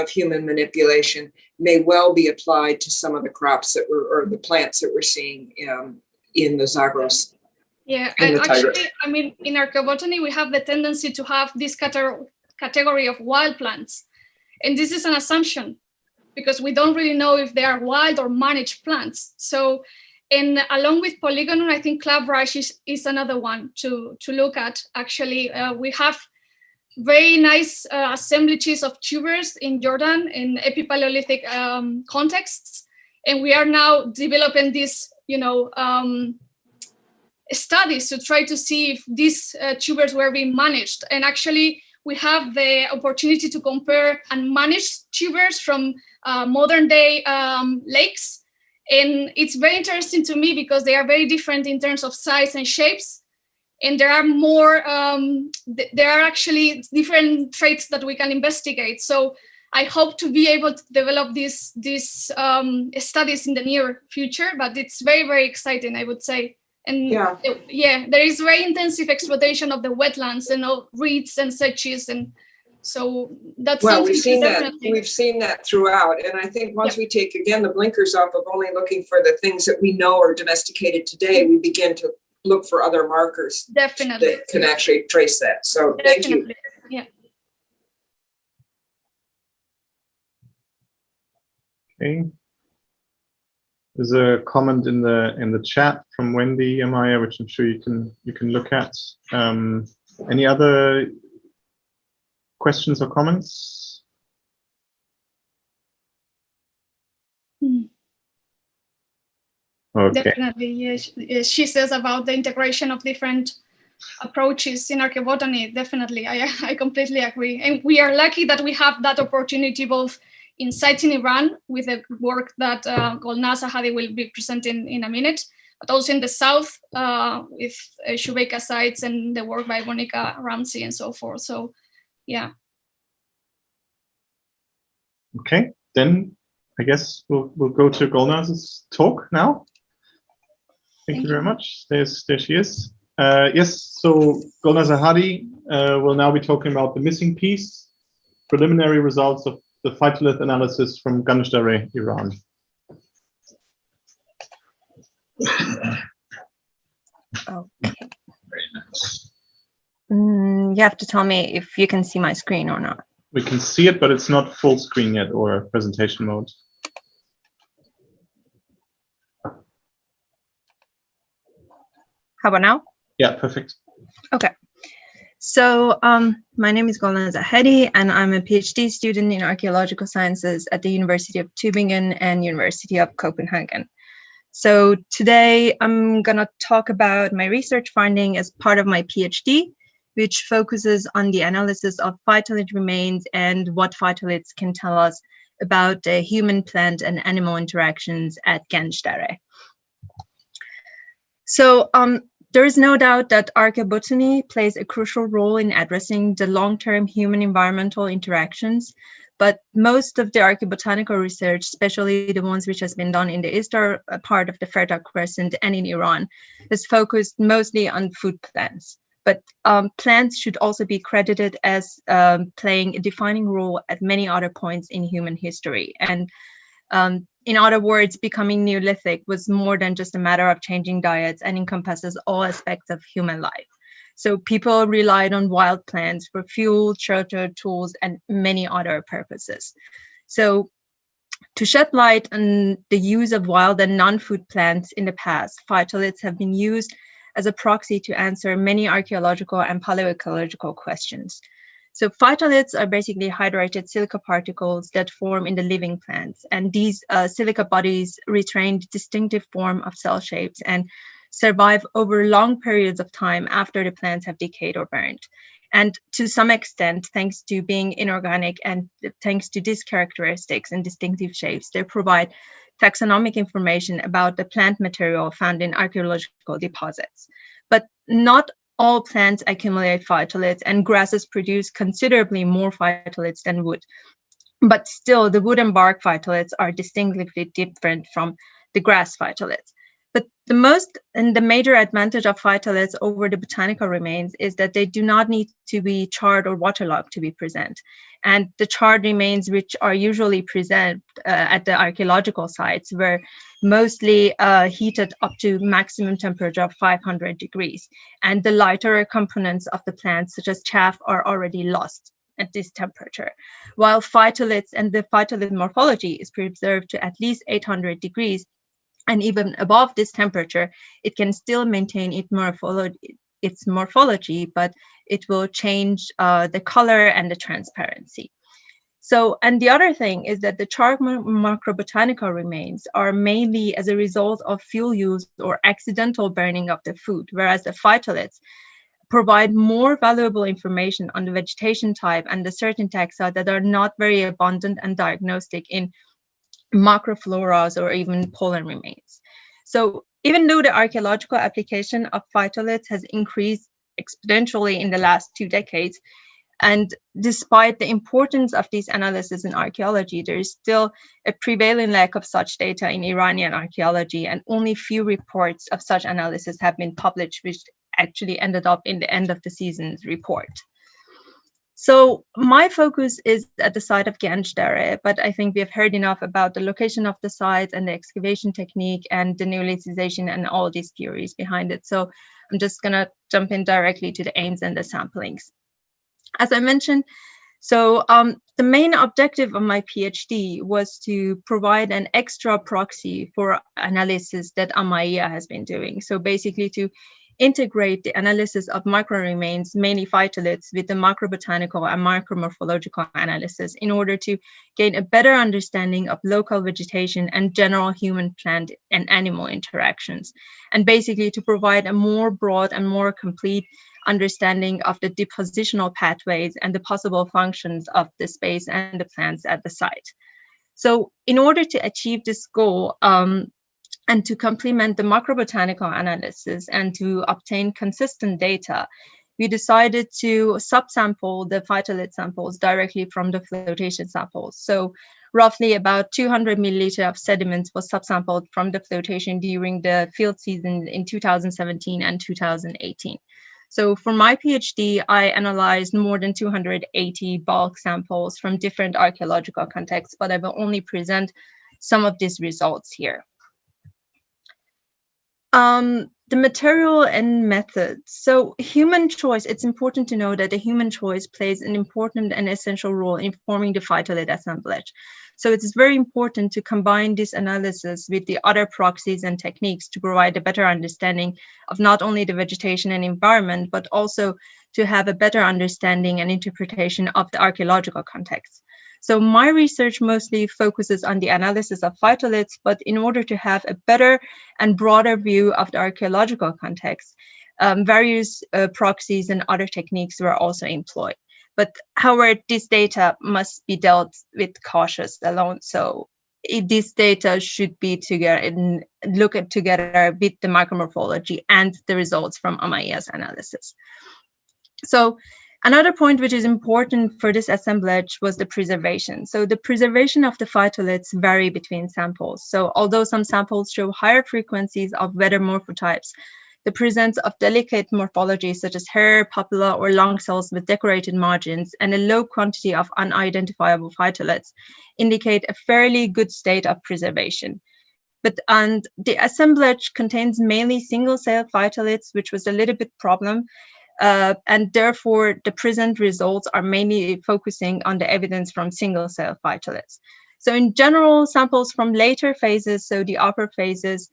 human manipulation, may well be applied to some of the crops that were, or the plants that we're seeing in the Zagros. Yeah, and actually, I mean, in archaeobotany, we have the tendency to have this category of wild plants. And this is an assumption, because we don't really know if they are wild or managed plants. So, and along with polygonum, I think claprush is another one to look at. Actually, we have very nice assemblages of tubers in Jordan in epipaleolithic contexts. And we are now developing this, studies to try to see if these tubers were being managed. And actually, we have the opportunity to compare unmanaged tubers from modern day lakes. And it's very interesting to me because they are very different in terms of size and shapes. And there are more, there are actually different traits that we can investigate. So I hope to be able to develop these studies in the near future, but it's very, very exciting, I would say. And yeah, there is very intensive exploitation of the wetlands and of reeds and sedges, and so that's well, something we've seen that throughout. And I think once we take again the blinkers off of only looking for the things that we know are domesticated today, we begin to look for other markers that can actually trace that. So thank you. Yeah. Okay. There's a comment in the chat from Wendy Amaya, which I'm sure you can look at. Any other questions or comments? Okay. Definitely, yes. She says about the integration of different approaches in archaeobotany. Definitely, I completely agree. And we are lucky that we have that opportunity both in sites in Iran with the work that Golnaz Hadi will be presenting in a minute, but also in the south with Shubeika sites and the work by Monica Ramsey and so forth. So, yeah. Okay, then I guess we'll go to Golnaz's talk now. Thank you very much. There she is. Yes, so Golnaz Hadi will now be talking about the missing piece, preliminary results of the phytolith analysis from Ganjdareh, Iran. Okay. Very nice. You have to tell me if you can see my screen or not. We can see it, but it's not full screen yet or presentation mode. How about now? Yeah, perfect. Okay. So my name is Golnaz Hadi, and I'm a PhD student in archaeological sciences at the University of Tübingen and University of Copenhagen. So today I'm going to talk about my research finding as part of my PhD, which focuses on the analysis of phytolith remains and what phytoliths can tell us about the human, plant, and animal interactions at Ganjdareh. So there is no doubt that archaeobotany plays a crucial role in addressing the long-term human-environmental interactions, but most of the archaeobotanical research, especially the ones which has been done in the eastern part of the Fertile Crescent and in Iran, is focused mostly on food plants. But plants should also be credited as playing a defining role at many other points in human history. And in other words, becoming Neolithic was more than just a matter of changing diets and encompasses all aspects of human life. So people relied on wild plants for fuel, shelter, tools, and many other purposes. So to shed light on the use of wild and non-food plants in the past, phytoliths have been used as a proxy to answer many archaeological and paleoecological questions. So phytoliths are basically hydrated silica particles that form in the living plants. And these silica bodies retain the distinctive form of cell shapes and survive over long periods of time after the plants have decayed or burned. And to some extent, thanks to being inorganic and thanks to these characteristics and distinctive shapes, they provide taxonomic information about the plant material found in archaeological deposits. But not all plants accumulate phytoliths, and grasses produce considerably more phytoliths than wood. But still, the wood and bark phytoliths are distinctively different from the grass phytoliths. But the most and the major advantage of phytoliths over the botanical remains is that they do not need to be charred or waterlogged to be present. And the charred remains, which are usually present at the archaeological sites, were mostly heated up to maximum temperature of 500 degrees. And the lighter components of the plants, such as chaff, are already lost at this temperature, while phytoliths and the phytolith morphology is preserved to at least 800 degrees. And even above this temperature, it can still maintain its morphology, but it will change the color and the transparency. So, and the other thing is that the charred macrobotanical remains are mainly as a result of fuel use or accidental burning of the food, whereas the phytoliths provide more valuable information on the vegetation type and the certain taxa that are not very abundant and diagnostic in macrofloras or even pollen remains. So even though the archaeological application of phytoliths has increased exponentially in the last 2 decades, and despite the importance of these analyses in archaeology, there is still a prevailing lack of such data in Iranian archaeology, and only few reports of such analysis have been published, which actually ended up in the end of the season's report. So my focus is at the site of Ganj, but I think we have heard enough about the location of the site and the excavation technique and the neolithization and all these theories behind it. So I'm just gonna jump in directly to the aims and the samplings. As I mentioned, so the main objective of my PhD was to provide an extra proxy for analysis that Amaya has been doing. So basically to integrate the analysis of microremains, mainly phytoliths, with the macrobotanical and micromorphological analysis in order to gain a better understanding of local vegetation and general human, plant, and animal interactions, and basically to provide a more broad and more complete understanding of the depositional pathways and the possible functions of the space and the plants at the site. So in order to achieve this goal, and to complement the macrobotanical analysis and to obtain consistent data, we decided to subsample the phytolith samples directly from the flotation samples. So roughly about 200 milliliter of sediments was subsampled from the flotation during the field season in 2017 and 2018. So for my PhD, I analyzed more than 280 bulk samples from different archaeological contexts, but I will only present some of these results here. The material and methods. So human choice, it's important to know that the human choice plays an important and essential role in forming the phytolith assemblage. So it is very important to combine this analysis with the other proxies and techniques to provide a better understanding of not only the vegetation and environment, but also to have a better understanding and interpretation of the archaeological context. So my research mostly focuses on the analysis of phytoliths, but in order to have a better and broader view of the archaeological context, various proxies and other techniques were also employed. But however, this data must be dealt with cautious alone. So this data should be together and look at together with the micromorphology and the results from Amaya's analysis. So another point which is important for this assemblage was the preservation. So the preservation of the phytoliths vary between samples. So although some samples show higher frequencies of weather morphotypes, the presence of delicate morphology such as hair, papilla, or lung cells with decorated margins and a low quantity of unidentifiable phytoliths indicate a fairly good state of preservation. And the assemblage contains mainly single-cell phytoliths, which was a little bit problem. And therefore, the present results are mainly focusing on the evidence from single-cell phytoliths. So in general, samples from later phases, so the upper phases,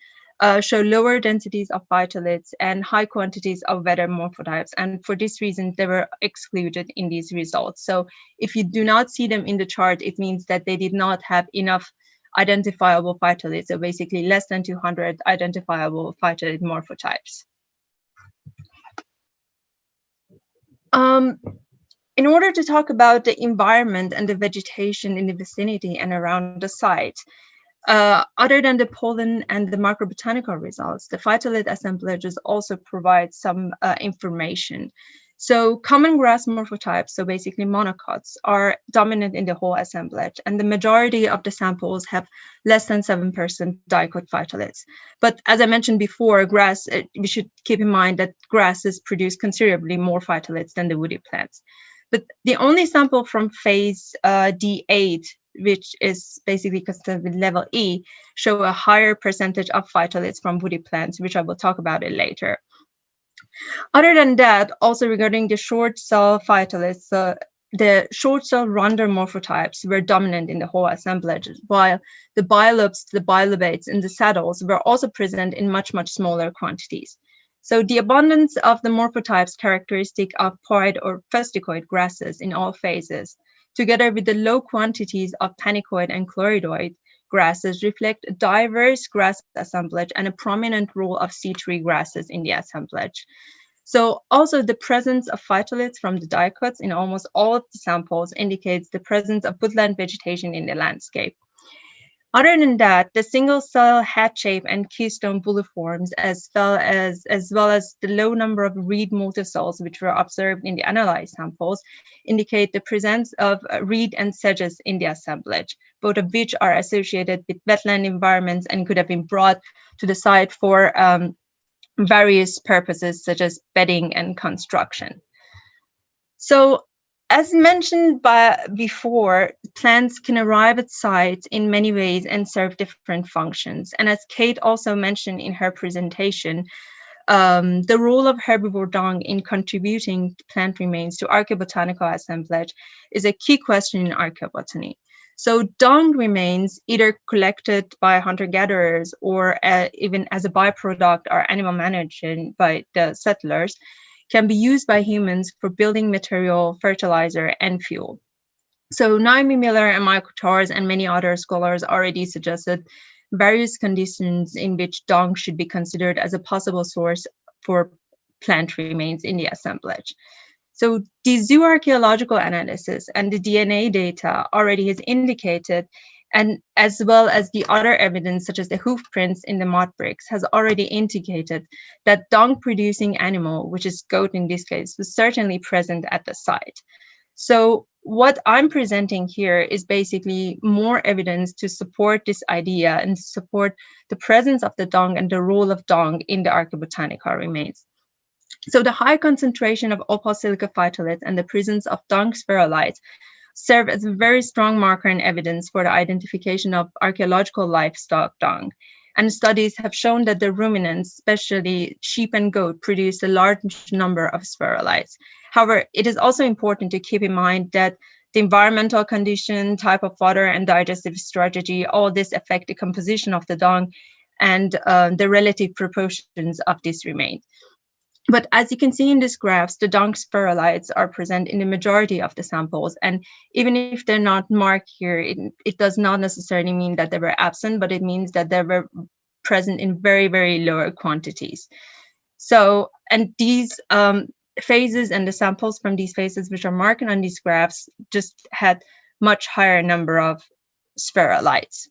show lower densities of phytoliths and high quantities of weather morphotypes. And for this reason, they were excluded in these results. So if you do not see them in the chart, it means that they did not have enough identifiable phytoliths, so basically less than 200 identifiable phytolith morphotypes. In order to talk about the environment and the vegetation in the vicinity and around the site, other than the pollen and the microbotanical results, the phytolith assemblages also provide some information. So common grass morphotypes, so basically monocots, are dominant in the whole assemblage, and the majority of the samples have less than 7% dicot phytoliths. But as I mentioned before, grass, we should keep in mind that grasses produce considerably more phytoliths than the woody plants. But the only sample from phase D8, which is basically considered with level E, show a higher percentage of phytoliths from woody plants, which I will talk about it later. Other than that, also regarding the short cell phytoliths, the short cell rondor morphotypes were dominant in the whole assemblage, while the bilobes, the bilobates, and the saddles were also present in much, much smaller quantities. So the abundance of the morphotypes characteristic of poid or fusticoid grasses in all phases, together with the low quantities of panicoid and chloridoid grasses, reflect a diverse grass assemblage and a prominent role of C3 grasses in the assemblage. So also the presence of phytoliths from the dicots in almost all of the samples indicates the presence of woodland vegetation in the landscape. Other than that, the single cell hat shape and keystone bulliforms, as well as the low number of reed multicells which were observed in the analyzed samples, indicate the presence of reed and sedges in the assemblage, both of which are associated with wetland environments and could have been brought to the site for various purposes such as bedding and construction. So, as mentioned before, plants can arrive at sites in many ways and serve different functions. And as Kate also mentioned in her presentation, the role of herbivore dung in contributing plant remains to archaeobotanical assemblage is a key question in archaeobotany. So dung remains, either collected by hunter-gatherers or even as a byproduct or animal management by the settlers, can be used by humans for building material, fertilizer, and fuel. So Naomi Miller and Michael Torres and many other scholars already suggested various conditions in which dung should be considered as a possible source for plant remains in the assemblage. So the zooarchaeological analysis and the DNA data already has indicated, and as well as the other evidence such as the hoof prints in the mud bricks has already indicated that dung producing animal, which is goat in this case, was certainly present at the site. So what I'm presenting here is basically more evidence to support this idea and support the presence of the dung and the role of dung in the archaeobotanical remains. So the high concentration of opal silica phytoliths and the presence of dung spherulites serve as a very strong marker and evidence for the identification of archaeological livestock dung. And studies have shown that the ruminants, especially sheep and goat, produce a large number of spherulites. However, it is also important to keep in mind that the environmental condition, type of water, and digestive strategy, all this affect the composition of the dung and the relative proportions of this remain. But as you can see in these graphs, the dung spherulites are present in the majority of the samples. And even if they're not marked here, it does not necessarily mean that they were absent, but it means that they were present in very, very lower quantities. So, and these phases and the samples from these phases, which are marked on these graphs, just had much higher number of spherulites.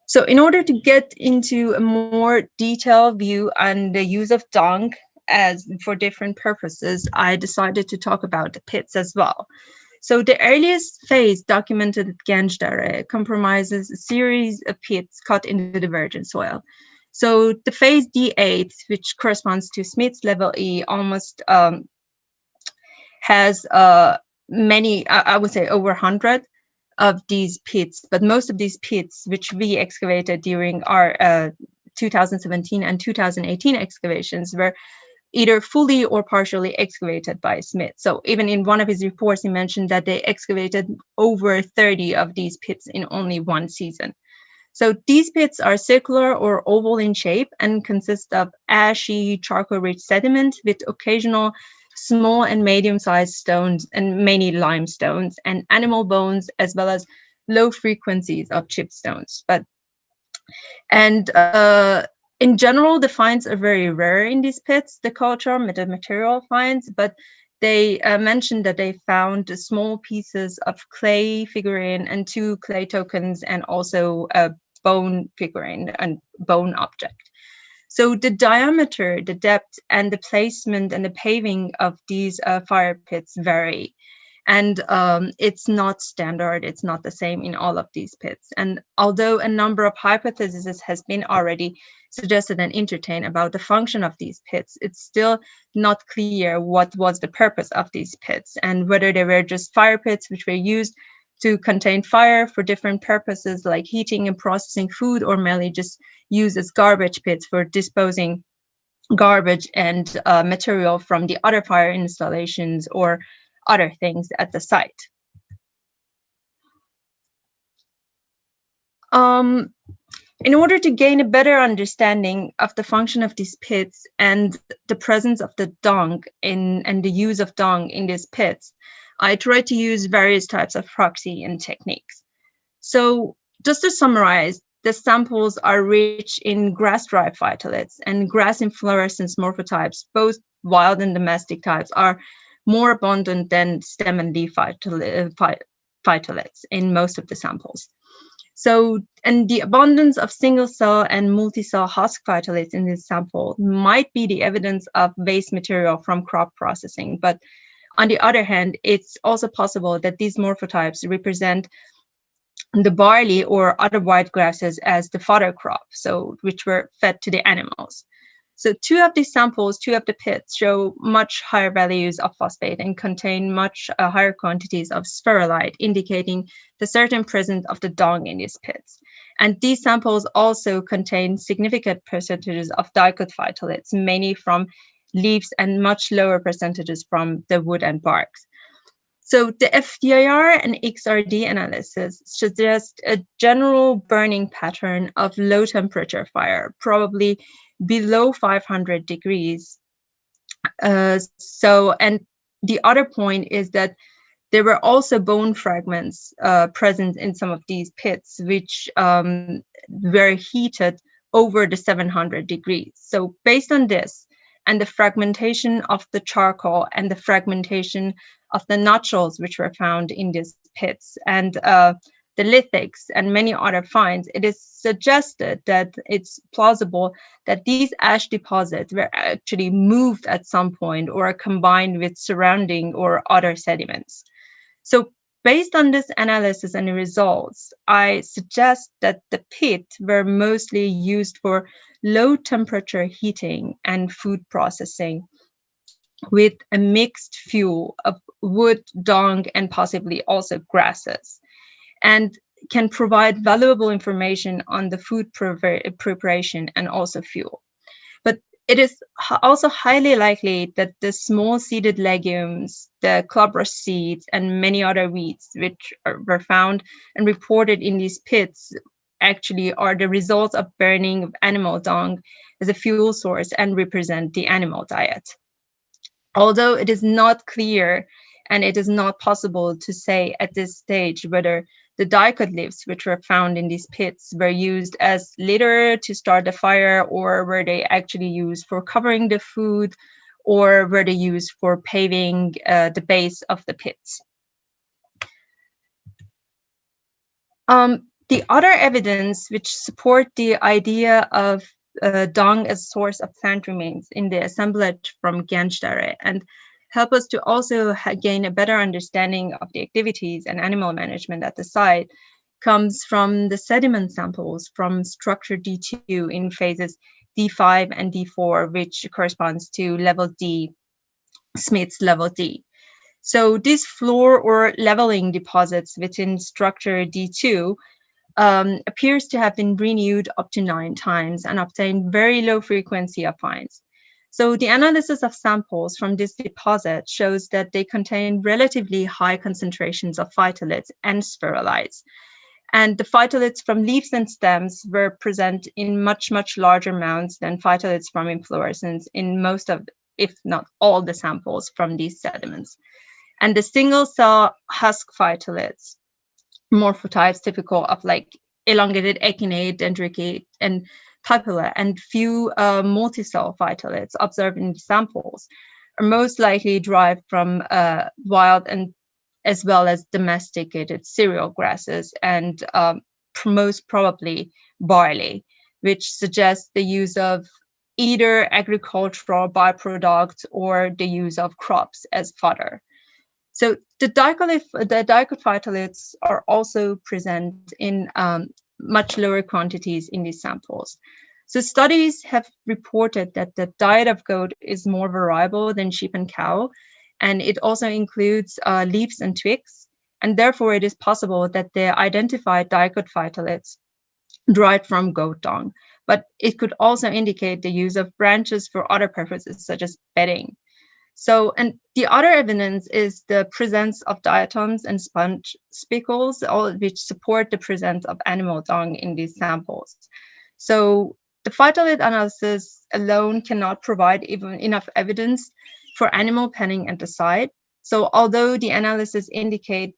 So in order to get into a more detailed view on the use of dung as for different purposes, I decided to talk about the pits as well. So the earliest phase documented at Ganjdare comprises a series of pits cut into the virgin soil. So the phase D8, which corresponds to Smith's level E, almost has many, I would say over 100 of these pits, but most of these pits, which we excavated during our 2017 and 2018 excavations, were either fully or partially excavated by Smith. So even in one of his reports, he mentioned that they excavated over 30 of these pits in only one season. So these pits are circular or oval in shape and consist of ashy, charcoal-rich sediment with occasional small and medium-sized stones and many limestones and animal bones, as well as low frequencies of chipstones. In general, the finds are very rare in these pits, the culture metamaterial finds, but they mentioned that they found small pieces of clay figurine and 2 clay tokens, and also a bone figurine and bone object. So the diameter, the depth, and the placement and the paving of these fire pits vary. And it's not standard, it's not the same in all of these pits. And although a number of hypotheses has been already suggested and entertained about the function of these pits, it's still not clear what was the purpose of these pits, and whether they were just fire pits which were used to contain fire for different purposes like heating and processing food, or merely just used as garbage pits for disposing garbage and material from the other fire installations or other things at the site. In order to gain a better understanding of the function of these pits and the presence of the dung and the use of dung in these pits, I tried to use various types of proxy and techniques. So just to summarize, the samples are rich in grass-derived phytoliths, and grass inflorescence morphotypes, both wild and domestic types, are more abundant than stem and leaf phytoliths in most of the samples. So, and the abundance of single-cell and multi-cell husk phytoliths in this sample might be the evidence of waste material from crop processing. But on the other hand, it's also possible that these morphotypes represent the barley or other white grasses as the fodder crop, so which were fed to the animals. So 2 of these samples, 2 of the pits, show much higher values of phosphate and contain much higher quantities of spherulite, indicating the certain presence of the dung in these pits. And these samples also contain significant percentages of dicot phytoliths, mainly from leaves, and much lower percentages from the wood and barks. So the FDIR and XRD analysis suggest a general burning pattern of low temperature fire, probably below 500 degrees. And the other point is that there were also bone fragments present in some of these pits, which were heated over the 700 degrees. So based on this, and the fragmentation of the charcoal and the fragmentation of the nutshells which were found in these pits, and the lithics and many other finds, it is suggested that it's plausible that these ash deposits were actually moved at some point or combined with surrounding or other sediments. So based on this analysis and the results, I suggest that the pits were mostly used for low temperature heating and food processing with a mixed fuel of wood, dung, and possibly also grasses, and can provide valuable information on the food preparation and also fuel. But it is also highly likely that the small seeded legumes, the clubroot seeds, and many other weeds which were found and reported in these pits actually are the results of burning of animal dung as a fuel source and represent the animal diet. Although it is not clear and it is not possible to say at this stage whether the dicot leaves which were found in these pits were used as litter to start the fire, or were they actually used for covering the food, or were they used for paving the base of the pits. The other evidence which support the idea of dung as a source of plant remains in the assemblage from Ganjdarre and help us to also gain a better understanding of the activities and animal management at the site comes from the sediment samples from structure D2 in phases D5 and D4, which corresponds to level D, Smith's level D. So these floor or leveling deposits within structure D2 appears to have been renewed up to 9 times and obtained very low frequency of finds. So the analysis of samples from this deposit shows that they contain relatively high concentrations of phytoliths and spherulites. And the phytoliths from leaves and stems were present in much, much larger amounts than phytoliths from inflorescence in most of, if not all, the samples from these sediments. And the single cell husk phytoliths morphotypes typical of like elongated echinate, dendricate, and papilla, and few multicell phytoliths observed in the samples are most likely derived from wild and as well as domesticated cereal grasses, and most probably barley, which suggests the use of either agricultural byproducts or the use of crops as fodder. So the dicot phytoliths are also present in much lower quantities in these samples. So studies have reported that the diet of goat is more variable than sheep and cow, and it also includes leaves and twigs, and therefore it is possible that the identified dicot phytoliths derived from goat dung, but it could also indicate the use of branches for other purposes such as bedding. So, and the other evidence is the presence of diatoms and sponge spicules, all of which support the presence of animal dung in these samples. So the phytolith analysis alone cannot provide even enough evidence for animal penning at the site. So although the analysis indicate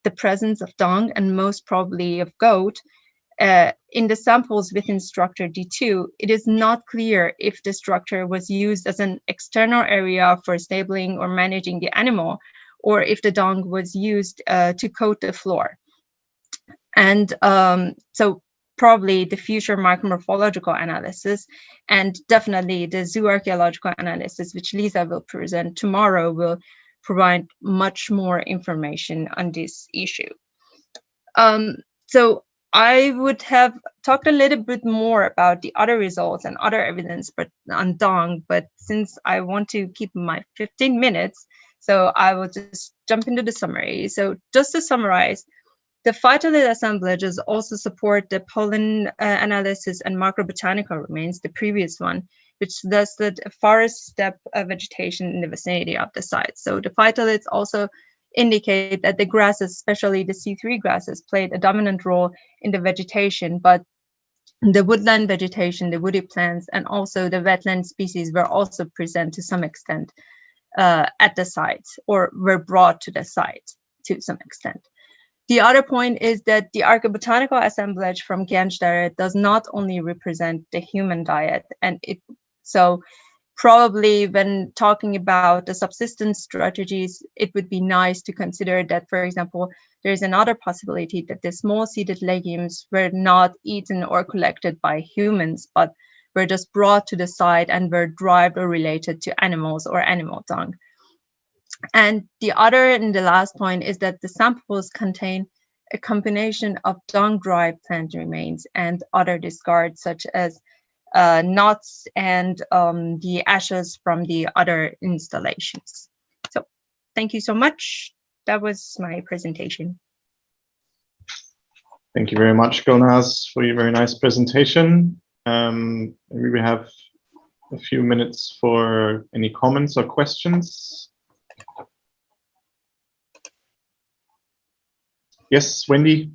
the presence of dung and most probably of goat, in the samples within structure D2, it is not clear if the structure was used as an external area for stabling or managing the animal, or if the dung was used to coat the floor. And so probably the future micromorphological analysis and definitely the zooarchaeological analysis, which Lisa will present tomorrow, will provide much more information on this issue. So I would have talked a little bit more about the other results and other evidence but on dung, but since I want to keep my 15 minutes, so I will just jump into the summary. So just to summarize, the phytolith assemblages also support the pollen analysis and macrobotanical remains, the previous one, which suggested a forest steppe vegetation in the vicinity of the site. So the phytoliths also indicate that the grasses, especially the C3 grasses, played a dominant role in the vegetation, but the woodland vegetation, the woody plants, and also the wetland species were also present to some extent at the site, or were brought to the site to some extent. The other point is that the archaeobotanical assemblage from Ganj does not only represent the human diet, and so probably when talking about the subsistence strategies, it would be nice to consider that, for example, there's another possibility that the small seeded legumes were not eaten or collected by humans, but were just brought to the site and were derived or related to animals or animal dung. And the other and the last point is that the samples contain a combination of dung-derived plant remains and other discards, such as nuts and the ashes from the other installations. So thank you so much. That was my presentation. Thank you very much, Gulnaz, for your very nice presentation. Maybe we have a few minutes for any comments or questions. Yes, Wendy.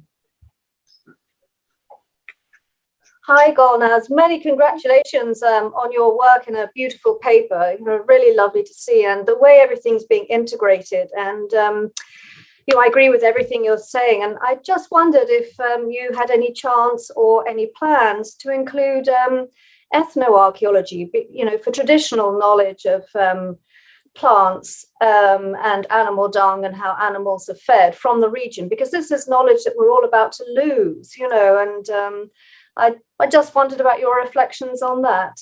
Hi, Gulnaz. Many congratulations on your work in a beautiful paper. Really lovely to see, and the way everything's being integrated. And I agree with everything you're saying. And I just wondered if you had any chance or any plans to include ethnoarchaeology, for traditional knowledge of plants and animal dung and how animals are fed from the region, because this is knowledge that we're all about to lose, and I just wondered about your reflections on that.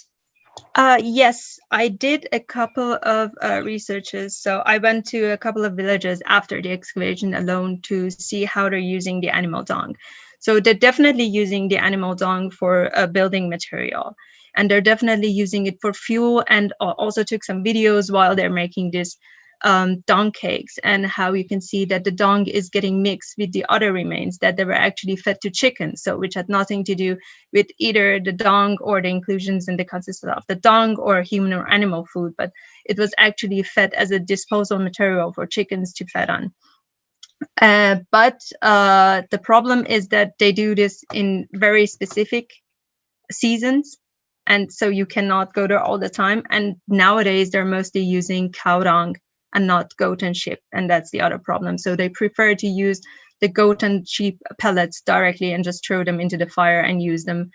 Yes, I did a couple of researches. So I went to a couple of villages after the excavation alone to see how they're using the animal dung. So they're definitely using the animal dung for building material. And they're definitely using it for fuel, and also took some videos while they're making this dung cakes, and how you can see that the dung is getting mixed with the other remains that they were actually fed to chickens, so which had nothing to do with either the dung or the inclusions in the consistent of the dung or human or animal food, but it was actually fed as a disposal material for chickens to feed on. But the problem is that they do this in very specific seasons, and so you cannot go there all the time. And nowadays they're mostly using cow dung and not goat and sheep, and that's the other problem. So they prefer to use the goat and sheep pellets directly and just throw them into the fire and use them.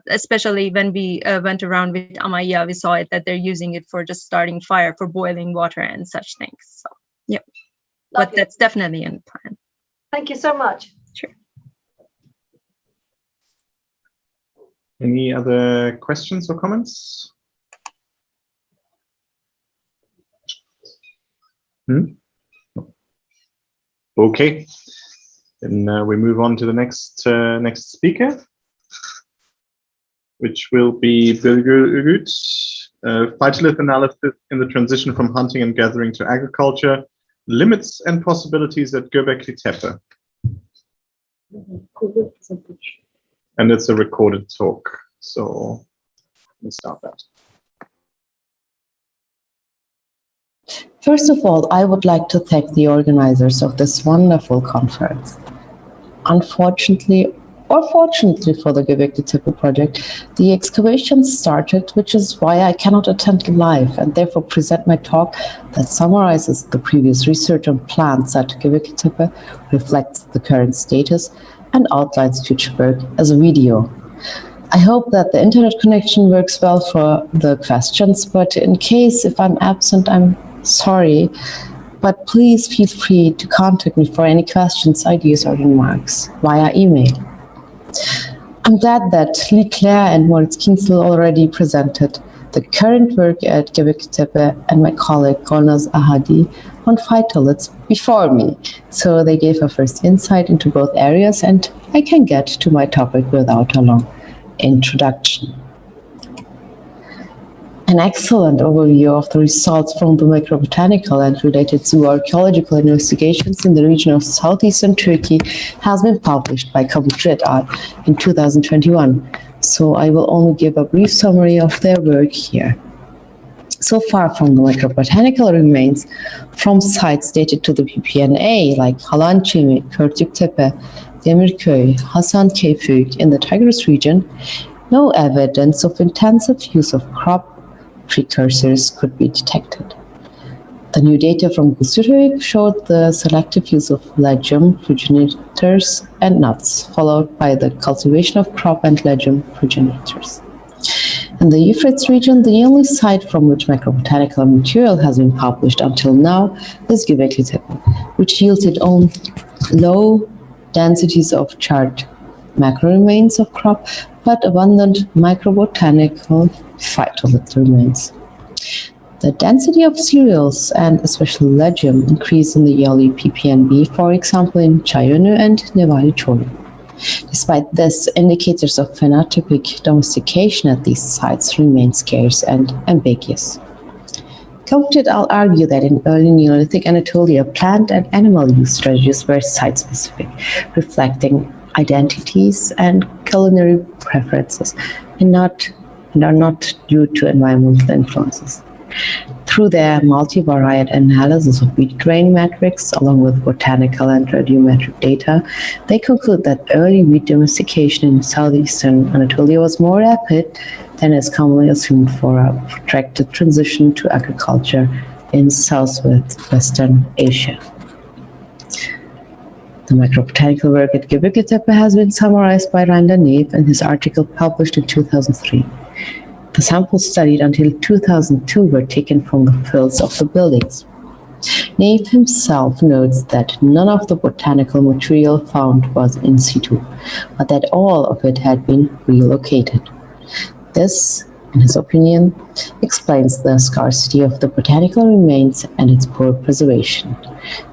Especially when we went around with Amaya, we saw it that they're using it for just starting fire, for boiling water and such things. So, yeah, but that's definitely in the plan. Thank you so much. Sure. Any other questions or comments? Okay, then we move on to the next speaker, which will be Birgit, phytolith analysis in the transition from hunting and gathering to agriculture, limits and possibilities at Göbekli Tepe. And it's a recorded talk, so let me start that. First of all, I would like to thank the organizers of this wonderful conference. Unfortunately, or fortunately for the Göbekli Tepe project, the excavation started, which is why I cannot attend live and therefore present my talk that summarizes the previous research on plants at Göbekli Tepe, reflects the current status, and outlines future work as a video. I hope that the internet connection works well for the questions, but in case if I'm absent, I'm sorry, but please feel free to contact me for any questions, ideas, or remarks via email. I'm glad that Leclerc and Moritz Kinzel already presented the current work at Göbekli Tepe and my colleague Golnaz Ahadi on phytoliths before me, so they gave a first insight into both areas, and I can get to my topic without a long introduction. An excellent overview of the results from the microbotanical and related zooarchaeological investigations in the region of southeastern Turkey has been published by Kabukçu et al. In 2021, so I will only give a brief summary of their work here. So far from the microbotanical remains from sites dated to the PPNA like Halançemi, Körtüktepe, Demirköy, Hasankeyfük in the Tigris region, no evidence of intensive use of crop precursors could be detected. The new data from Gusürük showed the selective use of legume progenitors and nuts, followed by the cultivation of crop and legume progenitors. In the Euphrates region, the only site from which microbotanical material has been published until now is Göbekli Tepe, which yielded only low densities of charred macro remains of crop, but abundant microbotanical phytolith remains. The density of cereals and especially legume increased in the early PPNB, for example in Çayönü and Nevali Çorlu. Despite this, indicators of phenotypic domestication at these sites remain scarce and ambiguous. Kabukçu et al. Argue that in early Neolithic Anatolia, plant and animal use strategies were site-specific, reflecting identities and culinary preferences, and are not due to environmental influences. Through their multivariate analysis of wheat grain metrics, along with botanical and radiometric data, they conclude that early wheat domestication in southeastern Anatolia was more rapid than is commonly assumed for a protracted transition to agriculture in southwestern Asia. The microbotanical work at Göbekli Tepe has been summarized by Randa Neve in his article published in 2003. The samples studied until 2002 were taken from the fields of the buildings. Neve himself notes that none of the botanical material found was in situ, but that all of it had been relocated. This, in his opinion, explains the scarcity of the botanical remains and its poor preservation.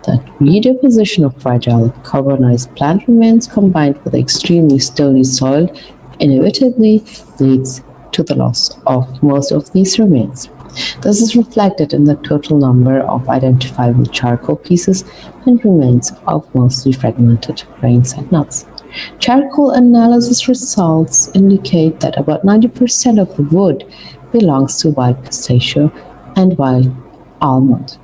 The redeposition of fragile carbonized plant remains combined with extremely stony soil inevitably leads to the loss of most of these remains. This is reflected in the total number of identifiable charcoal pieces and remains of mostly fragmented grains and nuts. Charcoal analysis results indicate that about 90% of the wood belongs to wild pistachio and wild almond.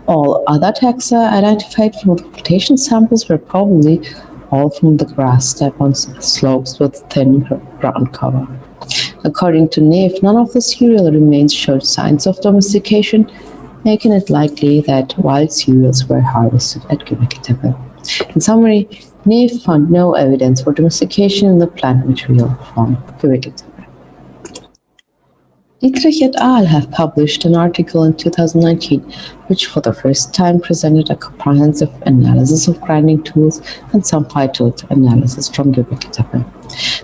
All other taxa identified from the plantation samples were probably all from the grass steppe on slopes with thin ground cover. According to Neve, none of the cereal remains showed signs of domestication, making it likely that wild cereals were harvested at Göbekli Tepe. In summary, Neff found no evidence for domestication in the plant material from Göbekli Tepe. Dietrich et al. Have published an article in 2019 which for the first time presented a comprehensive analysis of grinding tools and some phytolith analysis from Göbekli Tepe.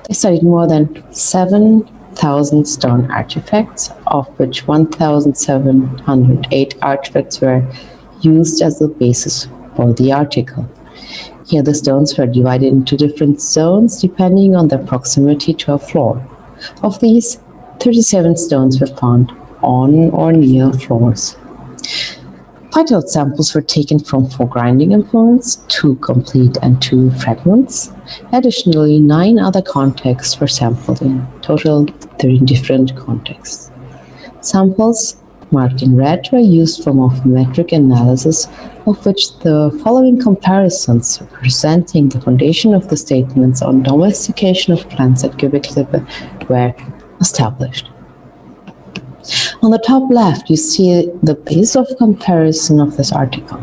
They studied more than 7,000 stone artifacts, of which 1,708 artifacts were used as the basis for the article. Here the stones were divided into different zones depending on their proximity to a floor. Of these, 37 stones were found on or near floors. Phytolith samples were taken from 4 grinding implements, 2 complete and 2 fragments. Additionally, 9 other contexts were sampled, in total 13 different contexts. Samples marked in red were used for morphometric analysis, of which the following comparisons representing the foundation of the statements on domestication of plants at Göbekli Tepe were established. On the top left, you see the base of comparison of this article.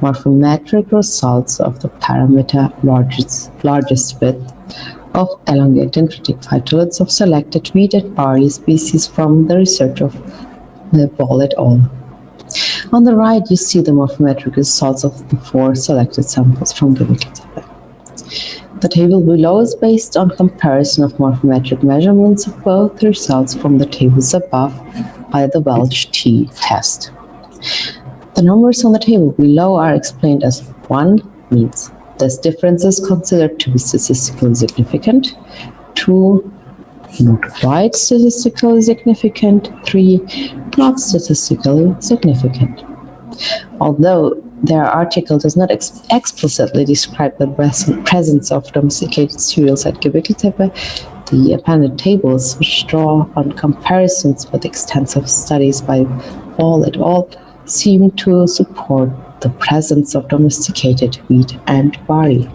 Morphometric results of the parameter largest width of elongate dendritic phytoliths of selected wheat and barley species from the research of Ball et al. On the right, you see the morphometric results of the 4 selected samples from Göbekli Tepe. The table below is based on comparison of morphometric measurements of both the results from the tables above by the Welch T test. The numbers on the table below are explained as 1 means this difference is considered to be statistically significant, 2 not quite statistically significant, 3 not statistically significant. Although their article does not explicitly describe the presence of domesticated cereals at Göbekli Tepe, the appended tables, which draw on comparisons with extensive studies by Ball et al., seem to support the presence of domesticated wheat and barley.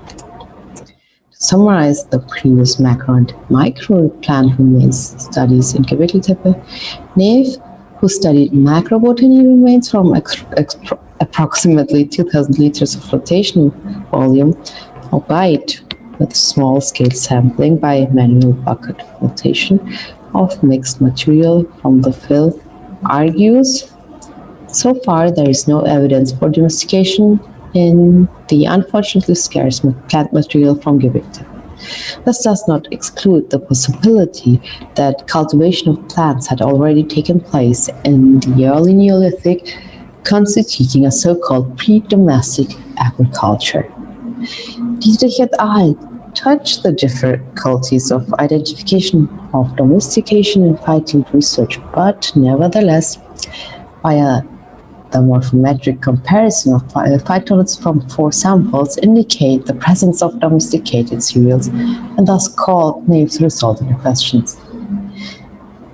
To summarize the previous macro and micro plant remains studies in Göbekli Tepe, Neff, who studied macrobotany remains from approximately 2,000 liters of flotation volume, albeit with small-scale sampling by manual bucket flotation of mixed material from the fill, argues, so far there is no evidence for domestication in the unfortunately scarce plant material from Göbekli Tepe. This does not exclude the possibility that cultivation of plants had already taken place in the early Neolithic, constituting a so-called pre-domestic agriculture. Dietrich et al. Touched the difficulties of identification of domestication in phytolith research, but nevertheless, via the morphometric comparison of phytoliths from 4 samples indicate the presence of domesticated cereals and thus call Neff's result into questions.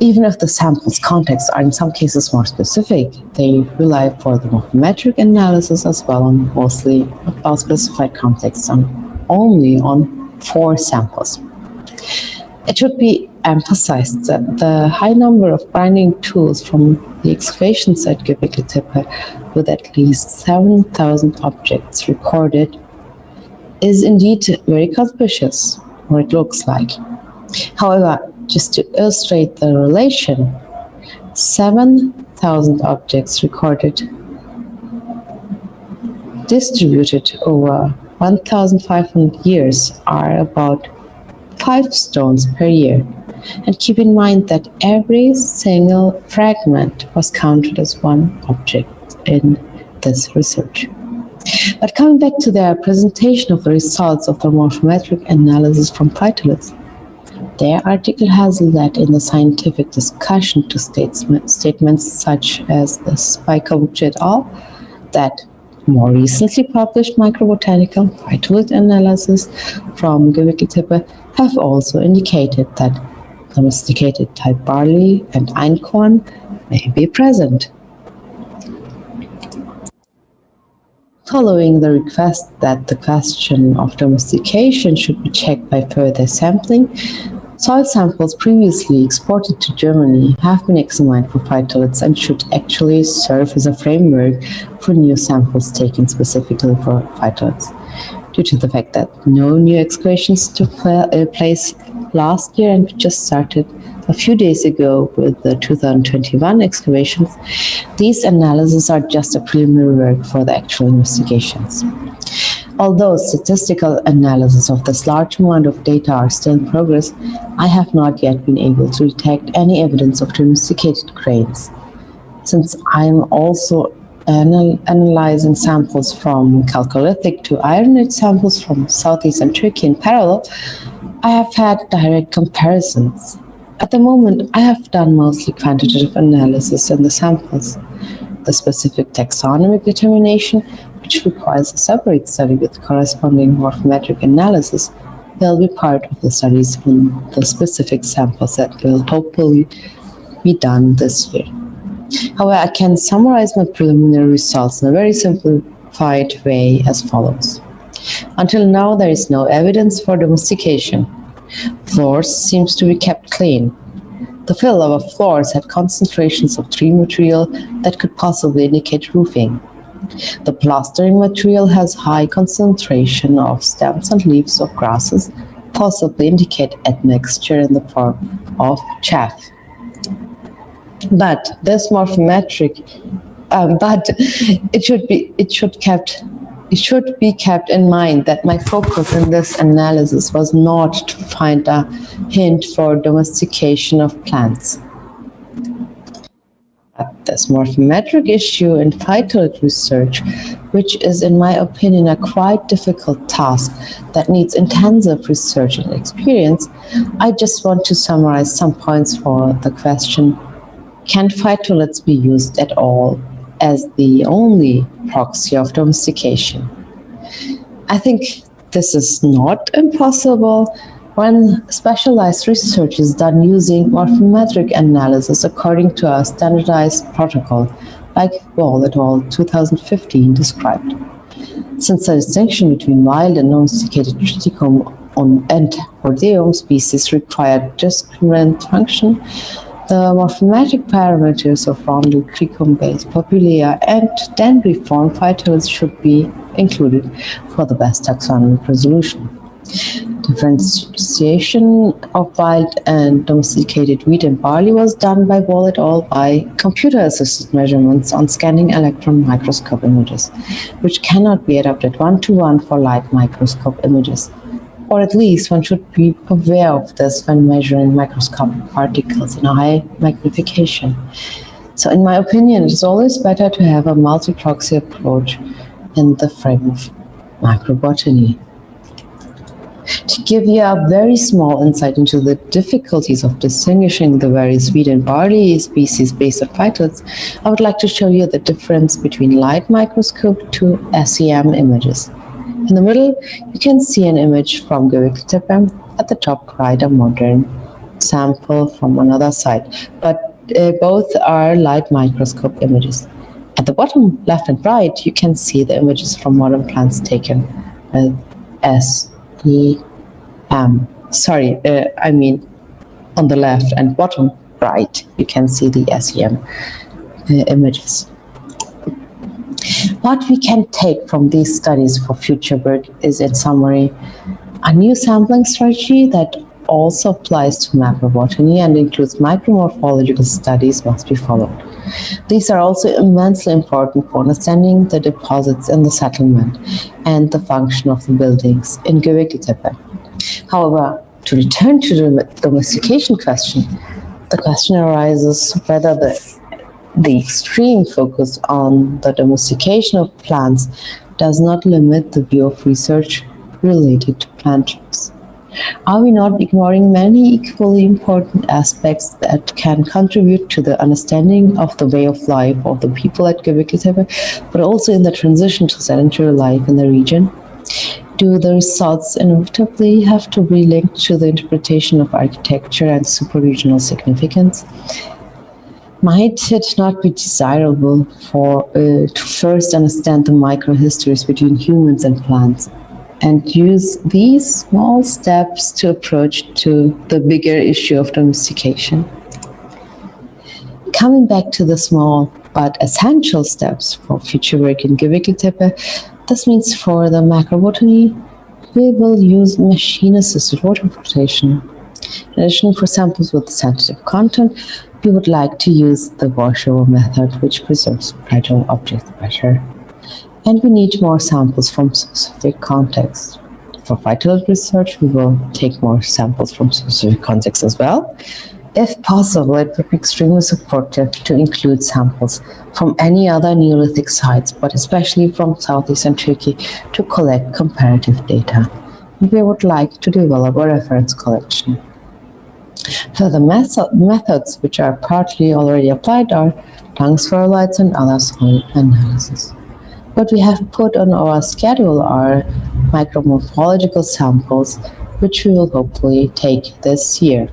Even if the sample's contexts are in some cases more specific, they rely for the morphometric analysis as well on mostly well-specified contexts and only on 4 samples. It should be emphasized that the high number of grinding tools from the excavations at Göbekli Tepe, with at least 7,000 objects recorded, is indeed very conspicuous, or it looks like. However, just to illustrate the relation, 7,000 objects recorded distributed over 1,500 years are about 5 stones per year. And keep in mind that every single fragment was counted as one object in this research. But coming back to their presentation of the results of the morphometric analysis from phytoliths, their article has led in the scientific discussion to statements such as this by Kobuch et al. That more recently published microbotanical phytolith analysis from Göbekli Tepe have also indicated that domesticated type barley and einkorn may be present. Following the request that the question of domestication should be checked by further sampling, Soil samples previously exported to Germany have been examined for phytoliths and should actually serve as a framework for new samples taken specifically for phytoliths. Due to the fact that no new excavations took place last year and we just started a few days ago with the 2021 excavations, these analyses are just a preliminary work for the actual investigations. Although statistical analysis of this large amount of data are still in progress, I have not yet been able to detect any evidence of domesticated grains. Since I am also analyzing samples from Chalcolithic to Ironite samples from southeastern Turkey in parallel, I have had direct comparisons. At the moment, I have done mostly quantitative analysis in the samples. The specific taxonomic determination, which requires a separate study with corresponding morphometric analysis, will be part of the studies on the specific samples that will hopefully be done this year. However, I can summarize my preliminary results in a very simplified way as follows. Until now, there is no evidence for domestication. Floors seems to be kept clean. The fill of floors had concentrations of tree material that could possibly indicate roofing. The plastering material has high concentration of stems and leaves of grasses, possibly indicate admixture in the form of chaff. But this morphometric, it should be kept in mind that my focus in this analysis was not to find a hint for domestication of plants. But this morphometric issue in phytolith research, which is in my opinion a quite difficult task that needs intensive research and experience, I just want to summarize some points for the question, can phytoliths be used at all as the only proxy of domestication? I think this is not impossible when specialized research is done using morphometric analysis according to a standardized protocol, like Wall et al. 2015 described. Since the distinction between wild and domesticated triticum and hordeum species required discriminant function, the morphometric parameters of rondel trichum-based Populia and dendriform phytoliths should be included for the best taxonomic resolution. Differentiation of wild and domesticated wheat and barley was done by Wall et al. By computer-assisted measurements on scanning electron microscope images, which cannot be adapted one-to-one for light microscope images. Or at least one should be aware of this when measuring microscopic particles in a high magnification. So in my opinion, it is always better to have a multi-proxy approach in the frame of macrobotany. To give you a very small insight into the difficulties of distinguishing the various wheat and barley species based on phytoliths, I would like to show you the difference between light microscope to SEM images. In the middle, you can see an image from Göbekli at the top right, a modern sample from another site, but both are light microscope images. At the bottom left and right, you can see the images from modern plants taken with SEM. On the left and bottom right, you can see the SEM images. What we can take from these studies for future work is, in summary, a new sampling strategy that also applies to macrobotany and includes micromorphological studies must be followed. These are also immensely important for understanding the deposits in the settlement and the function of the buildings in Göbekli Tepe. However, to return to the domestication question, the question arises whether the extreme focus on the domestication of plants does not limit the view of research related to plant traits. Are we not ignoring many equally important aspects that can contribute to the understanding of the way of life of the people at Göbekli Tepe, but also in the transition to sedentary life in the region? Do the results inevitably have to be linked to the interpretation of architecture and super-regional significance? Might it not be desirable to first understand the microhistories between humans and plants and use these small steps to approach to the bigger issue of domestication. Coming back to the small but essential steps for future work in Gewickeltepe, this means for the macrobotany, we will use machine-assisted water filtration. In addition, for samples with sensitive content, we would like to use the washover method, which preserves fragile objects better. And we need more samples from specific contexts. For phytolith research, we will take more samples from specific contexts as well. If possible, it would be extremely supportive to include samples from any other Neolithic sites, but especially from southeastern Turkey, to collect comparative data. And we would like to develop a reference collection. Further methods which are partly already applied are tongue spherulites and other soil analysis. What we have put on our schedule are micromorphological samples, which we will hopefully take this year.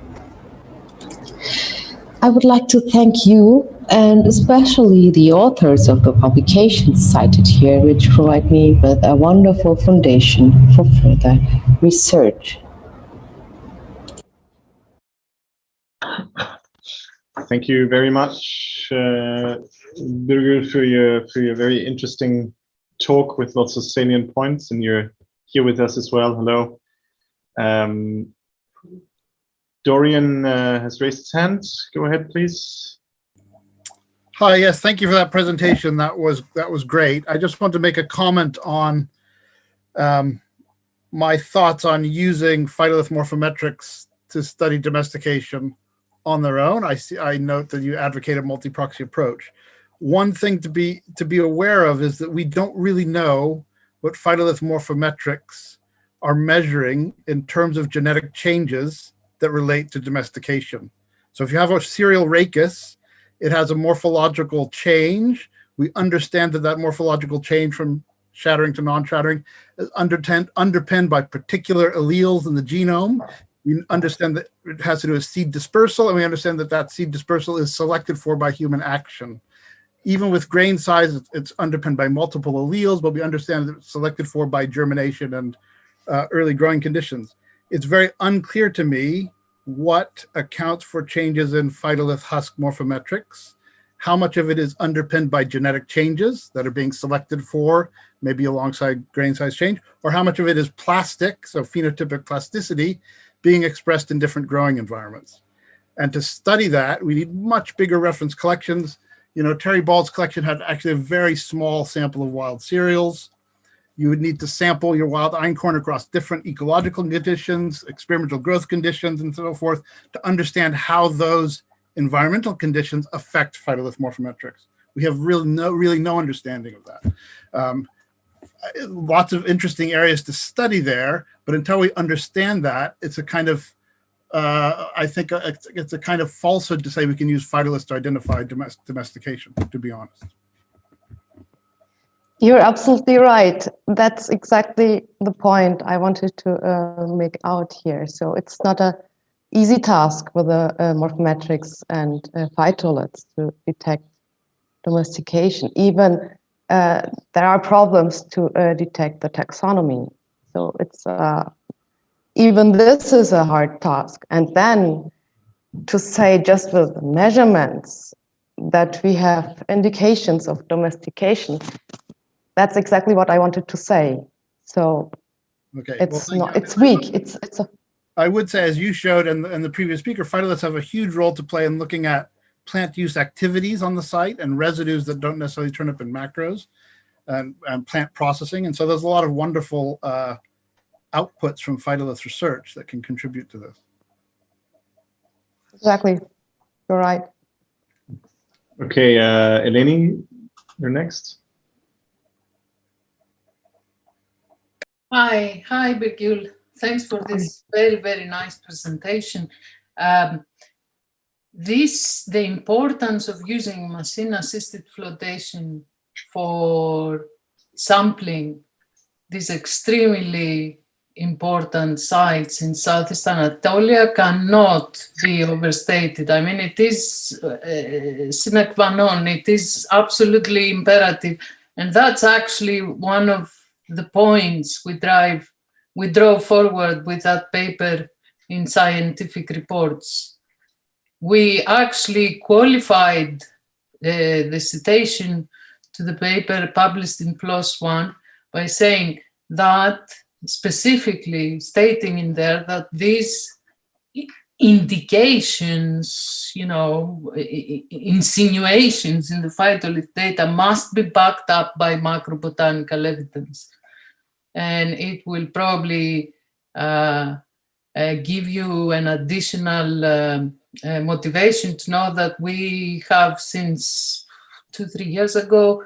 I would like to thank you and especially the authors of the publications cited here, which provide me with a wonderful foundation for further research. Thank you very much, Birgül, for your very interesting talk with lots of salient points, and you're here with us as well. Hello. Dorian has raised his hand. Go ahead, please. Hi, yes, thank you for that presentation. That was great. I just want to make a comment on my thoughts on using phytolith morphometrics to study domestication on their own. I note that you advocate a multi-proxy approach. One thing to be aware of is that we don't really know what phytolith morphometrics are measuring in terms of genetic changes that relate to domestication. So if you have a serial rachis, it has a morphological change. We understand that morphological change from shattering to non-shattering is underpinned by particular alleles in the genome. We understand that it has to do with seed dispersal, and we understand that seed dispersal is selected for by human action. Even with grain size, it's underpinned by multiple alleles, but we understand that it's selected for by germination and early growing conditions. It's very unclear to me what accounts for changes in phytolith husk morphometrics, how much of it is underpinned by genetic changes that are being selected for, maybe alongside grain size change, or how much of it is plastic, so phenotypic plasticity, being expressed in different growing environments. And to study that, we need much bigger reference collections. You know, Terry Ball's collection had actually a very small sample of wild cereals. You would need to sample your wild einkorn across different ecological conditions, experimental growth conditions, and so forth, to understand how those environmental conditions affect phytolith morphometrics. We have really no understanding of that. Lots of interesting areas to study there, but until we understand that, it's a kind of, I think it's a kind of falsehood to say we can use phytoliths to identify domestication, to be honest. You're absolutely right. That's exactly the point I wanted to make out here. So it's not an easy task with the morphometrics and phytoliths to detect domestication. Even there are problems to detect the taxonomy. So it's even this is a hard task. And then to say just with measurements that we have indications of domestication, that's exactly what I wanted to say. So okay, it's not, it's weak. I would say, as you showed and the previous speaker, phytoliths have a huge role to play in looking at plant use activities on the site and residues that don't necessarily turn up in macros and plant processing. And so there's a lot of wonderful outputs from phytolith research that can contribute to this. Exactly, you're right. Okay, Eleni, you're next. Hi, Birgül. Thanks for this very nice presentation. The importance of using machine-assisted flotation for sampling these extremely important sites in Southeast Anatolia cannot be overstated. I mean, it is sine qua non, it is absolutely imperative. And that's actually one of the points we drive we drove forward with that paper in scientific reports. We actually qualified the citation to the paper published in PLOS One by saying that, specifically stating in there that these indications, insinuations in the phytolith data must be backed up by macrobotanical evidence. And it will probably give you an additional motivation to know that we have, since 2-3 years ago,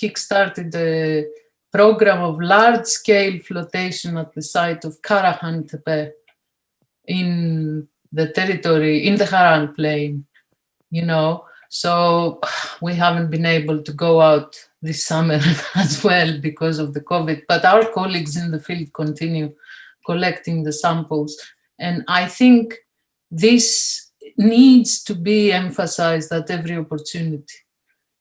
kickstarted a program of large-scale flotation at the site of Karahan Tepe in the territory, in the Haran Plain, So we haven't been able to go out this summer as well because of the COVID, but our colleagues in the field continue collecting the samples. And I think this needs to be emphasized at every opportunity.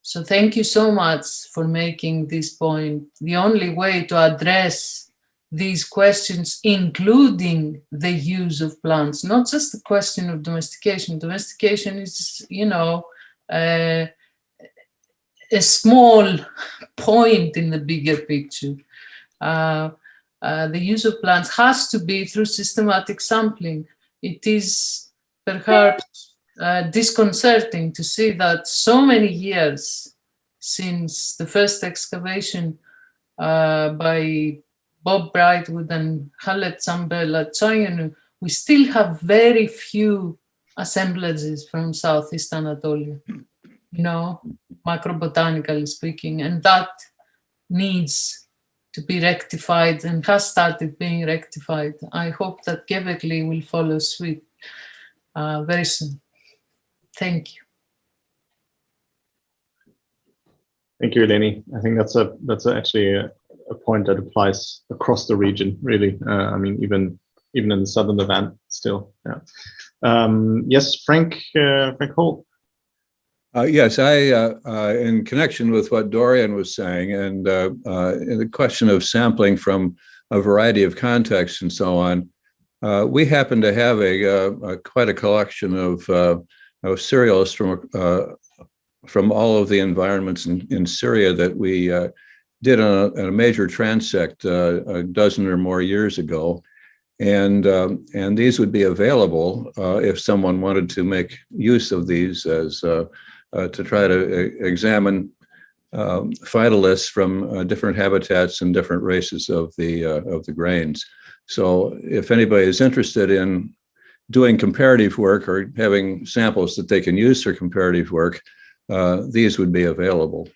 So thank you so much for making this point. The only way to address these questions, including the use of plants, not just the question of domestication. Domestication is, a small point in the bigger picture. The use of plants has to be through systematic sampling. It is perhaps disconcerting to see that so many years since the first excavation by Bob Brightwood and Khaled Zambel at Chayanu, we still have very few assemblages from Southeast Anatolia, macrobotanically speaking, and that needs to be rectified and has started being rectified. I hope that Gebekli will follow suit very soon. Thank you. Thank you, Eleni. I think that's actually a point that applies across the region, really. I mean, even in the southern Levant still. Yeah. Yes, Frank Holt. Yes, in connection with what Dorian was saying, and in the question of sampling from a variety of contexts and so on, we happen to have quite a collection of cereals from all of the environments in Syria that we did on a major transect a dozen or more years ago. And these would be available if someone wanted to make use of these as to try to examine phytoliths from different habitats and different races of the grains. So if anybody is interested in doing comparative work or having samples that they can use for comparative work, these would be available.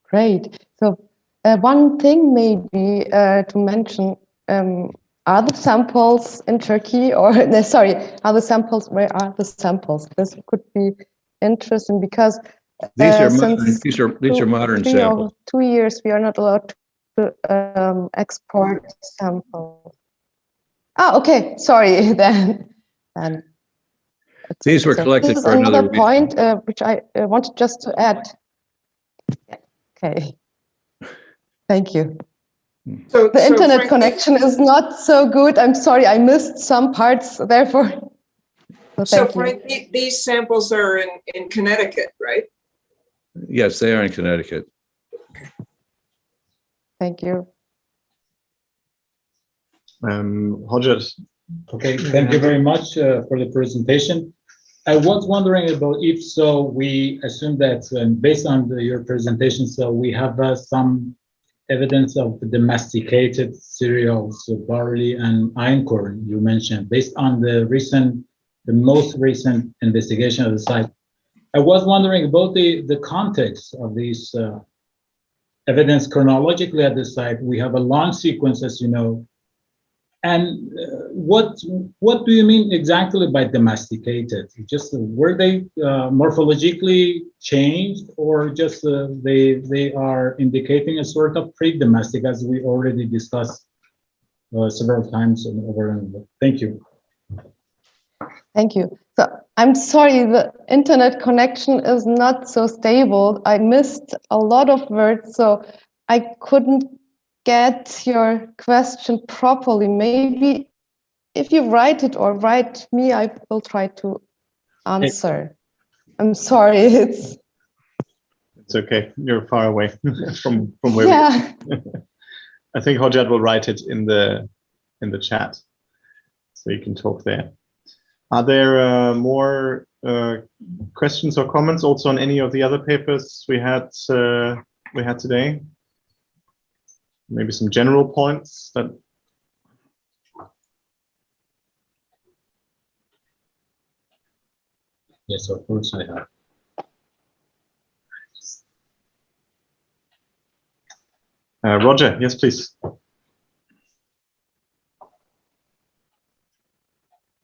Great. So one thing maybe to mention, are the samples in Turkey or, sorry, are the samples, where are the samples? This could be interesting because these are modern samples. 2 years we are not allowed to export samples. Oh, okay, sorry then. These were collected this is for another point which I wanted just to add. Okay, thank you. So the internet Frank, connection is not so good. I'm sorry, I missed some parts, therefore. So Frank, these samples are in Connecticut, right? Yes, they are in Connecticut. Thank you. Roger. Okay, thank you very much for the presentation. I was wondering about if so, we assume that based on your presentation, so we have some evidence of the domesticated cereals, so barley and einkorn you mentioned, based on the most recent investigation of the site. I was wondering about the context of these evidence chronologically at the site. We have a long sequence, as you know. And what do you mean exactly by domesticated? Just were they morphologically changed, or just they are indicating a sort of pre-domestic, as we already discussed several times over and over? Thank you. Thank you. So I'm sorry, the internet connection is not so stable. I missed a lot of words, so I couldn't get your question properly. Maybe if you write it or write me, I will try to answer. I'm sorry, it's okay. You're far away from where yeah. we are. I think Hojat will write it in the chat, so you can talk there. Are there more questions or comments also on any of the other papers we had today? Maybe some general points that. Yes, of course I have. Roger, yes, please.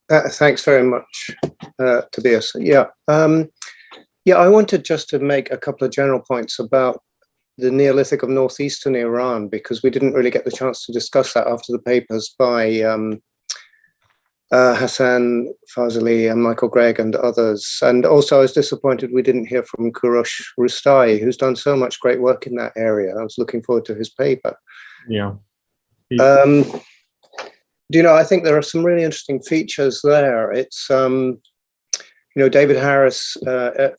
Thanks very much, Tobias. Yeah, I wanted just to make a couple of general points about the Neolithic of northeastern Iran, because we didn't really get the chance to discuss that after the papers by Hassan Fazeli and Michael Gregg and others. And also I was disappointed we didn't hear from Kurosh Rustai, who's done so much great work in that area. I was looking forward to his paper. Yeah. I think there are some really interesting features there. It's, David Harris,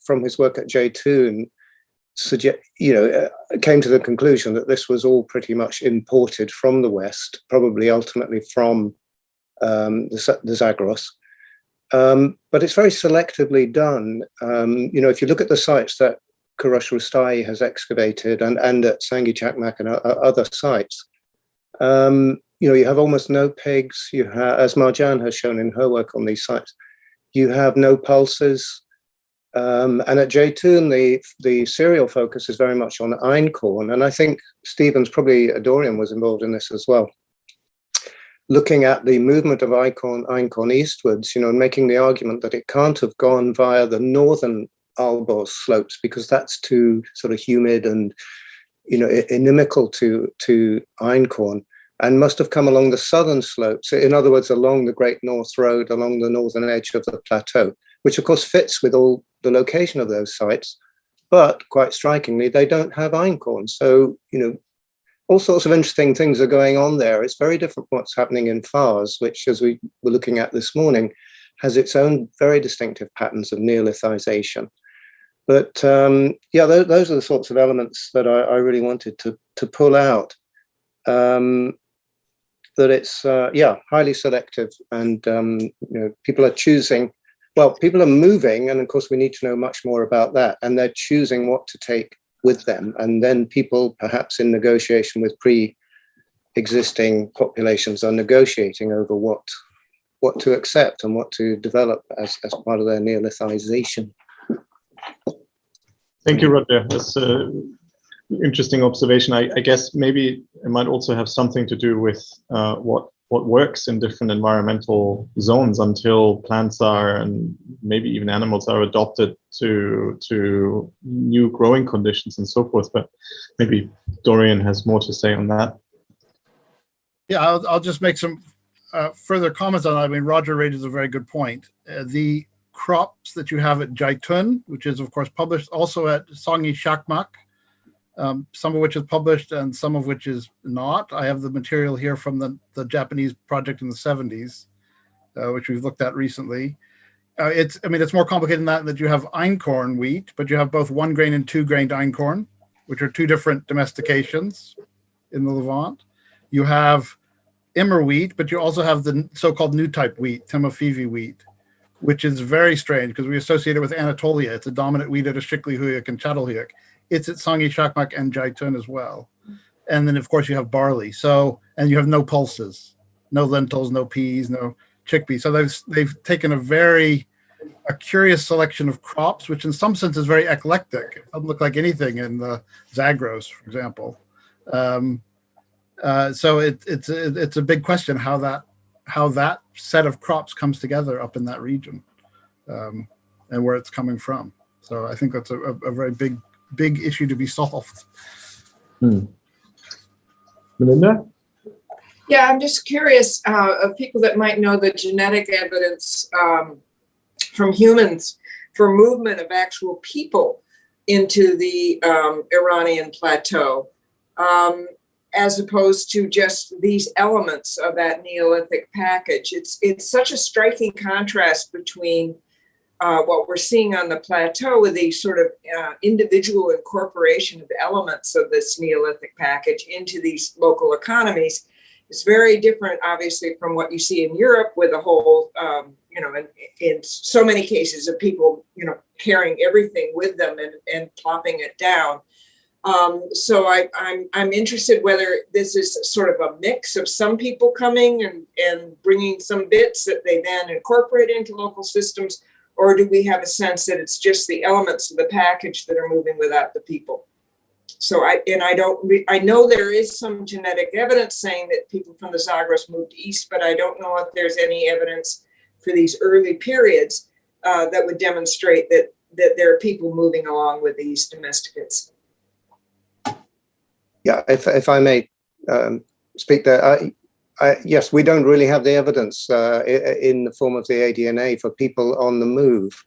from his work at Jaytun, came to the conclusion that this was all pretty much imported from the West, probably ultimately from the Zagros. But it's very selectively done. If you look at the sites that Kurosh Rustai has excavated and at Sangi Chakmak and other sites, you have almost no pigs. You have, as Marjan has shown in her work on these sites, you have no pulses. And at Jaytun, the serial focus is very much on einkorn. And I think Stevens, probably Dorian, was involved in this as well. Looking at the movement of einkorn eastwards, and making the argument that it can't have gone via the northern Alborz slopes because that's too sort of humid and, inimical to einkorn, and must have come along the southern slopes. In other words, along the Great North Road, along the northern edge of the plateau, which of course fits with all the location of those sites. But quite strikingly, they don't have einkorn. So, all sorts of interesting things are going on there. It's very different from what's happening in Fars, which, as we were looking at this morning, has its own very distinctive patterns of Neolithization. But those are the sorts of elements that I really wanted to pull out. That it's highly selective, and people are choosing. Well, people are moving, and of course we need to know much more about that. And they're choosing what to take with them, and then people, perhaps in negotiation with pre-existing populations, are negotiating over what to accept and what to develop as part of their Neolithization. Thank you, Roger. That's interesting observation. I guess maybe it might also have something to do with what works in different environmental zones until plants are, and maybe even animals are, adopted to new growing conditions and so forth. But maybe Dorian has more to say on that. Yeah, I'll just make some further comments on that. I mean, Roger raises a very good point. The crops that you have at Jaytun, which is of course published, also at Sangi Chakmak, some of which is published and some of which is not. I have the material here from the Japanese project in the 70s, which we've looked at recently. It's more complicated than that you have einkorn wheat, but you have both 1-grain and 2-grained einkorn, which are two different domestications in the Levant. You have Immer wheat, but you also have the so-called new type wheat, Timofevi wheat, which is very strange because we associate it with Anatolia. It's a dominant wheat at Ashikli-Huyuk and Çatalhöyük. It's at Sangi Chakmak and Jaytun as well. And then, of course, you have barley. So, and you have no pulses, no lentils, no peas, no chickpeas. So they've taken a curious selection of crops, which in some sense is very eclectic. It doesn't look like anything in the Zagros, for example. So it's a big question how that set of crops comes together up in that region, and where it's coming from. So I think that's a very big issue to be solved. Melinda? Yeah, I'm just curious of people that might know the genetic evidence from humans for movement of actual people into the Iranian plateau, as opposed to just these elements of that Neolithic package. It's such a striking contrast between what we're seeing on the plateau with the sort of individual incorporation of elements of this Neolithic package into these local economies. It's very different, obviously, from what you see in Europe with a whole, in so many cases of people, carrying everything with them and plopping it down. So I'm interested whether this is sort of a mix of some people coming and bringing some bits that they then incorporate into local systems, or do we have a sense that it's just the elements of the package that are moving without the people? So I know there is some genetic evidence saying that people from the Zagros moved east, but I don't know if there's any evidence for these early periods that would demonstrate that there are people moving along with these domesticates. Yeah, if I may speak there, yes, we don't really have the evidence in the form of the ADNA for people on the move.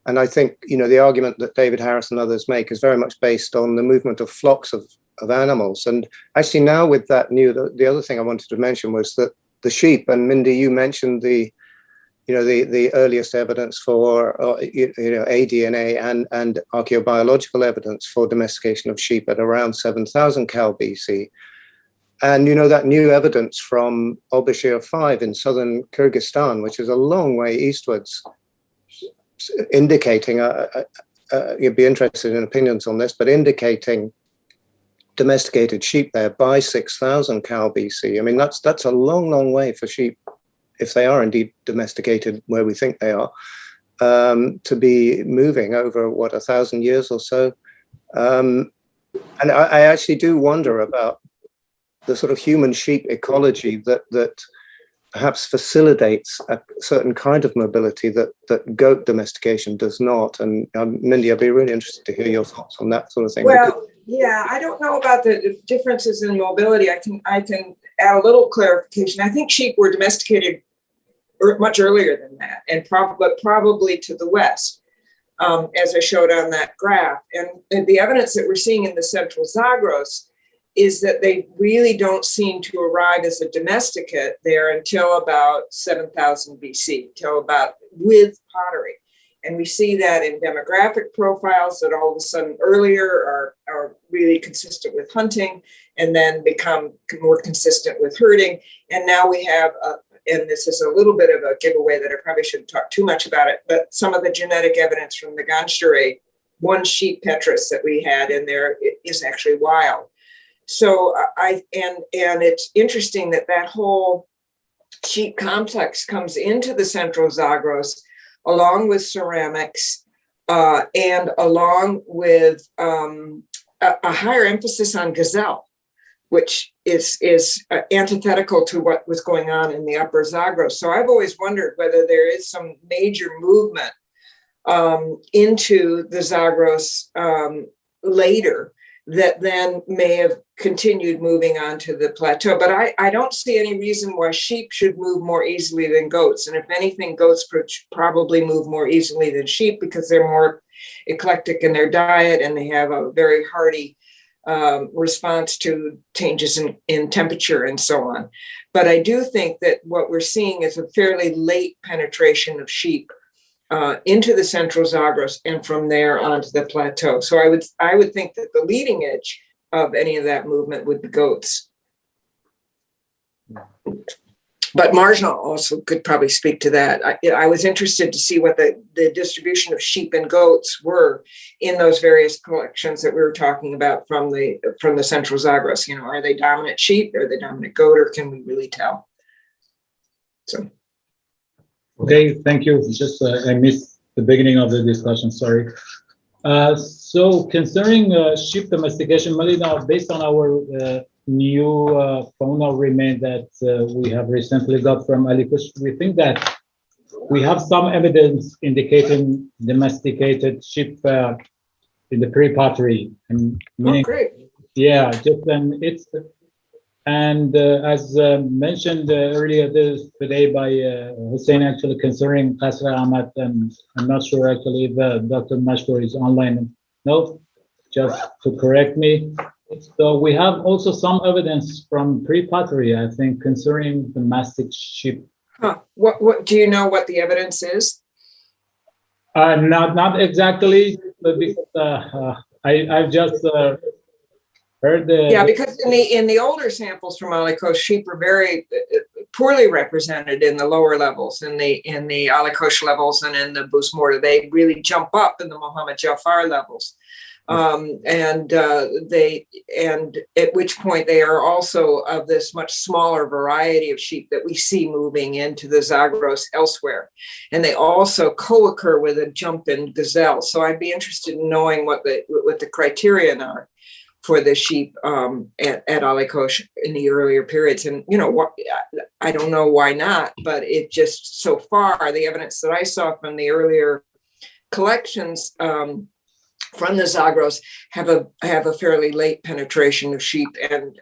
And I think, the argument that David Harris and others make is very much based on the movement of flocks of animals. And actually now with that the other thing I wanted to mention was that the sheep, and Mindy, you mentioned the earliest evidence for ADNA and archaeobiological evidence for domestication of sheep at around 7,000 Cal BC. And that new evidence from Obishir 5 in southern Kyrgyzstan, which is a long way eastwards, indicating, you'd be interested in opinions on this, but indicating domesticated sheep there by 6,000 Cal BC. I mean, that's a long, long way for sheep, if they are indeed domesticated where we think they are, to be moving over, 1,000 years or so. And I actually do wonder about the sort of human sheep ecology that perhaps facilitates a certain kind of mobility that goat domestication does not. And Mindy, I'd be really interested to hear your thoughts on that sort of thing. Well, yeah, I don't know about the differences in mobility. I can add a little clarification. I think sheep were domesticated much earlier than that, and probably to the west, as I showed on that graph. And the evidence that we're seeing in the central Zagros is that they really don't seem to arrive as a domesticate there until about 7,000 BC, till about with pottery. And we see that in demographic profiles that all of a sudden earlier are really consistent with hunting and then become more consistent with herding. And now we have, and this is a little bit of a giveaway that I probably shouldn't talk too much about it, but some of the genetic evidence from the Ganjere, one sheep petrus that we had in there is actually wild. So and it's interesting that whole sheep complex comes into the central Zagros along with ceramics and along with a higher emphasis on gazelle, which is antithetical to what was going on in the upper Zagros. So I've always wondered whether there is some major movement into the Zagros later that then may have continued moving on to the plateau. But I don't see any reason why sheep should move more easily than goats. And if anything, goats probably move more easily than sheep because they're more eclectic in their diet and they have a very hardy response to changes in temperature and so on. But I do think that what we're seeing is a fairly late penetration of sheep into the central Zagros and from there onto the plateau. So I would think that the leading edge of any of that movement would be goats. But Marjan also could probably speak to that. I was interested to see what the distribution of sheep and goats were in those various collections that we were talking about from the central Zagros. Are they dominant sheep? Are they dominant goat? Or can we really tell? So. Okay, thank you. Just I missed the beginning of the discussion, sorry. So concerning sheep domestication, Melina, based on our new faunal remain that we have recently got from Alikush, we think that we have some evidence indicating domesticated sheep in the pre-pottery. Oh, great. Yeah, just then it's And as mentioned earlier today by Hussein, actually concerning Qasr Ahmad, and I'm not sure actually if Dr. Mashkour is online. No, just to correct me. So we have also some evidence from pre-pottery, I think, concerning the mastic sheep. Huh. What do you know what the evidence is? Not exactly, but because I've just heard the Yeah, because in the older samples from Ali Coast, sheep are very poorly represented in the lower levels, in the Ali Coast levels and in the Busmorta. They really jump up in the Muhammad Jafar levels. And at which point they are also of this much smaller variety of sheep that we see moving into the Zagros elsewhere. And they also co-occur with a jump in gazelle. So I'd be interested in knowing what the criterion are for the sheep at Ali Coast in the earlier periods. And, you know, what, I don't know why not, but it just, so far, the evidence that I saw from the earlier collections from the Zagros have a fairly late penetration of sheep and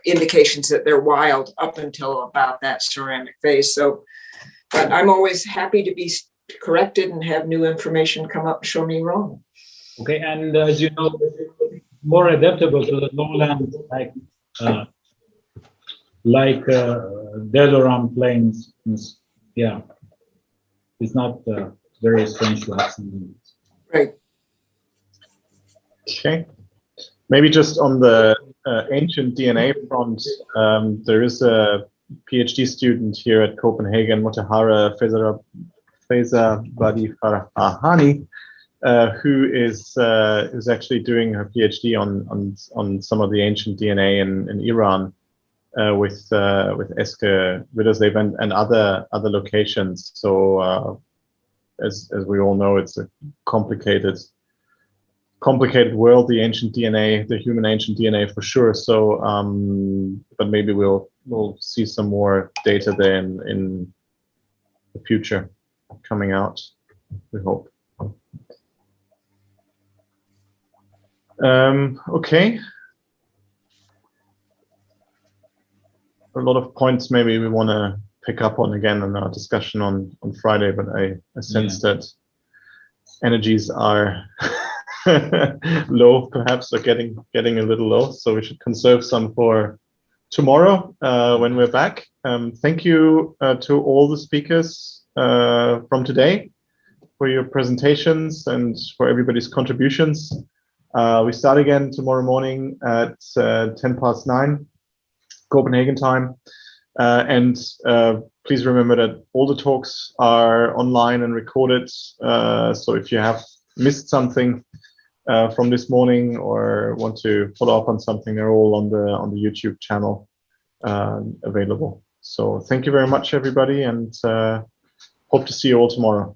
indications that they're wild up until about that ceramic phase. So, but I'm always happy to be corrected and have new information come up and show me wrong. Okay, and as you know, more adaptable to the lowland, like Deloram plains. Yeah, it's not very strange to have some. Right. Okay. Maybe just on the ancient DNA front, there is a PhD student here at Copenhagen, Motahara Feza-Badi Farahani, who is actually doing her PhD on some of the ancient DNA in Iran with Eske Widderslev and other locations. So as we all know, it's a complicated world, the ancient DNA, the human ancient DNA for sure. So but maybe we'll see some more data there in the future coming out, we hope. Okay. A lot of points maybe we want to pick up on again in our discussion on Friday, but I sense that energies are low, perhaps, or getting a little low. So we should conserve some for tomorrow when we're back. Thank you to all the speakers from today for your presentations and for everybody's contributions. We start again tomorrow morning at 9:10 Copenhagen time. And please remember that all the talks are online and recorded. So if you have missed something from this morning or want to follow up on something, they're all on the YouTube channel available. So thank you very much, everybody, and hope to see you all tomorrow.